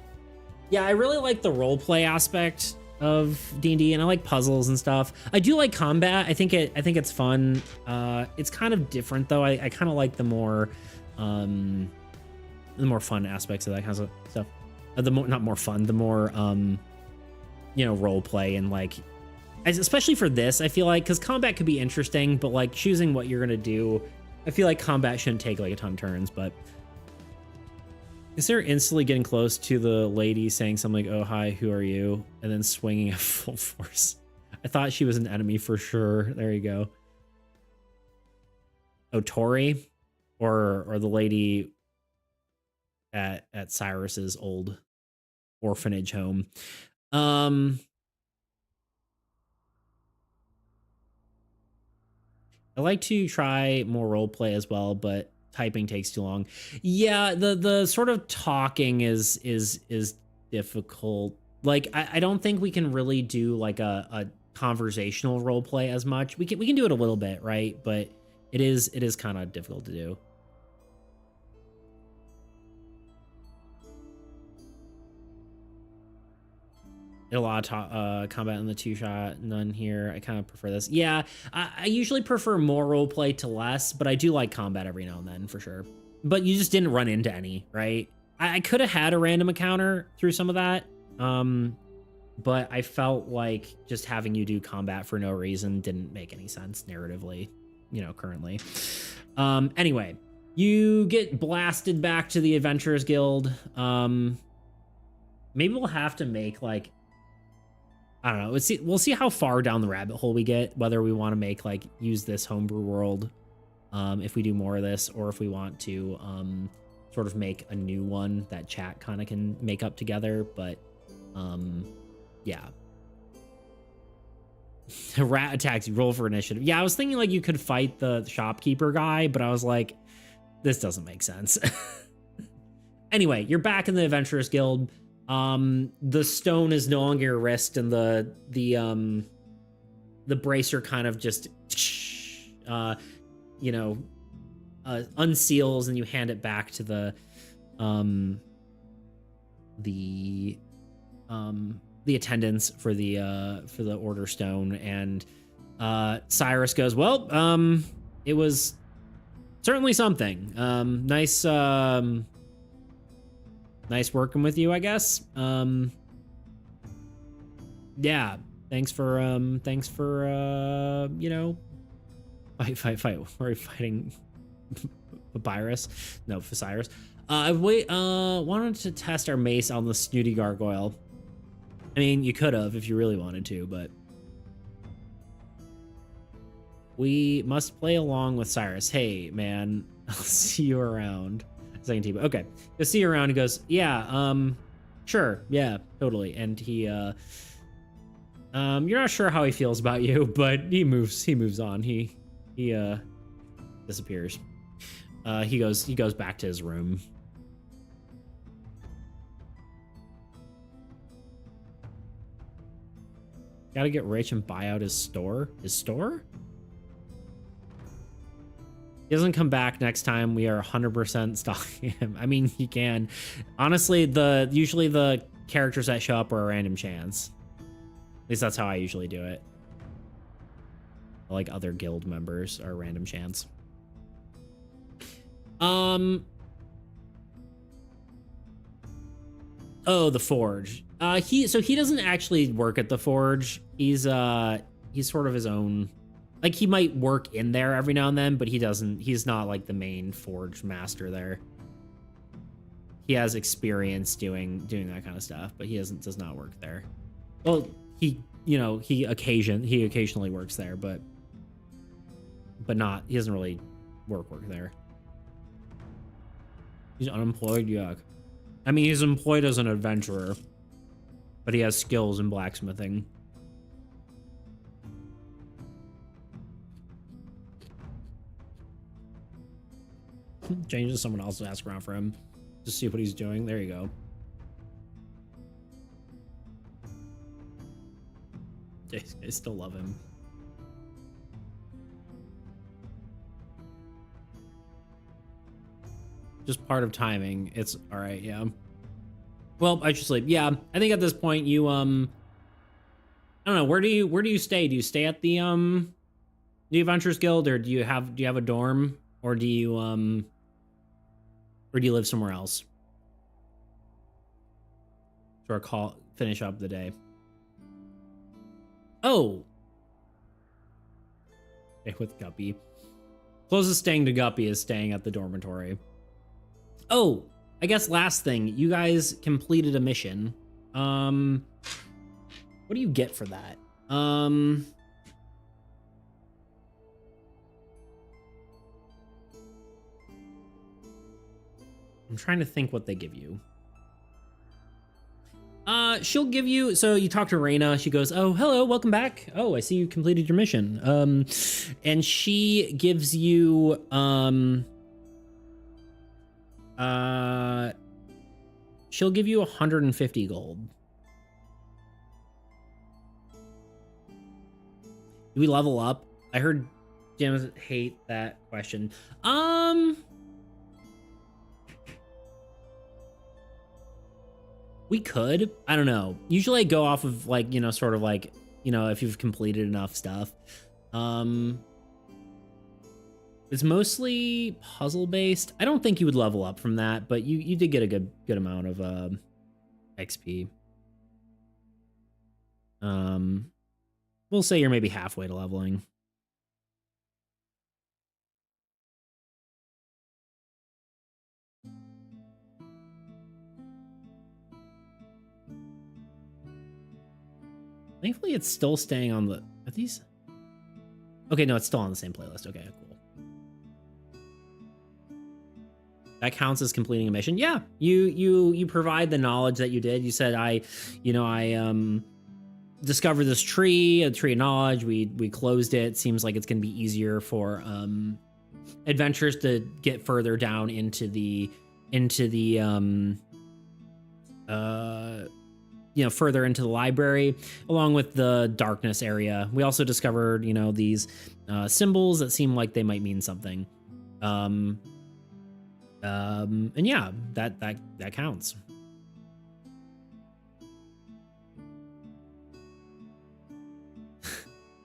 Yeah, I really like the roleplay aspect of D&D, and I like puzzles and stuff. I do like combat. I think it's fun. It's kind of different though. I kind of like the more fun aspects of that kind of stuff. Not more fun, the more role play, and like, especially for this, I feel like, because combat could be interesting, but like choosing what you're gonna do, I feel like combat shouldn't take like a ton of turns. But is there instantly getting close to the lady saying something like, "Oh hi, who are you?" and then swinging at full force? I thought she was an enemy for sure. There you go. Oh, Tori, or the lady at Cyrus's old orphanage home. I like to try more role play as well, but typing takes too long. Yeah, the sort of talking is difficult. Like I don't think we can really do like a conversational role play as much. We can do it a little bit, right? But it is kind of difficult to do. A lot of combat in the 2-shot, none here. I kind of prefer this. Yeah, I usually prefer more roleplay to less, but I do like combat every now and then for sure. But you just didn't run into any, right? I could have had a random encounter through some of that, but I felt like just having you do combat for no reason didn't make any sense narratively, currently. Anyway, you get blasted back to the Adventurers Guild. Maybe we'll have to make like, I don't know. We'll see how far down the rabbit hole we get, whether we want to make like use this homebrew world, if we do more of this, or if we want to sort of make a new one that chat kind of can make up together. But yeah. A rat attacks you, roll for initiative. Yeah, I was thinking like you could fight the shopkeeper guy, but I was like, this doesn't make sense. Anyway, you're back in the Adventurers Guild. The stone is no longer your wrist, and the bracer kind of just unseals, and you hand it back to the attendants for the order stone. And Cyrus goes, well, it was certainly something. Nice working with you, I guess. Yeah, thanks for fight. We're fighting Papyrus. No, Cyrus. Wanted to test our mace on the snooty gargoyle. I mean, you could have if you really wanted to, but we must play along with Cyrus. Hey, man, I'll see you around. Second team. Okay. He'll see you around. He goes, yeah, sure. Yeah, totally. And he, you're not sure how he feels about you, but he moves on. He disappears. He goes back to his room. Gotta get rich and buy out his store. His store? He doesn't come back next time. We are 100% stalking him. I mean, he can. Honestly, usually the characters that show up are a random chance. At least that's how I usually do it. Like other guild members are a random chance. Oh, the forge. He doesn't actually work at the forge. He's sort of his own. Like, he might work in there every now and then, but he's not like the main forge master there. He has experience doing that kind of stuff, but he does not work there. Well, he occasionally works there, but not, he doesn't really work there. He's unemployed, yuck. I mean, he's employed as an adventurer, but he has skills in blacksmithing. Change to someone else to ask around for him. Just see what he's doing. There you go. I still love him. Just part of timing. It's all right. Yeah. Well, I should sleep. Yeah. I think at this point you, I don't know. Where do you stay? Do you stay at the Adventurers Guild, or do you have a dorm, or do you live somewhere else? Or finish up the day. Oh. Stay with Guppy. Closest staying to Guppy is staying at the dormitory. Oh, I guess last thing, you guys completed a mission. What do you get for that? I'm trying to think what they give you. She'll give you, so you talk to Raina, she goes, oh, hello, welcome back. Oh, I see you completed your mission. And she gives you, she'll give you 150 gold. Do we level up? I heard Jim hate that question. We could. I don't know. Usually I go off of like, sort of like, if you've completed enough stuff. It's mostly puzzle based. I don't think you would level up from that, but you did get a good amount of XP. We'll say you're maybe halfway to leveling. Thankfully, it's still staying on the... Are these... Okay, no, it's still on the same playlist. Okay, cool. That counts as completing a mission. Yeah, you provide the knowledge that you did. You said, I discovered this tree, a tree of knowledge. We closed it. Seems like it's going to be easier for adventurers to get further down into the further into the library, along with the darkness area. We also discovered, these symbols that seem like they might mean something. And yeah, that counts.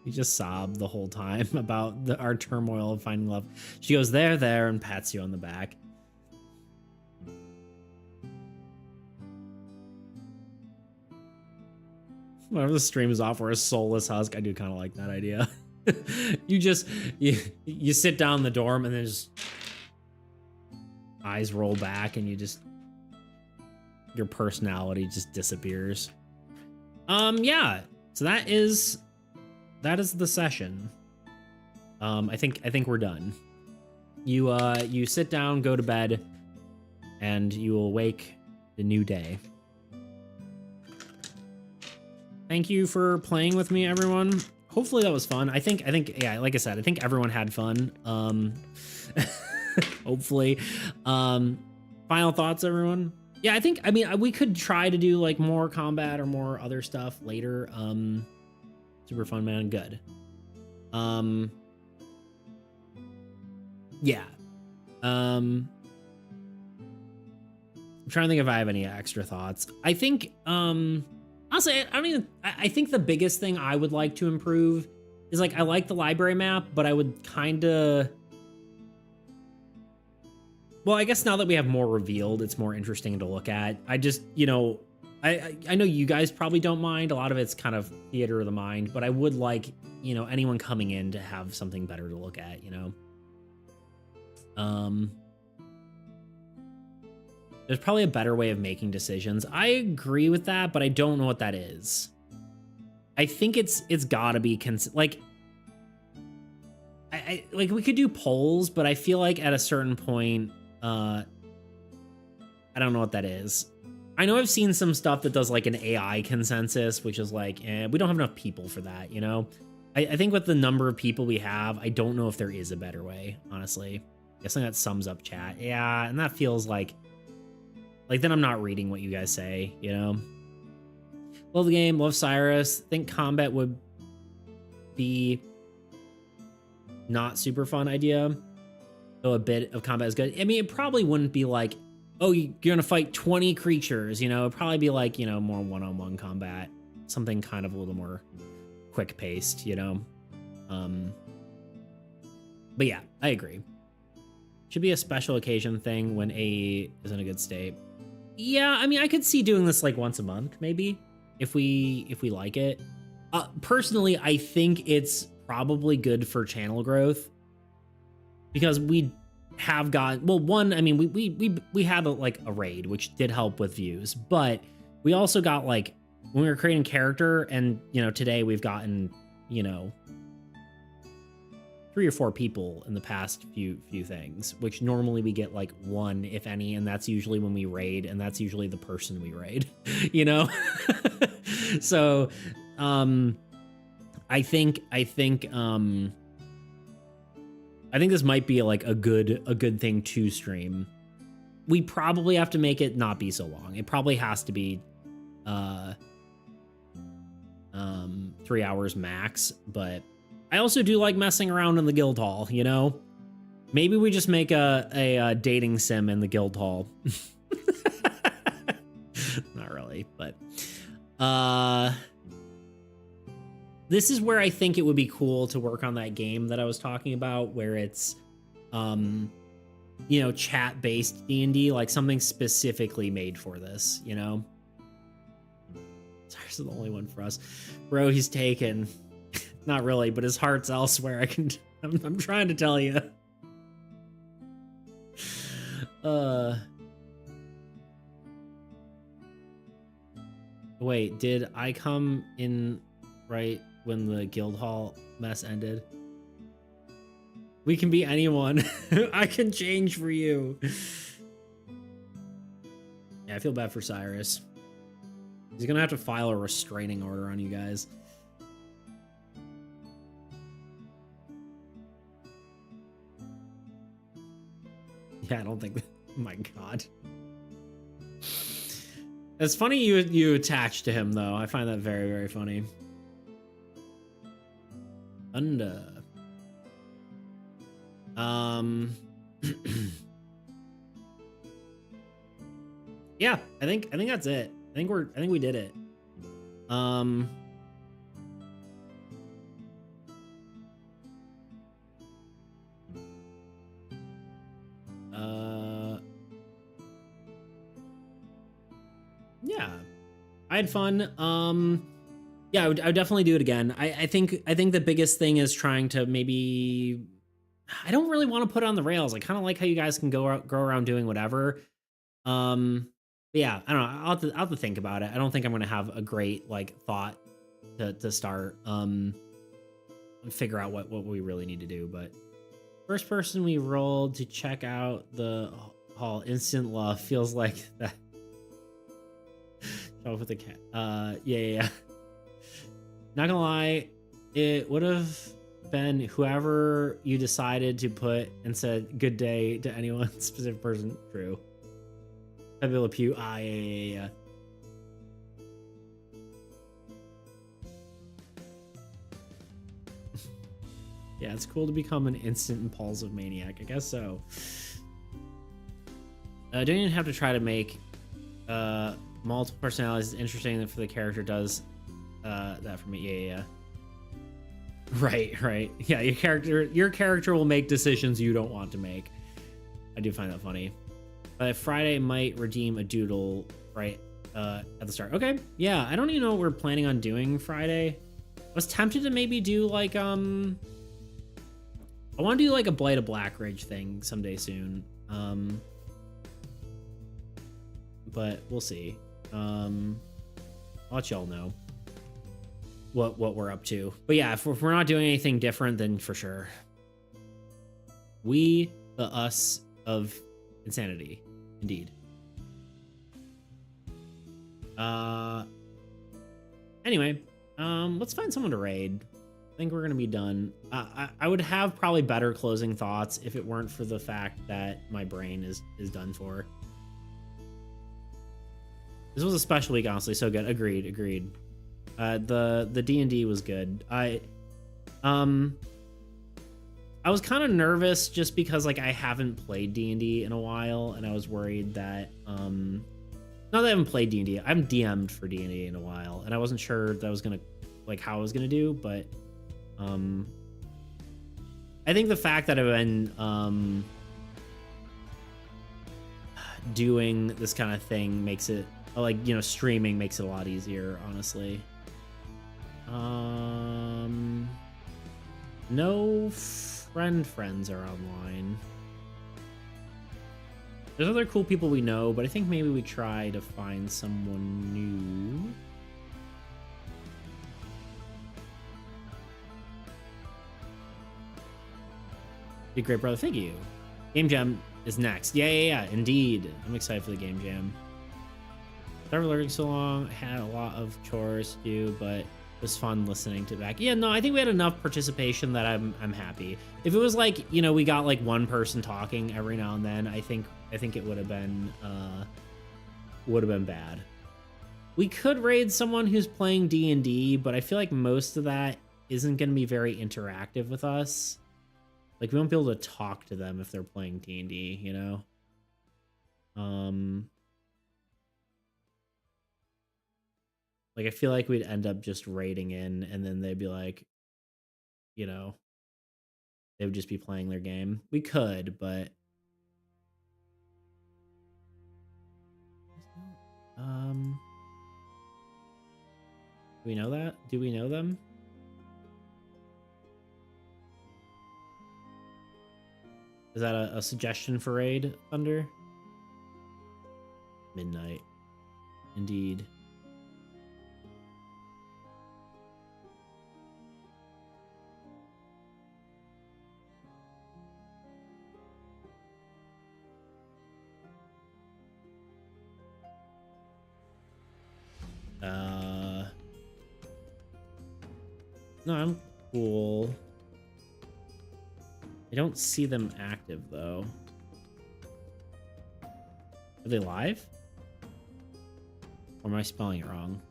You just sobbed the whole time about our turmoil of finding love. She goes, there, and pats you on the back. Whenever the stream is off, we're a soulless husk. I do kind of like that idea. you sit down in the dorm and then just eyes roll back and your personality just disappears. Yeah. So that is the session. I think we're done. You sit down, go to bed, and you will wake the new day. Thank you for playing with me, everyone. Hopefully that was fun. I think, yeah, like I said, I think everyone had fun. Hopefully. Final thoughts, everyone? Yeah, I mean, we could try to do like more combat or more other stuff later. Super fun, man. Good. Yeah. I'm trying to think if I have any extra thoughts. I think, honestly, I think the biggest thing I would like to improve is, like, I like the library map, but I would kind of... Well, I guess now that we have more revealed, it's more interesting to look at. I just, I know you guys probably don't mind. A lot of it's kind of theater of the mind, but I would like, you know, anyone coming in to have something better to look at, you know. There's probably a better way of making decisions. I agree with that, but I don't know what that is. I think it's gotta be like like we could do polls, but I feel like at a certain point, I don't know what that is. I know I've seen some stuff that does like an AI consensus, which is like, we don't have enough people for that, you know? I think with the number of people we have, I don't know if there is a better way, honestly. I guess that sums up chat. Yeah, and that feels like then I'm not reading what you guys say, you know? Love the game, love Cyrus. Think combat would be not super fun idea, though a bit of combat is good. I mean, it probably wouldn't be like, oh, you're gonna fight 20 creatures, you know? It'd probably be like, you know, more one-on-one combat, something kind of a little more quick-paced, you know? But yeah, I agree. Should be a special occasion thing when A is in a good state. Yeah, I mean, I could see doing this like once a month, maybe, if we like it. Personally, I think it's probably good for channel growth because we have got, well, one, I mean, we had like a raid, which did help with views, but we also got like, when we were creating character, and, you know, today we've gotten, you know, 3 or 4 people in the past few things, which normally we get like 1, if any, and that's usually when we raid, and that's usually the person we raid, you know? So, I think this might be like a good thing to stream. We probably have to make it not be so long. It probably has to be 3 hours max, but I also do like messing around in the guild hall, you know? Maybe we just make a dating sim in the guild hall. Not really, but this is where I think it would be cool to work on that game that I was talking about, where it's you know, chat-based D&D, like something specifically made for this, you know? Cyrus is the only one for us. Bro, he's taken. Not really, but his heart's elsewhere. I'm trying to tell you. Wait, did I come in right when the guild hall mess ended? We can be anyone. I can change for you. Yeah, I feel bad for Cyrus. He's gonna have to file a restraining order on you guys. Yeah, I don't think. Oh my god. It's funny you attach to him though. I find that very, very funny. Yeah, I think that's it. I think we did it. Yeah, I had fun. Yeah, I would definitely do it again. I think the biggest thing is trying to maybe, I don't really want to put it on the rails. I kind of like how you guys can go around doing whatever. But yeah, I don't know. I'll have to think about it. I don't think I'm gonna have a great like thought to start and figure out what we really need to do. But first person we rolled to check out the hall, instant love, feels like that. Show with the cat. Yeah. Not gonna lie, it would have been whoever you decided to put and said good day to anyone specific person. True. Fabula Pew. Yeah. Yeah, it's cool to become an instant impulsive maniac. I guess so. Don't even have to try to make multiple personalities interesting for the character does that for me. Yeah. Right. Yeah, your character will make decisions you don't want to make. I do find that funny. Friday might redeem a doodle right at the start. Okay, yeah, I don't even know what we're planning on doing Friday. I was tempted to maybe do like I want to do like a Blight of Blackridge thing someday soon. But we'll see. I'll let y'all know what we're up to. But yeah, if we're not doing anything different, then for sure. We, the us of insanity, indeed. Anyway, let's find someone to raid. I think we're gonna be done. I would have probably better closing thoughts if it weren't for the fact that my brain is done for. This was a special week, honestly. So good. Agreed. The D&D was good. I was kind of nervous just because like I haven't played D&D in a while, and I was worried that not that I haven't played D&D, I'm DM'd for D&D in a while, and I wasn't sure that I was gonna like how I was gonna do, but I think the fact that I've been doing this kind of thing makes it like, you know, streaming makes it a lot easier, honestly. No friends are online. There's other cool people we know, but I think maybe we try to find someone new. Be great, brother. Thank you. Game Jam is next. Yeah, indeed. I'm excited for the Game Jam. Started learning so long. I had a lot of chores to do, but it was fun listening to back. Yeah, no, I think we had enough participation that I'm happy. If it was like, you know, we got like one person talking every now and then, I think it would have been bad. We could raid someone who's playing D&D, but I feel like most of that isn't going to be very interactive with us. Like, we won't be able to talk to them if they're playing D&D, you know? Like, I feel like we'd end up just raiding in, and then they'd be like, you know, they would just be playing their game. We could, but... Do we know that? Do we know them? Is that a suggestion for raid, Thunder? Midnight. Indeed. No, I'm cool. I don't see them active, though. Are they live? Or am I spelling it wrong?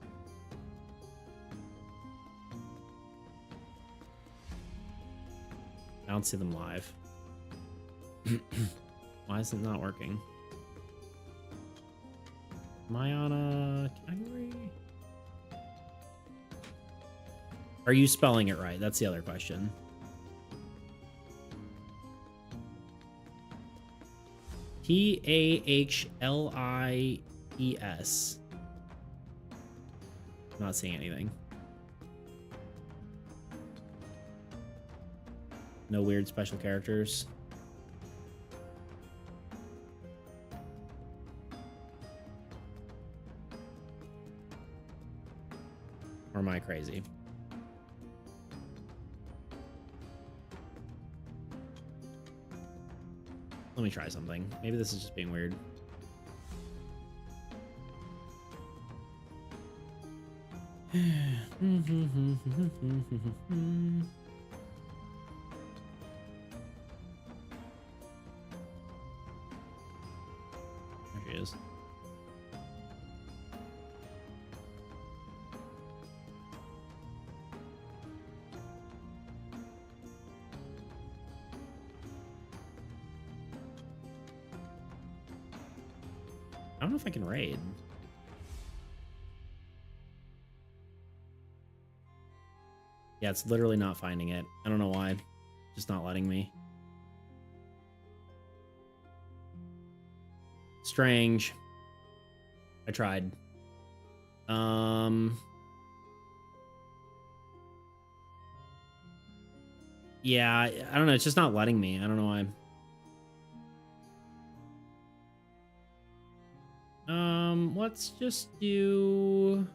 I don't see them live. Why is it not working? Am I on a category? Are you spelling it right? That's the other question. Tahlies. Not seeing anything. No weird special characters. Or am I crazy? Let me try something. Maybe this is just being weird. There she is. I don't know if I can raid. Yeah, it's literally not finding it. I don't know why. Just not letting me. Strange. I tried. Yeah, I don't know. It's just not letting me. I don't know why. Let's just do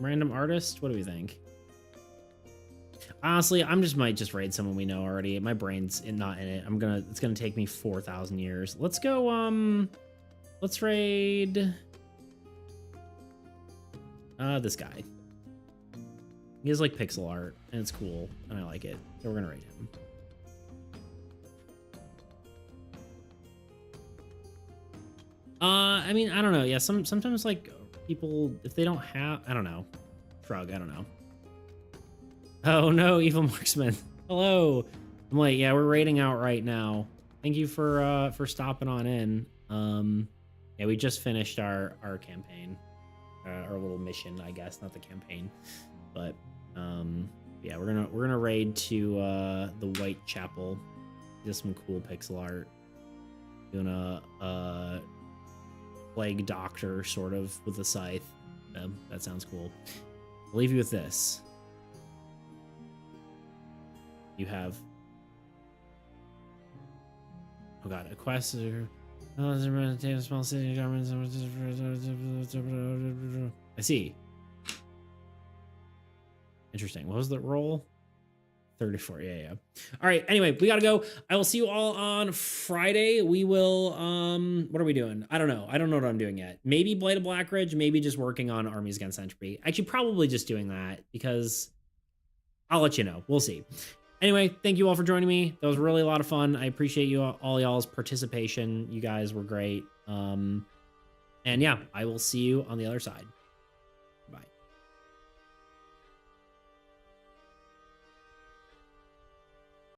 random artist. What do we think? Honestly, might just raid someone we know already. My brain's not in it. It's gonna take me 4,000 years. Let's go, let's raid this guy. He has like pixel art and it's cool and I like it. So we're gonna raid him. I mean, I don't know. Yeah, sometimes like people, if they don't have, I don't know. Shrug, I don't know. Oh no, evil marksman. Hello. I'm like, yeah, we're raiding out right now. Thank you for stopping on in. Yeah, we just finished our campaign. Our little mission, I guess, not the campaign. But yeah, we're gonna raid to the Whitechapel. Just some cool pixel art. Doing a plague doctor sort of with a scythe. That sounds cool. I'll leave you with this. You have, oh god, a quest. Small city governments. I see. Interesting. What was the roll? 34. Yeah. All right. Anyway, we gotta go. I will see you all on Friday. We will. What are we doing? I don't know. I don't know what I'm doing yet. Maybe Blade of Blackridge. Maybe just working on Armies Against Entropy. Actually, probably just doing that because I'll let you know. We'll see. Anyway, thank you all for joining me. That was really a lot of fun. I appreciate you all y'all's participation. You guys were great. And yeah, I will see you on the other side.